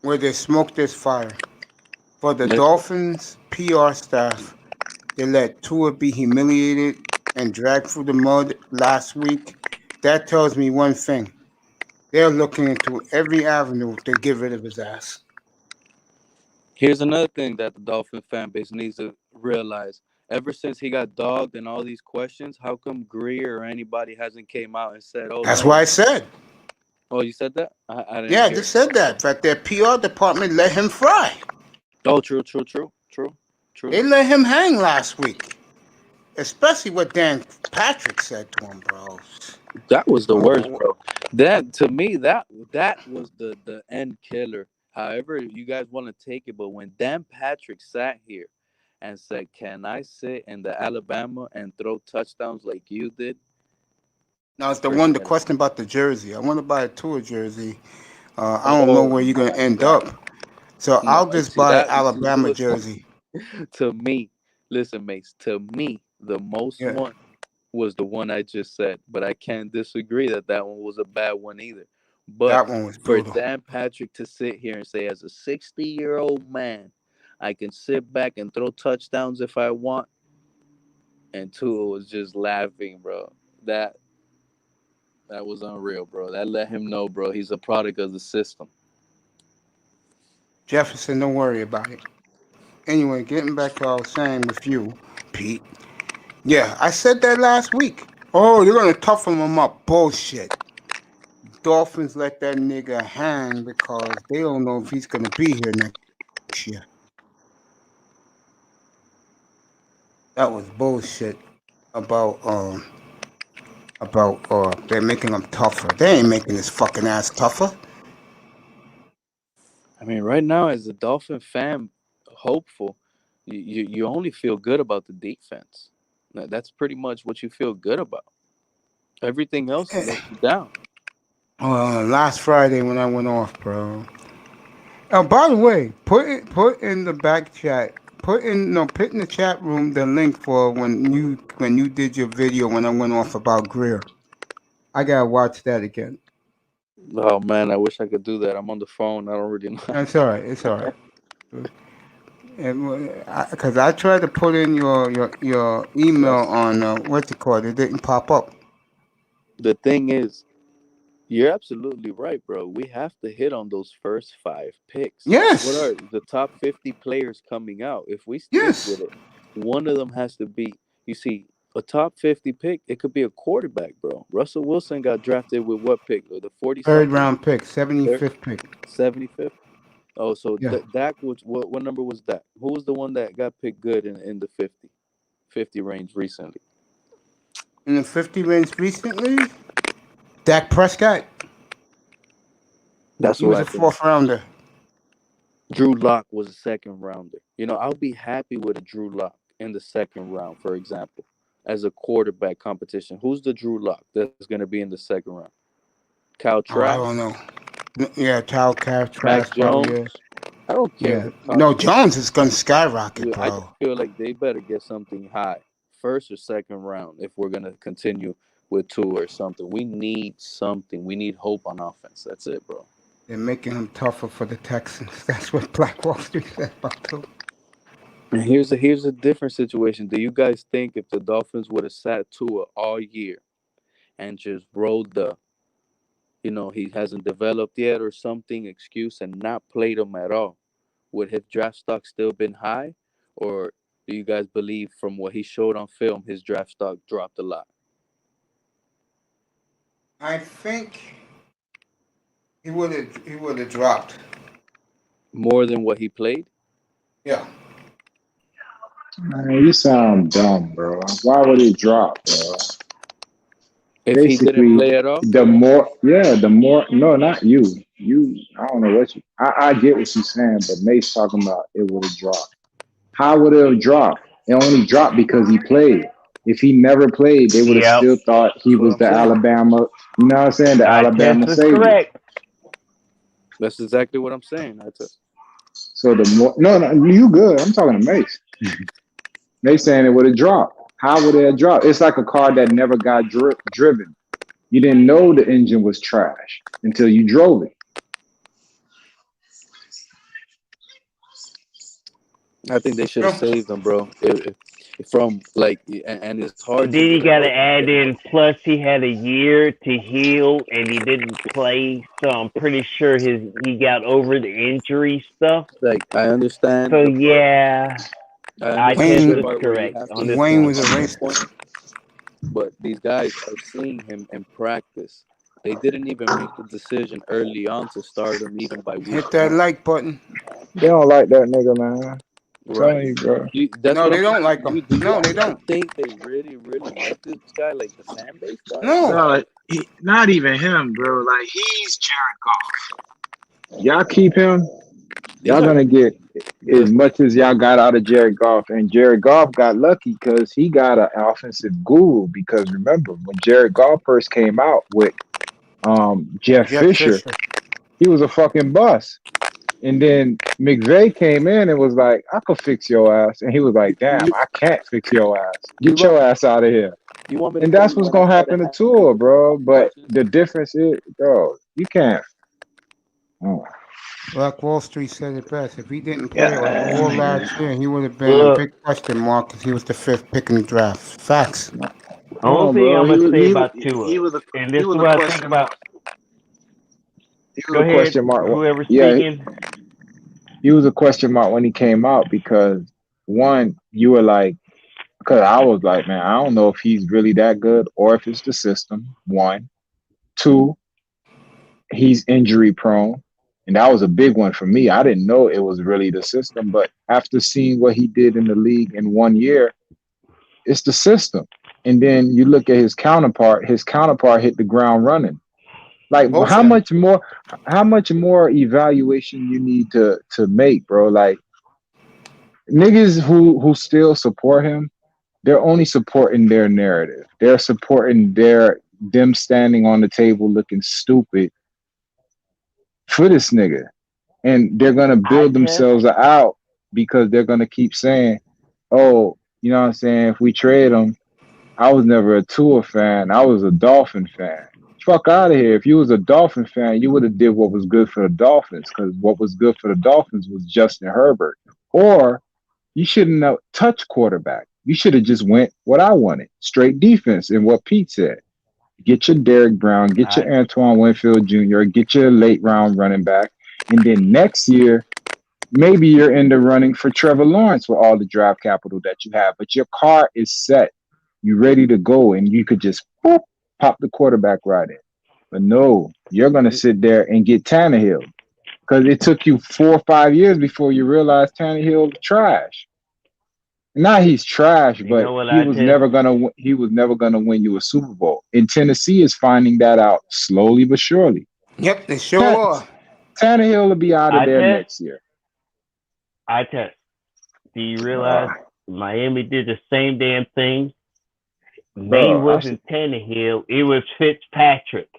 Where there's smoke, there's fire. For the Listen, Dolphins PR staff, they let Tua be humiliated and dragged through the mud last week. That tells me one thing. They're looking into every avenue to get rid of his ass. here's another thing that the Dolphin fan base needs to realize. Ever since he got dogged and all these questions, how come Greer or anybody hasn't came out and said, "Oh That's what no"? I said. Oh, you said that? I Yeah, didn't I hear just it. said that. But their PR department let him fry. Oh, true. They let him hang last week. Especially what Dan Patrick said to him, bro. That was the worst, Oh, bro. That to me, that was the end killer. However, you guys want to take it, but when Dan Patrick sat here and said, "Can I sit in the Alabama and throw touchdowns like you did?" now it's the Forget it. question about the jersey. I want to buy a tour jersey. I don't know Oh where you're gonna my end God. up, so No, I'll just see buy that. Alabama jersey. To me, listen, Mace. To me, the most Yeah, one was the one I just said, but I can't disagree that that one was a bad one either. But that one was for brutal. Dan Patrick to sit here and say, as a 60-year-old man, I can sit back and throw touchdowns if I want, and Tua was just laughing, bro. That that was unreal, bro. That let him know, bro. He's a product of the system. Jefferson, don't worry about it. Anyway, getting back to what I was saying with you, Pete. Yeah, I said that last week. Oh, you're gonna toughen him up. Bullshit. Dolphins let that nigga hang because they don't know if he's gonna be here next year. That was bullshit about they're making him tougher. They ain't making his fucking ass tougher. I mean, right now, as a Dolphin fan, hopeful, you only feel good about the defense. That's pretty much what you feel good about. Everything else lets you down. Last Friday when I went off, bro. Oh, by the way, put in the back chat. Put in the chat room the link for when you did your video when I went off about Greer. I gotta watch that again. Oh man, I wish I could do that. I'm on the phone. I don't really know. It's all right. It's all right. Because I tried to put in your email on what's it called? It didn't pop up. The thing is, you're absolutely right, bro. We have to hit on those first 5 picks. Yes. What are the top 50 players coming out? If we stick with it, one of them has to be. You see, a top 50 pick, it could be a quarterback, bro. Russell Wilson got drafted with what pick? The 40 Third round pick, 75th pick. 75th. Oh, so Yeah. Dak, what number was that? Who was the one that got picked good in the 50 range recently? In the 50 range recently, Dak Prescott. That's he what was I a think. 4th rounder. Drew Lock was a 2nd rounder. I'll be happy with a Drew Lock in the 2nd round, for example, as a quarterback competition. Who's the Drew Lock that's going to be in the 2nd round? Cal Trask? I don't know. Yeah, Cal Trask. Max Jones? Yeah. I don't care. Yeah. No, Jones is going to skyrocket, bro. I just feel like they better get something high, 1st or 2nd round, if we're going to continue with 2 or something. We need something. We need hope on offense. That's it, bro. They're making him tougher for the Texans. That's what Black Wall Street said about them. And here's a different situation. Do you guys think if the Dolphins would have sat Tua all year and just rolled he hasn't developed yet or something excuse and not played him at all, would his draft stock still been high? Or do you guys believe from what he showed on film, his draft stock dropped a lot? I think he would have dropped more than what he played. Yeah. Man, you sound dumb, bro. Why would it drop, bro? If Basically, he didn't play at all? the more, no, not you. I don't know what I get what you're saying, but Nate's talking about it would have dropped. How would it have dropped? It only dropped because he played. If he never played, they would have still thought he was the Alabama, you know what I'm saying? The Alabama savior. Correct. That's exactly what I'm saying. So the more, no, you good. I'm talking to Mace. Mace saying it would have dropped. How would it have dropped? It's like a car that never got driven. You didn't know the engine was trash until you drove it. I think they should have saved him, bro. From and it's hard. Then you got to add in. Plus, he had a year to heal, and he didn't play. So I'm pretty sure he got over the injury stuff. Like I understand. So yeah, I think that's correct. Wayne was a race point. But these guys are seeing him in practice. They didn't even make the decision early on to start him, even by week. Hit that like button. They don't like that nigga, man. Right. You, bro. No, they don't like him. No, they don't. Think they really, really like this guy, like the fan base guy? No, not even him, bro. Like he's Jared Goff. Y'all keep him. Y'all gonna get as much as y'all got out of Jared Goff, and Jared Goff got lucky because he got an offensive guru. Because remember when Jared Goff first came out with Jeff Fisher, he was a fucking bust. And then McVay came in and was like, "I could fix your ass," and he was like, "Damn, I can't fix your ass. Get your ass out of here." And that's what's gonna happen to Tua, bro. But the difference is, bro, you can't. Oh. Black Wall Street said it best. If he didn't play all last year, he would have been a big question mark because he was the 5th pick in the draft. Facts. Only thing I'm gonna say about Tua, and this is what I think about. Go ahead, question mark. Whoever's speaking. he was a question mark when he came out because one, you were like, because I was like, man, I don't know if he's really that good or if it's the system. One, two, he's injury prone. And that was a big one for me. I didn't know it was really the system, but after seeing what he did in the league in 1 year, it's the system. And then you look at his counterpart hit the ground running. Like Both how of them. much more evaluation you need to make, bro? Like niggas who still support him, they're only supporting their narrative. They're supporting them standing on the table looking stupid for this nigga. And they're gonna build themselves out because they're gonna keep saying, oh, you know what I'm saying? If we trade him, I was never a Tua fan. I was a Dolphin fan. Fuck out of here. If you was a Dolphin fan, you would have did what was good for the Dolphins because what was good for the Dolphins was Justin Herbert. Or you shouldn't have touched quarterback. You should have just went what I wanted, straight defense and what Pete said. Get your Derek Brown, get your Antoine Winfield Jr., get your late round running back. And then next year, maybe you're in the running for Trevor Lawrence with all the draft capital that you have. But your car is set. You're ready to go, and you could just pop the quarterback right in. But no, you're going to sit there and get Tannehill because it took you 4 or 5 years before you realized Tannehill was trash. Not he's trash, but he was never gonna win you a Super Bowl. And Tennessee is finding that out slowly but surely. Yep, they sure are. Tannehill will be out of there next year. Do you realize Miami did the same damn thing? They wasn't Tannehill, it was Fitzpatrick.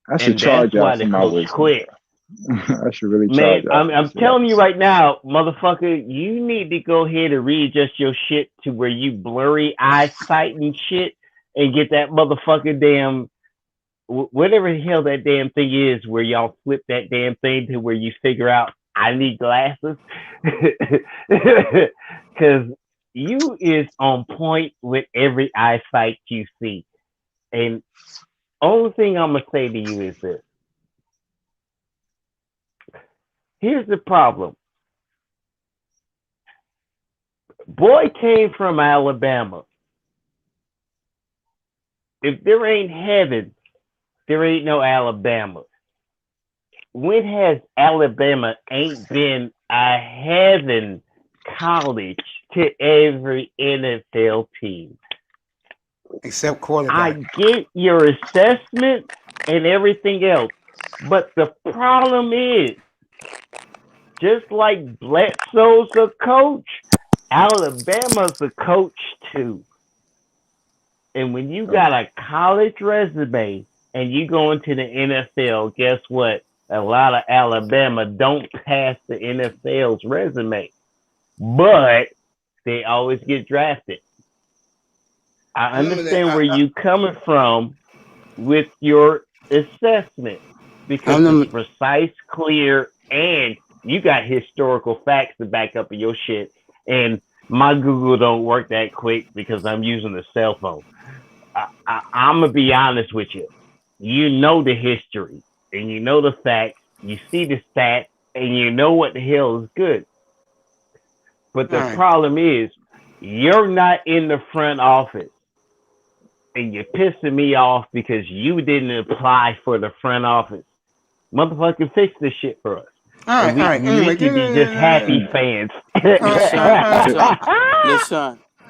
I should charge out for my wisdom. Quit. I should really charge out. I'm telling you right now, motherfucker, you need to go ahead and readjust your shit to where you blurry eyesight and shit and get that motherfucking damn whatever the hell that damn thing is where y'all flip that damn thing to where you figure out I need glasses. Because you is on point with every eyesight you see. And only thing I'm going to say to you is this. Here's the problem. Boy came from Alabama. If there ain't heaven, there ain't no Alabama. When has Alabama ain't been a heaven college to every NFL team? Except quarterback. I get your assessment and everything else, but the problem is, just like Bledsoe's a coach, Alabama's a coach too. And when you got a college resume and you go into the NFL, guess what? A lot of Alabama don't pass the NFL's resume, but they always get drafted. I understand where you coming from with your assessment because it's precise, clear, and you got historical facts to back up your shit. And my Google don't work that quick because I'm using a cell phone. I'm going to be honest with you. You know the history and you know the facts. You see the stats and you know what the hell is good. But the problem is you're not in the front office. And you're pissing me off because you didn't apply for the front office. Motherfucking fix this shit for us. All right. Anyway, we can be just happy fans.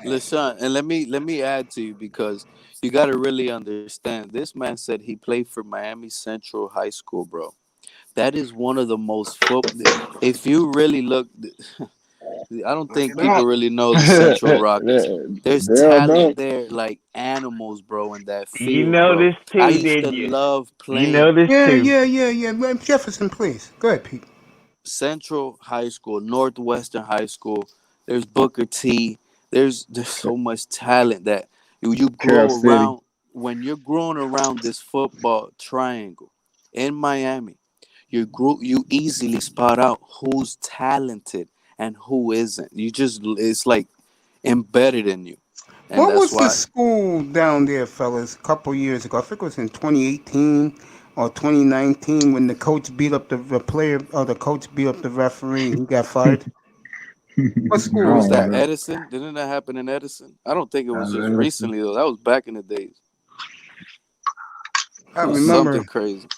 Listen, and let me add to you because you got to really understand. This man said he played for Miami Central High School, bro. That is one of the most if you really look. I don't think people really know the Central Rockets. There's talent there like animals, bro, in that field. You know bro. this too, I used did to you? love playing. You know this too. Yeah. Jefferson, please. Go ahead, Pete. Central High School, Northwestern High School. There's Booker T. There's so much talent that you grow around. When you're growing around this football triangle in Miami, you easily spot out who's talented and who isn't. It's like embedded in you. And what was the school down there, fellas, a couple years ago? I think it was in 2018 or 2019 when the coach beat up the player or the coach beat up the referee and he got fired? What school was Was that that? Edison? Didn't that happen in Edison? I don't think it was just Edison. recently though. That was back in the days. I It was remember. something crazy.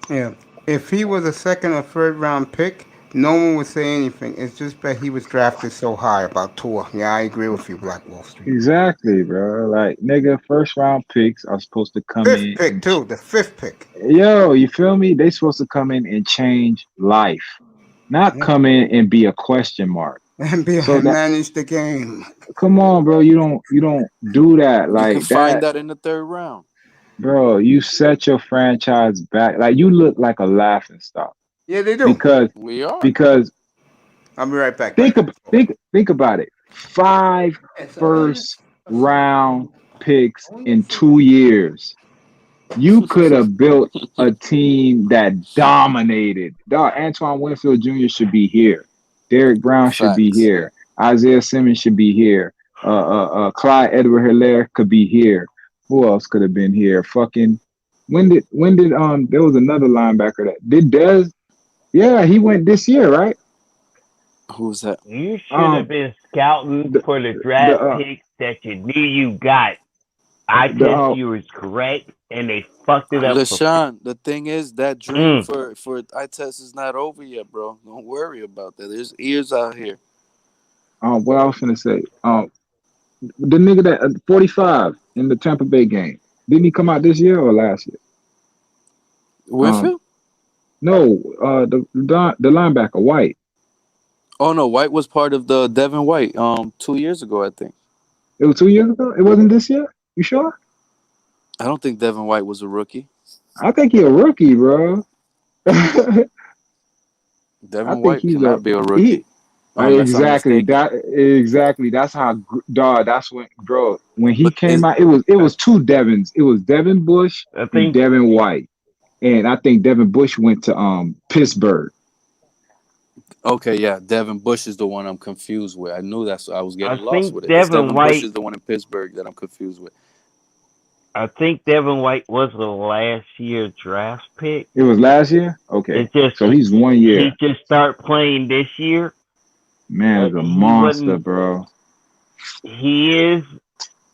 Yeah. If he was a second or third round pick, no one would say anything. It's just that he was drafted so high about Tua. Yeah, I agree with you, Black Wall Street. Exactly, bro. Like, nigga, first round picks are supposed to come Fifth in pick and too. The fifth pick. yo, you feel me? They supposed to come in and change life, not Yeah. come in and be a question mark. And So that, manage the game. come on, bro. You don't do that You can like find that, that in the third round. bro. You set your franchise back. Like you look like a laughing stock Yeah, they do. because We are. because I'll be right back. think about it. 5 first round picks in 2 years. You could have built a team that dominated. Dog, Antoine Winfield Jr. should be here. Derek Brown should be Facts. here. Isaiah Simmons should be here. Clyde Edward-Helaire could be here. Who else could have been here? Fucking when did there was another linebacker that did Dez? Yeah, he went this year, right? Who's that? You should have been scouting for the draft picks that you knew you got. I test you was correct, and they fucked it up. LaShawn, the thing is that dream for eye test is not over yet, bro. Don't worry about that. There's ears out here. What I was gonna say, the nigga that 45 in the Tampa Bay game, didn't he come out this year or last year? Winfield? No, the linebacker White. Oh no, White was part of the Devin White 2 years ago, I think. It was 2 years ago. It wasn't this year. You sure? I don't think Devin White was a rookie. I think he's a rookie, bro. Devin White cannot be a rookie. Exactly. That's how, dog. That's when he came out. It was two Devins. It was Devin Bush and Devin White, and I think Devin Bush went to Pittsburgh. Okay, yeah, Devin Bush is the one I'm confused with. I knew that's I was getting lost with it. Devin White Bush is the one in Pittsburgh that I'm confused with. I think Devin White was the last year draft pick. It was last year? Okay. So he's 1 year. He just started playing this year. Man is a monster, bro. He is.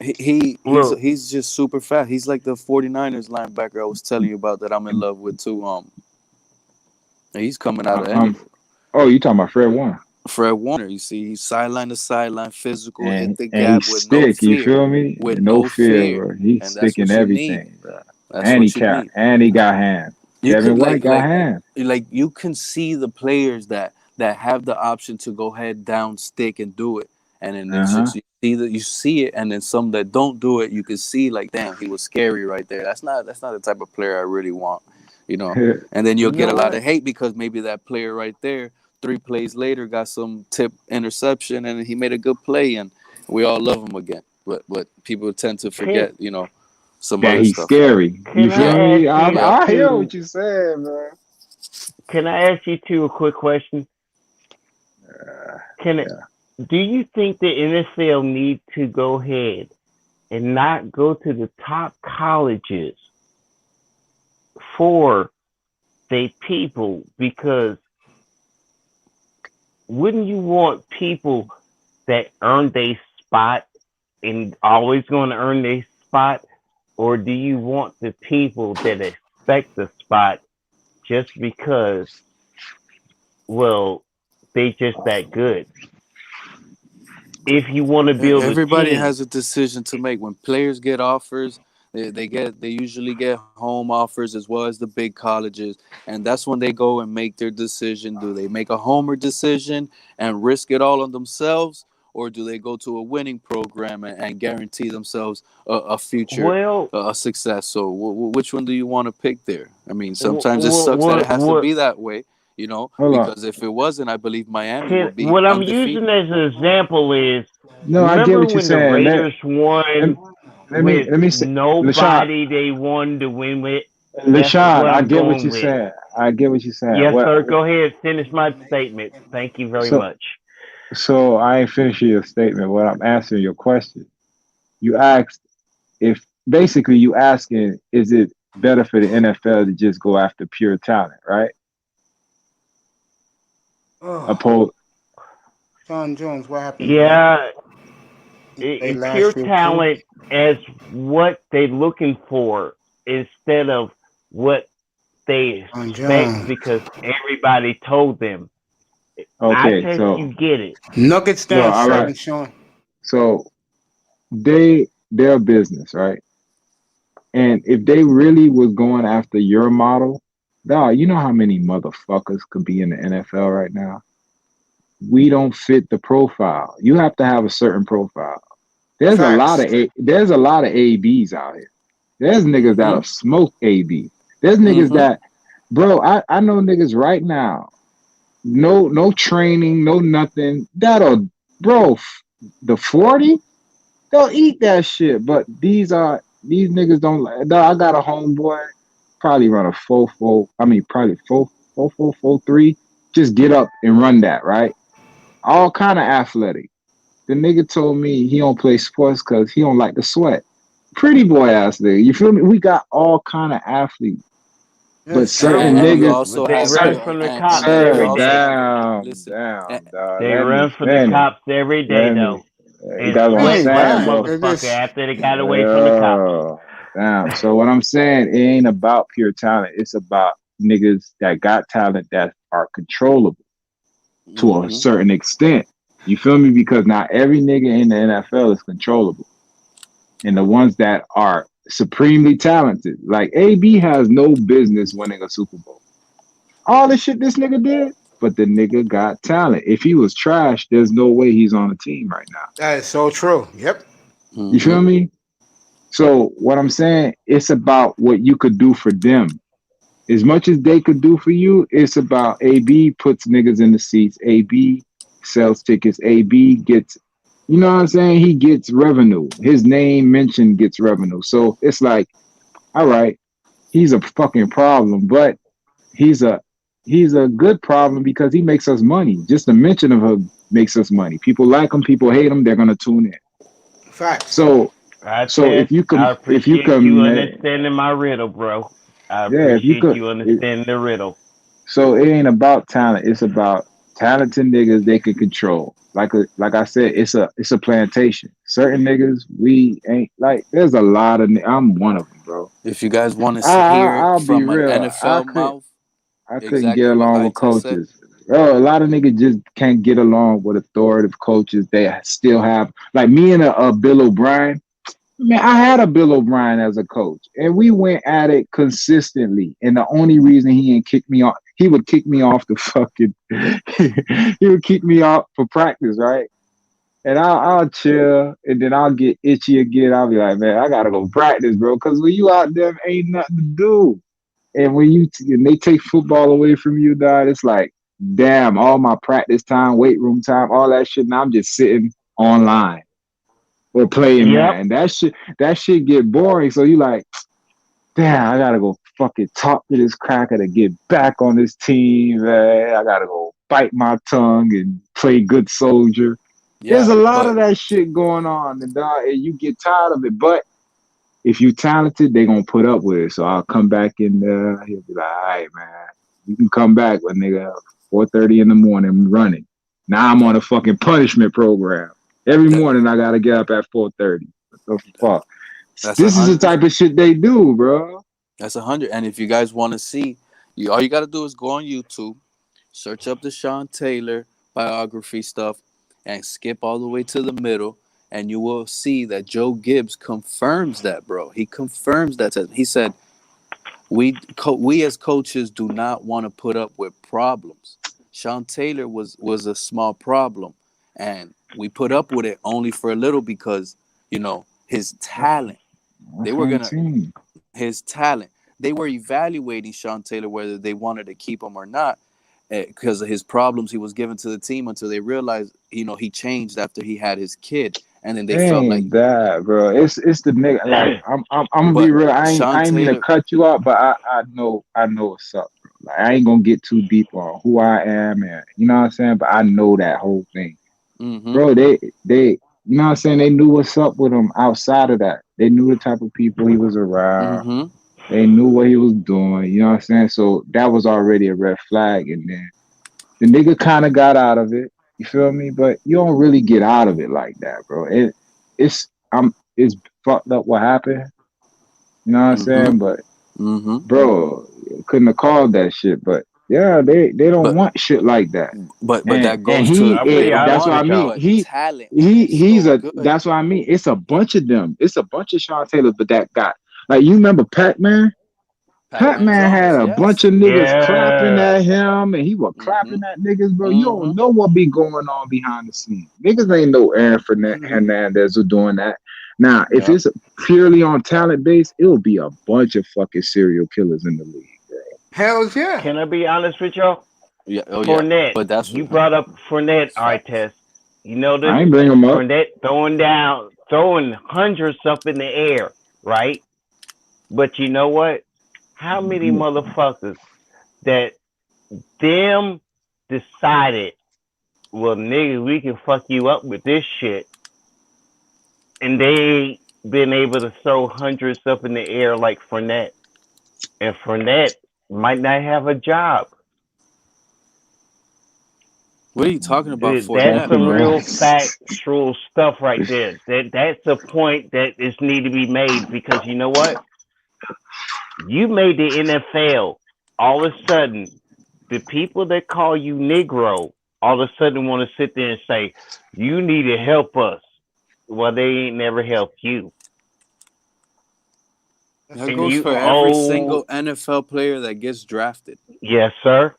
He's just super fast. He's like the 49ers linebacker I was telling you about that I'm in love with too. He's coming out of Oh, you talking about Fred Warner? Fred Warner, you see, he's sideline to sideline, physical, hit the and gap he with stick, no fear. You feel me? With no fear, bro. He's sticking everything, bro. And he got hands. Devin White got hands. Like you can see the players that have the option to go head down, stick, and do it, and then it's just, you see it, and then some that don't do it, you can see like, damn, he was scary right there. That's not the type of player I really want, you know. And then you'll get a lot of hate because maybe that player right there, 3 plays later, got some tip interception, and he made a good play, and we all love him again. But people tend to forget, you know, some other he's stuff. Scary. You feel me? I hear what you said, man. Can I ask you two a quick question? Do you think the NFL need to go ahead and not go to the top colleges for the people? Because wouldn't you want people that earn their spot and always going to earn their spot? Or do you want the people that expect the spot just because, well, they just that good? If you want to build everybody a team, has a decision to make. When players get offers, they usually get home offers as well as the big colleges, and that's when they go and make their decision. Do they make a homer decision and risk it all on themselves, or do they go to a winning program and guarantee themselves a future, a success? So which one do you want to pick there? I mean, sometimes it sucks that it has to be that way, you know, because if it wasn't, I believe Miami would be what I'm undefeated. using as an example is, I get what you're when saying. the Raiders won let me say, nobody LaShawn, they won to win with. LaShawn, I get what you're saying. I get what you're saying. Yes, sir. Go ahead. Finish my statement. Thank you very much. So I ain't finishing your statement. What I'm answering your question. You asked if basically you asking, is it better for the NFL to just go after pure talent, right? Oh, John Jones, what happened, bro? Yeah, He played pure last year too. talent as what they're looking for instead of what they John expect Jones. because everybody told them. Eye Okay, test, so you get it. Nuggets down all right. 7, Sean. So they're a business, right? And if they really was going after your model, dog, you know how many motherfuckers could be in the NFL right now? We don't fit the profile. You have to have a certain profile. There's a lot Facts. of ABs out here. There's niggas that'll smoke AB. There's niggas that, bro, I know niggas right now. No training, no nothing. Bro, the 40, they'll eat that shit. But these niggas don't like. I got a homeboy, probably run a 4-4. I mean, probably 4-4-4-3. Just get up and run that, right? All kind of athletic. The nigga told me he don't play sports because he don't like the sweat. Pretty boy ass nigga. You feel me? We got all kind of athletes. But certain And you niggas, also They have run from the and cops then you every sir, also day. down, listen. dog. They Let me run from the finish. cops every day, Let me. though. And That's what I'm That sweat ain't like a saying, bad. bro. It motherfucker is. after they got away from the cops. Damn. So what I'm saying, it ain't about pure talent. It's about niggas that got talent that are controllable to a certain extent. You feel me? Because not every nigga in the NFL is controllable. And the ones that are supremely talented, like AB has no business winning a Super Bowl. All the shit this nigga did, but the nigga got talent. If he was trash, there's no way he's on a team right now. That is so true. Yep. You feel me? So what I'm saying, it's about what you could do for them. As much as they could do for you, it's about AB puts niggas in the seats. AB sells tickets. AB gets, you know what I'm saying? He gets revenue. His name mentioned gets revenue. So it's like, all right, he's a fucking problem, but he's a good problem because he makes us money. Just the mention of him makes us money. People like him, people hate him, they're gonna tune in. Facts. So I appreciate you understanding my riddle, bro. I appreciate you understanding the riddle. So it ain't about talent. It's about talented niggas they can control. Like I said, it's a plantation. Certain niggas we ain't like. There's a lot of. I'm one of them, bro. If you guys want to hear I'll it be from an real. NFL mouth, I couldn't exactly get what along with Ites said. coaches. Bro, a lot of niggas just can't get along with authoritative coaches. They still have like me and a Bill O'Brien. Man, I had a Bill O'Brien as a coach, and we went at it consistently. And the only reason he didn't kick me off, he would kick me off the fucking. He would kick me off for practice, right? And I'll chill, and then I'll get itchy again. I'll be like, man, I gotta go practice, bro, because when you out there, ain't nothing to do. And when and they take football away from you, dog, it's like, damn, all my practice time, weight room time, all that shit. Now I'm just sitting online or playing man. That shit get boring. So you like, damn, I gotta go fucking talk to this cracker to get back on this team, man. I gotta go bite my tongue and play good soldier. There's a lot of that shit going on, and you get tired of it. But if you talented, they gonna put up with it. So I'll come back in there. He'll be like, all right, man, you can come back, but nigga, 4:30 in the morning running. Now I'm on a fucking punishment program. Every morning I gotta get up at 4:30. What the fuck? This is the type of shit they do, bro. That's 100. And if you guys want to see, all you gotta do is go on YouTube, search up the Sean Taylor biography stuff, and skip all the way to the middle, and you will see that Joe Gibbs confirms that, bro. He confirms that. He said, we as coaches do not want to put up with problems. Sean Taylor was a small problem, and we put up with it only for a little because, his talent. His talent. They were evaluating Sean Taylor whether they wanted to keep him or not because of his problems he was given to the team until they realized, he changed after he had his kid. And then they felt like that, bro. It's the nigga. Like I'm gonna be real. I ain't mean to cut you off, but I know what's up, bro. Like I ain't gonna get too deep on who I am, and you know what I'm saying. But I know that whole thing, bro. They you know what I'm saying. They knew what's up with him outside of that. They knew the type of people he was around. They knew what he was doing. You know what I'm saying? So that was already a red flag. And then the nigga kind of got out of it. You feel me? But you don't really get out of it like that, bro. It's fucked up what happened. You know what I'm saying? But bro, couldn't have called that shit. But yeah, they don't want shit like that. But And that goes to he they don't that's what want I it. mean. But talent is He's so a good. that's what I mean. It's a bunch of them. It's a bunch of Sean Taylors, but that got like you remember Pac-Man? Pac-Man had Jones, a bunch yes. of niggas clapping Yeah. at him, and he was clapping at niggas, bro. You don't know what be going on behind the scenes. Niggas ain't no Aaron Hernandez who doing that. Now, if Yep. it's purely on talent base, it'll be a bunch of fucking serial killers in the league, bro. Hells yeah. Can I be honest with y'all? Yeah, Fournette. but that's You brought up Fournette, eye facts. test. You notice I ain't bring him up. Fournette throwing hundreds up in the air, right? But you know what? How many motherfuckers that them decided, well, nigga, we can fuck you up with this shit, and they been able to throw hundreds up in the air like Fournette, and Fournette might not have a job. What are you talking about, That's Fournette, some bro? real factual stuff right there. That's a point that is need to be made because you know what? You made the NFL. All of a sudden, the people that call you Negro all of a sudden want to sit there and say, you need to help us. Well, they ain't never helped you. That And goes you, for every single NFL player that gets drafted. yes, sir.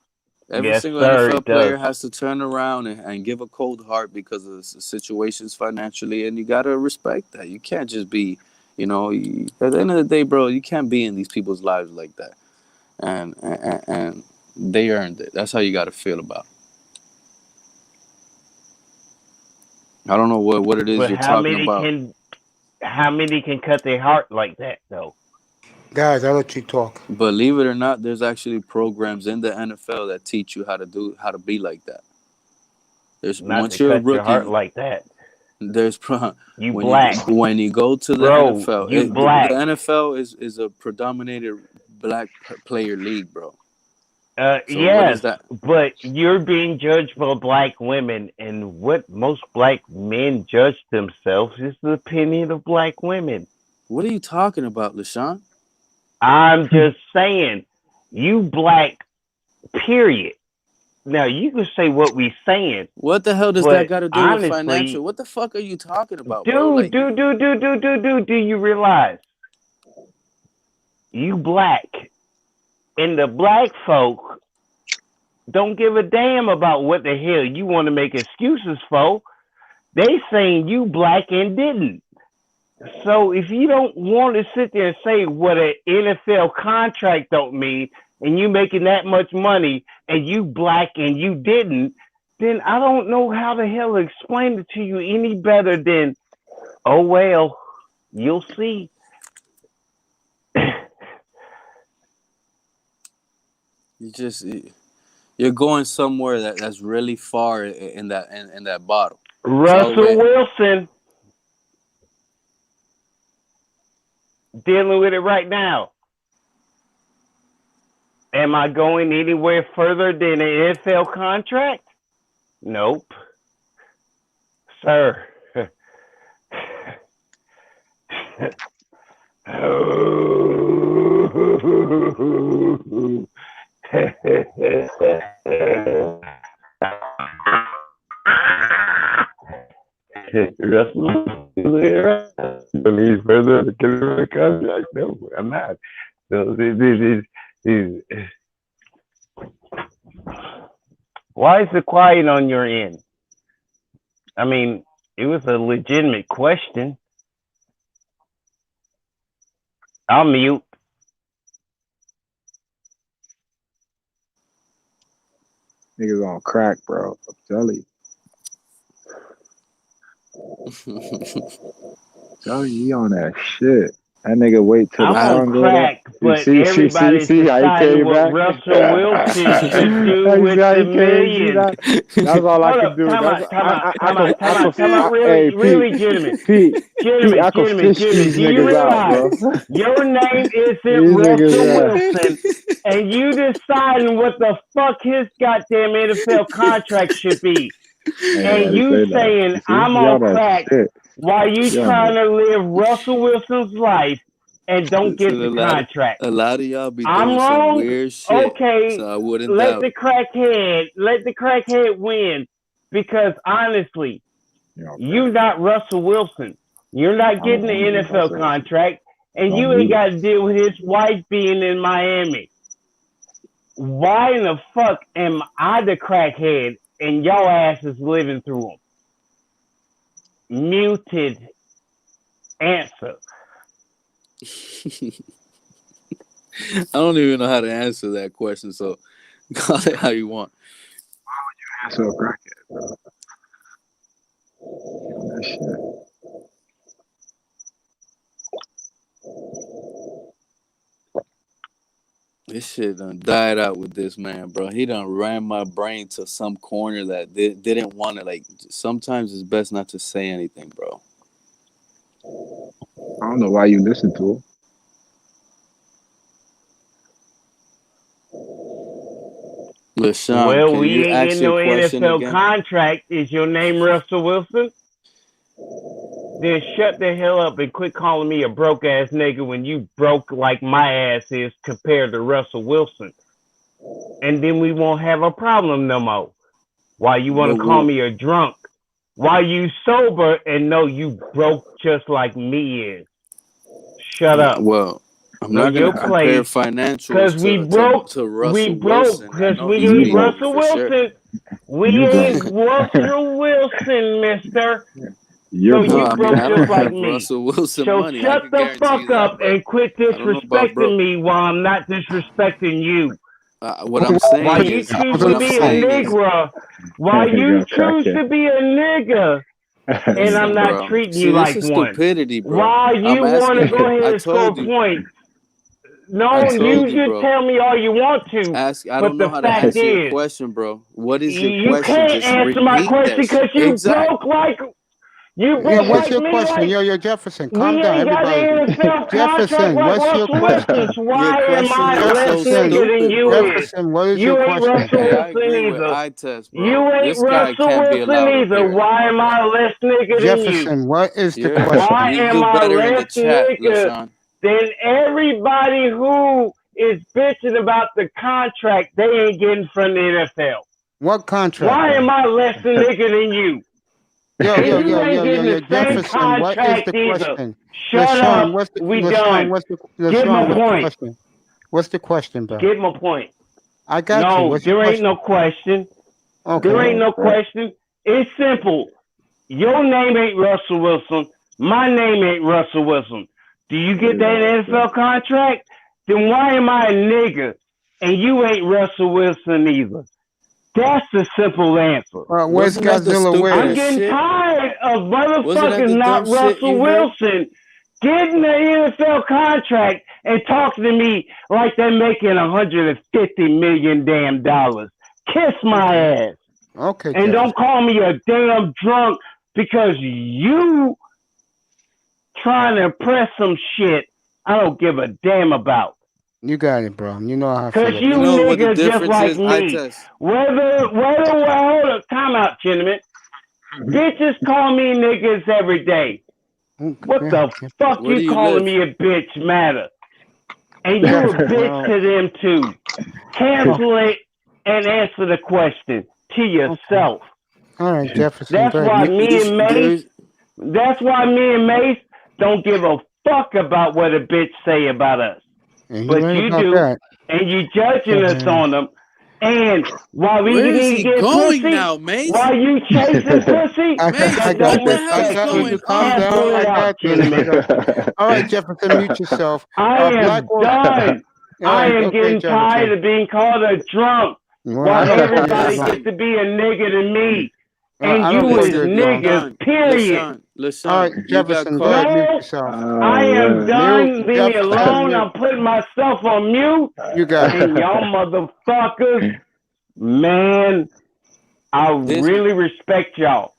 Every Yes, single sir, it NFL does. player has to turn around and give a cold heart because of the situations financially, and you gotta respect that. You can't just be, at the end of the day, bro, you can't be in these people's lives like that, and they earned it. That's how you gotta feel about it. I don't know what it is But you're talking about. how many can cut their heart like that though? Guys, I'll let you talk. Believe it or not, there's actually programs in the NFL that teach you how to be like that. There's Not to once you're a cut your heart rookie, like that. there's You when you black, when you go to the bro. NFL, You the black. NFL is a predominated black player league, bro. So what Yes, is that? but you're being judged by black women, and what most black men judge themselves is the opinion of black women. What are you talking about, LaShawn? I'm just saying, you black, period. Now you can say what we saying, What the hell does that but got to do with financial? honestly, What the fuck are you talking about, bro? dude, Like, do you realize you black and the black folk don't give a damn about what the hell you want to make excuses for. They saying you black and didn't. So if you don't want to sit there and say what an NFL contract don't mean, and you making that much money, and you black and you didn't, then I don't know how the hell to explain it to you any better than, oh well, you'll see. you're going somewhere that's really far in that bottle. Russell Wilson dealing with it right now. Am I going anywhere further than an NFL contract? Nope. Sir. Russell believes further to kill the contract. No, I'm not. So why is it quiet on your end? I mean, it was a legitimate question. I'll mute. Niggas on crack, bro. I'm telling you. Telling you, he on that shit. That nigga wait till the I'm on song go up. crack, but See everybody's how he deciding came what back? Russell Wilson should do You with see how the he came? See millions. that? That's all I Hold could up, do. time That's out, time out, time out, time out, time out. hey Really, gentlemen, Pete, I could fish these do you niggas out, realize bro. your name These isn't Russell niggas, Wilson, and you deciding what the fuck his goddamn NFL contract should be, and nobody you say that. saying See, I'm y'all on that crack shit. while you Y'all trying that. to live Russell Wilson's life and don't get the contract. A lot of y'all be I'm doing some wrong. weird shit. Okay, So I wouldn't let doubt the crackhead win, because honestly, you're not Russell Wilson. You're not getting the NFL contract, and you ain't got to deal with his wife being in Miami. Why in the fuck am I the crackhead and your ass is living through them? Muted answer. I don't even know how to answer that question, so call it how you want. Why would you answer a crackhead, bro? That shit. This shit done died out with this man, bro. He done ran my brain to some corner that didn't want to. Like, sometimes it's best not to say anything, bro. I don't know why you listen to him. LaShawn, Well, can we you ain't ask getting no your question NFL again? contract. Is your name Russell Wilson? Then shut the hell up and quit calling me a broke ass nigga when you broke like my ass is compared to Russell Wilson. And then we won't have a problem no more. Why you want to call me a drunk? Why you sober and know you broke just like me is? Shut up. Well, I'm not going to compare financials to Russell Wilson. Because we ain't Russell Wilson. We ain't Russell Wilson, mister. So you broke just like me. Russell Wilson So money. shut the fuck up and quit disrespecting me while I'm not disrespecting you. What I'm saying why you is, choose to be a nigga, why you choose to be a nigga, and I'm not treating you like one. Stupidity, bro. Why you want to go ahead and score points? No, you just tell me all you want to. I don't know how to answer your question, bro. What is your you question? can't answer my question because you broke like you broke Yeah, what's like your me. question? Like, yo, Jefferson, calm down, ain't got everybody. the NFL Jefferson, like what's your Russell question? Wilson. Why am I less Jefferson, nigga than you Jefferson, what is your ain't question? Russell Hey, I Wilson agree with either. eye test, bro. You ain't This guy Russell can't be Wilson allowed up either. here Why am I less nigga than you? Jefferson, what is the question? Why You am do I better in the less chat, nigga LaShawn. than everybody who is bitching about the contract they ain't getting from the NFL? What contract? Why am I less nigga than you? Yo, Jefferson, what is the question? Shut LaShawn, up. what's the We LaShawn, done. what's the Get my LaShawn, what's the point. question? What's the question, bro? Get my point. I got you. What's there your ain't question? no question. Okay. There ain't no question. It's simple. Your name ain't Russell Wilson. My name ain't Russell Wilson. Do you get that NFL contract? Then why am I a nigga and you ain't Russell Wilson either? That's the simple answer. Where's Godzilla Wiz? I'm getting tired of motherfuckers not Russell Wilson getting the NFL contract and talking to me like they're making $150 million damn dollars. Kiss my ass. Okay. And don't call me a damn drunk because you trying to press some shit I don't give a damn about. You got it, bro. You know how I feel. Because you niggas just like me. Hold up, time out, gentlemen. Bitches call me niggas every day. What the fuck you calling me a bitch matter? And you a bitch to them too. Cancel it and answer the question to yourself. All right, Jefferson. That's why me and Mace don't give a fuck about what a bitch say about us. But you do, and you judging us on them. And while we need to get pussy, now, Mace? while you chasing pussy, I got this. Calm down. I got this. All right, Jefferson, mute yourself. I am done. I am getting tired of being called a drunk. While everybody gets to be a nigga to me. And I you don't is think you're wrong. niggas, period. Listen, All right, you got Jefferson, go caught. ahead, mute No, yourself. I am man. done. Mute, Leave me Jefferson, alone. mute. I'm putting myself on mute. You got it. And y'all motherfuckers, man, I This really respect y'all.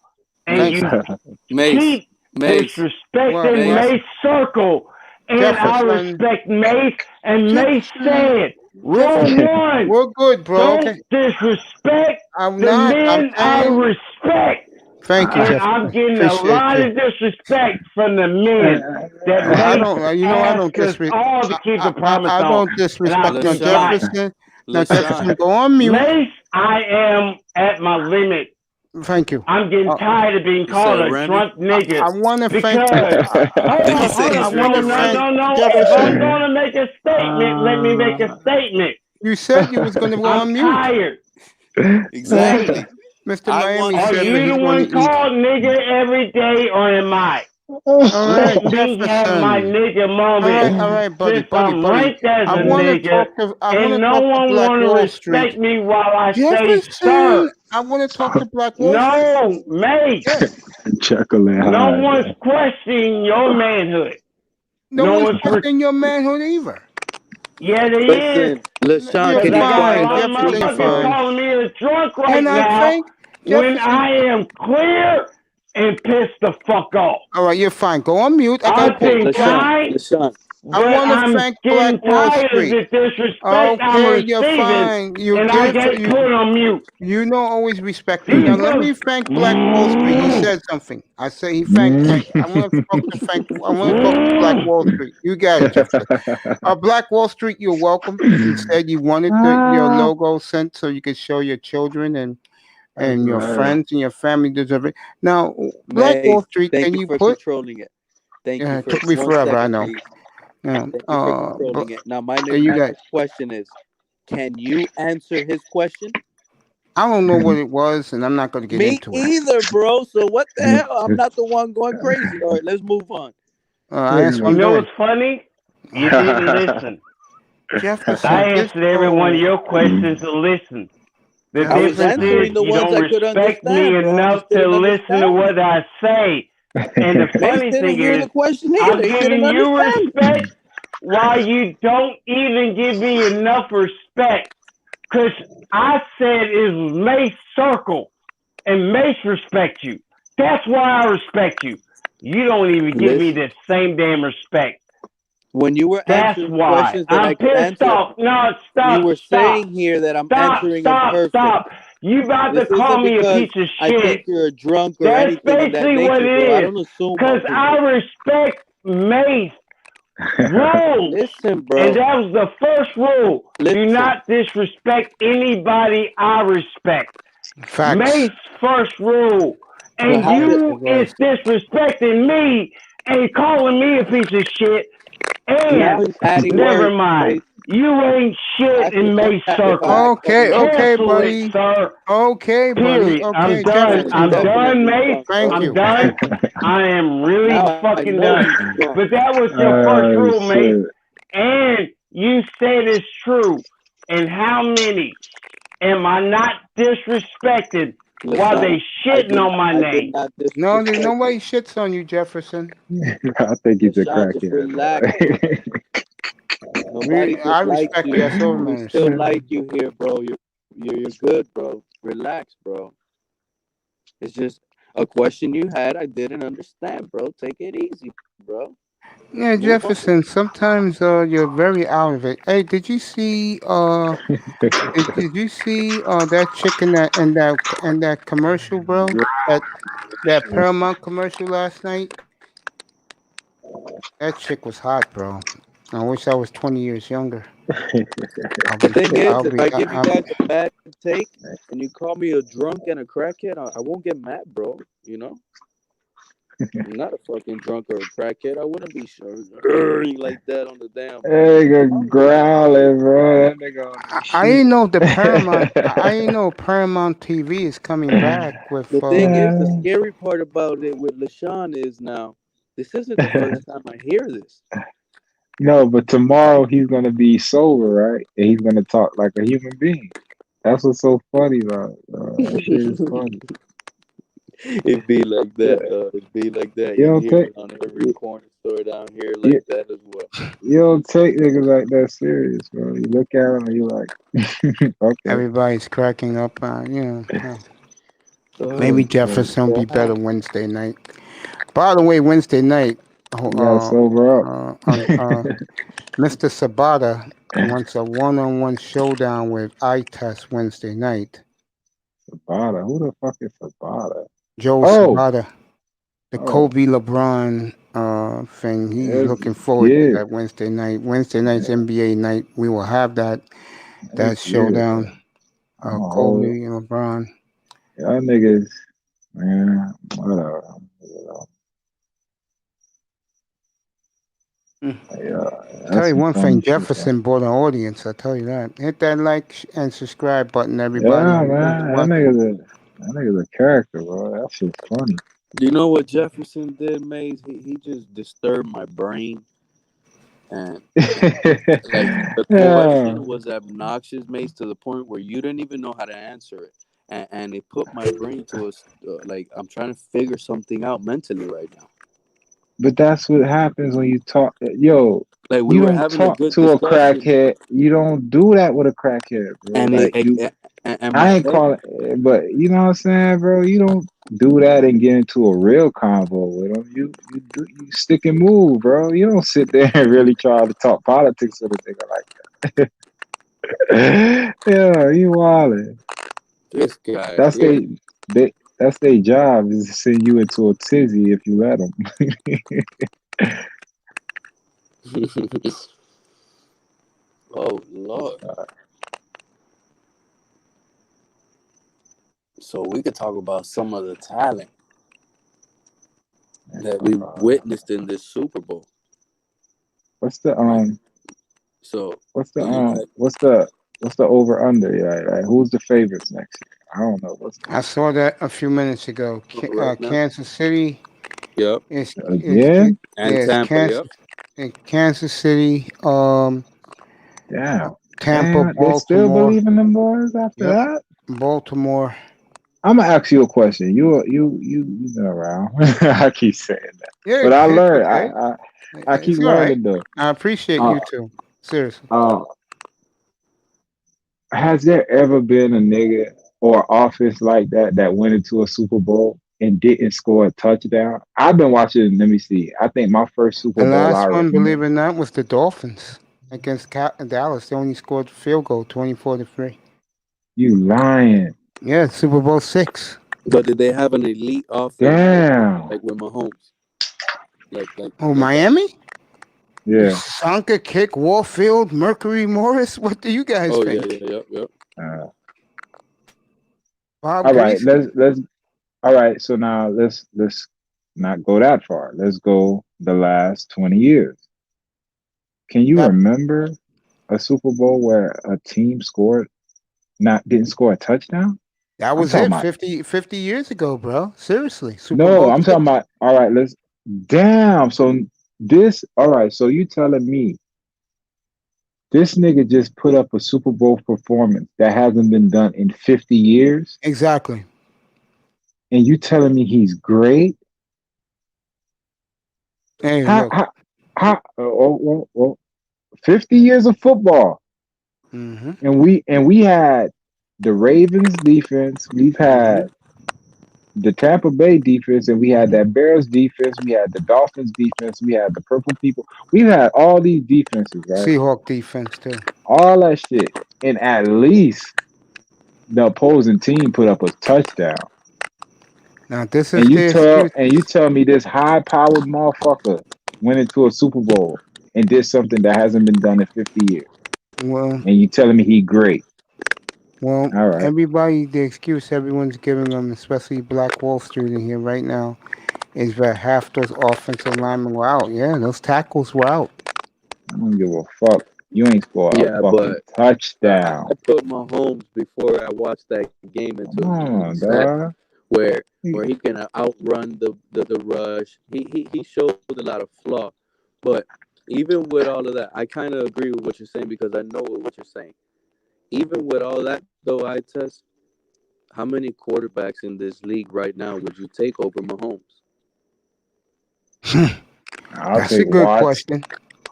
And Thank you you. Mace, keep Mace, disrespecting Mace. Mace Circle. And I Jefferson. respect Mace. And Mace Jefferson. said, rule one, We're good, bro. don't Okay. disrespect I'm the not. I'm men I saying. respect. Thank you, And Jefferson. I'm getting a Appreciate lot you. of disrespect from the men that I Mace don't. You know, I don't asked us disrespect. all to keep a promise I on. don't And I disrespect. Now, said, right. Jefferson. Now, Jefferson, go on mute. Mace, I am at my limit. Thank you. I'm getting tired of being called a drunk nigga. I want to thank. Because, hold I on. want to thank No. If Jefferson. I'm going to make a statement, let me make a statement. You said you was going to go on I'm mute. tired. Exactly. Mr. Miami Are said that you he's the going one to eat. called nigga every day, or am I? All right, Let me have my Jefferson. nigga moment. All right, buddy, Since I'm buddy. ranked as I a want to nigga, talk to. I want to and no talk to one Black want to Wall respect Street. me while I say Jefferson, sir. I want to talk to Black Wall Street. No, mate. Yes. Chuckling No hard. one's questioning your manhood. No one's one's questioning your manhood either. Yeah, they Listen, is. LaShawn, You're can Because you I got a quiet fine, lot up, of Jefferson. You're please, motherfuckers fine. bro? calling me a drunk right And I now think when Jefferson. I am clear and pissed the fuck off. All right, you're fine. Go on mute. I got I've been kind, LaShawn. I but want to I'm thank getting Black Wall tired of Street. the disrespect I'm Okay, you're receiving, fine. You and I give get put on mute. you don't always respect me. These Now let brothers. me thank Black Wall Street. He said something. I say he thanked. I want to talk to thank. I want to talk to Black Wall Street. You got it, Jefferson. Black Wall Street, you're welcome. You said you wanted your logo sent so you could show your children and your friends and your family deserve it. Now, Black Wall Mace, Street, thank can you you for put? controlling it. Thank you Yeah, it for took me 1 forever. I second, know. please. Yeah. Thank you for controlling it. Now, my you got. next question is, can you answer his question? I don't know what it was, and I'm not going to get Me into it. either, bro. So what the hell? I'm not the one going crazy. All right, let's move on. That's what You I'm know doing. what's funny? You didn't listen. Jefferson, I answered every one of your questions to listen. The I was difference answering is the you ones don't I could respect me understand, bro. I enough just to didn't listen to understand. what I say. And the Mace funny didn't thing hear is, the question I'm either. He giving didn't you understand. respect while you don't even give me enough respect. Because I said it was Mace Circle, and Mace respect you. That's why I respect you. You don't even give me the same damn respect. When you were That's answering why. questions that I I'm could pissed answer, off. No, stop. you were saying here that I'm answering them perfect. Stop. You about This to call isn't me a because piece of I shit. think you're a drunk or That's anything of that basically what nature, bro. I it don't is. assume Because on I people. respect Mace rules. Listen, bro. And that was the first rule. Listen. Do not disrespect anybody I respect. Facts. Mace first rule. And you is disrespecting me and calling me a piece of shit. Now And he's adding never words. mind. You ain't shit in Mace Circle. Okay, Cancel buddy. it, sir. Okay, buddy. Period. Okay, I'm done. Jefferson. I'm done, Mace. Thank you. I'm done. I am really Now I fucking know done. he's drunk. But that was your first rule, Mace. Shit. And you said it's true. And how many am I not disrespected while they shitting on my name? No, there's nobody shits on you, Jefferson. I think he's a LaShawn, just crackhead. relax, bro. Nobody I dislikes respect you. you. That's all that We matters. still like you here, bro. You're good, bro. Relax, bro. It's just a question you had I didn't understand, bro. Take it easy, bro. Yeah, Jefferson. Sometimes you're very out of it. Hey, did you see did you see that chick in that commercial, bro? That Paramount commercial last night? That chick was hot, bro. I wish I was 20 years younger. The thing is, if I give you guys a bad take and you call me a drunk and a crackhead, I won't get mad, bro. You know? I'm not a fucking drunk or a crackhead. I wouldn't be like that on the damn. That nigga growling, bro. That nigga. I didn't know the Paramount. I didn't know Paramount TV is coming back with. The thing is, the scary part about it with LaShawn is now, this isn't the first time I hear this. No, but tomorrow he's gonna be sober, right? And he's gonna talk like a human being. That's what's so funny about it. That shit is funny. It be like that, dog. It be like that. You You don't hear take it on every corner store down here you, like that as well. you don't take niggas like that serious, bro. You look at them and you like, okay. Everybody's cracking up. Maybe Oh, man. Jefferson will be better Wednesday night. By the way, Wednesday night, You gotta sober up. Mr. Sabata wants a one-on-one showdown with I Test Wednesday night. Sabata, who the fuck is Sabata? Joe Oh, Sabata, the oh, Kobe LeBron thing. He's yeah, looking forward to yeah, that Wednesday night. Wednesday night's NBA night. We will have that yeah, showdown. bro. I'm a Kobe whole, and LeBron. y'all niggas, man, whatever. You know, Mm. yeah, Tell that's you some one funny thing, shit, though. Jefferson brought an audience. I tell you that. Hit that like and subscribe button, everybody. Yeah, Who's man, watching? that nigga's a character, bro. That shit's funny. You know what Jefferson did, Maze? He just disturbed my brain. And like the Yeah, question was obnoxious, Maze, to the point where you didn't even know how to answer it. And it put my brain to a, like, I'm trying to figure something out mentally right now. but that's what happens when you talk. Yo, Like, we you were don't having a talk good to a discussion. crackhead. You don't do that with a crackhead, bro. And Like you, and my I ain't head, calling, but you know what I'm saying, bro. You don't do that and get into a real convo with them. You stick and move, bro. You don't sit there and really try to talk politics with a nigga like that. Yeah, you wildin'. this guy That's here. they that's their job is to send you into a tizzy if you let them. Oh, Lord. So we could talk about some of the talent that we witnessed in this Super Bowl. What's the Right. So what's the you got, what's the over under? Yeah, like, who's the favorites next year? I don't know. What's I saw that a few minutes ago. right now. Kansas City Yep. is again? And yeah, it's Tampa. Yep. Kansas City, Damn. Tampa, Damn, they still Baltimore. believe in them boys after Yep, that? Baltimore. I'm gonna ask you a question. You've been around. I keep saying that, Yeah, but I it's learned. okay. I keep It's all right. learning though. I appreciate Uh, you too. Seriously. uh, has there ever been a nigga or offense like that that went into a Super Bowl and didn't score a touchdown? I've been watching. Let me see. I think my first Super The Bowl I last one, remember. believe it or not, was the Dolphins against Dallas. They only scored field goal, 24-3. You lying? Yeah, Super Bowl 6. But did they have an elite offense Damn. like with Mahomes? Oh, Like that? Miami? Yeah. Sanka, Kick, Warfield, Mercury, Morris. What do you guys Oh yeah, think? yep. Uh, Bob all right. Greasy? Let's. All right. So now let's not go that far. Let's go the last 20 years. Can you That remember a Super Bowl where a team didn't score a touchdown? that I'm was talking it about 50 years ago, bro. Seriously. Super no, Bowl I'm talking 6. about all right, let's damn. So this all right, so you telling me this nigga just put up a Super Bowl performance that hasn't been done in 50 years, Exactly. and you telling me he's great? Hey, How look. how 50 years of football. Mm-hmm. And we had the Ravens defense, we've Mm-hmm. had the Tampa Bay defense, and we had that Bears defense, we had the Dolphins defense, we had the Purple People. We've had all these defenses, right? Seahawk defense, too. All that shit. And at least the opposing team put up a touchdown. Now, this And is the excuse. you tell me this high powered motherfucker went into a Super Bowl and did something that hasn't been done in 50 years. Well, And you telling me he great. Well, All right. everybody, the excuse everyone's giving them, especially Black Wall Street in here right now, is that half those offensive linemen were out. Yeah, those tackles were out. I don't give a fuck. You ain't score a Yeah, fucking but touchdown. I put Mahomes before I watched that game into Come an elite on, status dog. where he can outrun the rush. He showed a lot of flaw, but even with all of that, I kind of agree with what you're saying because I know what you're saying. Even with all that, though, I test how many quarterbacks in this league right now would you take over Mahomes? I'll That's a take good Watts. question.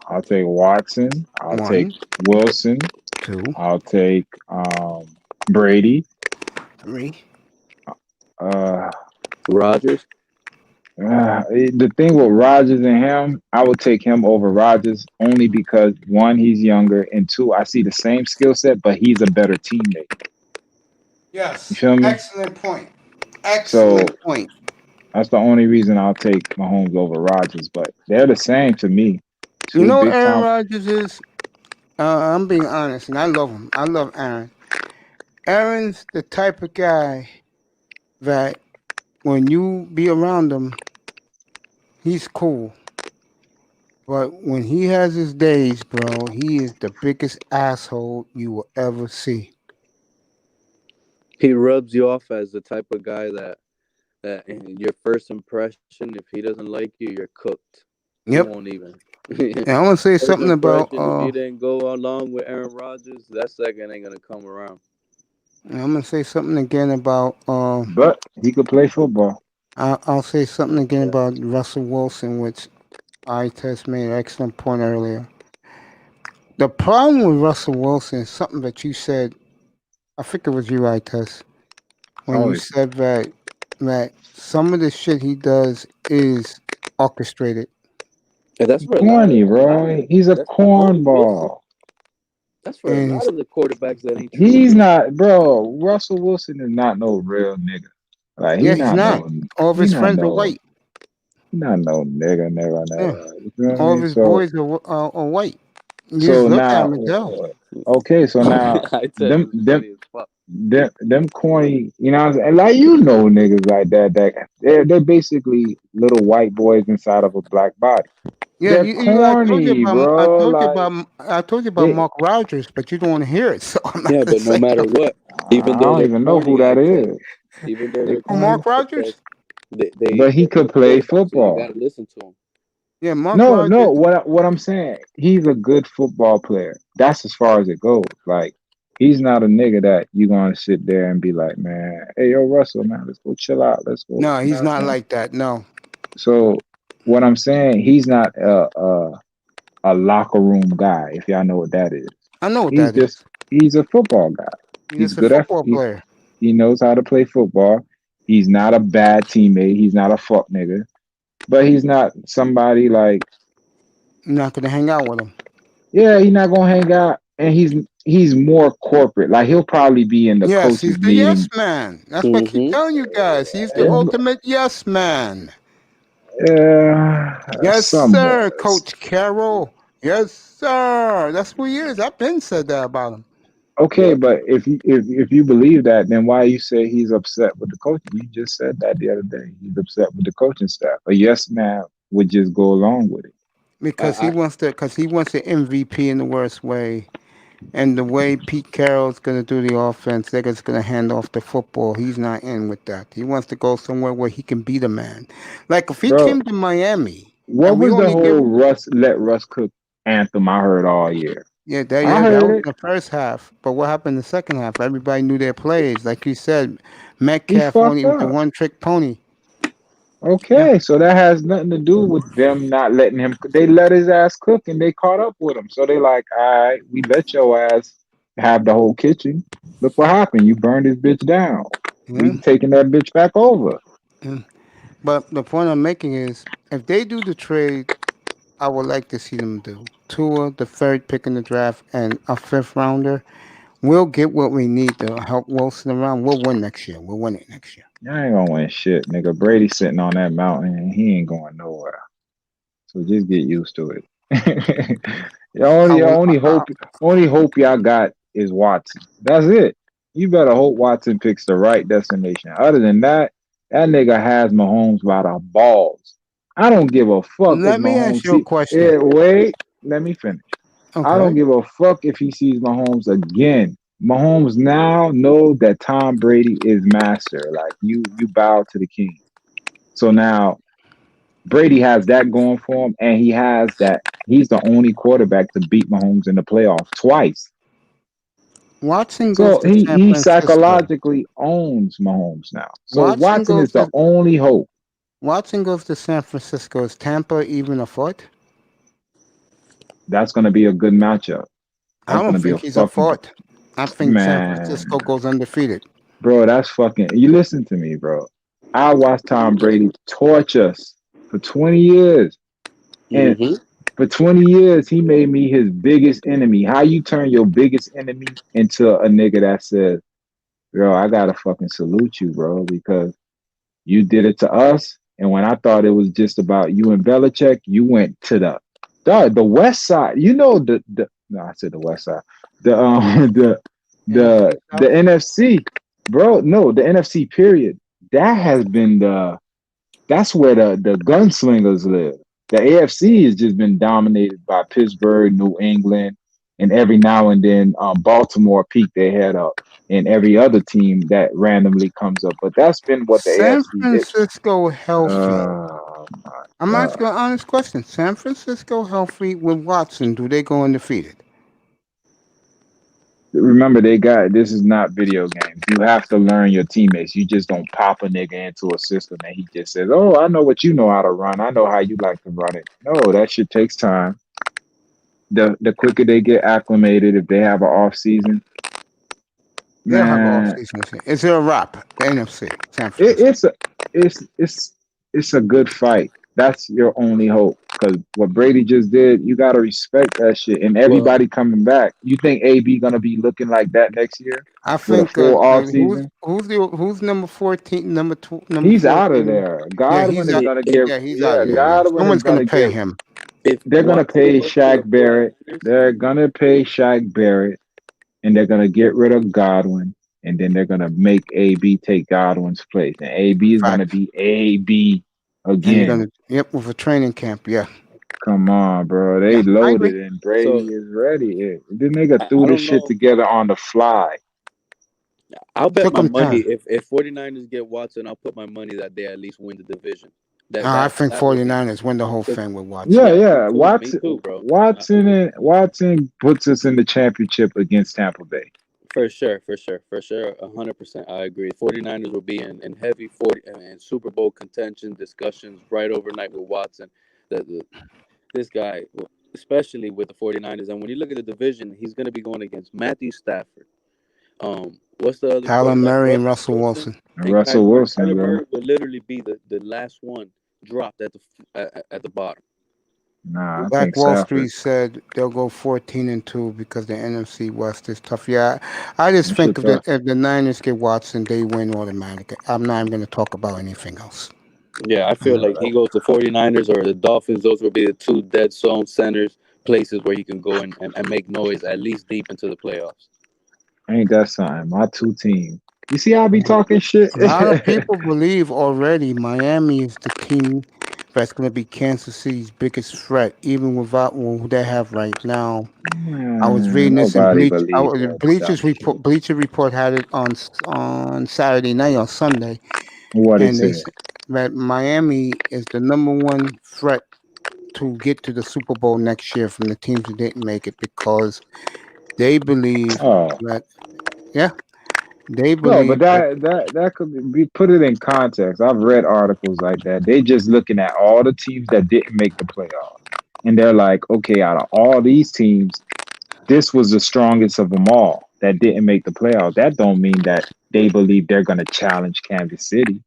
I'll take Watson. I'll take 1, Wilson. 2, I'll take Brady. 3. Rodgers. The thing with Rodgers and him, I would take him over Rodgers only because one, he's younger, and two, I see the same skill set, but he's a better teammate. You Yes. feel me? Excellent point. So Excellent point. that's the only reason I'll take Mahomes over Rodgers, but they're the same to me. You Two know what big Aaron time. Rodgers is? I'm being honest, and I love him. I love Aaron. Aaron's the type of guy that when you be around him, he's cool. But when he has his days, bro, he is the biggest asshole you will ever see. He rubs you off as the type of guy that in your first impression, if he doesn't like you, you're cooked. He Yep. won't even. And I want to say First something about. impression, if you didn't go along with Aaron Rodgers, that second ain't gonna come around. I'm gonna say something again about. But he could play football. I'll say something again about Russell Wilson, which I test made an excellent point earlier. The problem with Russell Wilson is something that you said. I think it was you, I test, when Oh, you said that some of the shit he does is orchestrated. And that's for a lot corny, of bro. He's a that's not only Wilson. cornball. That's for a And lot of the quarterbacks that ain't true. He's not, bro. Russell Wilson is not no real nigga. Like yeah, he's not. All of his friends are white. he not no nigga. Yeah, You feel all of me? his So, boys are white. You just so look at him now, and tell. okay, so now I tell you, them it's them funny as fuck. them corny, you know what I'm saying? Like niggas like that they're basically little white boys inside of a black body. Yeah, They're I told you corny, about bro. Like I told you about they, Mark Rogers, but you don't want to hear it, so I'm not Yeah, gonna but no say matter nothing. what, even I though don't they're even know who corny, that I test, is. even though They they're Oh, corny. Mark corny, I Rogers? test, But he they're could good play quarterbacks, so you football. gotta listen to them. Yeah, Mark No, Rogers. what I'm saying, he's a good football player. That's as far as it goes. Like, he's not a nigga that you're gonna sit there and be like, man, hey yo, Russell, man, let's go chill out. Let's go. No, You know he's what I'm not saying? like that. No. So what I'm saying, he's not a locker room guy, if y'all know what that is. I know what He's that is. just he's a football guy. He's He's just a good at football player. he knows how to play football. He's not a bad teammate. He's not a fuck nigga. But he's not somebody like, You're not gonna hang out with him. yeah, he's not gonna hang out, and he's more corporate. Like he'll probably be in the Yes, he's coaches the yes meeting. man. That's what I keep telling you guys. He's the Yeah, ultimate yes man. yeah, Yes, somewhat. sir, Coach Carroll. Yes, sir. That's who he is. I've been said that about him. Okay, but if you believe that, then why you say he's upset with the coach? You just said that the other day. He's upset with the coaching staff. A yes man would just go along with it. Because he wants the MVP in the worst way. And the way Pete Carroll's going to do the offense, they're just going to hand off the football. He's not in with that. He wants to go somewhere where he can be the man. Like if he Bro, came to Miami what and we was the only give whole let Russ cook anthem I heard all year? I that heard was in it. the first half. But what happened in the second half? Everybody knew their plays. Like you said, He Metcalf fucked only was a up. one-trick pony. Yeah. Okay, so that has nothing to do with them not letting him. They let his ass cook and they caught up with him. So they like, all right, we let your ass have the whole kitchen. Look what happened. You burned this bitch down. Yeah. We taking that bitch back over. Yeah. But the point I'm making is, if they do the trade, I would like to see them do Tua, the third pick in the draft, and a fifth rounder. We'll get what we need to help Wilson around. We'll win next year. We'll win it next year. I ain't gonna win shit, nigga. Brady sitting on that mountain and he ain't going nowhere. So just get used to it. The I will. only hope y'all got is Watson. That's it. You better hope Watson picks the right destination. Other than that, that nigga has Mahomes by the balls. I don't give a fuck if Let me ask Mahomes you a question. wait, let me finish. I don't Okay. give a fuck if he sees Mahomes again. Mahomes now know that Tom Brady is master. Like you bow to the king. So now Brady has that going for him, and he has that. He's the only quarterback to beat Mahomes in the playoffs twice. Watson goes So to San he Francisco. psychologically owns Mahomes now. So Watson Watson is goes the to only hope. Watson goes to San Francisco. Is Tampa even a fort? That's gonna be a good matchup. I That's don't gonna be a think he's a fucking fort. I think San man, Francisco goes undefeated. bro. That's fucking. You listen to me, bro. I watched Tom Brady torch us for 20 years, and Mm-hmm. for 20 years he made me his biggest enemy. How you turn your biggest enemy into a nigga that says, "Bro, I gotta fucking salute you, bro," because you did it to us, and when I thought it was just about you and Belichick, you went to the West Side. You know the no, I said the West Side. The the NFC the South. NFC, bro. No, the NFC. Period. That has been that's where the gunslingers live. The AFC has just been dominated by Pittsburgh, New England, and every now and then Baltimore peek their head up, and every other team that randomly comes up. But that's been what the San AFC is. Francisco healthy. Oh my I'm God. asking an honest question. San Francisco healthy with Watson. Do they go undefeated? Remember, this is not video games. You have to learn your teammates. You just don't pop a nigga into a system and he just says, "Oh, I know what you know how to run. I know how you like to run it." No, that shit takes time. The quicker they get acclimated, if they have an off season, They'll have an man, offseason. Is it a wrap? The NFC, San Francisco. it's a it's a good fight. That's your only hope. Because what Brady just did, you gotta respect that shit. And Well, everybody coming back. You think AB gonna be looking like that next year I with a think full off season? who's number 14, number He's out of 14. there. Yeah, Godwin he's is out. gonna get He's out of there. Yeah. Godwin is Someone's gonna gonna pay get him. if they're gonna Watson pay goes to the Shaq Barrett. 49ers, They're gonna pay Shaq Barrett and they're gonna get rid of Godwin and then they're gonna make AB take Godwin's place. And AB is gonna Fact. be AB And they're again. gonna with a training camp. Yeah. Come on, bro. They Yeah. I agree. loaded and Brady so is ready. The nigga threw I this don't shit know. together on the fly. I'll bet Took my him money time. if 49ers get Watson, I'll put my money that they at least win the division. I think That would be 49ers win the whole because thing with Watson. Yeah, yeah, yeah. me Watson too, bro. Watson puts us in the championship against Tampa Bay. For sure, 100%. I agree. 49ers will be in heavy 40 and Super Bowl contention discussions right overnight with Watson. This guy, especially with the 49ers, and when you look at the division, he's going to be going against Matthew Stafford. What's the other Kyler quarterback? Murray and Russell Wilson. And Russell Wilson, Kyler bro. Murray will literally be the last one dropped at the bottom. Nah, I Black think Wall Stafford. Street said they'll go 14-2 because the NFC West is tough. Yeah, I just That think shit tough. if the Niners get Watson, they win automatically. I'm not even going to talk about anything else. Yeah, I feel like he goes to 49ers or the Dolphins. Those will be the two dead zone centers, places where he can go and make noise at least deep into the playoffs. Ain't that something? My two teams. You see how I be talking shit? A lot of people believe already Miami is the team that's going to be Kansas City's biggest threat, even without what they have right now. I was Man, reading this in nobody believes that Bleachers dumb report. shit. Bleacher Report had it on Saturday night, on Sunday, What it and they said? said that Miami is the number one threat to get to the Super Bowl next year from the teams that didn't make it because they believe Oh. that they No, but believe that that could be put it in context. I've read articles like that. They just looking at all the teams that didn't make the playoffs. And they're like, okay, out of all these teams, this was the strongest of them all that didn't make the playoffs. That don't mean that they believe they're gonna challenge Kansas City.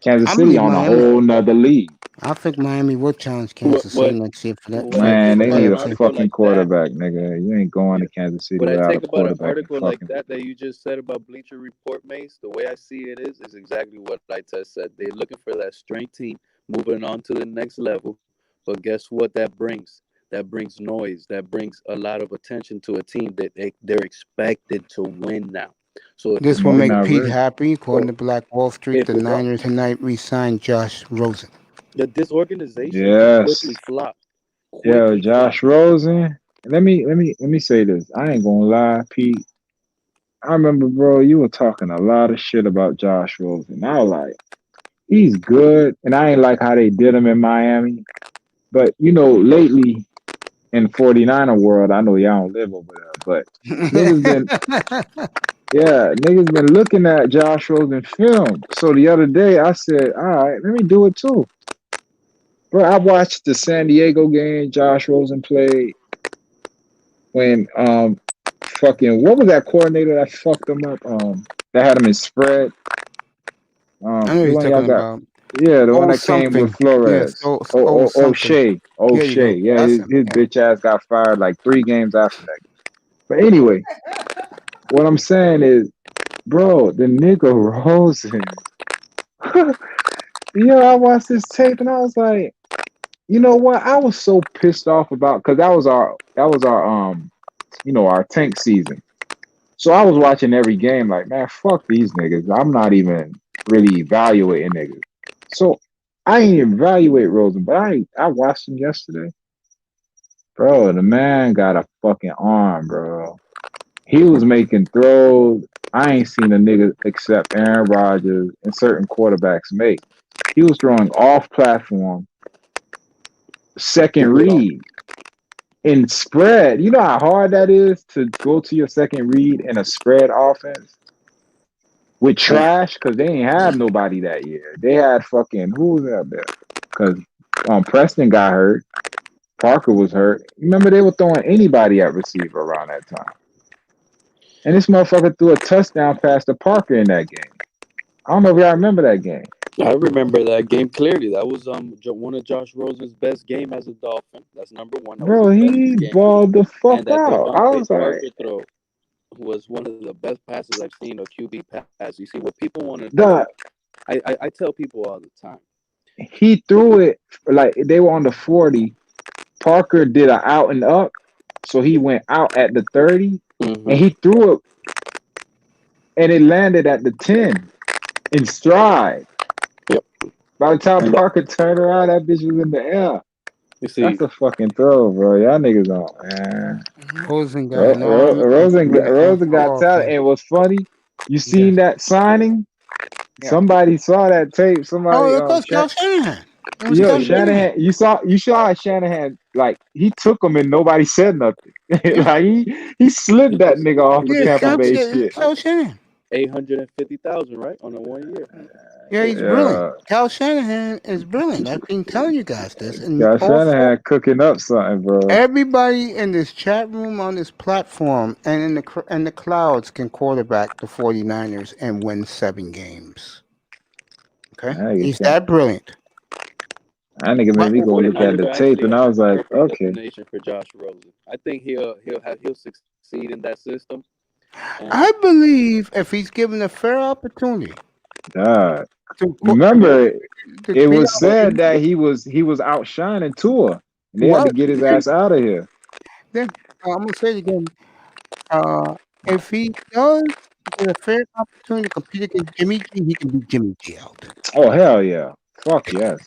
Kansas I City believe on a Miami. whole nother league. I think Miami will challenge Kansas City next year for that. Man, they need a NFC. fucking quarterback, nigga. You ain't going to Kansas City What I without a take about an quarterback and article like fucking that you just said about Bleacher Report, Mace, the way I see it is exactly what I just said. They're looking for that strength team moving on to the next level. But guess what that brings? That brings noise. That brings a lot of attention to a team that they're expected to win now. So if This the will make not Pete really. happy. According to Black Wall Street, if the Niners tonight re-signed Josh Rosen. this organization can Yes. quickly flop. Yo, Josh Rosen. Let me say this. I ain't gonna lie, Pete. I remember, bro, you were talking a lot of shit about Josh Rosen. I was like, he's good, and I ain't like how they did him in Miami. But lately, in 49er world, I know y'all don't live over there, but niggas been niggas been looking at Josh Rosen film. So the other day I said, all right, let me do it too. Bro, I watched the San Diego game Josh Rosen played when fucking what was that coordinator that fucked him up? That had him in spread. I know what The you're one y'all talking got. about. Yeah, the one Oh that came with something. Yes. Flores. Something. O'Shea. There you go. Yeah, That's his him. Yeah. bitch ass got fired like 3 games after that. But anyway, what I'm saying is, bro, the nigga Rosen. I watched this tape and I was like, you know what? I was so pissed off about because that was our our tank season. So I was watching every game like, man, fuck these niggas. I'm not even really evaluating niggas. So I ain't evaluate Rosen, but I watched him yesterday. Bro, the man got a fucking arm, bro. He was making throws I ain't seen a nigga except Aaron Rodgers and certain quarterbacks make. He was throwing off platform, second read, in spread. You know how hard that is to go to your second read in a spread offense with trash because they ain't have nobody that year. They had fucking who was out there? Because Preston got hurt, Parker was hurt. Remember they were throwing anybody at receiver around that time. And this motherfucker threw a touchdown pass to Parker in that game. I don't know if y'all remember that game. I remember that game clearly. That was one of Josh Rosen's best game as a Dolphin. That's number one. That Bro, was his he best game. balled the And fuck that out. I Devontae was like, Parker throw was one of the best passes I've seen, a QB pass. You see, what people want to do, duh, I tell people all the time. he threw it like they were on the 40. Parker did an out and up, so he went out at the 30, and he threw it, and it landed at the 10 in stride. Yep. By the time Parker turned around, that bitch was in the air. You see, That's a fucking throw, bro. Y'all niggas on, man. Rosen got an arm. Rosen got talent. And what's funny, you seen that signing? Yeah. Somebody saw that tape. Somebody. That was Cal Shanahan. Shanahan. You saw how Shanahan he took him and nobody said nothing. Like he slid that nigga off the Tampa Bay shit. Cal Shanahan. 850,000, right, on a 1 year. Yeah, he's brilliant. Cal Shanahan is brilliant. I've been telling you guys this. And Cal Shanahan cooking up something, bro. Everybody in this chat room, on this platform, and in the clouds can quarterback the 49ers and win 7 games. Okay? He's that brilliant. That nigga made me go look at the tape, and I was like, okay. Destination for Josh Rosen. I think he'll succeed in that system. I believe if he's given a fair opportunity. God. Remember, it was said that he was outshining Tua. And they had to get his ass out of here. Then I'm gonna say it again. If he does get a fair opportunity to compete against Jimmy G, he can beat Jimmy G out. Oh hell yeah! Fuck yes.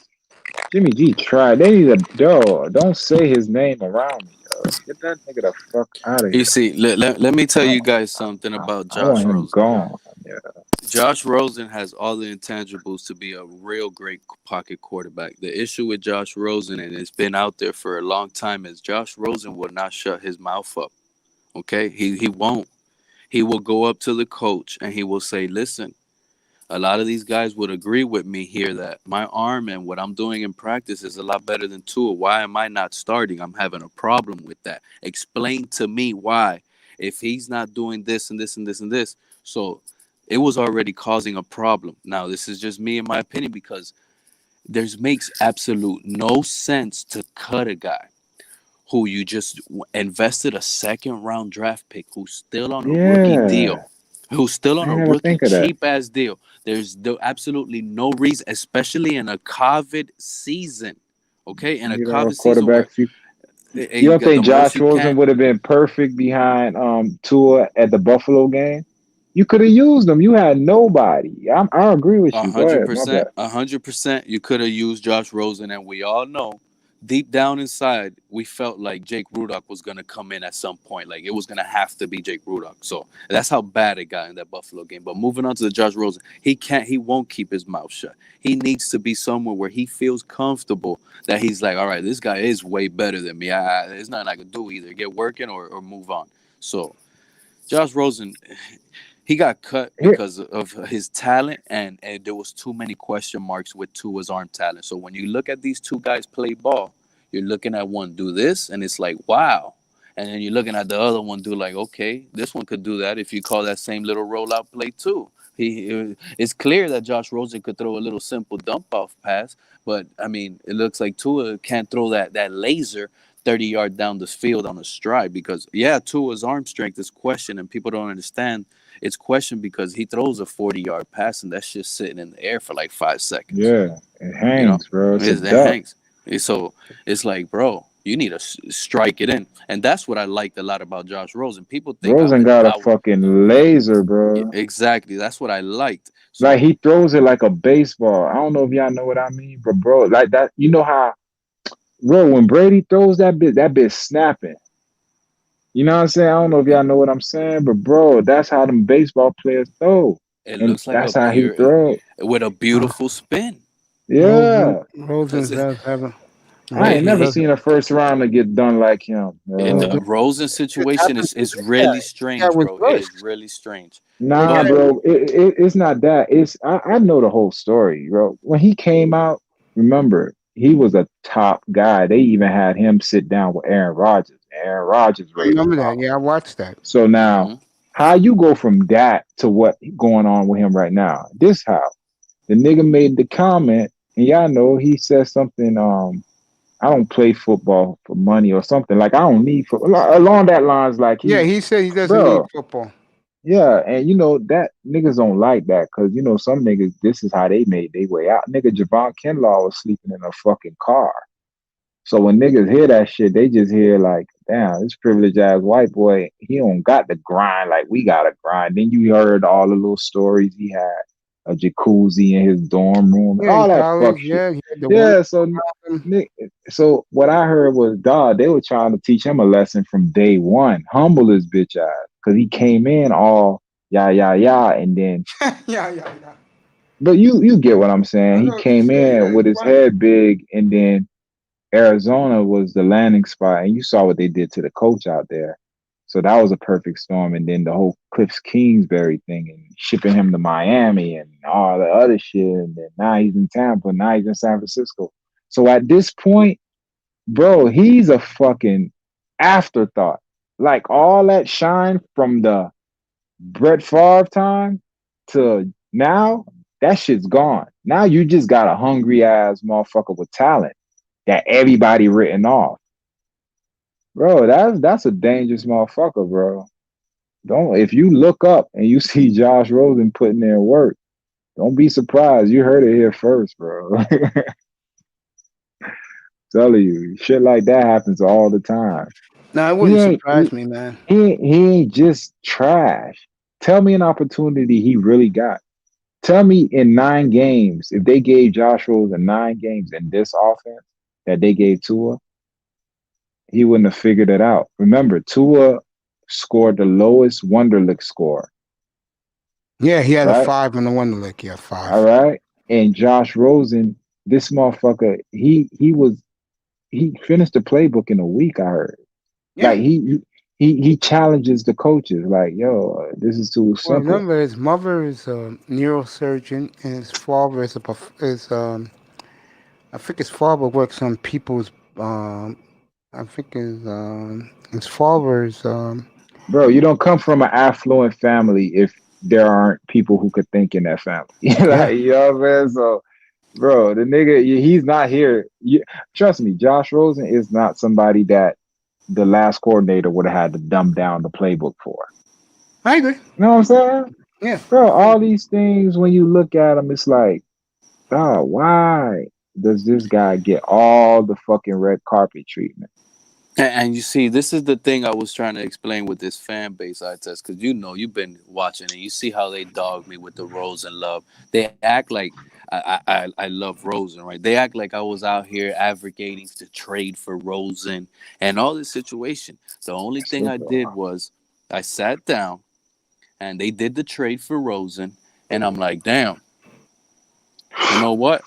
Jimmy G tried. They need don't say his name around me, yo. Get that nigga the fuck out of here. You see, let me tell you guys something about Josh Rosen. Gone. Yeah. Josh Rosen has all the intangibles to be a real great pocket quarterback. The issue with Josh Rosen, and it's been out there for a long time, is Josh Rosen will not shut his mouth up. Okay? He won't. He will go up to the coach and he will say, listen, a lot of these guys would agree with me here that my arm and what I'm doing in practice is a lot better than Tua. Why am I not starting? I'm having a problem with that. Explain to me why. If he's not doing this and this and this and this. So it was already causing a problem. Now, this is just me in my opinion because makes absolute no sense to cut a guy who you just invested a 2nd-round draft pick who's still on a rookie deal. Who's still on a rookie cheap-ass deal. There's absolutely no reason, especially in a COVID season. Okay? In a COVID season where you don't think Josh Rosen would have been perfect behind Tua at the Buffalo game? You could have used him. You had nobody. I agree with you. 100%. 100%. You could have used Josh Rosen, and we all know deep down inside, we felt like Jake Rudock was gonna come in at some point. Like it was gonna have to be Jake Rudock. So that's how bad it got in that Buffalo game. But moving on to the Josh Rosen, he won't keep his mouth shut. He needs to be somewhere where he feels comfortable that he's like, all right, this guy is way better than me. There's nothing I could do, either get working or move on. So Josh Rosen, he got cut because of his talent, and there was too many question marks with Tua's arm talent. So when you look at these two guys play ball, you're looking at one do this, and it's like, wow. And then you're looking at the other one do like, okay, this one could do that if you call that same little rollout play too. It's clear that Josh Rosen could throw a little simple dump off pass, but I mean, it looks like Tua can't throw that laser 30 yards down the field on a stride because, yeah, Tua's arm strength is questioned, and people don't understand it's questioned because he throws a 40-yard pass, and that's just sitting in the air for like 5 seconds. Yeah, it hangs, bro. It's a It duck. hangs. So it's like, bro, you need to strike it in. And that's what I liked a lot about Josh Rosen. People think Rosen got a fucking laser, bro. Exactly. That's what I liked. So, like, he throws it like a baseball. I don't know if y'all know what I mean, but, bro, like that, you know how, bro, when Brady throws that bit snapping. You know what I'm saying? I don't know if y'all know what I'm saying, but, bro, that's how them baseball players throw. It and looks like that's how he throws. With a beautiful spin. Yeah. Rosen does have a... I ain't never seen a first rounder get done like him. The Rosen situation is really strange, bro. It is really strange. Nah, bro, it's not that. It's I know the whole story, bro. When he came out, remember, he was a top guy. They even had him sit down with Aaron Rodgers. Aaron Rodgers rated remember that? Yeah, I watched that. So now, how you go from that to what going on with him right now? This how the nigga made the comment, and y'all know he said something. I don't play football for money or something. Like I don't need football. Along that lines, like he said he doesn't need football. Yeah, and you know that niggas don't like that because you know some niggas. This is how they made their way out. Nigga, Javon Kinlaw was sleeping in a fucking car. So when niggas hear that shit, they just hear like, damn, this privileged ass white boy, he don't got the grind like we got to grind. Then you heard all the little stories he had, a jacuzzi in his dorm room, and all that fuck shit. Yeah, so what I heard was, dog, they were trying to teach him a lesson from day one. Humble his bitch ass, because he came in all yeah, and then yeah. But you get what I'm saying. He came in with his head big, and then Arizona was the landing spot, and you saw what they did to the coach out there. So that was a perfect storm. And then the whole Cliff Kingsbury thing and shipping him to Miami and all the other shit. And then now he's in Tampa, now he's in San Francisco. So at this point, bro, he's a fucking afterthought. Like all that shine from the Brett Favre time to now, that shit's gone. Now you just got a hungry ass motherfucker with talent that everybody written off. Bro, that's a dangerous motherfucker, bro. If you look up and you see Josh Rosen putting in work, don't be surprised. You heard it here first, bro. Telling you, shit like that happens all the time. No, it wouldn't surprise me, man. He ain't just trash. Tell me an opportunity he really got. Tell me in 9 games, if they gave Josh Rosen 9 games in this offense that they gave Tua, he wouldn't have figured it out. Remember, Tua scored the lowest Wonderlic score. Yeah, he had a 5 on the Wonderlic. Yeah, 5. All right. And Josh Rosen, this motherfucker, he finished the playbook in a week, I heard. Yeah. Like he challenges the coaches, like, yo, this is too simple. Well, remember, his mother is a neurosurgeon, and his father is I think his father works on people's I think his father's Bro, you don't come from an affluent family if there aren't people who could think in that family. Like, you know what I'm saying? So, bro, the nigga, he's not here. Trust me, Josh Rosen is not somebody that the last coordinator would have had to dumb down the playbook for. I agree. You know what I'm saying? Yeah. Bro, all these things, when you look at them, it's like, oh, why does this guy get all the fucking red carpet treatment? And you see, this is the thing I was trying to explain with this fan base I test, because you know you've been watching and you see how they dog me with the Rosen love. They act like I love Rosen, right? They act like I was out here advocating to trade for Rosen and all this situation. The only thing I did was I sat down and they did the trade for Rosen, and I'm like, damn, you know what?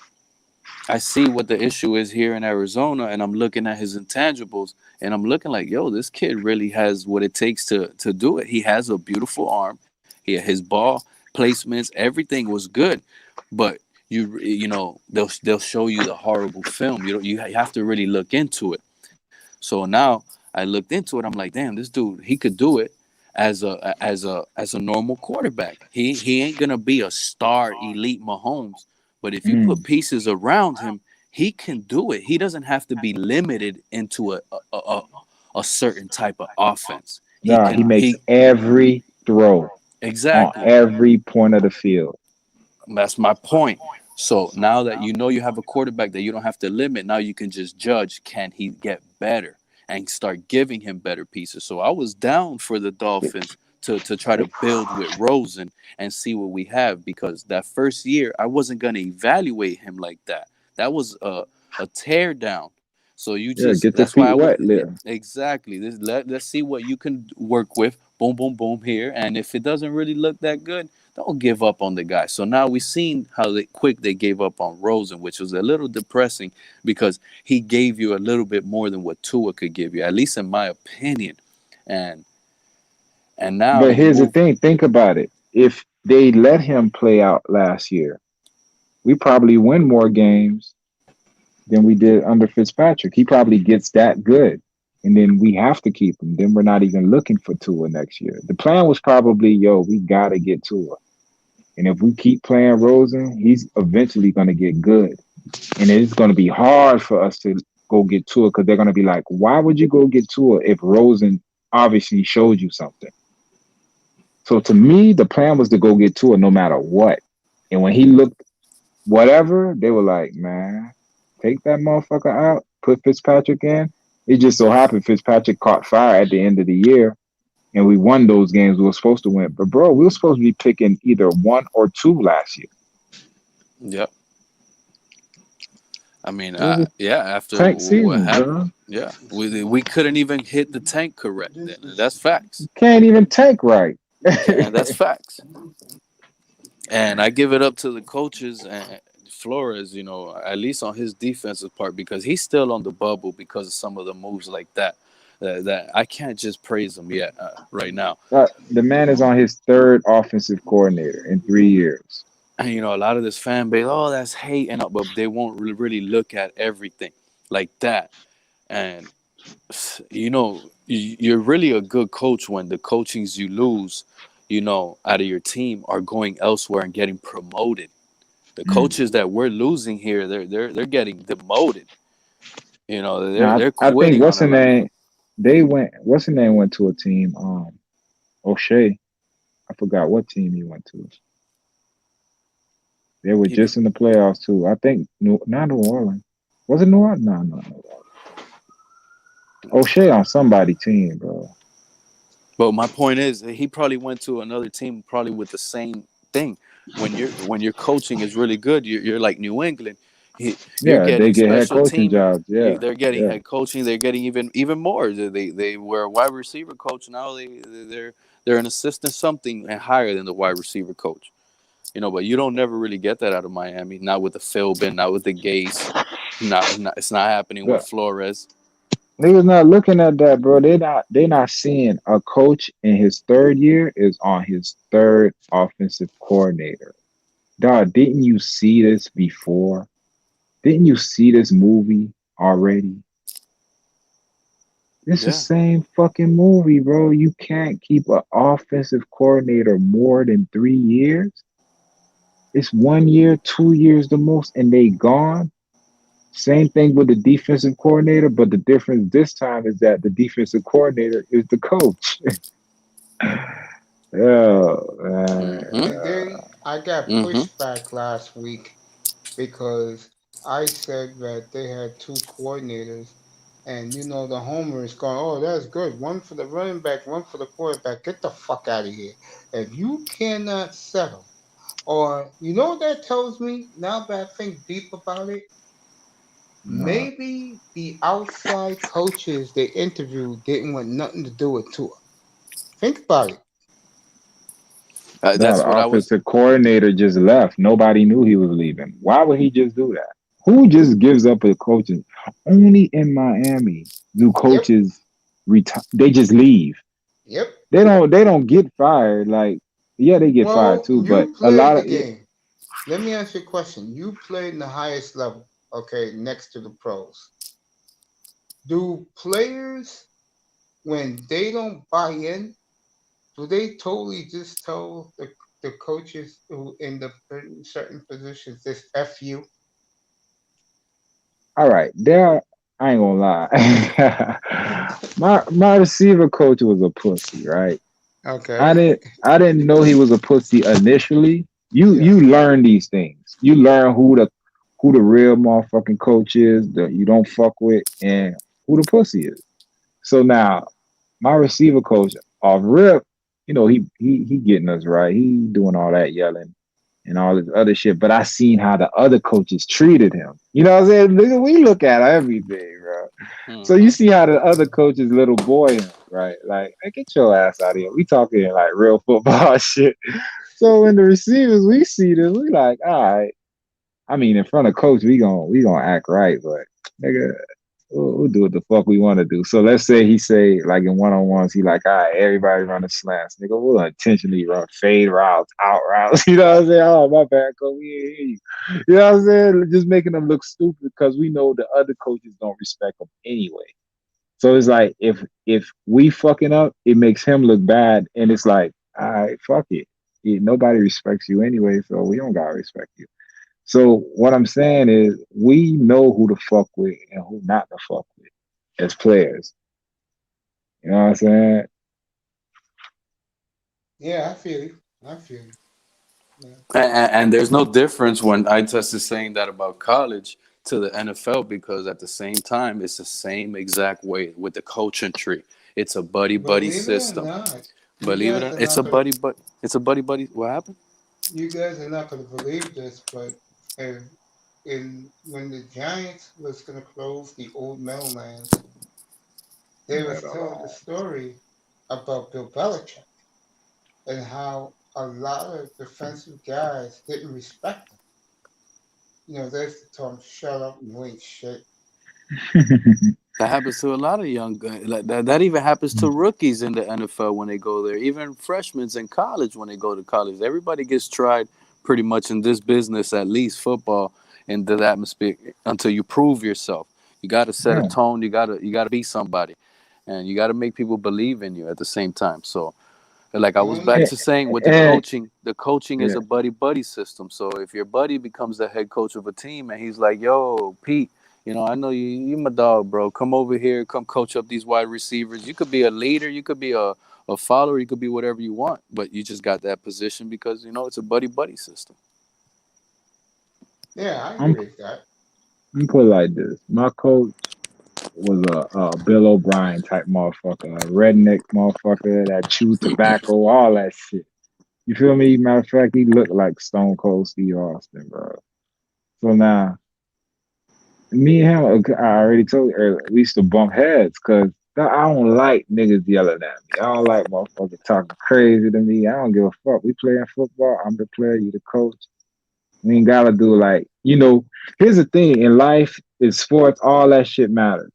I see what the issue is here in Arizona, and I'm looking at his intangibles, and I'm looking like, yo, this kid really has what it takes to do it. He has a beautiful arm. His ball placements, everything was good, but they'll show you the horrible film. You have to really look into it. So now I looked into it. I'm like, damn, this dude, he could do it as a normal quarterback. He ain't gonna be a star elite Mahomes, but if you put pieces around him, he can do it. He doesn't have to be limited into a certain type of offense. No, he makes every throw exactly on every point of the field. That's my point. So now that you know you have a quarterback that you don't have to limit, now you can just judge, can he get better, and start giving him better pieces. So I was down for the Dolphins to try to build with Rosen and see what we have, because that first year I wasn't going to evaluate him like that. That was a tear down. So Get the that's why feet I would wet there. exactly let's see what you can work with. Boom, boom, boom here, and if it doesn't really look that good, don't give up on the guy. So now we've seen how quick they gave up on Rosen, which was a little depressing because he gave you a little bit more than what Tua could give you, at least in my opinion. And now But you here's the move. thing, think about it. If they let him play out last year, we probably win more games than we did under Fitzpatrick. He probably gets that good. And then we have to keep him. Then we're not even looking for Tua next year. The plan was probably, we got to get Tua. And if we keep playing Rosen, he's eventually going to get good. And it's going to be hard for us to go get Tua, because they're going to be like, why would you go get Tua if Rosen obviously showed you something? So to me, the plan was to go get Tua no matter what. And when he looked whatever, they were like, man, take that motherfucker out, put Fitzpatrick in. It just so happened Fitzpatrick caught fire at the end of the year, and we won those games we were supposed to win. But bro, we were supposed to be picking either 1 or 2 last year. Yep. I mean, It was a after tank what season, bro. happened, we couldn't even hit the tank correct. That's facts. Can't even tank right. And that's facts. And I give it up to the coaches and Flores, at least on his defensive part, because he's still on the bubble because of some of the moves like that. That I can't just praise him yet right now. The man is on his 3rd offensive coordinator in 3 years. And a lot of this fan base, oh, that's hate, but they won't really look at everything like that. And you're really a good coach when the coachings you lose, out of your team are going elsewhere and getting promoted. The coaches that we're losing here, they're getting demoted. They're I think quitting on a regular. what's the name went to a team, O'Shea. I forgot what team he went to. They were just in the playoffs too. I think not New Orleans. Was it New Orleans? No, New Orleans. O'Shea on somebody team, bro. But my point is, he probably went to another team, probably with the same thing. When your coaching is really good, you're like New England. You're Yeah, they getting get head special coaching team. jobs. Yeah, They're getting yeah. head coaching. They're getting even more. They were a wide receiver coach. Now they're an assistant something and higher than the wide receiver coach. But you don't never really get that out of Miami. Not with the Philbin, not with the Gase. It's not happening with But Flores. niggas not looking at that, bro. They not seeing a coach in his 3rd year is on his 3rd offensive coordinator. Dog, didn't you see this before? Didn't you see this movie already? It's the same fucking movie, bro. You can't keep an offensive coordinator more than 3 years. It's 1 year, 2 years the most, and they gone. Same thing with the defensive coordinator, but the difference this time is that the defensive coordinator is the coach. Oh, And then I got pushback last week because I said that they had 2 coordinators, and the homers going, oh, that's good. One for the running back, one for the quarterback. Get the fuck out of here. If you cannot settle Or you know what that tells me? Now that I think deep about it, No. maybe the outside coaches they interviewed didn't want nothing to do with Tua. Think about it. No, That's the what I was. offensive coordinator just left. Nobody knew he was leaving. Why would he just do that? Who just gives up a coaching? Only in Miami do Yep, coaches retire. They just leave. yep. They don't get fired. Like, yeah, they get fired Well, too, but you a played lot the of game. Let me ask you a question. You played in the highest level, okay, next to the pros. Do players, when they don't buy in, do they totally just tell the coaches who in the certain positions this F you? all right, there I ain't gonna lie. My receiver coach was a pussy, right? Okay. I didn't know he was a pussy initially. You Yeah. you learn these things. You learn who the real motherfucking coach is that you don't fuck with and who the pussy is. So now my receiver coach off rip, he getting us right. He doing all that yelling and all this other shit. But I seen how the other coaches treated him. You know what I'm saying? Nigga, we look at everything, bro. So you Mhm. see how the other coaches little boy him, right? Like, hey, get your ass out of here. We talking like real football shit. So when the receivers we see this, we like, all right. I mean, in front of coach, we gonna act right, but nigga, we'll do what the fuck we want to do. So let's say he say like in one on ones, he like, all right, everybody running slants, nigga. We'll intentionally run fade routes, out routes. You know what I'm saying? Oh my bad, coach, we ain't hear you. You know what I'm saying? Just making them look stupid because we know the other coaches don't respect them anyway. So it's like if we fucking up, it makes him look bad, and it's like, all right, fuck it. Nobody respects you anyway, so we don't gotta respect you. So what I'm saying is we know who to fuck with and who not to fuck with as players. You know what I'm saying? Yeah, I feel you. I feel you. Yeah. And there's no difference when I tested saying that about college to the NFL because at the same time it's the same exact way with the coaching tree. It's a buddy buddy Believe it or system. not, you Believe it or guys not, are it's not a gonna buddy but it's a buddy buddy. What happened? you guys are not gonna believe this, but uh, in when the Giants was gonna close the old Meadowlands, they Right was or telling the wrong. story about Bill Belichick and how a lot of defensive guys didn't respect him. You know, they used to tell him, "Shut up, you ain't shit." That happens to a lot of young guys. Like that even happens to rookies in the NFL when they go there. Even freshmen in college when they go to college. Everybody gets tried pretty much in this business, at least football, in the atmosphere until you prove yourself. You got to set a Yeah. tone. You got to be somebody, and you got to make people believe in you at the same time. So, like I was back Only And, to saying with and the coaching is yeah. a buddy buddy system. So if your buddy becomes the head coach of a team and he's like, "Yo, Pete, I know you my dog, bro. Come over here, come coach up these wide receivers. You could be a leader, you could be a follower, you could be whatever you want, but you just got that position because it's a buddy buddy system." yeah, I I'm agree with that. I'm put it like this. My coach was a Bill O'Brien type motherfucker, a redneck motherfucker that chewed tobacco, all that shit. You feel me? Matter of fact, he looked like Stone Cold Steve Austin, bro. So now me and him, I already told you earlier, we used to bump heads because I don't like niggas yelling at me. I don't like motherfuckers talking crazy to me. I don't give a fuck. We playing football. I'm the player. You the coach. We ain't gotta do here's the thing in life, in sports, all that shit matters.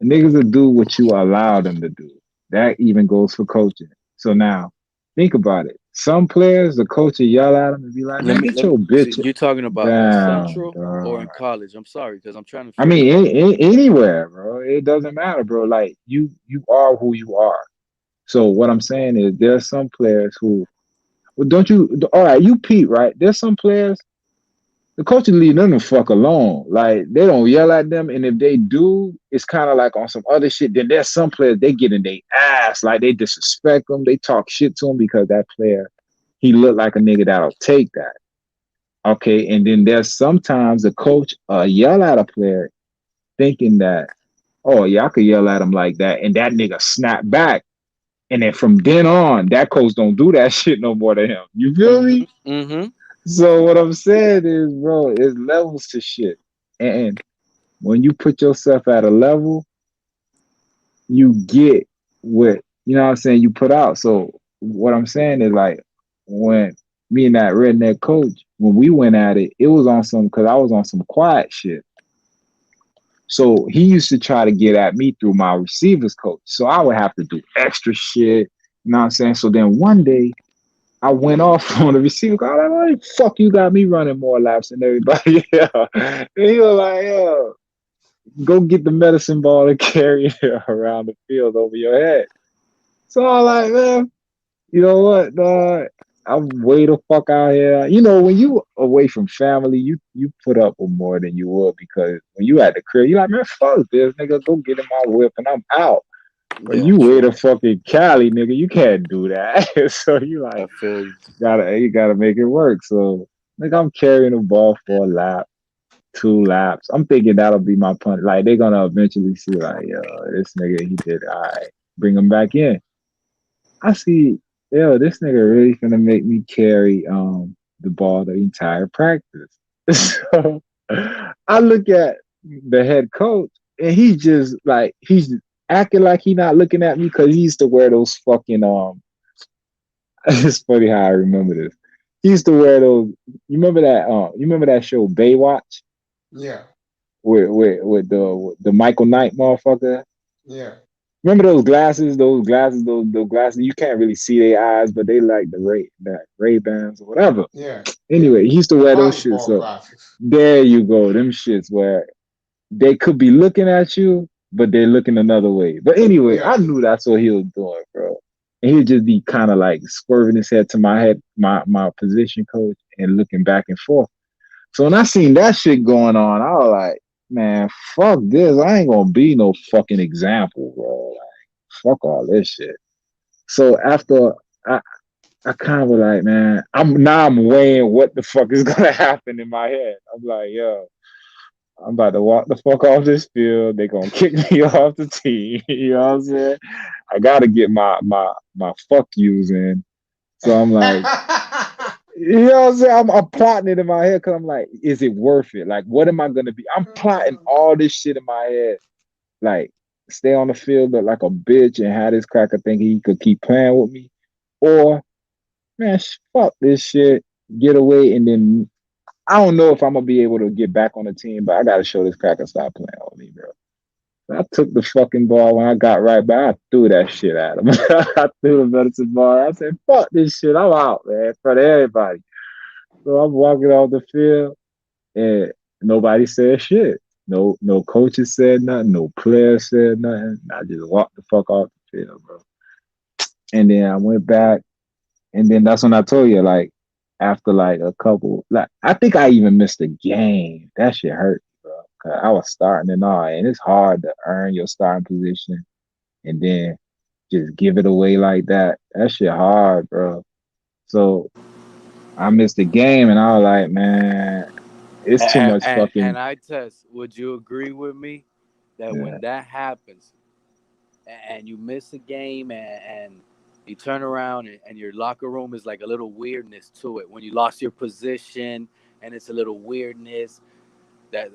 The niggas will do what you allow them to do. That even goes for coaching. So now, think about it. Some players, the coach will yell at them and be like, Let man, me get let me your see, bitch you're talking about down, Central or dog. in college. I'm sorry because I'm trying to I figure mean, out. anywhere, bro. It doesn't matter, bro. Like you are who you are. So what I'm saying is, there's some players who, well, don't you? All right, you Pete, right? There's some players the coaches leave them the fuck alone. Like they don't yell at them, and if they do, it's kind of like on some other shit. Then there's some players they get in their ass, like they disrespect them, they talk shit to him because that player he looked like a nigga that'll take that. Okay, and then there's sometimes the coach yell at a player thinking that, oh yeah, I could yell at him like that, and that nigga snap back, and then from then on, that coach don't do that shit no more to him. You feel me? Mm-hmm. Mm-hmm. So what I'm saying is, bro, it's levels to shit. And when you put yourself at a level, you get what you know what I'm saying you put out. So what I'm saying is like when me and that redneck coach, when we went at it, it was on some because I was on some quiet shit. So he used to try to get at me through my receivers coach. So I would have to do extra shit. You know what I'm saying? So then one day I went off on the receiver. I was like, why the fuck you got me running more laps than everybody else? And he was like, yo, go get the medicine ball and carry it around the field over your head. So I'm like, man, you know what, dog? I'm way the fuck out here. You know, when you away from family, you put up with more than you would because when you at the crib, you like, man, fuck this, nigga, go get in my whip and I'm out. But you way the fucking Cali, nigga, you can't do that. So you like, you gotta make it work. So like I'm carrying the ball for a lap, 2 laps. I'm thinking that'll be my punt. Like they're gonna eventually see, like, yo, this nigga, he did all right. Bring him back in. I see, yo, this nigga really finna make me carry the ball the entire practice. So I look at the head coach and he's acting like he not looking at me because he used to wear those fucking it's funny how I remember this. He used to wear those you remember that show Baywatch? Yeah. With the Michael Knight motherfucker? Yeah. Remember those glasses? Those glasses. You can't really see their eyes, but they like the Ray Bans or whatever. Yeah. Anyway, he used to wear those shits. So there you go. Them shits where they could be looking at you, but they're looking another way. But anyway, I knew that's what he was doing, bro. And he'd just be kind of like swerving his head to my head, my position coach, and looking back and forth. So when I seen that shit going on, I was like, man, fuck this. I ain't gonna be no fucking example, bro. Like, fuck all this shit. So after I kind of was like, man, I'm weighing what the fuck is gonna happen in my head. I'm like, yo, I'm about to walk the fuck off this field. They gonna kick me off the team. You know what I'm saying? I gotta get my fuck yous in. So I'm like, you know what I'm saying? I'm plotting it in my head because I'm like, is it worth it? Like, what am I gonna be? I'm plotting all this shit in my head. Like, stay on the field look like a bitch and have this cracker think he could keep playing with me. Or, man, fuck this shit. Get away and then I don't know if I'm gonna be able to get back on the team, but I gotta show this cracker stop playing with me, bro. I took the fucking ball when I got right back. I threw that shit at him. I threw the medicine ball. I said, fuck this shit. I'm out, man, in front of everybody. So I'm walking off the field and nobody said shit. No coaches said nothing. No players said nothing. I just walked the fuck off the field, bro. And then I went back. And then that's when I told you, like, after like a couple, like, I think I even missed a game. That shit hurt, bro. 'Cause I was starting and all. And it's hard to earn your starting position and then just give it away like that. That shit hard, bro. So I missed the game and I was like, man, it's too much fucking. And I test, would you agree with me that when that happens and you miss a game and you turn around and your locker room is like a little weirdness to it when you lost your position and it's a little weirdness that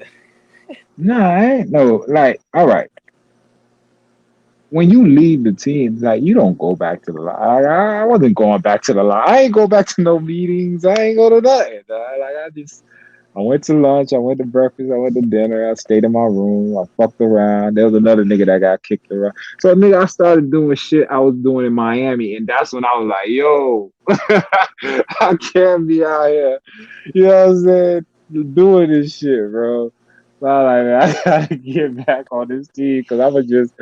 No, I ain't no, like, all right. When you leave the team, like, you don't go back to the line. I wasn't going back to the line. I ain't go back to no meetings. I ain't go to nothing. Like, I went to lunch. I went to breakfast. I went to dinner. I stayed in my room. I fucked around. There was another nigga that got kicked around. So, nigga, I started doing shit I was doing in Miami. And that's when I was like, yo, I can't be out here. You know what I'm saying? Doing this shit, bro. So I was like, man, I gotta get back on this team because I'm going to just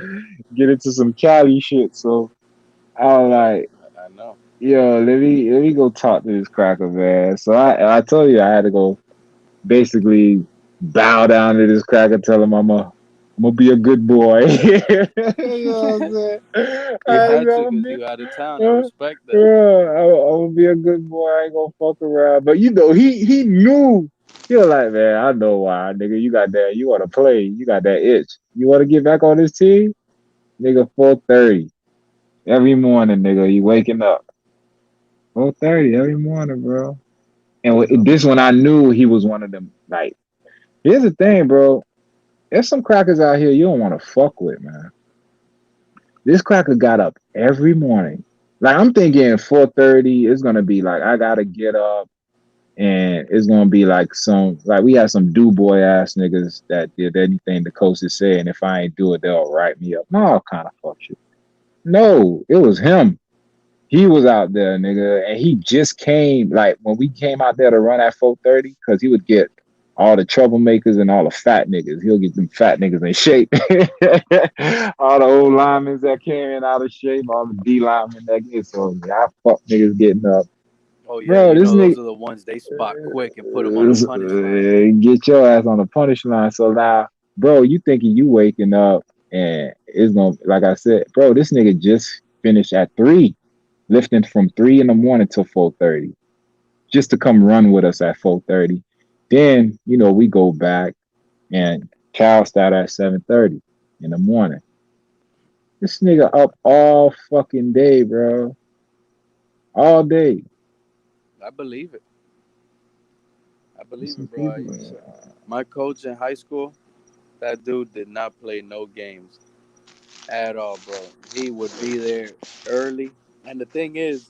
get into some Cali shit. So I was like, I know. yo, let me go talk to this cracker, man. So I told you I had to go basically bow down to this cracker, tell him I'm gonna be a good boy. You know what I'm saying? You had to because you out of town. I respect that. Yeah, I'm gonna be a good boy. I ain't gonna fuck around. But you know, he knew. He was like, man, I know why, nigga. You got that. You want to play. You got that itch. You want to get back on this team, nigga. 4:30 every morning, nigga. You waking up 4:30 every morning, bro. And this one, I knew he was one of them. Like, here's the thing, bro. There's some crackers out here you don't want to fuck with, man. This cracker got up every morning. Like, I'm thinking 4:30, it's gonna be like I gotta get up, and it's gonna be like we had some do boy ass niggas that did anything the coach is saying. If I ain't do it, they'll write me up. No, kind of fuck shit. No, it was him. He was out there, nigga, and he just came. Like when we came out there to run at 4:30, because he would get all the troublemakers and all the fat niggas. He'll get them fat niggas in shape. All the old linemen that came in out of shape, all the D linemen that get so I fuck niggas getting up. Oh yeah, Bro, you this know those nigga are the ones they spot quick and put them on the punish line. get your ass on the punish line. So now, bro, you thinking you waking up and it's gonna, like I said, bro, this nigga just finished at 3, lifting from 3 in the morning till 4:30, just to come run with us at 4:30. Then, we go back and Cal start at 7:30 in the morning. This nigga up all fucking day, bro. All day. I believe it. Bro. My coach in high school, that dude did not play no games at all, bro. He would be there early. And the thing is,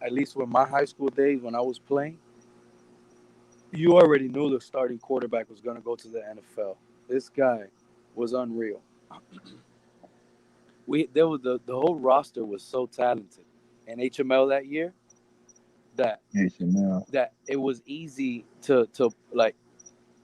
at least with my high school days when I was playing, you already knew the starting quarterback was going to go to the NFL. This guy was unreal. There was the whole roster was so talented in HML that year that it was easy to like,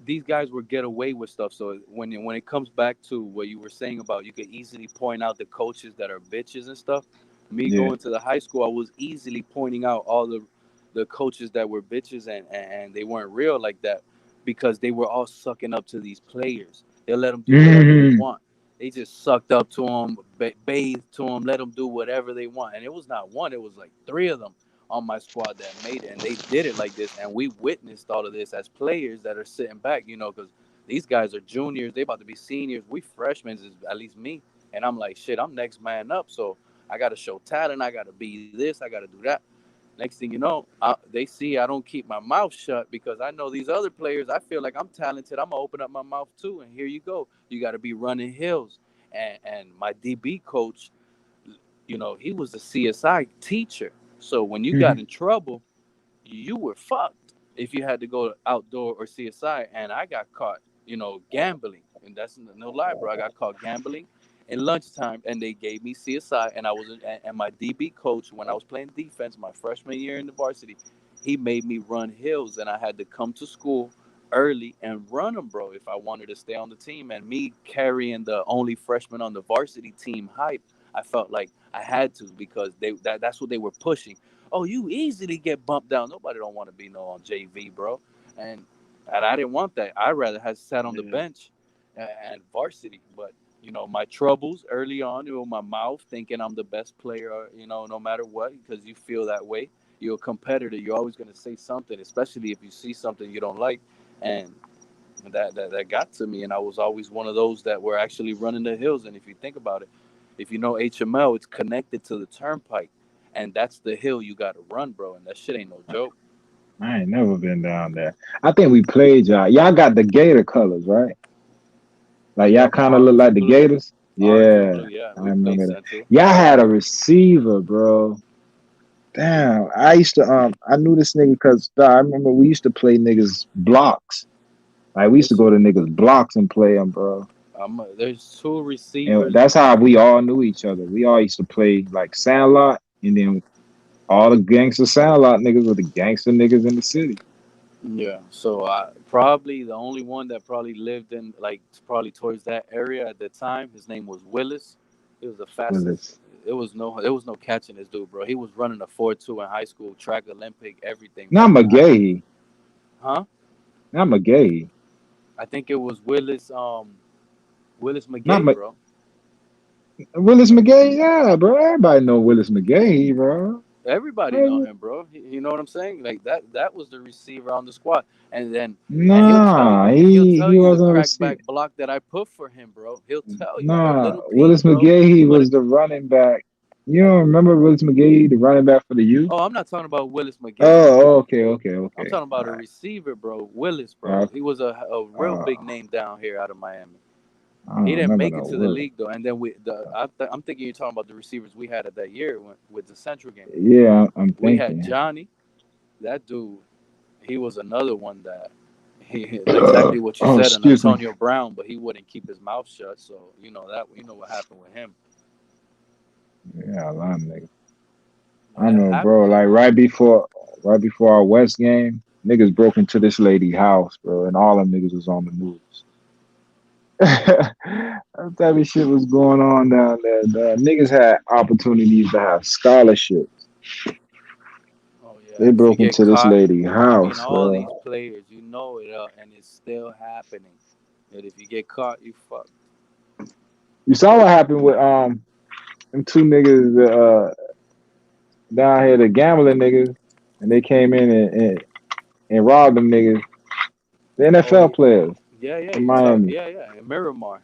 these guys would get away with stuff. So when it comes back to what you were saying about you could easily point out the coaches that are bitches and stuff. Going to the high school, I was easily pointing out all the coaches that were bitches and they weren't real like that, because they were all sucking up to these players. They'll let them do whatever they want. They just sucked up to them, bathed to them, let them do whatever they want. And it was not one, it was like 3 of them on my squad that made it, and they did it like this, and we witnessed all of this as players that are sitting back, because these guys are juniors, they about to be seniors, we freshmen, at least me, and I'm like, shit, I'm next man up, so I got to show talent, I got to be this, I got to do that. Next thing you know, they see I don't keep my mouth shut, because I know these other players, I feel like I'm talented, I'm gonna open up my mouth too, and here you go, you got to be running hills. And my DB coach, he was a CSI teacher. So when you got in trouble, you were fucked if you had to go outdoor or CSI. And I got caught, gambling. And that's no lie, bro. I got caught gambling in lunchtime, and they gave me CSI. And and my DB coach, when I was playing defense my freshman year in the varsity, he made me run hills, and I had to come to school early and run them, bro, if I wanted to stay on the team. And me carrying the only freshman on the varsity team hype, I felt like I had to, because that's what they were pushing. Oh, you easily get bumped down. Nobody don't want to be on JV, bro. And I didn't want that. I'd rather have sat on the bench and varsity. But, my troubles early on, my mouth, thinking I'm the best player, no matter what, because you feel that way. You're a competitor. You're always going to say something, especially if you see something you don't like. And that got to me. And I was always one of those that were actually running the hills. And if you think about it, if you know HML, it's connected to the turnpike, and that's the hill you got to run, bro. And that shit ain't no joke. I ain't never been down there. I think we played y'all. Y'all got the Gator colors, right? Like y'all kind of look like the Gators. Yeah, I remember that. Y'all had a receiver, bro. Damn, I used to I knew this nigga because I remember we used to play niggas blocks. Like we used to go to niggas blocks and play them, bro. There's 2 receivers. And that's how we all knew each other. We all used to play like Sandlot, and then all the gangster Sandlot niggas were the gangster niggas in the city. Yeah, so probably the only one that probably lived in probably towards that area at the time. His name was Willis. He was the fastest. It was no catching this dude, bro. He was running a 4.2 in high school, track Olympic, everything. Not McGahee. Huh? Not McGahee. I think it was Willis. Willis McGahee, bro. Willis McGahee, yeah, bro. Everybody know Willis McGahee, bro. Everybody know him, bro. You know what I'm saying? Like that was the receiver on the squad. And then he wasn't the crackback block that I put for him, bro. He'll tell you. Willis McGahee was the running back. You don't remember Willis McGahee, the running back for the U? Oh, I'm not talking about Willis McGahee. Oh, okay. I'm talking about a receiver, bro. Willis, bro. He was a real big name down here out of Miami. He didn't make it to the league though. And then I'm thinking you're talking about the receivers we had at that year with the Central game. Yeah, I'm We thinking. had Johnny. That dude, he was another one that exactly what you said, an Antonio Brown, but he wouldn't keep his mouth shut. So you know what happened with him. Yeah, a lot of niggas. I know, bro. Like right before our West game, niggas broke into this lady's house, bro, and all them niggas was on the news. That type of shit was going on down there. Niggas had opportunities to have scholarships. Oh yeah, they broke into this lady's house. I mean, all these players, you know it, and it's still happening. That if you get caught, you fucked. You saw what happened with them two niggas down here, the gambling niggas, and they came in and robbed them niggas. The NFL players. Yeah, in Miami. In Miramar.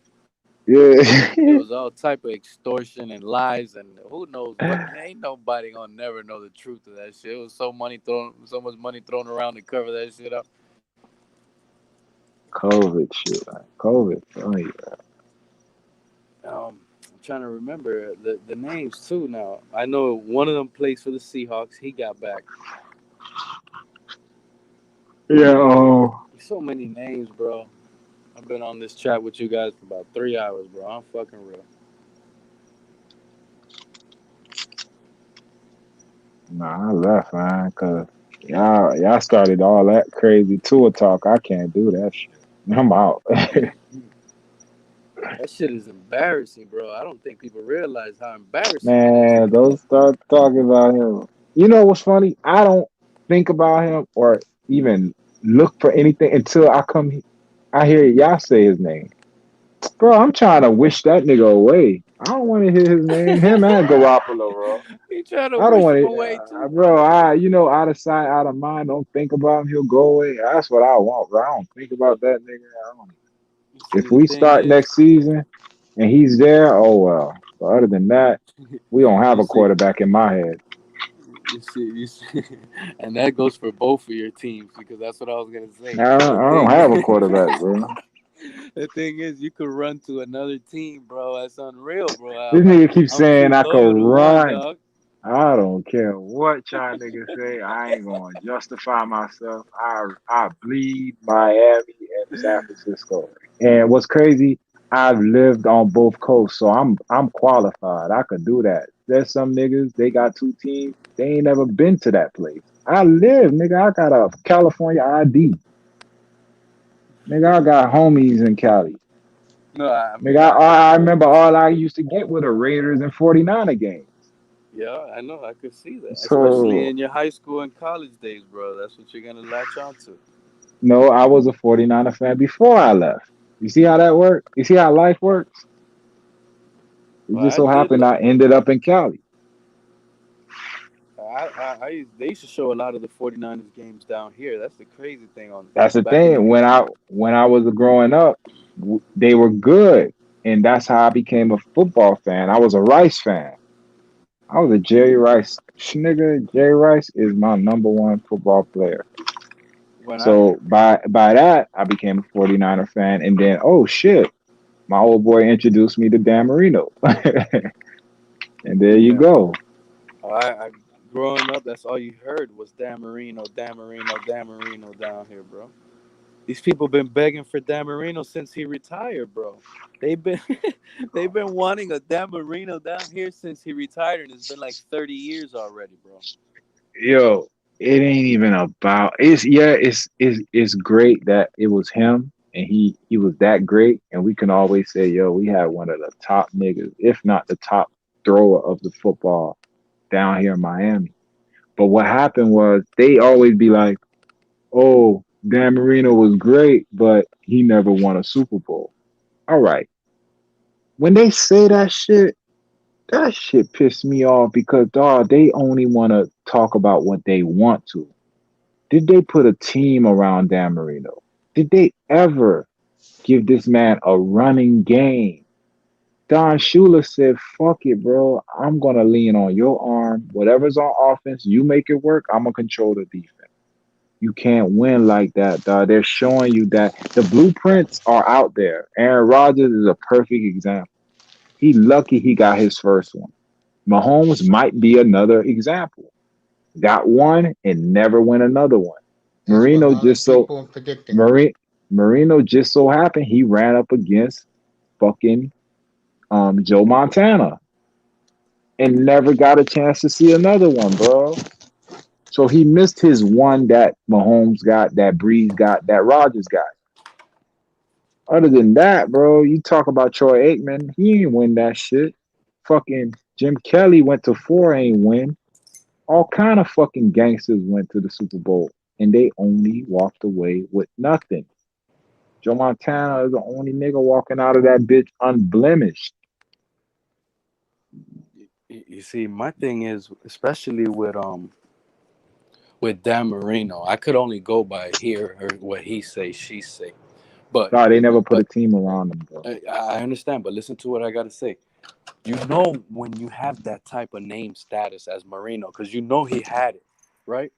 Yeah. It was all type of extortion and lies, and who knows what. Ain't nobody gonna never know the truth of that shit. It was so much money thrown around to cover that shit up. COVID shit, like COVID. Funny. I'm trying to remember the names too. Now I know one of them plays for the Seahawks. He got back. Yeah. So many names, bro. I've been on this chat with you guys for about 3 hours, bro. I'm fucking real. Nah, I left, man, cause y'all started all that crazy tour talk. I can't do that shit. I'm out. That shit is embarrassing, bro. I don't think people realize how embarrassing Man, it is. don't start talking about him. You know what's funny? I don't think about him or even look for anything until I hear y'all say his name. Bro, I'm trying to wish that nigga away. I don't want to hear his name. Him and Garoppolo, bro. He trying to I don't wish want him to, away too. bro. Out of sight, out of mind. Don't think about him. He'll go away. That's what I want, bro. I don't think about that nigga. If we start next season and he's there, oh well. But other than that, we don't have a quarterback in my head. You see, and that goes for both of your teams because that's what I was gonna say. I don't have a quarterback, bro. The thing is, you could run to another team, bro. That's unreal, bro. This nigga keeps saying I could run. Dog. I don't care what y'all niggas say. I ain't gonna justify myself. I bleed Miami and San Francisco. And what's crazy, I've lived on both coasts, so I'm qualified. I could do that. There's some niggas, they got two teams, they ain't never been to that place. I live, nigga. I got a California ID. Nigga, I got homies in Cali. No, I remember all I used to get were the Raiders and 49er games. Yeah, I know. I could see that. Especially in your high school and college days, bro. That's what you're going to latch on to. No, I was a 49er fan before I left. You see how that works? You see how life works? It just so happened I ended up in Cali. They used to show a lot of the 49ers games down here. That's the crazy thing. That's the thing. When I was growing up, they were good. And that's how I became a football fan. I was a Rice fan. I was a Jerry Rice nigga. Jerry Rice is my number one football player. So by that, I became a 49er fan. And then, oh shit, my old boy introduced me to Dan Marino. And there you go. Growing up, that's all you heard was Dan Marino down here, bro. These people been begging for Dan Marino since he retired, bro. They've been wanting a Dan Marino down here since he retired, and it's been like 30 years already, bro. Yo, it ain't even about it's great that it was him and he was that great, and we can always say, yo, we had one of the top niggas, if not the top thrower of the football down here in Miami. But what happened was they always be like, oh, Dan Marino was great, but he never won a Super Bowl. All right. When they say that shit pissed me off because, dog, they only want to talk about what they want to. Did they put a team around Dan Marino? Did they ever give this man a running game? Don Shula said, "Fuck it, bro. I'm gonna lean on your arm. Whatever's on offense, you make it work. I'm gonna control the defense." You can't win like that, dog. They're showing you that the blueprints are out there. Aaron Rodgers is a perfect example. He lucky he got his first one. Mahomes might be another example. Got one and never win another one. That's what a Marino lot of just so people are predicting. Marino just so happened he ran up against fucking Joe Montana and never got a chance to see another one, bro. So he missed his one that Mahomes got, that Breeze got, that Rodgers got. Other than that, bro, you talk about Troy Aikman, he ain't win that shit. Fucking Jim Kelly went to four, ain't win. All kind of fucking gangsters went to the Super Bowl and they only walked away with nothing. Joe Montana is the only nigga walking out of that bitch unblemished. You see, my thing is, especially with Dan Marino, I could only go by hear her what he say, she say. But God, they never put a but team around him, bro. I understand. But listen to what I gotta say. You know, when you have that type of name status as Marino, because you know he had it, right?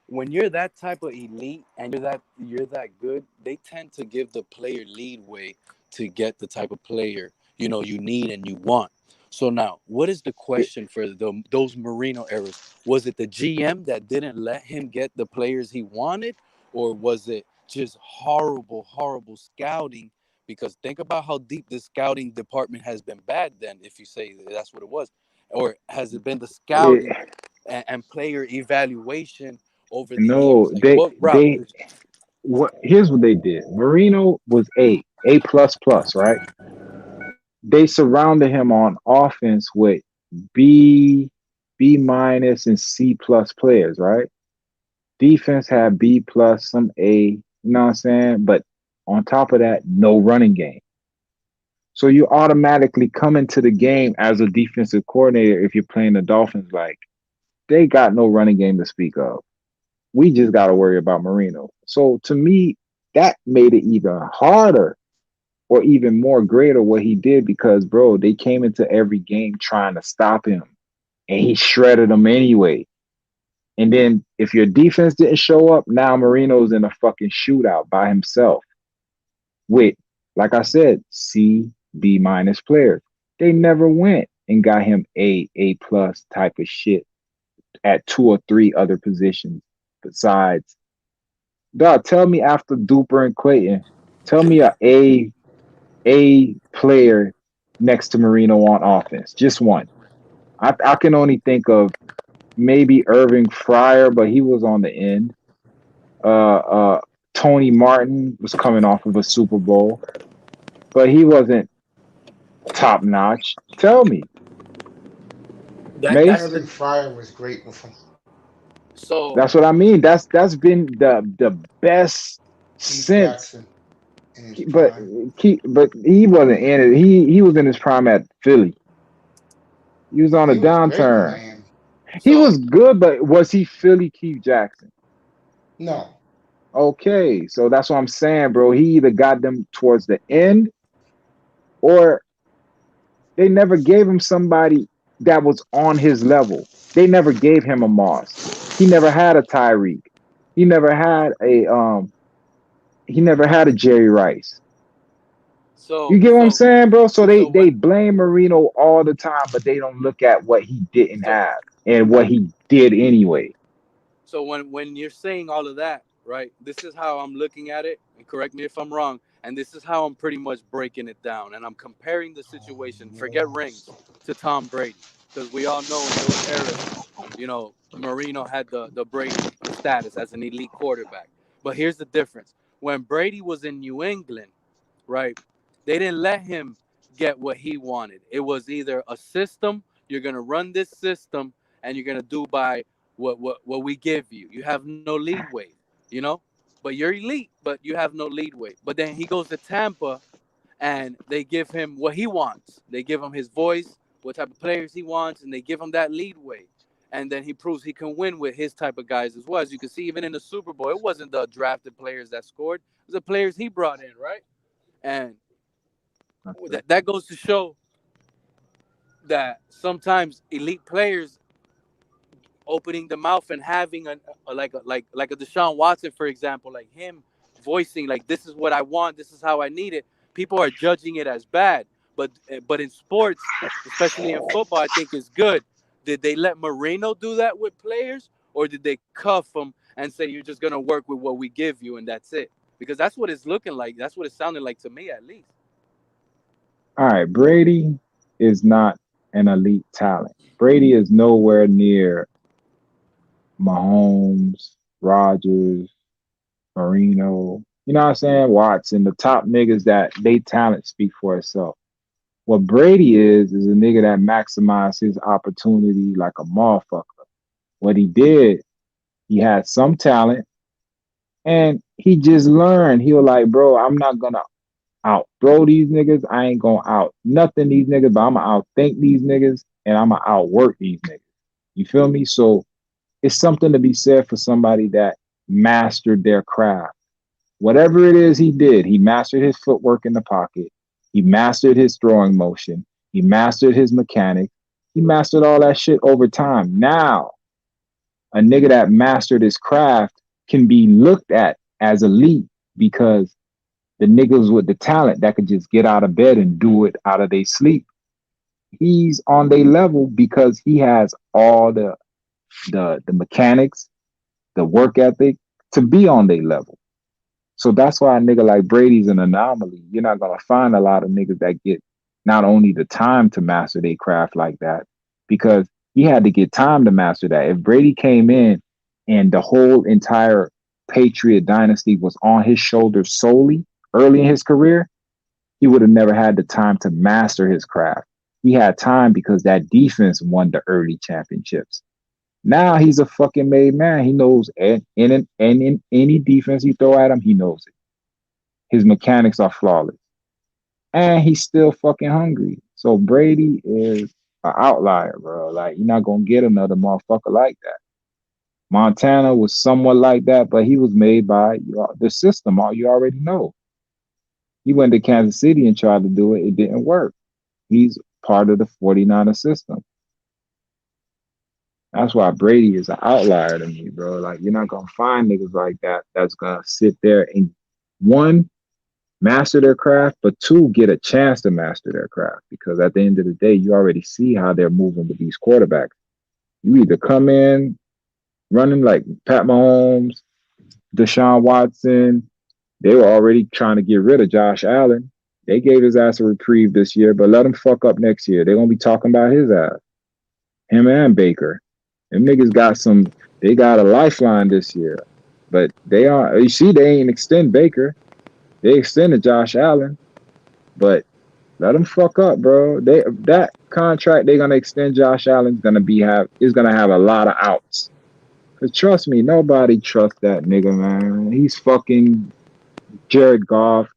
When you're that type of elite and you're that good, they tend to give the player leadway to get the type of player you need and you want. So now, what is the question for those Marino eras? Was it the GM that didn't let him get the players he wanted, or was it just horrible, horrible scouting? Because think about how deep the scouting department has been bad. Then, if you say that's what it was, or has it been the It, scouting and player evaluation over the no, years? Like, what route? what? Here's what they did. Marino was A plus plus, right? They surrounded him on offense with B, B minus, and C plus players, right? Defense had B plus, some A, you know what I'm saying? But on top of that, no running game. So you automatically come into the game as a defensive coordinator if you're playing the Dolphins like they got no running game to speak of. We just got to worry about Marino. So to me, that made it even harder or even more greater what he did because, bro, they came into every game trying to stop him and he shredded them anyway. And then if your defense didn't show up, now Marino's in a fucking shootout by himself with, like I said, C, B minus players. They never went and got him A plus type of shit at two or three other positions besides. Dog, tell me after Duper and Clayton, tell me a player next to Marino on offense. Just one. I can only think of maybe Irving Fryer, but he was on the end. Uh, uh, Tony Martin was coming off of a Super Bowl, but he wasn't top notch. Tell me, Mace. Irving Fryer was great with him. So That's what I mean. That's been the best Keith since. Jackson in his But prime. he wasn't in it. He was in his prime at Philly. He was on a He was great in downturn. Miami. He so was good, but was he Philly Keith Jackson? No, Okay, so that's what I'm saying, bro. He either got them towards the end or they never gave him somebody that was on his level. They never gave him a Moss. He never had a Tyreek. He never had a Jerry Rice. so You get what I'm so saying, bro? So they so they when blame Marino all the time, but they don't look at what he didn't so have and what he did anyway. so when you're saying all of that, right? This is how I'm looking at it, and correct me if I'm wrong. And this is how I'm pretty much breaking it down, and I'm comparing the situation. Forget rings to Tom Brady, because we all know in those eras, Marino had the Brady status as an elite quarterback. But here's the difference: when Brady was in New England, right? They didn't let him get what he wanted. It was either a system, you're gonna run this system, and you're gonna do by what we give you. You have no leadway, you know. But you're elite, but you have no leadway. But then he goes to Tampa, and they give him what he wants. They give him his voice, what type of players he wants, and they give him that leadway. And then he proves he can win with his type of guys as well. As you can see, even in the Super Bowl, it wasn't the drafted players that scored; it was the players he brought in, right? And that goes to show that sometimes elite players opening the mouth and having a Deshaun Watson, for example, like him voicing like this is what I want, this is how I need it. People are judging it as bad, but in sports, especially in football, I think is good. Did they let Marino do that with players, or did they cuff them and say you're just gonna work with what we give you and that's it? Because that's what it's looking like. That's what it sounded like to me, at least. All right, Brady is not an elite talent. Brady is nowhere near Mahomes, Rogers, Marino. You know what I'm saying? Watson, the top niggas that they talent speak for itself. What Brady is a nigga that maximized his opportunity like a motherfucker. What he did, he had some talent and he just learned. He was like, bro, I'm not gonna out throw these niggas. I ain't gonna out nothing these niggas, but I'm gonna outthink these niggas and I'm gonna outwork these niggas. You feel me? So it's something to be said for somebody that mastered their craft. Whatever it is he did, he mastered his footwork in the pocket. He mastered his throwing motion. He mastered his mechanics. He mastered all that shit over time. Now, a nigga that mastered his craft can be looked at as elite because the niggas with the talent that could just get out of bed and do it out of their sleep. He's on their level because he has all the mechanics, the work ethic to be on their level. So that's why a nigga like Brady's an anomaly. You're not gonna find a lot of niggas that get not only the time to master their craft like that, because he had to get time to master that. If Brady came in and the whole entire Patriot dynasty was on his shoulders solely early in his career, he would have never had the time to master his craft. He had time because that defense won the early championships. Now he's a fucking made man. He knows in any defense you throw at him, he knows it. His mechanics are flawless. And he's still fucking hungry. So Brady is an outlier, bro. Like, you're not gonna get another motherfucker like that. Montana was somewhat like that, but he was made by the system. All you already know. He went to Kansas City and tried to do it. It didn't work. He's part of the 49er system. That's why Brady is an outlier to me, bro. Like, you're not gonna find niggas like that that's gonna sit there and one, master their craft, but two, get a chance to master their craft. Because at the end of the day, you already see how they're moving with these quarterbacks. You either come in running like Pat Mahomes, Deshaun Watson. They were already trying to get rid of Josh Allen. They gave his ass a reprieve this year, but let him fuck up next year. They're gonna be talking about his ass. Him and Baker. Them niggas they got a lifeline this year. But you see, they ain't extend Baker. They extended Josh Allen. But let them fuck up, bro. That contract they're gonna extend Josh Allen's is gonna have a lot of outs. Cause trust me, nobody trusts that nigga, man. He's fucking Jared Goff,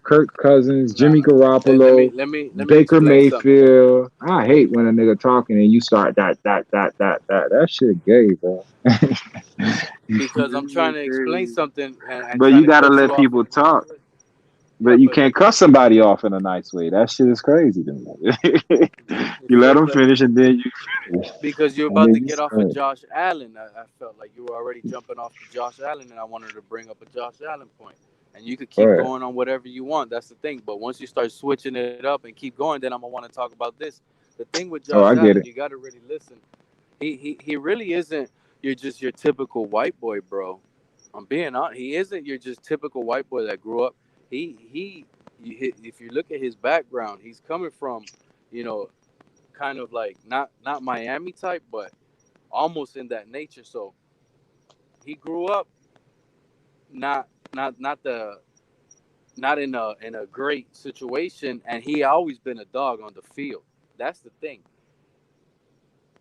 Kirk Cousins, Nah, Jimmy let me Garoppolo, let me let me Baker explain something. Mayfield. I hate when a nigga talking and you start that. That shit gay, bro. Because I'm trying to explain something and But trying you to gotta cut you let off people in a nice talk. way. Yeah, But you but can't cut somebody off in a nice way. That shit is crazy to me. You let them but finish and then you finish. because you're And about to then you get off of say, Josh Allen, I felt like you were already jumping off to Josh Allen, and I wanted to bring up a Josh Allen point. And you could all keep right. going on whatever you want. That's the thing. But once you start switching it up and keep going, then I'm gonna want to talk about this. The thing with Oh, Josh I get Allen, it. you got to really listen. He really isn't. You're just your typical white boy, bro. I'm being honest. He isn't your just typical white boy that grew up. If you look at his background, he's coming from, you know, kind of like not Miami type, but almost in that nature. So he grew up not not the not in a great situation, and he always been a dog on the field. That's the thing.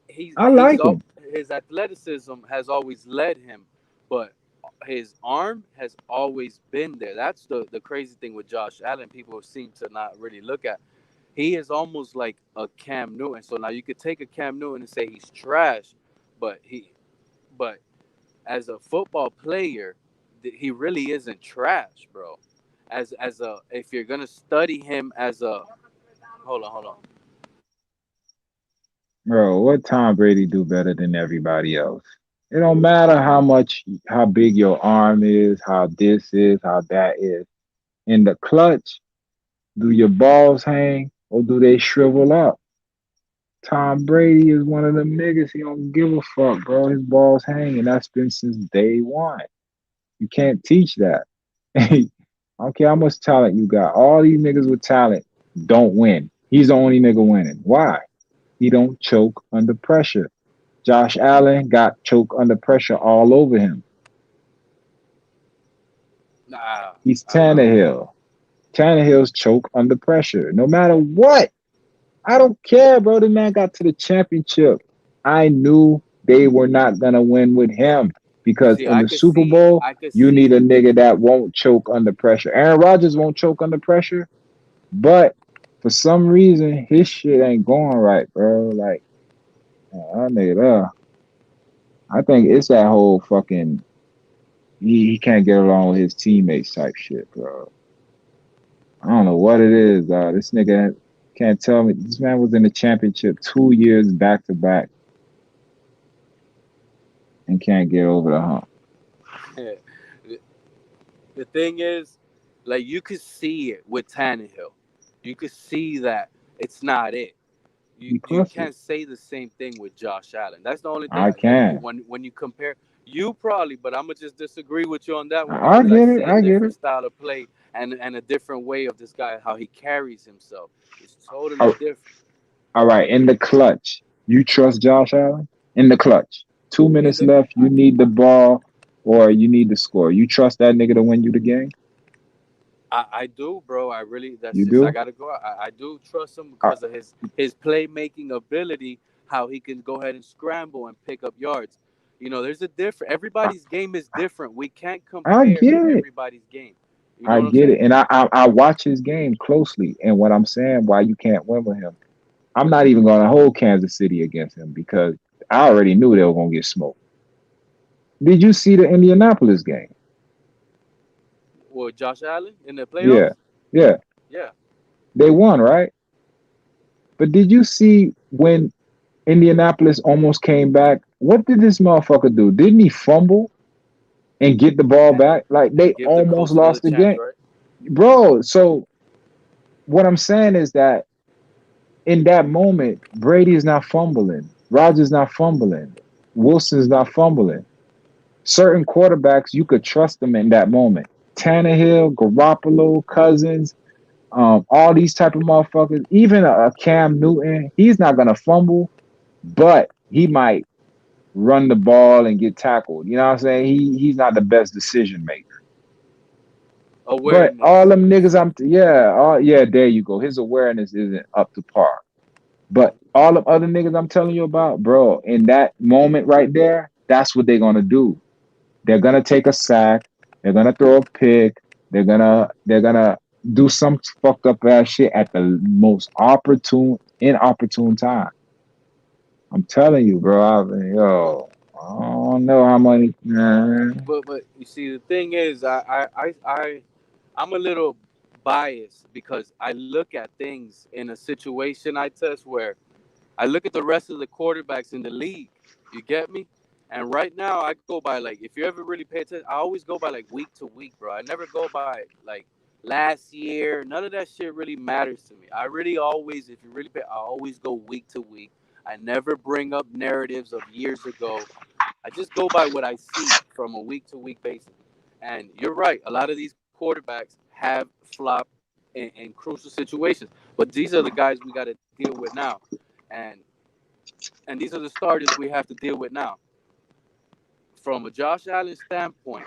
I He's like all him. his athleticism has always led him, but his arm has always been there. That's the crazy thing with Josh Allen. People seem to not really look at. He is almost like a Cam Newton. So now you could take a Cam Newton and say he's trash, but but as a football player, he really isn't trash, bro. as a if you're gonna study him as a hold on. Bro, what Tom Brady do better than everybody else? It don't matter how big your arm is, how this is, how that is. In the clutch, do your balls hang or do they shrivel up? Tom Brady is one of them niggas. He don't give a fuck, bro. His balls hang, and that's been since day one. You can't teach that. I don't care how much talent you got. All these niggas with talent don't win. He's the only nigga winning. Why? He don't choke under pressure. Josh Allen got choke under pressure all over him. Nah, He's Tannehill. Tannehill's choke under pressure. No matter what. I don't care, bro. The man got to the championship. I knew they were not gonna win with him because see, in the Super Bowl, I could you need see. a nigga that won't choke under pressure. Aaron Rodgers won't choke under pressure, but for some reason his shit ain't going right, bro. Like, I think it's that whole fucking he can't get along with his teammates type shit, bro. I don't know what it is, dog. This nigga can't tell me. This man was in the championship 2 years back to back and can't get over the hump. The thing is, like you could see it with Tannehill. You could see that it's not it. You can't say the same thing with Josh Allen. That's the only thing. I can. When you compare, you probably, but I'm gonna just disagree with you on that one I because I get it. see a I get different it. style of play and a different way of this guy how he carries himself. It's totally All different. all right. In the clutch, you trust Josh Allen? In the clutch, 2 minutes left. You need the ball or you need the score. You trust that nigga to win you the game? I do, bro. I really. That's You just. I do? gotta go. I do trust him I, because of his playmaking ability. How he can go ahead and scramble and pick up yards. You know, there's a different. I, Everybody's game is different. We can't I compare get it. everybody's game. You know I what I'm get saying? it. And I watch his game closely. And what I'm saying, why you can't win with him, I'm not even going to hold Kansas City against him because I already knew they were going to get smoked. Did you see the Indianapolis game? Well, Josh Allen in the Yeah. playoffs. Yeah. Yeah. They won, right? But did you see when Indianapolis almost came back? What did this motherfucker do? Didn't he fumble and get the ball back? Like And they give the almost coach another lost the chance, game. right? Bro, so what I'm saying is that in that moment, Brady is not fumbling. Rodgers not fumbling. Wilson's not fumbling. Certain quarterbacks, you could trust them in that moment. Tannehill, Garoppolo, Cousins, all these type of motherfuckers, even a Cam Newton, he's not gonna fumble, but he might run the ball and get tackled. You know what I'm saying? He's not the best decision maker. But all Awareness. them niggas, yeah, there you go. His awareness isn't up to par. But all the other niggas I'm telling you about, bro, in that moment right there, that's what they're gonna do. They're gonna take a sack. They're gonna throw a pick. They're gonna do some fucked up ass shit at the most inopportune time. I'm telling you, bro. I don't know how many. But you see, the thing is, I'm a little biased because I look at things in a situation I test where I look at the rest of the quarterbacks in the league. You get me? And right now, I go by like if you ever really pay attention, I always go by like week to week, bro. I never go by like last year. None of that shit really matters to me. I really always, if you really pay, I always go week to week. I never bring up narratives of years ago. I just go by what I see from a week to week basis. And you're right. A lot of these quarterbacks have flopped in crucial situations, but these are the guys we got to deal with now. And and these are the starters we have to deal with now. From a Josh Allen standpoint,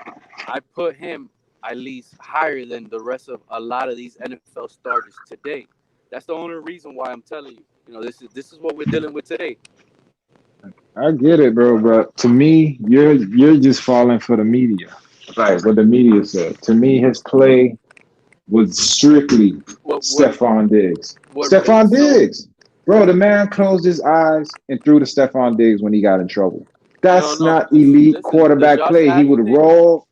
I put him at least higher than the rest of a lot of these NFL starters today. That's the only reason why I'm telling you. You know, this is what we're dealing with today. I get it, bro. But to me, you're just falling for the media. Like what the media said. To me, his play was strictly Stephon Diggs. What really Stephon showed? Diggs. Bro, the man closed his eyes and threw to Stephon Diggs when he got in trouble. No, That's no. not elite Listen, the quarterback Josh play. He Allen would thing. roll.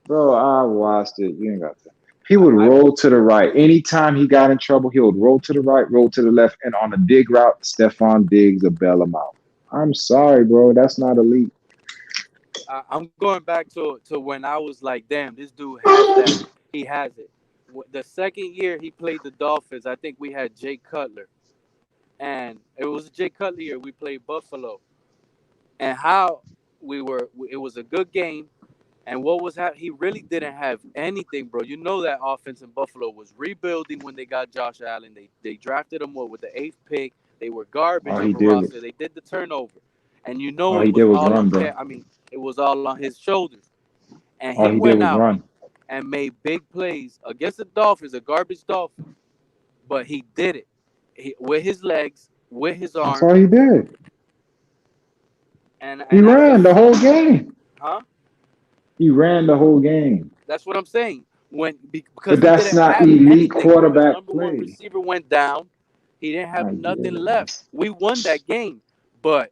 Bro, I watched it. You ain't got to. He would roll to the right. Anytime he got in trouble, he would roll to the right, roll to the left, and on a dig route, Stephon Diggs would bail him out. I'm sorry, bro. That's not elite. I'm going back to when I was like, damn, this dude has that. He has it. The second year he played the Dolphins, I think we had Jay Cutler. And it was Jay Cutler year. We played Buffalo. And how it was a good game. And what was happening? He really didn't have anything, bro. You know that offense in Buffalo was rebuilding when they got Josh Allen. They drafted him with the 8th pick. They were garbage All of he a did was roster. They did the turnover, and you all know he it did was was all run, on bro. Cam. I mean, it was all on his shoulders. And All he he did went was out run. and made big plays against the Dolphins, a garbage Dolphins. But he did it with his legs, with his That's arm, all he did. and He after, ran the whole game. huh? He ran the whole game. That's what I'm saying. Because But he that's didn't not have elite anything, bro. His quarterback number one play. receiver went down. He didn't have I nothing get left. it. We won that game, but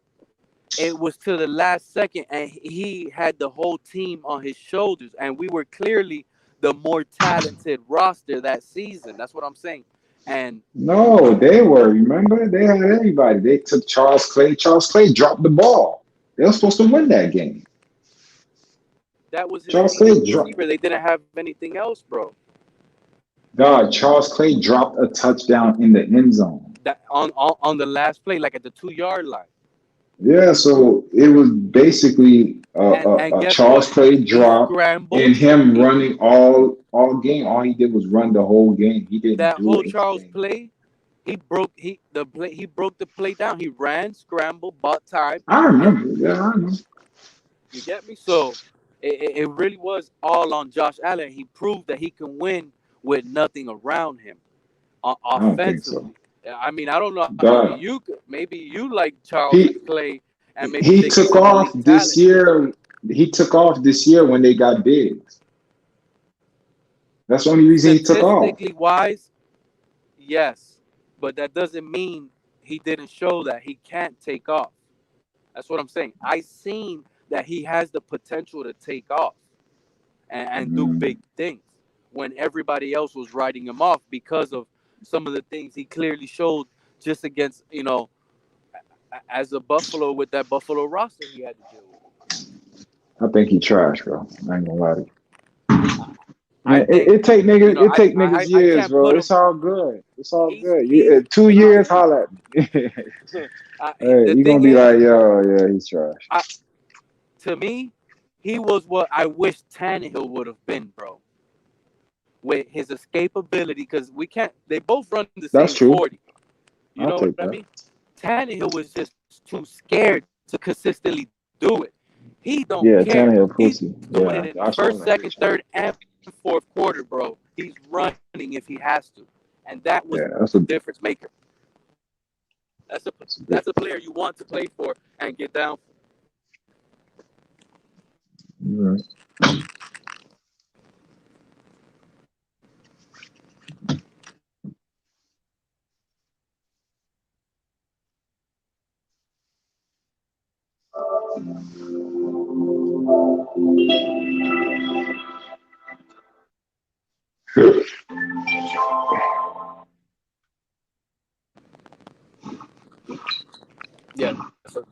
it was to the last second, and he had the whole team on his shoulders, and we were clearly the more talented roster that season. That's what I'm saying. And No, they were. Remember, they had everybody. They took Charles Clay. Charles Clay dropped the ball. They were supposed to win that game. that was his Charles leading Clay dropped. receiver. They didn't have anything else, bro. God, Charles Clay dropped a touchdown in the end zone. That on the last play, like at the 2 yard line. Yeah, so it was basically And a guess Charles what? Clay He drop and scrambled. him He running all game. All he did was run the whole game. He didn't that do whole Charles anything. play. He broke the play down. He ran, scrambled, bought time, I and remember. Yeah, I know. you get me. So it really was all on Josh Allen. He proved that he can win with nothing around him I don't think so. offensively. I mean, I don't know. God, Maybe you like Charles he Clay and maybe he think he's took an off elite this talent. year. He took off this year when they got Diggs. That's the only reason he took off. Statistically wise, yes, but that doesn't mean he didn't show that he can't take off. That's what I'm saying. I seen that he has the potential to take off and do Mm, big things when everybody else was writing him off because of some of the things he clearly showed just against, as a Buffalo with that Buffalo roster he had to deal with. I think he trash, bro. I ain't gonna lie to you. I Man, think, it take niggas I years, can't bro. put It's him. all good. It's all good. He's 2 years, holla at me. Hey, the you gonna thing be is, like, yo, yeah, he's trash. I, to me, he was what I wish Tannehill would have been, bro. With his escapability, because we can't. They both run the That's same true. 40. You I'll know what take I that. mean? Tannehill was just too scared to consistently do it. He don't Yeah, care. Tannehill He's pussy. doing Yeah, it in the Josh first, Allen second, bitch. third, and fourth quarter, bro. He's running if he has to, and that was Yeah, the difference maker. That's a that's a bit. that's a player you want to play for and get down. You're right. Yeah, so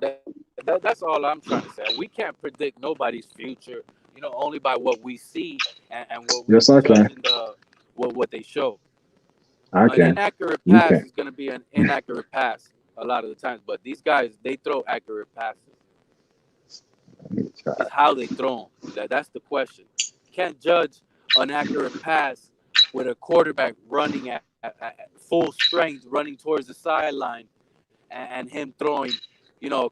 that's all I'm trying to say. We can't predict nobody's future, only by what we see and what we Yes, I judge can. in what they show. I An can. inaccurate You pass can. is going to be an inaccurate pass a lot of the times, but these guys, they throw accurate passes. It's how they throw them. That's the question. You can't judge an accurate pass with a quarterback running at full strength, running towards the sideline, and him throwing,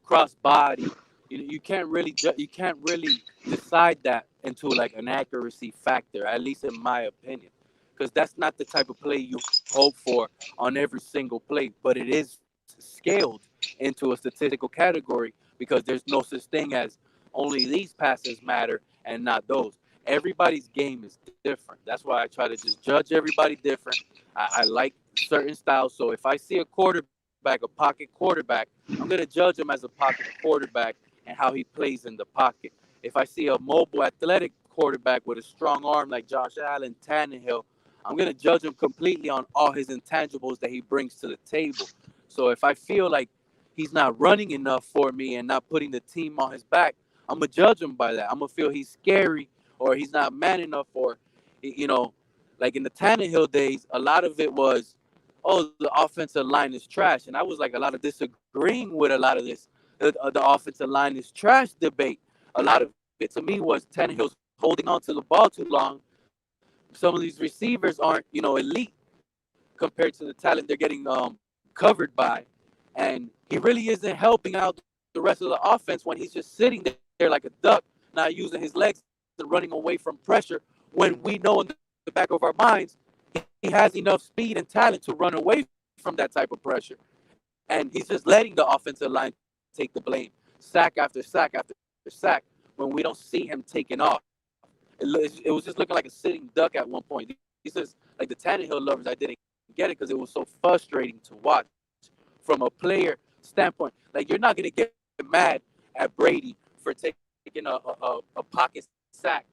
cross body. You can't really you can't really decide that into like an accuracy factor, at least in my opinion, because that's not the type of play you hope for on every single play. But it is scaled into a statistical category because there's no such thing as only these passes matter and not those. Everybody's game is different. That's why I try to just judge everybody different. I like certain styles. So if I see a quarterback, a pocket quarterback, I'm going to judge him as a pocket quarterback and how he plays in the pocket. If I see a mobile, athletic quarterback with a strong arm like Josh Allen, Tannehill, I'm gonna judge him completely on all his intangibles that he brings to the table. So if I feel like he's not running enough for me and not putting the team on his back, I'm gonna judge him by that. I'm gonna feel he's scary or he's not man enough, or you know, like in the Tannehill days, a lot of it was, oh, the offensive line is trash, and I was like a lot of disagreeing with a lot of this. The offensive line is trash debate. A lot of it to me was Tannehill's holding on to the ball too long. Some of these receivers aren't, elite compared to the talent they're getting covered by, and he really isn't helping out the rest of the offense when he's just sitting there like a duck, not using his legs and running away from pressure. When we know in the back of our minds he has enough speed and talent to run away from that type of pressure, and he's just letting the offensive line take the blame, sack after sack after sack, when we don't see him taking off. It was just looking like a sitting duck at one point. These is like the Tannehill lovers. I didn't get it because it was so frustrating to watch from a player standpoint. Like, you're not gonna get mad at Brady for taking a pocket sack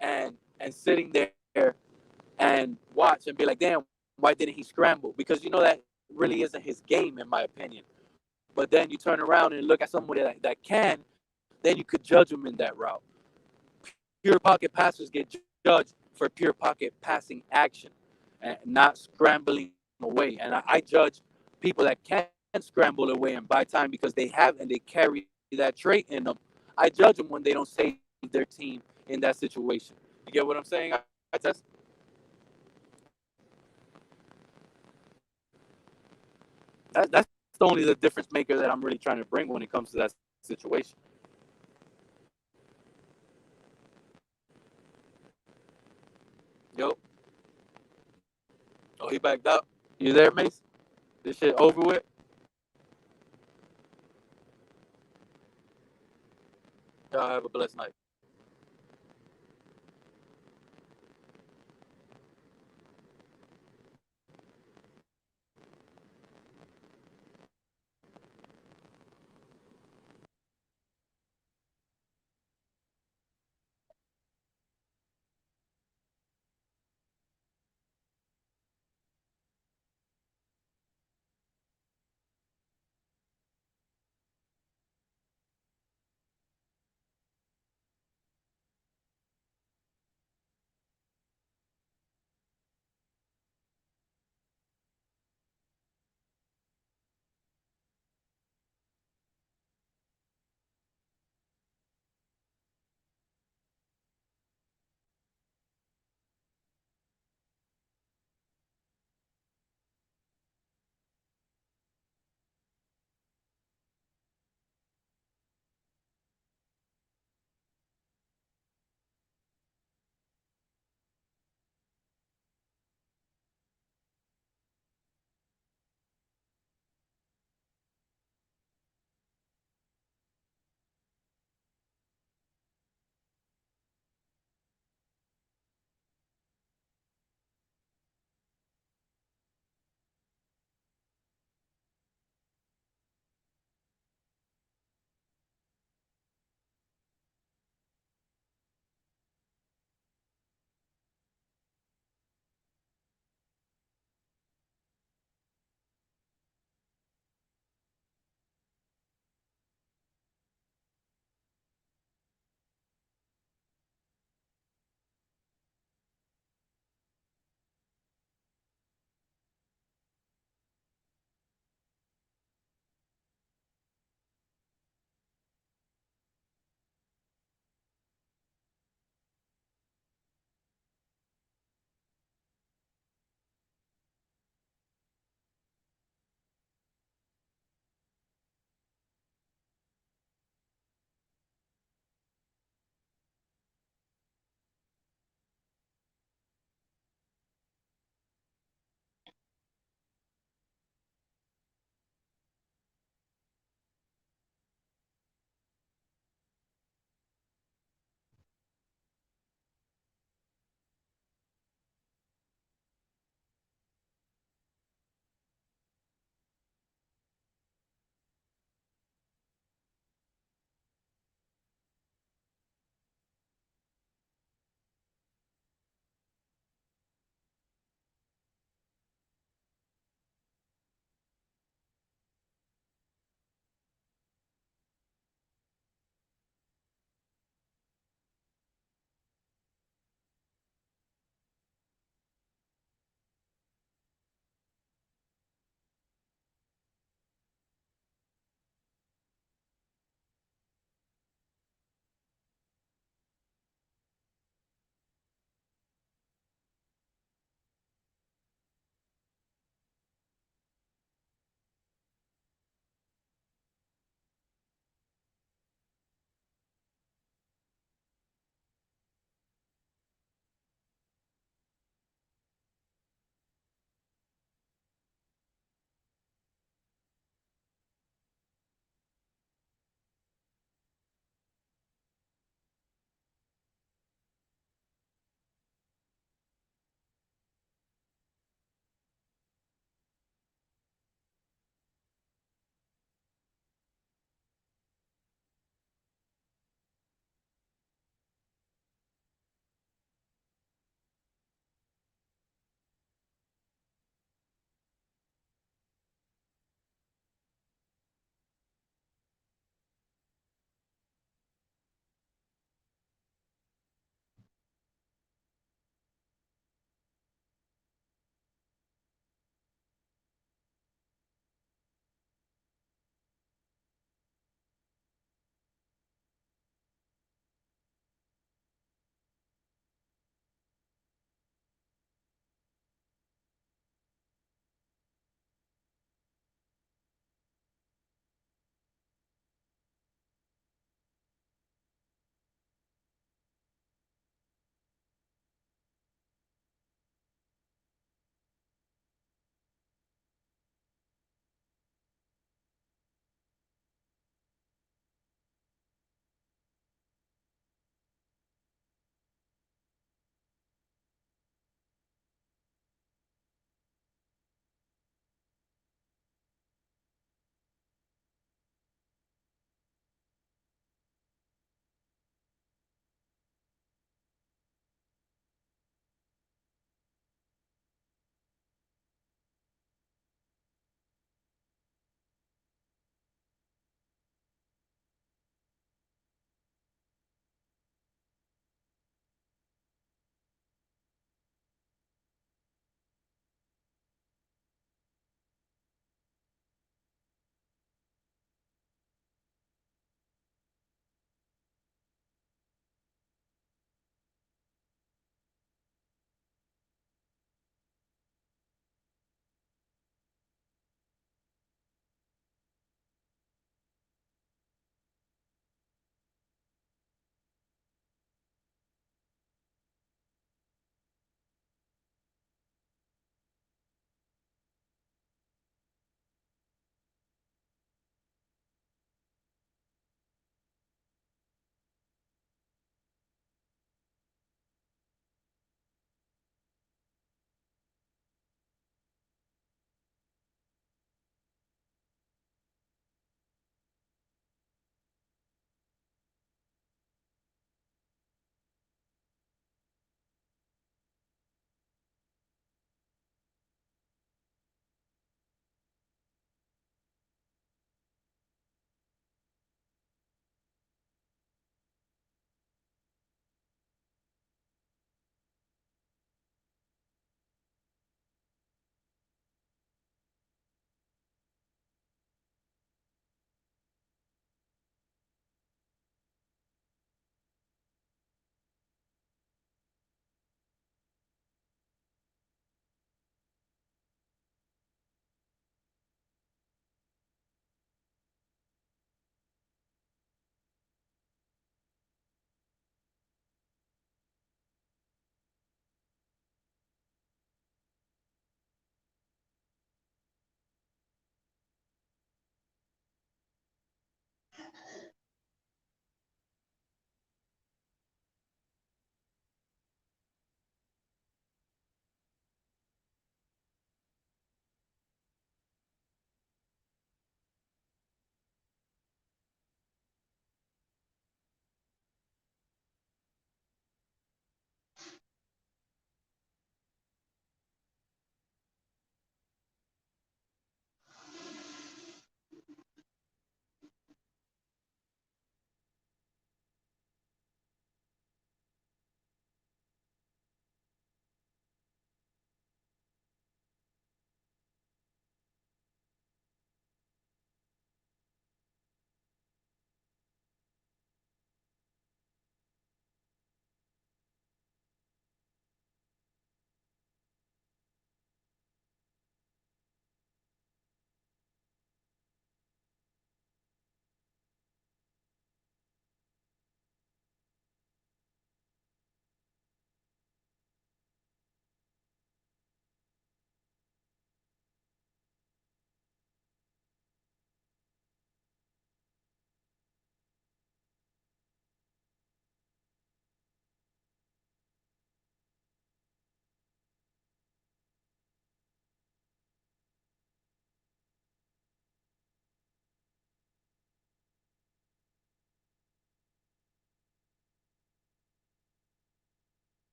and sitting there and watch and be like, damn, why didn't he scramble? Because that really isn't his game, in my opinion. But then you turn around and look at somebody that can, then you could judge him in that route. Pure pocket passers get judged for pure pocket passing action and not scrambling away. And I judge people that can scramble away and buy time because they have and they carry that trait in them. I judge them when they don't save their team in that situation. You get what I'm saying? I test. That's the only the difference maker that I'm really trying to bring when it comes to that situation. Yo, oh, he backed up. You there, Mace? This shit over with. Y'all have a blessed night.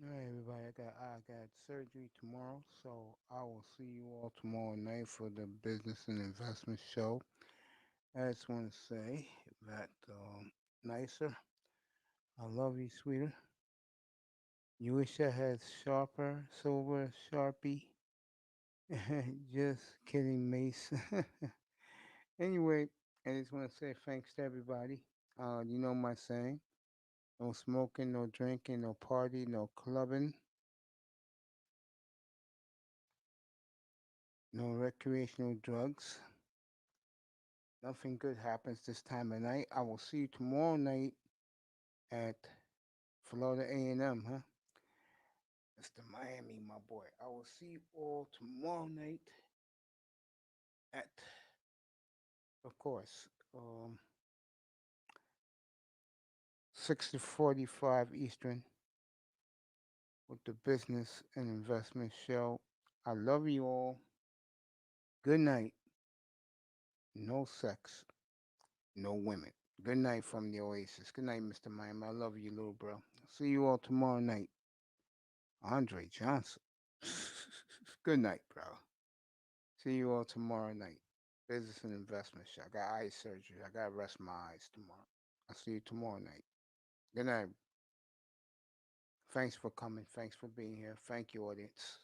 All right, everybody. I got surgery tomorrow, so I will see you all tomorrow night for the business and investment show. I just want to say that nicer. I love you, sweeter. You wish I had sharper, silver, sharpie. Just kidding, Mace. Anyway, I just want to say thanks to everybody. You know my saying: no smoking, no drinking, no party, no clubbing, no recreational drugs. Nothing good happens this time of night. I will see you tomorrow night at Florida A&M, huh? Mr. Miami, my boy. I will see you all tomorrow night at, of course, 6 to 45 Eastern with the business and investment show. I love you all. Good night. No sex. No women. Good night from the Oasis. Good night, Mr. Miami. I love you, little bro. See you all tomorrow night. Andre Johnson. Good night, bro. See you all tomorrow night. Business and investment show. I got eye surgery. I got to rest my eyes tomorrow. I'll see you tomorrow night. Good night. Thanks for coming. Thanks for being here. Thank you, audience.